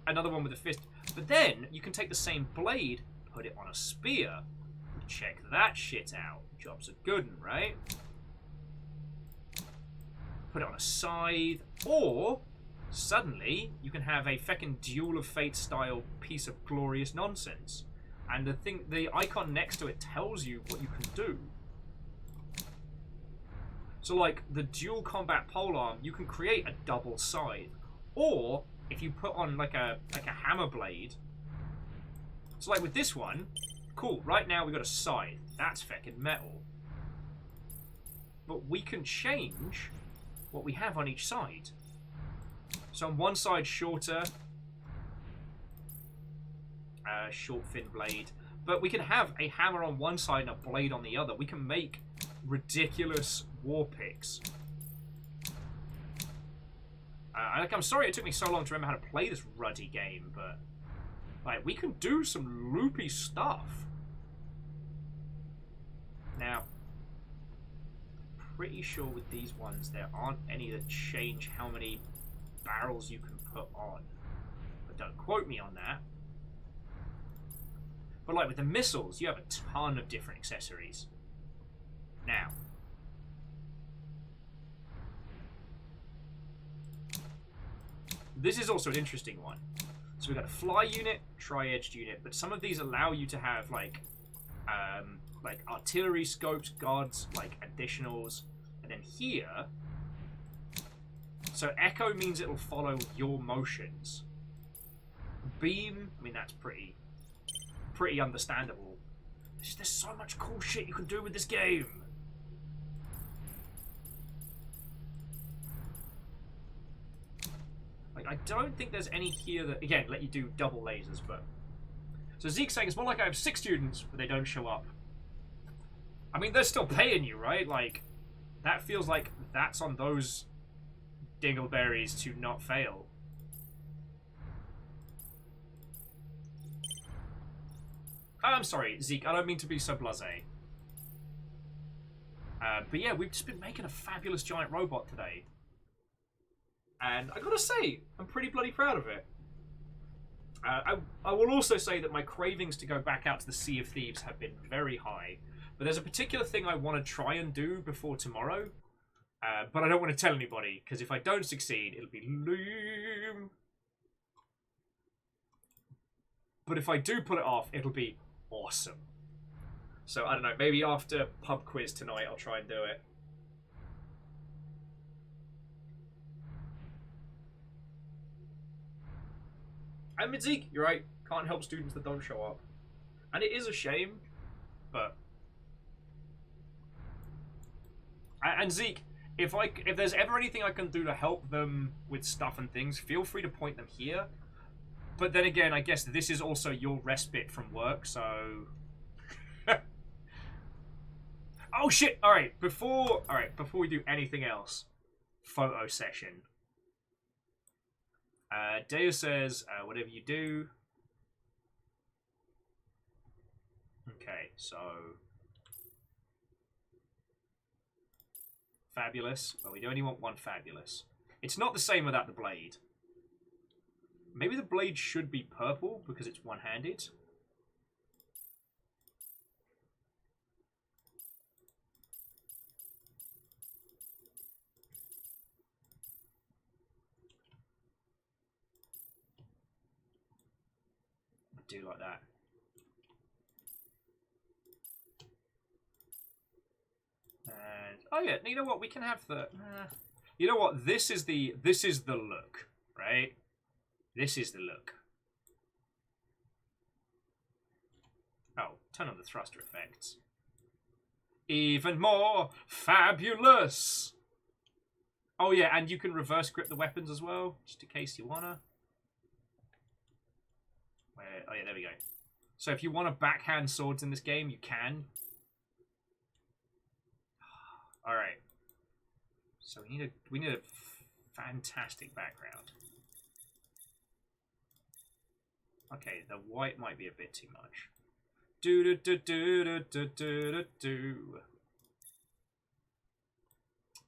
Another one with a fist. But then, you can take the same blade, put it on a spear. Check that shit out. Jobs are good, right? Put it on a scythe, or... suddenly, you can have a feckin' Duel of Fate style piece of glorious nonsense. And the icon next to it tells you what you can do. So, like, the dual combat polearm, you can create a double scythe. Or, if you put on, like a hammer blade. So, like, with this one, cool, right now we've got a scythe. That's feckin' metal. But we can change what we have on each side. So on one side, shorter, short fin blade. But we can have a hammer on one side and a blade on the other. We can make ridiculous war picks. Like, I'm sorry it took me so long to remember how to play this ruddy game, but like, we can do some loopy stuff. Now, pretty sure with these ones there aren't any that change how many barrels you can put on, but don't quote me on that. But like with the missiles, you have a ton of different accessories. Now, this is also an interesting one. So we've got a fly unit, tri-edged unit, but some of these allow you to have like artillery scopes, guards, like additionals, and then here. So echo means it'll follow your motions. Beam, I mean that's pretty understandable. There's so much cool shit you can do with this game. Like, I don't think there's any here that, again, let you do double lasers, but... So Zeke's saying it's more like I have 6 students, but they don't show up. I mean, they're still paying you, right? Like, that feels like that's on those dingleberries to not fail. I'm sorry, Zeke, I don't mean to be so blasé. But yeah, we've just been making a fabulous giant robot today. And I gotta say, I'm pretty bloody proud of it. I will also say that my cravings to go back out to the Sea of Thieves have been very high. But there's a particular thing I want to try and do before tomorrow. But I don't want to tell anybody, because if I don't succeed, it'll be lame. But if I do pull it off, it'll be awesome. So, I don't know, maybe after pub quiz tonight, I'll try and do it. And Zeke, you're right, can't help students that don't show up. And it is a shame, but... And Zeke, if there's ever anything I can do to help them with stuff and things, feel free to point them here. But then again, I guess this is also your respite from work, so... Oh shit! Alright, before we do anything else, photo session. Deo says, whatever you do. Okay, so... Fabulous. Well, we only want one fabulous. It's not the same without the blade. Maybe the blade should be purple because it's one-handed. Do like that. And oh yeah, you know what? We can have the. You know what? This is the look, right? This is the look. Oh, turn on the thruster effects. Even more fabulous. Oh yeah, and you can reverse grip the weapons as well, just in case you wanna. Oh yeah, there we go. So if you want to backhand swords in this game, you can. All right. So we need a fantastic background. Okay, the white might be a bit too much. Do do do do do do do do.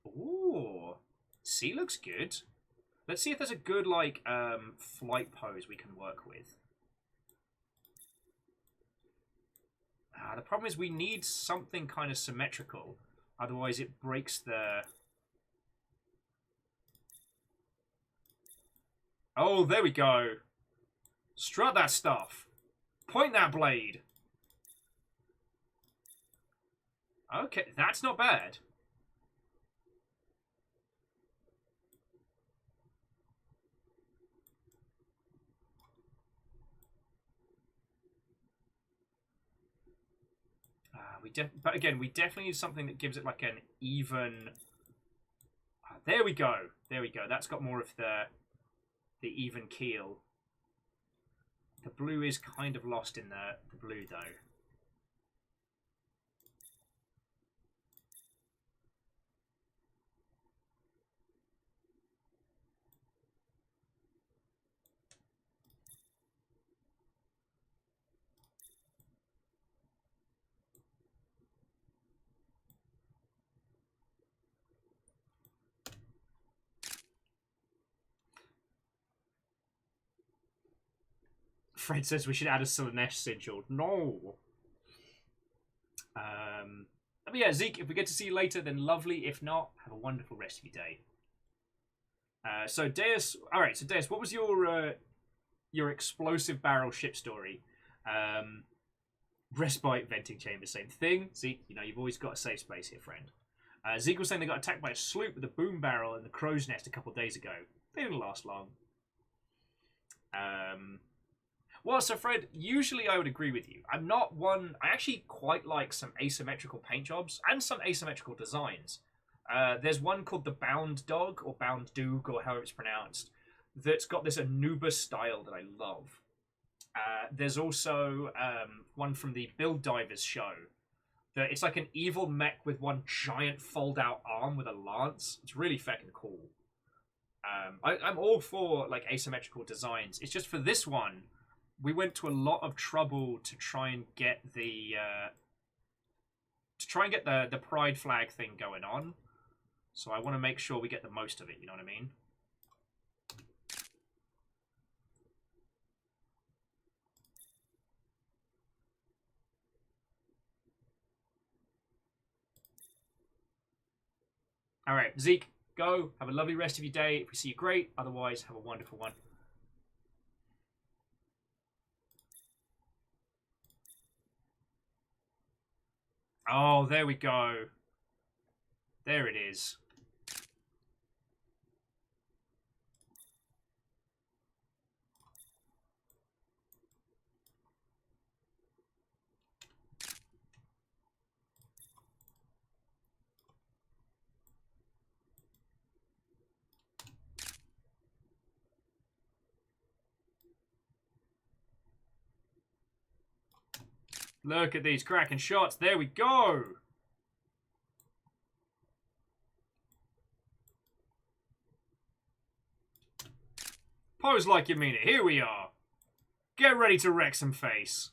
Ooh, sea looks good. Let's see if there's a good like flight pose we can work with. The problem is we need something kind of symmetrical, otherwise it breaks the. Oh, there we go. Strut that stuff. Point that blade. Okay, that's not bad. But again, we definitely need something that gives it like an even. There we go. There we go. That's got more of the even keel. The blue is kind of lost in the blue though. Fred says we should add a Slanesh sigil. No. But yeah, Zeke, if we get to see you later, then lovely. If not, have a wonderful rest of your day. So Deus, all right. So Deus, what was your explosive barrel ship story? Respite venting chamber, same thing. Zeke, you know you've always got a safe space here, friend. Zeke was saying they got attacked by a sloop with a boom barrel in the crow's nest a couple of days ago. They didn't last long. Well, so Fred, usually I would agree with you. I'm not one. I actually quite like some asymmetrical paint jobs and some asymmetrical designs. There's one called the Bound Dog or Bound Doog or however it's pronounced that's got this Anubis style that I love. There's also one from the Build Divers show that it's like an evil mech with one giant fold-out arm with a lance. It's really fucking cool. I'm all for like asymmetrical designs. It's just for this one. We went to a lot of trouble to try and get the pride flag thing going on. So I want to make sure we get the most of it, you know what I mean? All right, Zeke, go. Have a lovely rest of your day. If we see you, great. Otherwise, have a wonderful one. Oh, there we go. There it is. Look at these cracking shots. There we go. Pose like you mean it. Here we are. Get ready to wreck some face.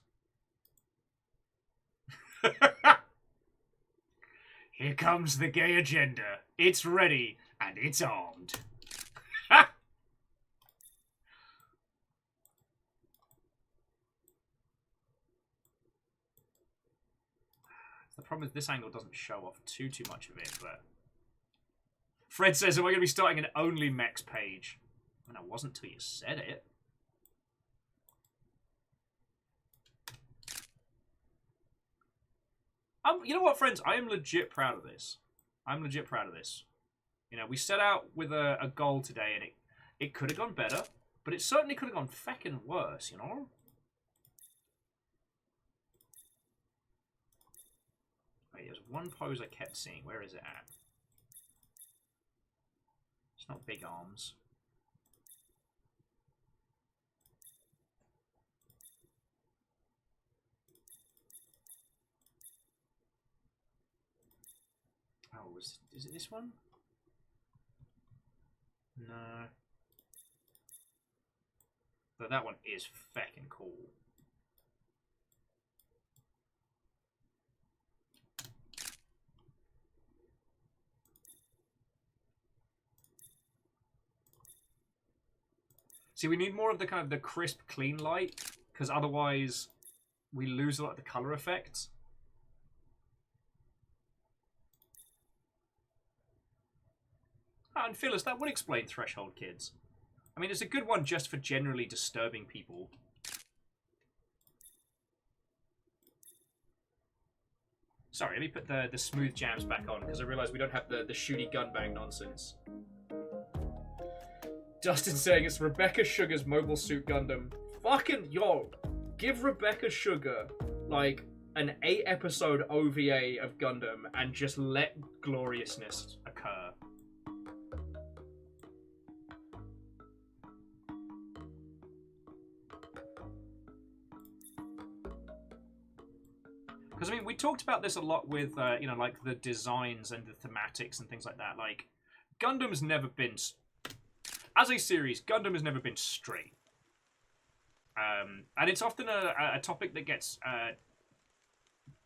Here comes the gay agenda. It's ready and it's armed. The problem is this angle doesn't show off too much of it, but... Fred says, am I going to be starting an only Mechs page? I mean, I wasn't till you said it. You know what, friends? I am legit proud of this. I'm legit proud of this. You know, we set out with a goal today, and it could have gone better, but it certainly could have gone feckin' worse, you know? Wait, there's one pose I kept seeing. Where is it at? It's not big arms. Oh, is it this one? No. But that one is feckin' cool. See, we need more of the kind of the crisp, clean light, because otherwise we lose a lot of the color effects. Ah, and Phyllis, that would explain Threshold Kids. I mean, it's a good one just for generally disturbing people. Sorry, let me put the smooth jams back on, because I realise we don't have the shooty gunbang nonsense. Dustin saying it's Rebecca Sugar's Mobile Suit Gundam. Fucking, yo, give Rebecca Sugar, like, an 8-episode OVA of Gundam and just let gloriousness occur. Because, I mean, we talked about this a lot with, you know, like, the designs and the thematics and things like that. Like, Gundam's never been... As a series, Gundam has never been straight. And it's often a topic that gets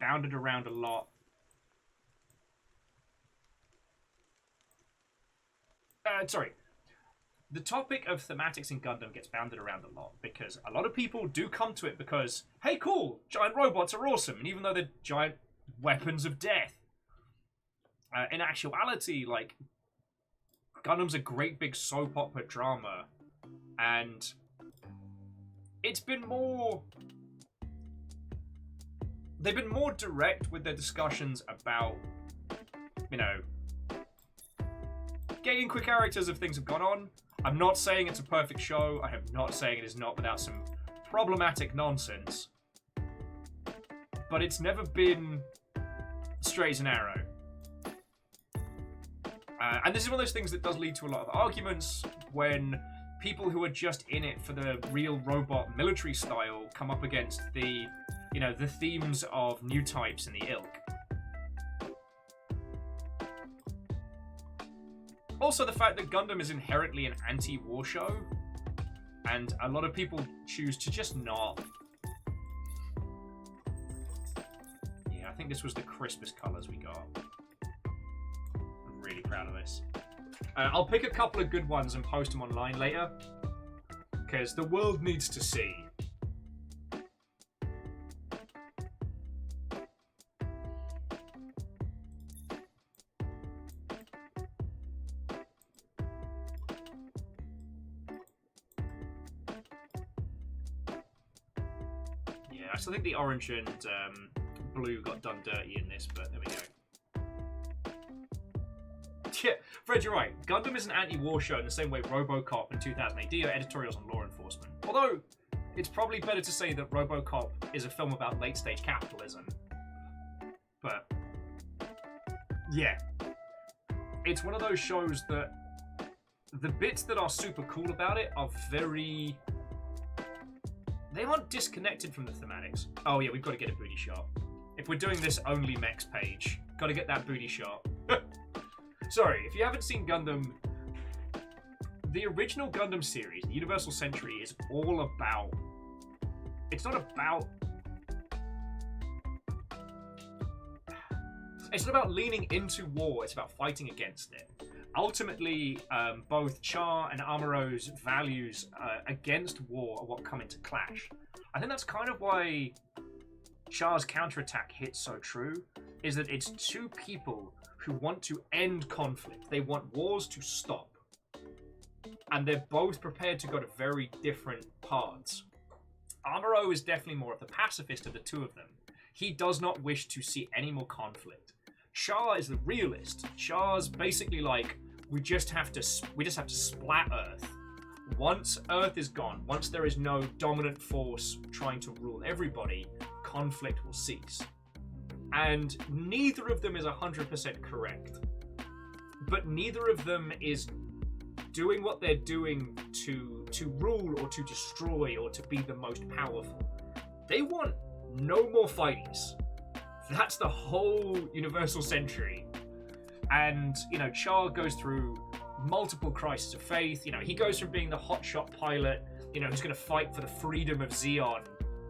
bounded around a lot. Sorry. The topic of thematics in Gundam gets bounded around a lot because a lot of people do come to it because, hey, cool, giant robots are awesome, and even though they're giant weapons of death, in actuality, like, Gundam's a great big soap opera drama, and it's been more... They've been more direct with their discussions about, you know, getting quick characters if things have gone on. I'm not saying it's a perfect show. I am not saying it is not without some problematic nonsense. But it's never been straight as an arrow. And this is one of those things that does lead to a lot of arguments when people who are just in it for the real robot military style come up against the, you know, the themes of new types and the ilk. Also, the fact that Gundam is inherently an anti-war show, and a lot of people choose to just not. Yeah, I think this was the crispest colours we got. I'm really proud of this. I'll pick a couple of good ones and post them online later, because the world needs to see. I still think the orange and blue got done dirty in this, but there we go. Yeah, Fred, you're right. Gundam is an anti-war show in the same way RoboCop and 2000 AD are editorials on law enforcement. Although, it's probably better to say that RoboCop is a film about late-stage capitalism. But, yeah. It's one of those shows that the bits that are super cool about it are very... They aren't disconnected from the thematics. Oh yeah, we've got to get a booty shot. If we're doing this only Mechs page, got to get that booty shot. Sorry, if you haven't seen Gundam, the original Gundam series, the Universal Century, is all about... It's not about... It's not about leaning into war, it's about fighting against it. Ultimately, both Char and Amuro's values against war are what come into clash. I think that's kind of why Char's counterattack hits so true, is that it's two people who want to end conflict. They want wars to stop. And they're both prepared to go to very different paths. Amuro is definitely more of the pacifist of the two of them. He does not wish to see any more conflict. Char is the realist. Char's basically like, we just have to splat Earth. Once Earth is gone, once there is no dominant force trying to rule everybody, conflict will cease. And neither of them is 100% correct. But neither of them is doing what they're doing to rule or to destroy or to be the most powerful. They want no more fighties. That's the whole Universal Century. And, you know, Char goes through multiple crises of faith. You know, he goes from being the hotshot pilot, you know, who's going to fight for the freedom of Xeon,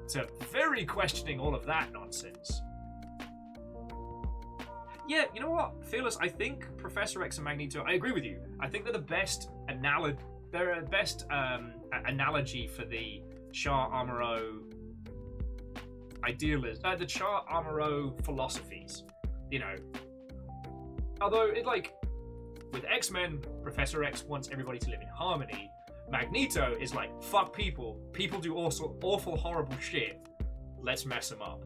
to very questioning all of that nonsense. Yeah, you know what, Fearless, I think Professor X and Magneto, I agree with you. I think they're the best analogy for the Char Amuro idealism, the Char Amuro philosophies, you know. Although, it like, with X-Men, Professor X wants everybody to live in harmony. Magneto is like, fuck people. People do awful, horrible shit. Let's mess them up.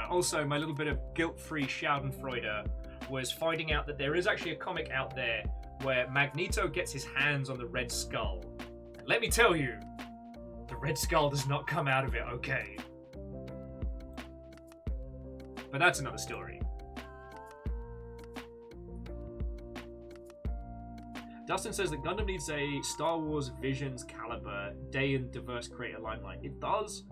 Also, my little bit of guilt-free Schadenfreude was finding out that there is actually a comic out there where Magneto gets his hands on the Red Skull. And let me tell you, the Red Skull does not come out of it okay. But that's another story. Dustin says that Gundam needs a Star Wars Visions caliber day and diverse creator limelight. It does.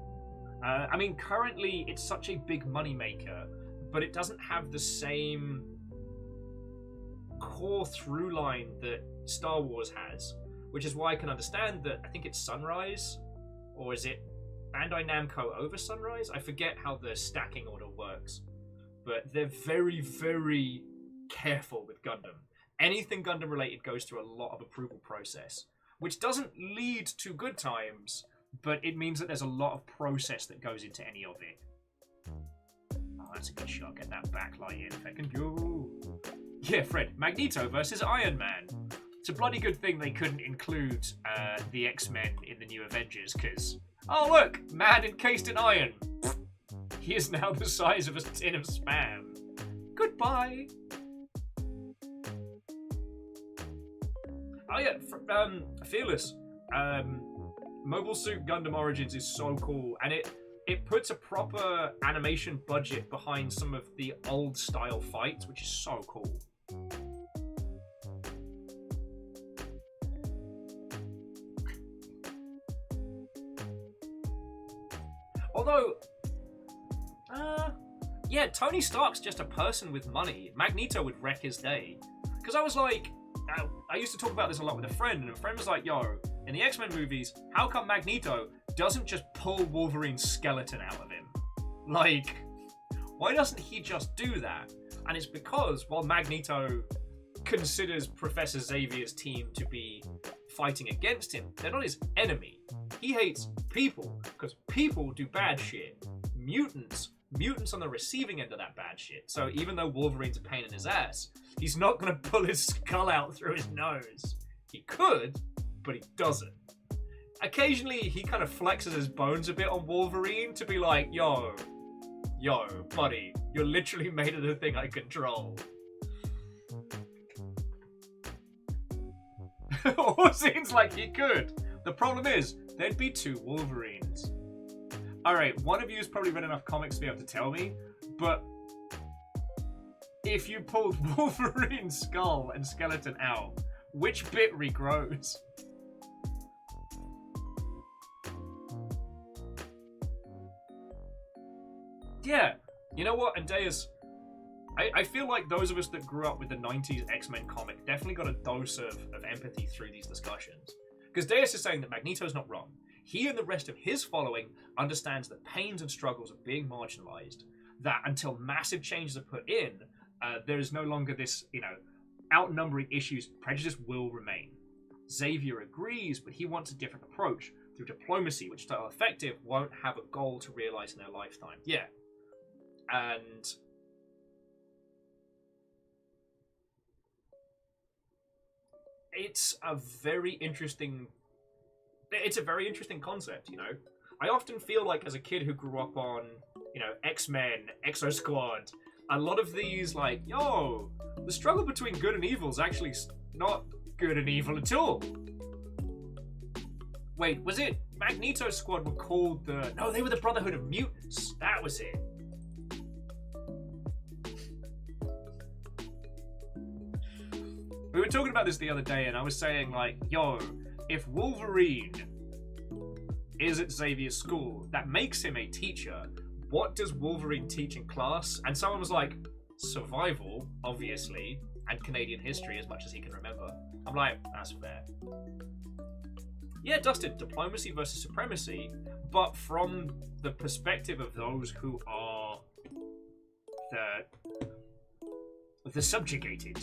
I mean, currently it's such a big moneymaker, but it doesn't have the same core through line that Star Wars has, which is why I can understand that. I think it's Sunrise, or is it Bandai Namco over Sunrise? I forget how the stacking order works, but they're very, very careful with Gundam. Anything Gundam related goes through a lot of approval process, which doesn't lead to good times, but it means that there's a lot of process that goes into any of it. Oh, that's a good shot. Get that backlight in. Feckin' you. Yeah, Fred. Magneto versus Iron Man. It's a bloody good thing they couldn't include the X-Men in the new Avengers, because... Oh, look! Man encased in iron. He is now the size of a tin of Spam. Goodbye! Oh yeah, Fearless. Mobile Suit Gundam Origins is so cool, and it puts a proper animation budget behind some of the old style fights, which is so cool. Although, yeah, Tony Stark's just a person with money. Magneto would wreck his day. Because I was like, I used to talk about this a lot with a friend, and a friend was like, yo, in the X-Men movies, how come Magneto doesn't just pull Wolverine's skeleton out of him? Like, why doesn't he just do that? And it's because, while Magneto considers Professor Xavier's team to be fighting against him, they're not his enemy. He hates people, because people do bad shit. Mutants on the receiving end of that bad shit. So even though Wolverine's a pain in his ass, he's not going to pull his skull out through his nose. He could, but he doesn't. Occasionally, he kind of flexes his bones a bit on Wolverine to be like, yo, buddy, you're literally made of the thing I control. Or seems like he could. The problem is, there'd be two Wolverines. Alright, one of you has probably read enough comics to be able to tell me, but if you pulled Wolverine's skull and skeleton out, which bit regrows? Yeah, you know what, and Deus, I feel like those of us that grew up with the 90s X-Men comic definitely got a dose of empathy through these discussions. Because Deus is saying that Magneto's not wrong. He and the rest of his following understands the pains and struggles of being marginalized, that until massive changes are put in, there is no longer this, outnumbering issues, prejudice will remain. Xavier agrees, but he wants a different approach through diplomacy, which, though effective, won't have a goal to realize in their lifetime. Yeah. And it's a very interesting concept, I often feel like as a kid who grew up on, X-Men, Exo Squad, a lot of these, the struggle between good and evil is actually not good and evil at all. Wait, was it Magneto Squad were called No, they were the Brotherhood of Mutants. That was it. We were talking about this the other day, and I was saying, if Wolverine is at Xavier's school, that makes him a teacher, what does Wolverine teach in class? And someone was like, survival, obviously, and Canadian history as much as he can remember. I'm like, that's fair. Yeah, Dustin, diplomacy versus supremacy, but from the perspective of those who are the subjugated.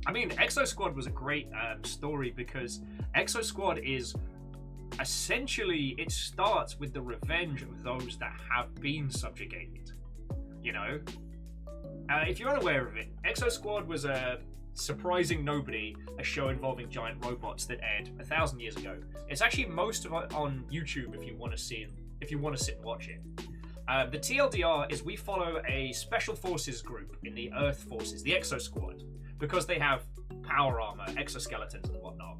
I mean, Exo Squad was a great story because Exo Squad is essentially, it starts with the revenge of those that have been subjugated. You know? If you're unaware of it, Exo Squad was a surprising nobody, a show involving giant robots that aired 1,000 years ago. It's actually most of it on YouTube if you want to sit and watch it. The TLDR is we follow a special forces group in the Earth Forces, the Exo Squad, because they have power armor, exoskeletons, and whatnot.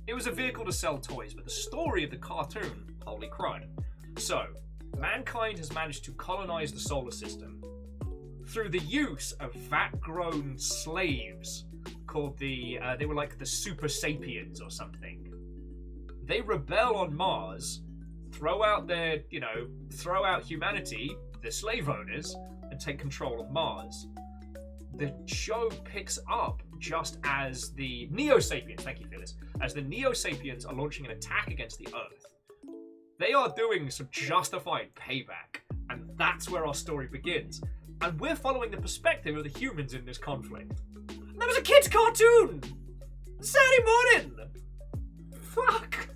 It was a vehicle to sell toys, but the story of the cartoon, holy crud. So, mankind has managed to colonize the solar system through the use of vat-grown slaves called they were like the Super Sapiens or something. They rebel on Mars, throw out humanity, the slave owners, and take control of Mars. The show picks up just as the Neo-Sapiens, thank you Phyllis, as the Neo-Sapiens are launching an attack against the Earth. They are doing some justified payback, and that's where our story begins. And we're following the perspective of the humans in this conflict. And that was a kid's cartoon! Saturday morning! Fuck!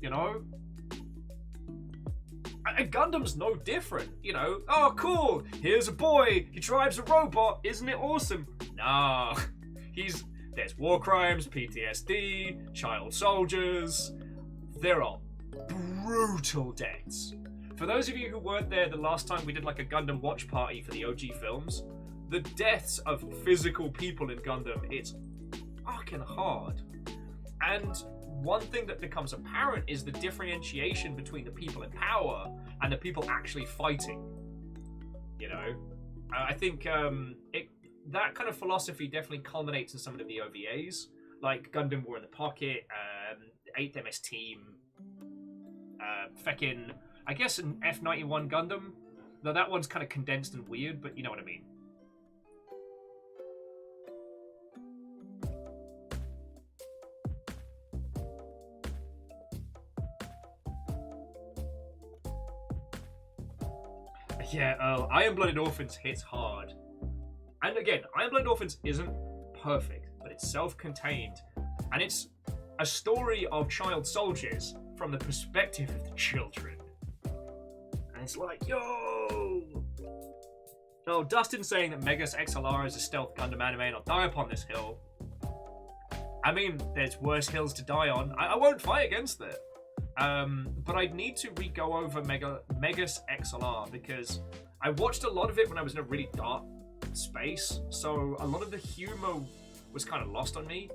You know? And Gundam's no different, you know? Oh, cool! Here's a boy! He drives a robot! Isn't it awesome? Nah. There's war crimes, PTSD, child soldiers. There are brutal deaths. For those of you who weren't there the last time we did like a Gundam watch party for the OG films, the deaths of physical people in Gundam, it's fucking hard. And one thing that becomes apparent is the differentiation between the people in power and the people actually fighting. You know? I think that kind of philosophy definitely culminates in some of the OVAs, like Gundam War in the Pocket, 8th MS Team, feckin', I guess an F91 Gundam, though that one's kind of condensed and weird, but you know what I mean. Yeah, Iron Blooded Orphans hits hard. And again, Iron Blooded Orphans isn't perfect, but it's self-contained. And it's a story of child soldiers from the perspective of the children. And it's like, yo! Oh, Dustin saying that M.A.S.S XLR is a stealth Gundam anime and I'll die upon this hill. I mean, there's worse hills to die on. I won't fight against it. But I'd need to re-go over M.A.S.S XLR because I watched a lot of it when I was in a really dark space, so a lot of the humor was kind of lost on me.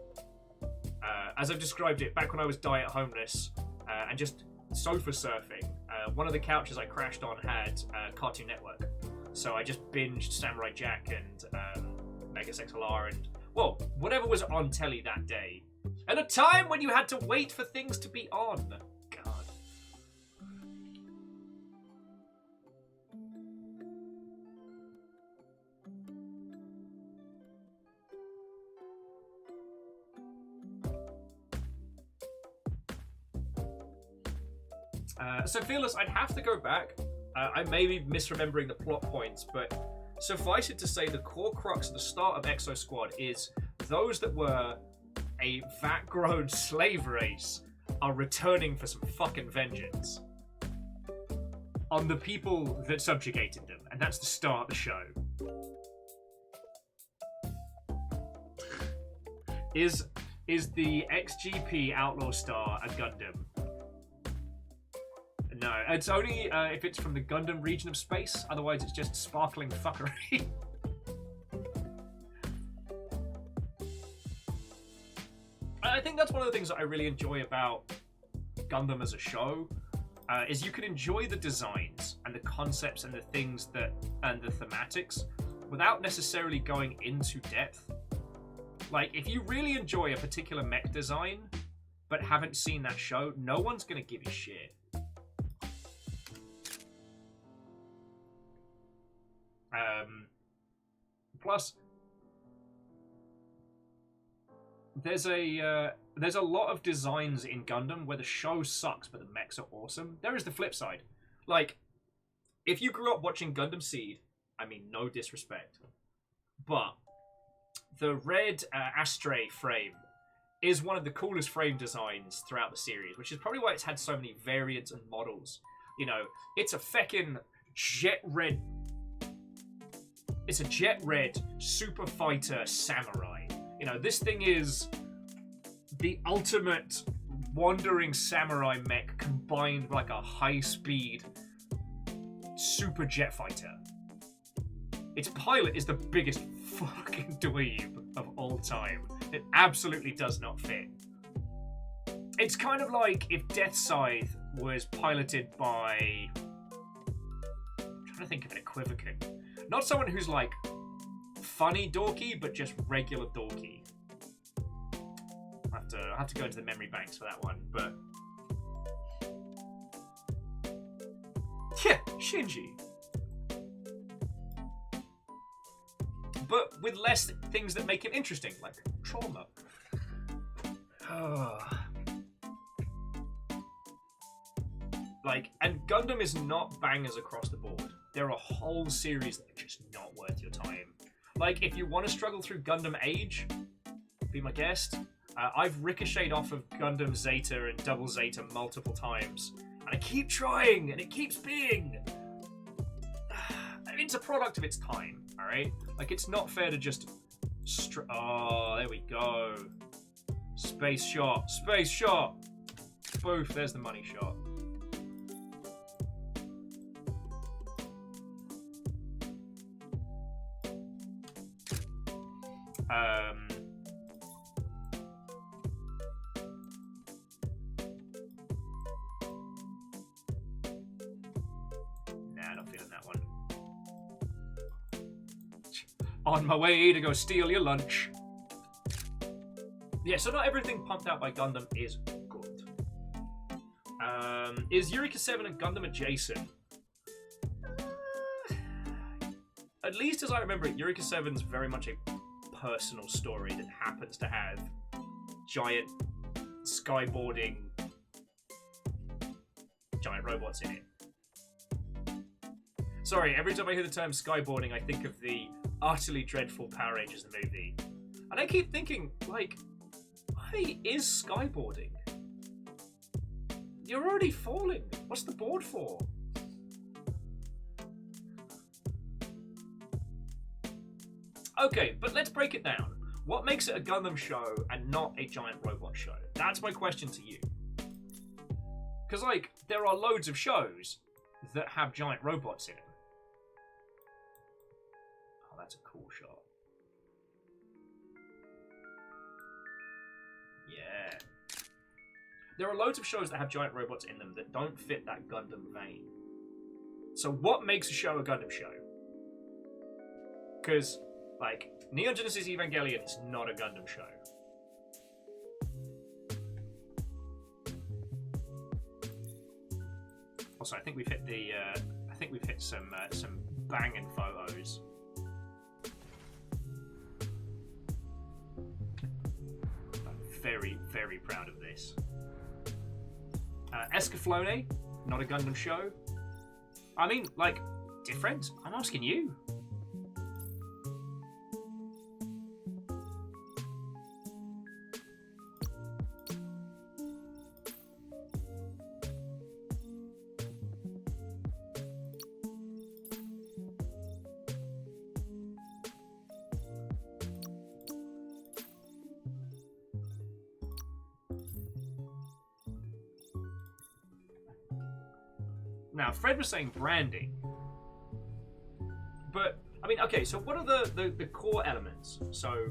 As I've described it, back when I was diet homeless and just sofa surfing, one of the couches I crashed on had Cartoon Network, so I just binged Samurai Jack and M.A.S.S XLR and, well, whatever was on telly that day. At a time when you had to wait for things to be on. So Fearless, I'd have to go back. I may be misremembering the plot points, but suffice it to say the core crux at the start of Exo Squad is those that were a vat-grown slave race are returning for some fucking vengeance on the people that subjugated them, and that's the start of the show. Is the XGP Outlaw Star a Gundam? No, it's only if it's from the Gundam region of space, otherwise it's just sparkling fuckery. I think that's one of the things that I really enjoy about Gundam as a show, is you can enjoy the designs and the concepts and the things and the thematics without necessarily going into depth. Like, if you really enjoy a particular mech design but haven't seen that show, no one's gonna give you shit. Plus, there's a lot of designs in Gundam where the show sucks, but the mechs are awesome. There is the flip side. Like, if you grew up watching Gundam Seed, I mean, no disrespect, but the red Astray frame is one of the coolest frame designs throughout the series, which is probably why it's had so many variants and models. You know, it's a feckin' jet red. It's a jet red super fighter samurai. You know, this thing is the ultimate wandering samurai mech combined with like a high-speed super jet fighter. Its pilot is the biggest fucking dweeb of all time. It absolutely does not fit. It's kind of like if Death Scythe was piloted by... I'm trying to think of an equivalent. Not someone who's like funny dorky, but just regular dorky. I'll have to go into the memory banks for that one, but... Yeah, Shinji. But with less things that make him interesting, like trauma. Like, and Gundam is not bangers across the board. There are whole series that are just not worth your time. Like, if you want to struggle through Gundam Age, be my guest. I've ricocheted off of Gundam Zeta and Double Zeta multiple times, and I keep trying, and it keeps being... It's a product of its time, alright? Like, it's not fair to just... Oh, there we go. Space shot. Space shot! Boof, there's the money shot. Nah, not feeling that one. On my way to go steal your lunch. Yeah, so not everything pumped out by Gundam is good. Is Eureka 7 a Gundam adjacent? At least as I remember it, Eureka 7's very much a personal story that happens to have giant skyboarding giant robots in it. Sorry, every time I hear the term skyboarding, I think of the utterly dreadful Power Rangers the movie. And I keep thinking, like, why is skyboarding? You're already falling. What's the board for? Okay, but let's break it down. What makes it a Gundam show and not a giant robot show? That's my question to you. Because, like, there are loads of shows that have giant robots in them. Oh, that's a cool shot. Yeah. There are loads of shows that have giant robots in them that don't fit that Gundam vein. So what makes a show a Gundam show? Because, like, Neon Genesis Evangelion is not a Gundam show. Also, I think we've hit the. I think we've hit some banging photos. I'm very, very proud of this. Escaflowne, not a Gundam show. I mean, like, different? I'm asking you. Now, Fred was saying branding. But, I mean, okay, so what are the core elements? So,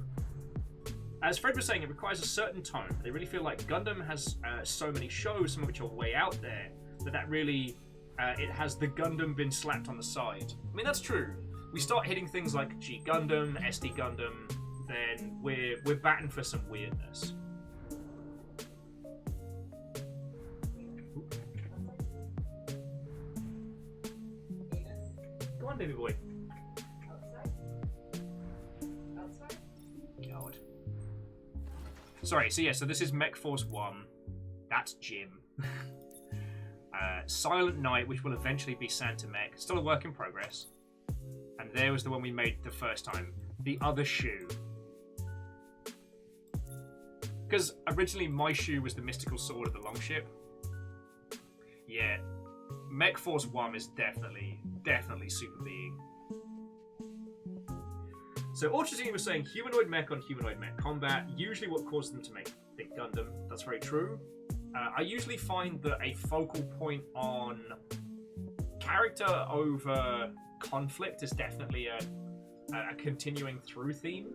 as Fred was saying, it requires a certain tone. They really feel like Gundam has so many shows, some of which are way out there, that really, it has the Gundam been slapped on the side. I mean, that's true. We start hitting things like G Gundam, SD Gundam, then we're batting for some weirdness. Go on, baby boy. Sorry, so this is Mech Force 1. That's Jim. Silent Night, which will eventually be Santa Mech. Still a work in progress. And there was the one we made the first time. The other shoe. Because originally my shoe was the mystical sword of the Longship. Yeah. Mech Force 1 is definitely super being. So Orchardini was saying humanoid mech on humanoid mech combat, usually what causes them to think Gundam. That's very true. I usually find that a focal point on character over conflict is definitely a continuing through theme.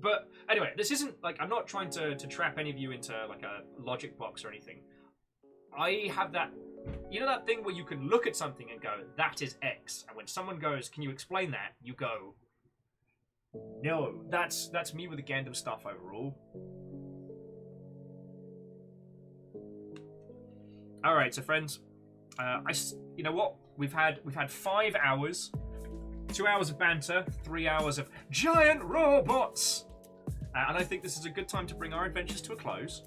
But anyway, this isn't like, I'm not trying to trap any of you into like a logic box or anything. I have that, you know, that thing where you can look at something and go, that is X. And when someone goes, can you explain that? You go, no, that's me with the Gundam stuff overall. All right, so friends, you know what? We've had 5 hours, 2 hours of banter, 3 hours of giant robots, and I think this is a good time to bring our adventures to a close.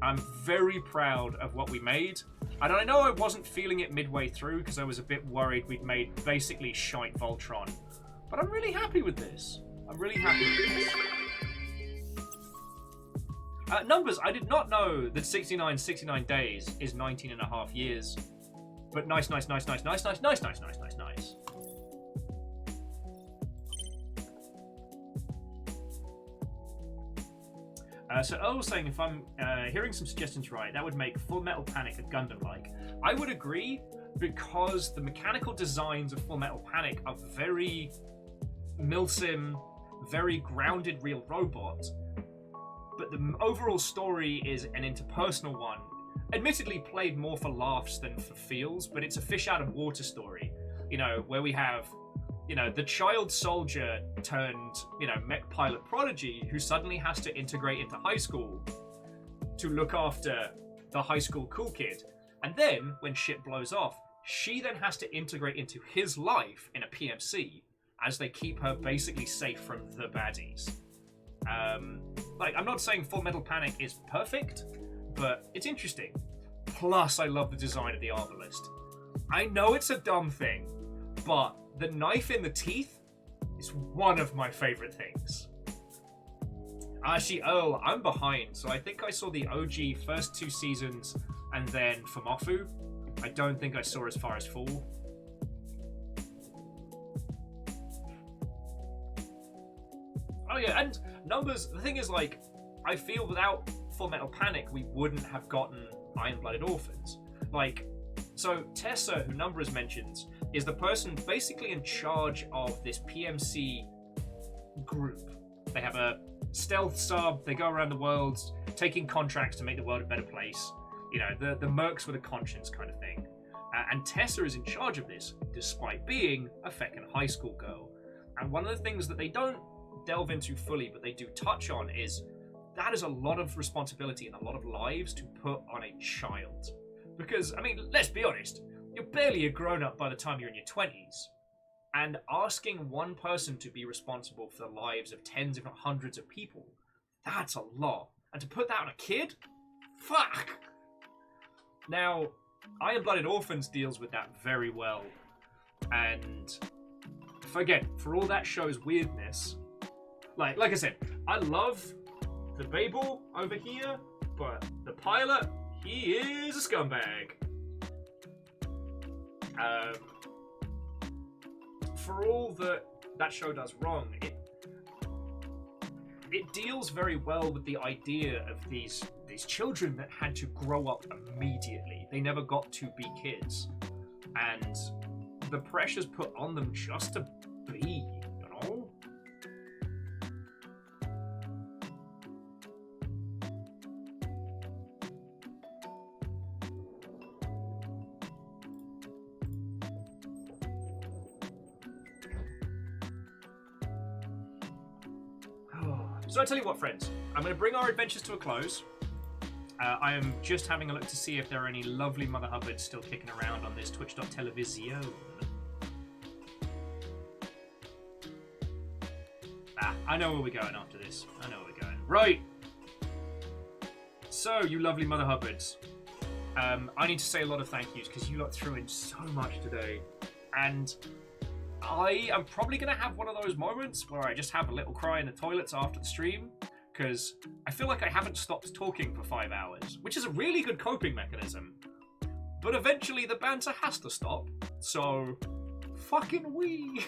I'm very proud of what we made. And I know I wasn't feeling it midway through because I was a bit worried we'd made basically shite Voltron. But I'm really happy with this. I'm really happy with this. Numbers, I did not know that 69 days is 19 and a half years. But nice. So Earl was saying, if I'm hearing some suggestions right, that would make Full Metal Panic a Gundam-like. I would agree, because the mechanical designs of Full Metal Panic are very milsim, very grounded real robot. But the overall story is an interpersonal one. Admittedly played more for laughs than for feels, but it's a fish out of water story. You know, where we have, you know, the child soldier turned, you know, mech pilot prodigy who suddenly has to integrate into high school to look after the high school cool kid. And then, when shit blows off, she then has to integrate into his life in a PMC as they keep her basically safe from the baddies. Like, I'm not saying Full Metal Panic is perfect, but it's interesting. Plus, I love the design of the Arbalist. I know it's a dumb thing, but the knife in the teeth is one of my favorite things. Actually, oh, I'm behind, so I think I saw the OG first 2 seasons and then Fumofu. I don't think I saw as far as Full. Oh yeah, and numbers, the thing is, like, I feel without Full Metal Panic, we wouldn't have gotten Iron-Blooded Orphans. Like, so Tessa, who Numbers mentions, is the person basically in charge of this PMC group. They have a stealth sub, they go around the world taking contracts to make the world a better place. You know, the mercs with a conscience kind of thing. And Tessa is in charge of this, despite being a feckin' high school girl. And one of the things that they don't delve into fully, but they do touch on, is that is a lot of responsibility and a lot of lives to put on a child. Because, I mean, let's be honest, you're barely a grown-up by the time you're in your 20s. And asking one person to be responsible for the lives of tens, if not hundreds of people, that's a lot. And to put that on a kid? Fuck! Now, Iron-Blooded Orphans deals with that very well. And, again, for all that show's weirdness, like I said, I love the Babel over here, but the pilot, he is a scumbag. For all that show does wrong, it deals very well with the idea of these children that had to grow up immediately. They never got to be kids, and the pressures put on them just to be, you know? So I tell you what, friends, I'm going to bring our adventures to a close. I am just having a look to see if there are any lovely Mother Hubbards still kicking around on this Twitch.television. I know where we're going after this. I know where we're going. Right. So, you lovely Mother Hubbards. I need to say a lot of thank yous because you lot threw in so much today. And I am probably going to have one of those moments where I just have a little cry in the toilets after the stream. Because I feel like I haven't stopped talking for 5 hours. Which is a really good coping mechanism. But eventually the banter has to stop. So, fucking wee.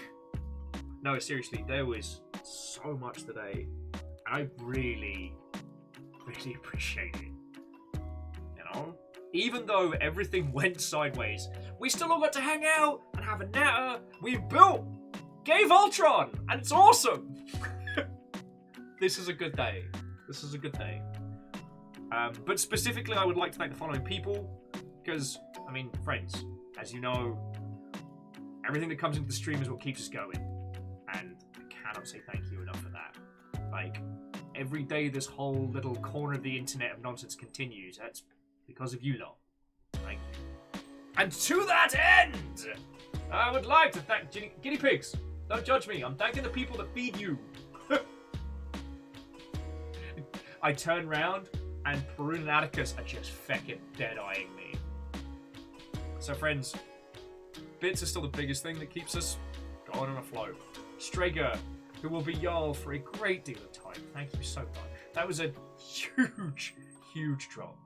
No, seriously, there was so much today. And I really, really appreciate it. You know? Even though everything went sideways, we still all got to hang out and have a natter. We built Gay Voltron, and it's awesome. This is a good day. This is a good day. But specifically, I would like to thank the following people. Because, I mean, friends, as you know, everything that comes into the stream is what keeps us going. And I cannot say thank you enough for that. Like, every day this whole little corner of the internet of nonsense continues. That's because of you lot. Thank you. And to that end, I would like to thank guinea pigs. Don't judge me. I'm thanking the people that feed you. I turn round and Perun and Atticus are just feckin' dead-eyeing me. So friends, bits are still the biggest thing that keeps us going on a flow. Strager, who will be Jarl for a great deal of time. Thank you so much. That was a huge, huge drop.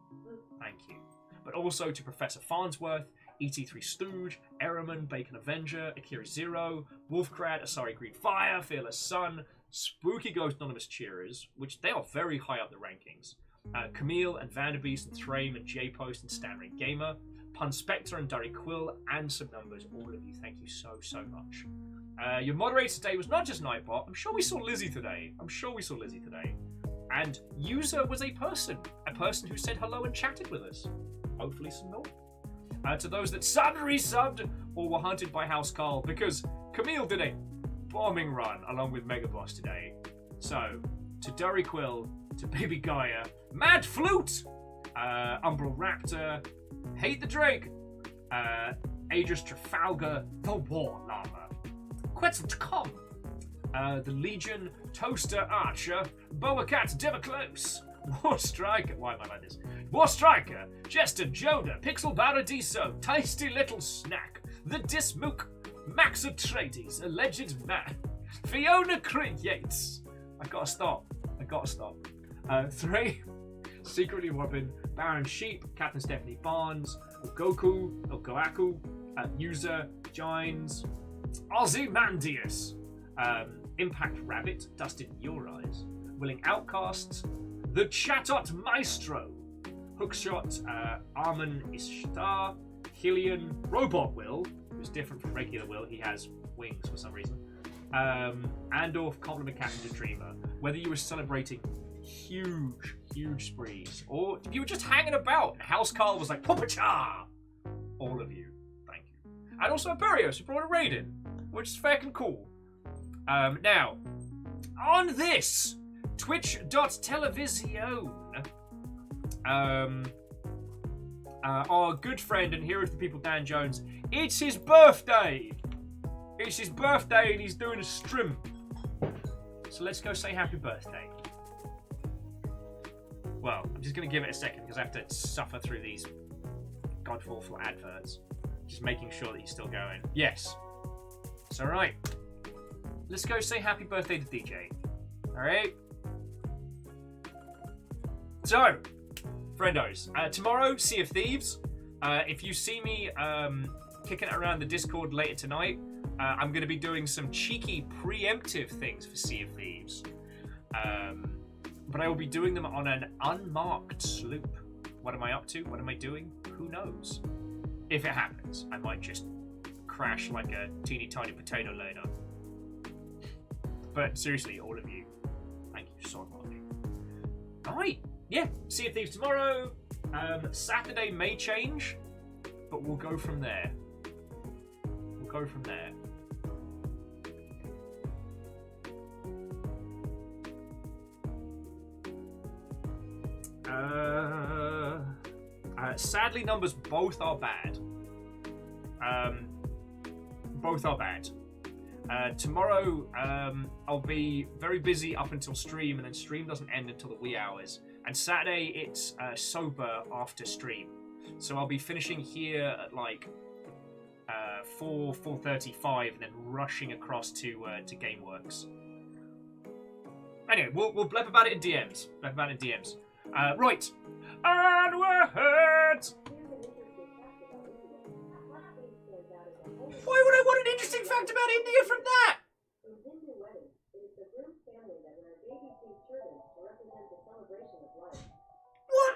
Thank you. But also to Professor Farnsworth, ET3 Stooge, Eraman, Bacon Avenger, Akira Zero, Wolfcrat, Asari Green Fire, Fearless Sun, Spooky Ghost Anonymous Cheerers, which they are very high up the rankings. Camille and Vanderbeest and Thrame and J-Post and Stammering Gamer, Pun Spectre and Durry Quill, and some numbers. All of you, thank you so, so much. Your moderator today was not just Nightbot. I'm sure we saw Lizzie today. And User was a person who said hello and chatted with us. Hopefully some more. To those that suddenly subbed or were hunted by House Carl, because Camille did a bombing run along with Megaboss today. So, to Durry Quill, to Baby Gaia, Mad Flute, Umbral Raptor, Hate the Drake, Aegis Trafalgar, The War Llama, Quetzalcoatl, the Legion, Toaster Archer, Boa Cat Close, War Striker, why am I like this? War Striker, Jester Joda, Pixel Paradiso, Tasty Little Snack, The Dismook, Max Atreides, Alleged Man, Fiona Yates. I gotta stop. 3, Secretly Robin, Baron Sheep, Captain Stephanie Barnes, Goku, User, Gines, Ozymandias, Impact Rabbit, Dustin Your Eyes, Willing Outcasts, The Chatot Maestro, Hookshot, Armin Ishtar, Hillian, Robot Will, who's different from regular Will, he has wings for some reason, Andorf, Compliment Captain Dreamer. Whether you were celebrating huge sprees, or if you were just hanging about and House Carl was like, Papa-cha! All of you, thank you. And also Burios, who brought a raid in, which is fucking cool. Now, on this, twitch.television, our good friend and hero of the people, Dan Jones, it's his birthday! It's his birthday and he's doing a stream. So let's go say happy birthday. Well, I'm just going to give it a second because I have to suffer through these godful adverts. Just making sure that he's still going. Yes. It's alright. Let's go say happy birthday to DJ. Alright? So, friendos, tomorrow, Sea of Thieves. If you see me kicking it around the Discord later tonight, I'm going to be doing some cheeky preemptive things for Sea of Thieves. But I will be doing them on an unmarked sloop. What am I up to? What am I doing? Who knows? If it happens, I might just crash like a teeny tiny potato later. But seriously, all of you, thank you so much. Alright, yeah, Sea of Thieves tomorrow. Saturday may change, but we'll go from there. Sadly, numbers both are bad. Tomorrow, I'll be very busy up until stream, and then stream doesn't end until the wee hours. And Saturday, it's sober after stream. So I'll be finishing here at like 4:35, and then rushing across to GameWorks. Anyway, we'll blab about it in DMs. Right. Onward! Why would I want an interesting fact about India from that? What?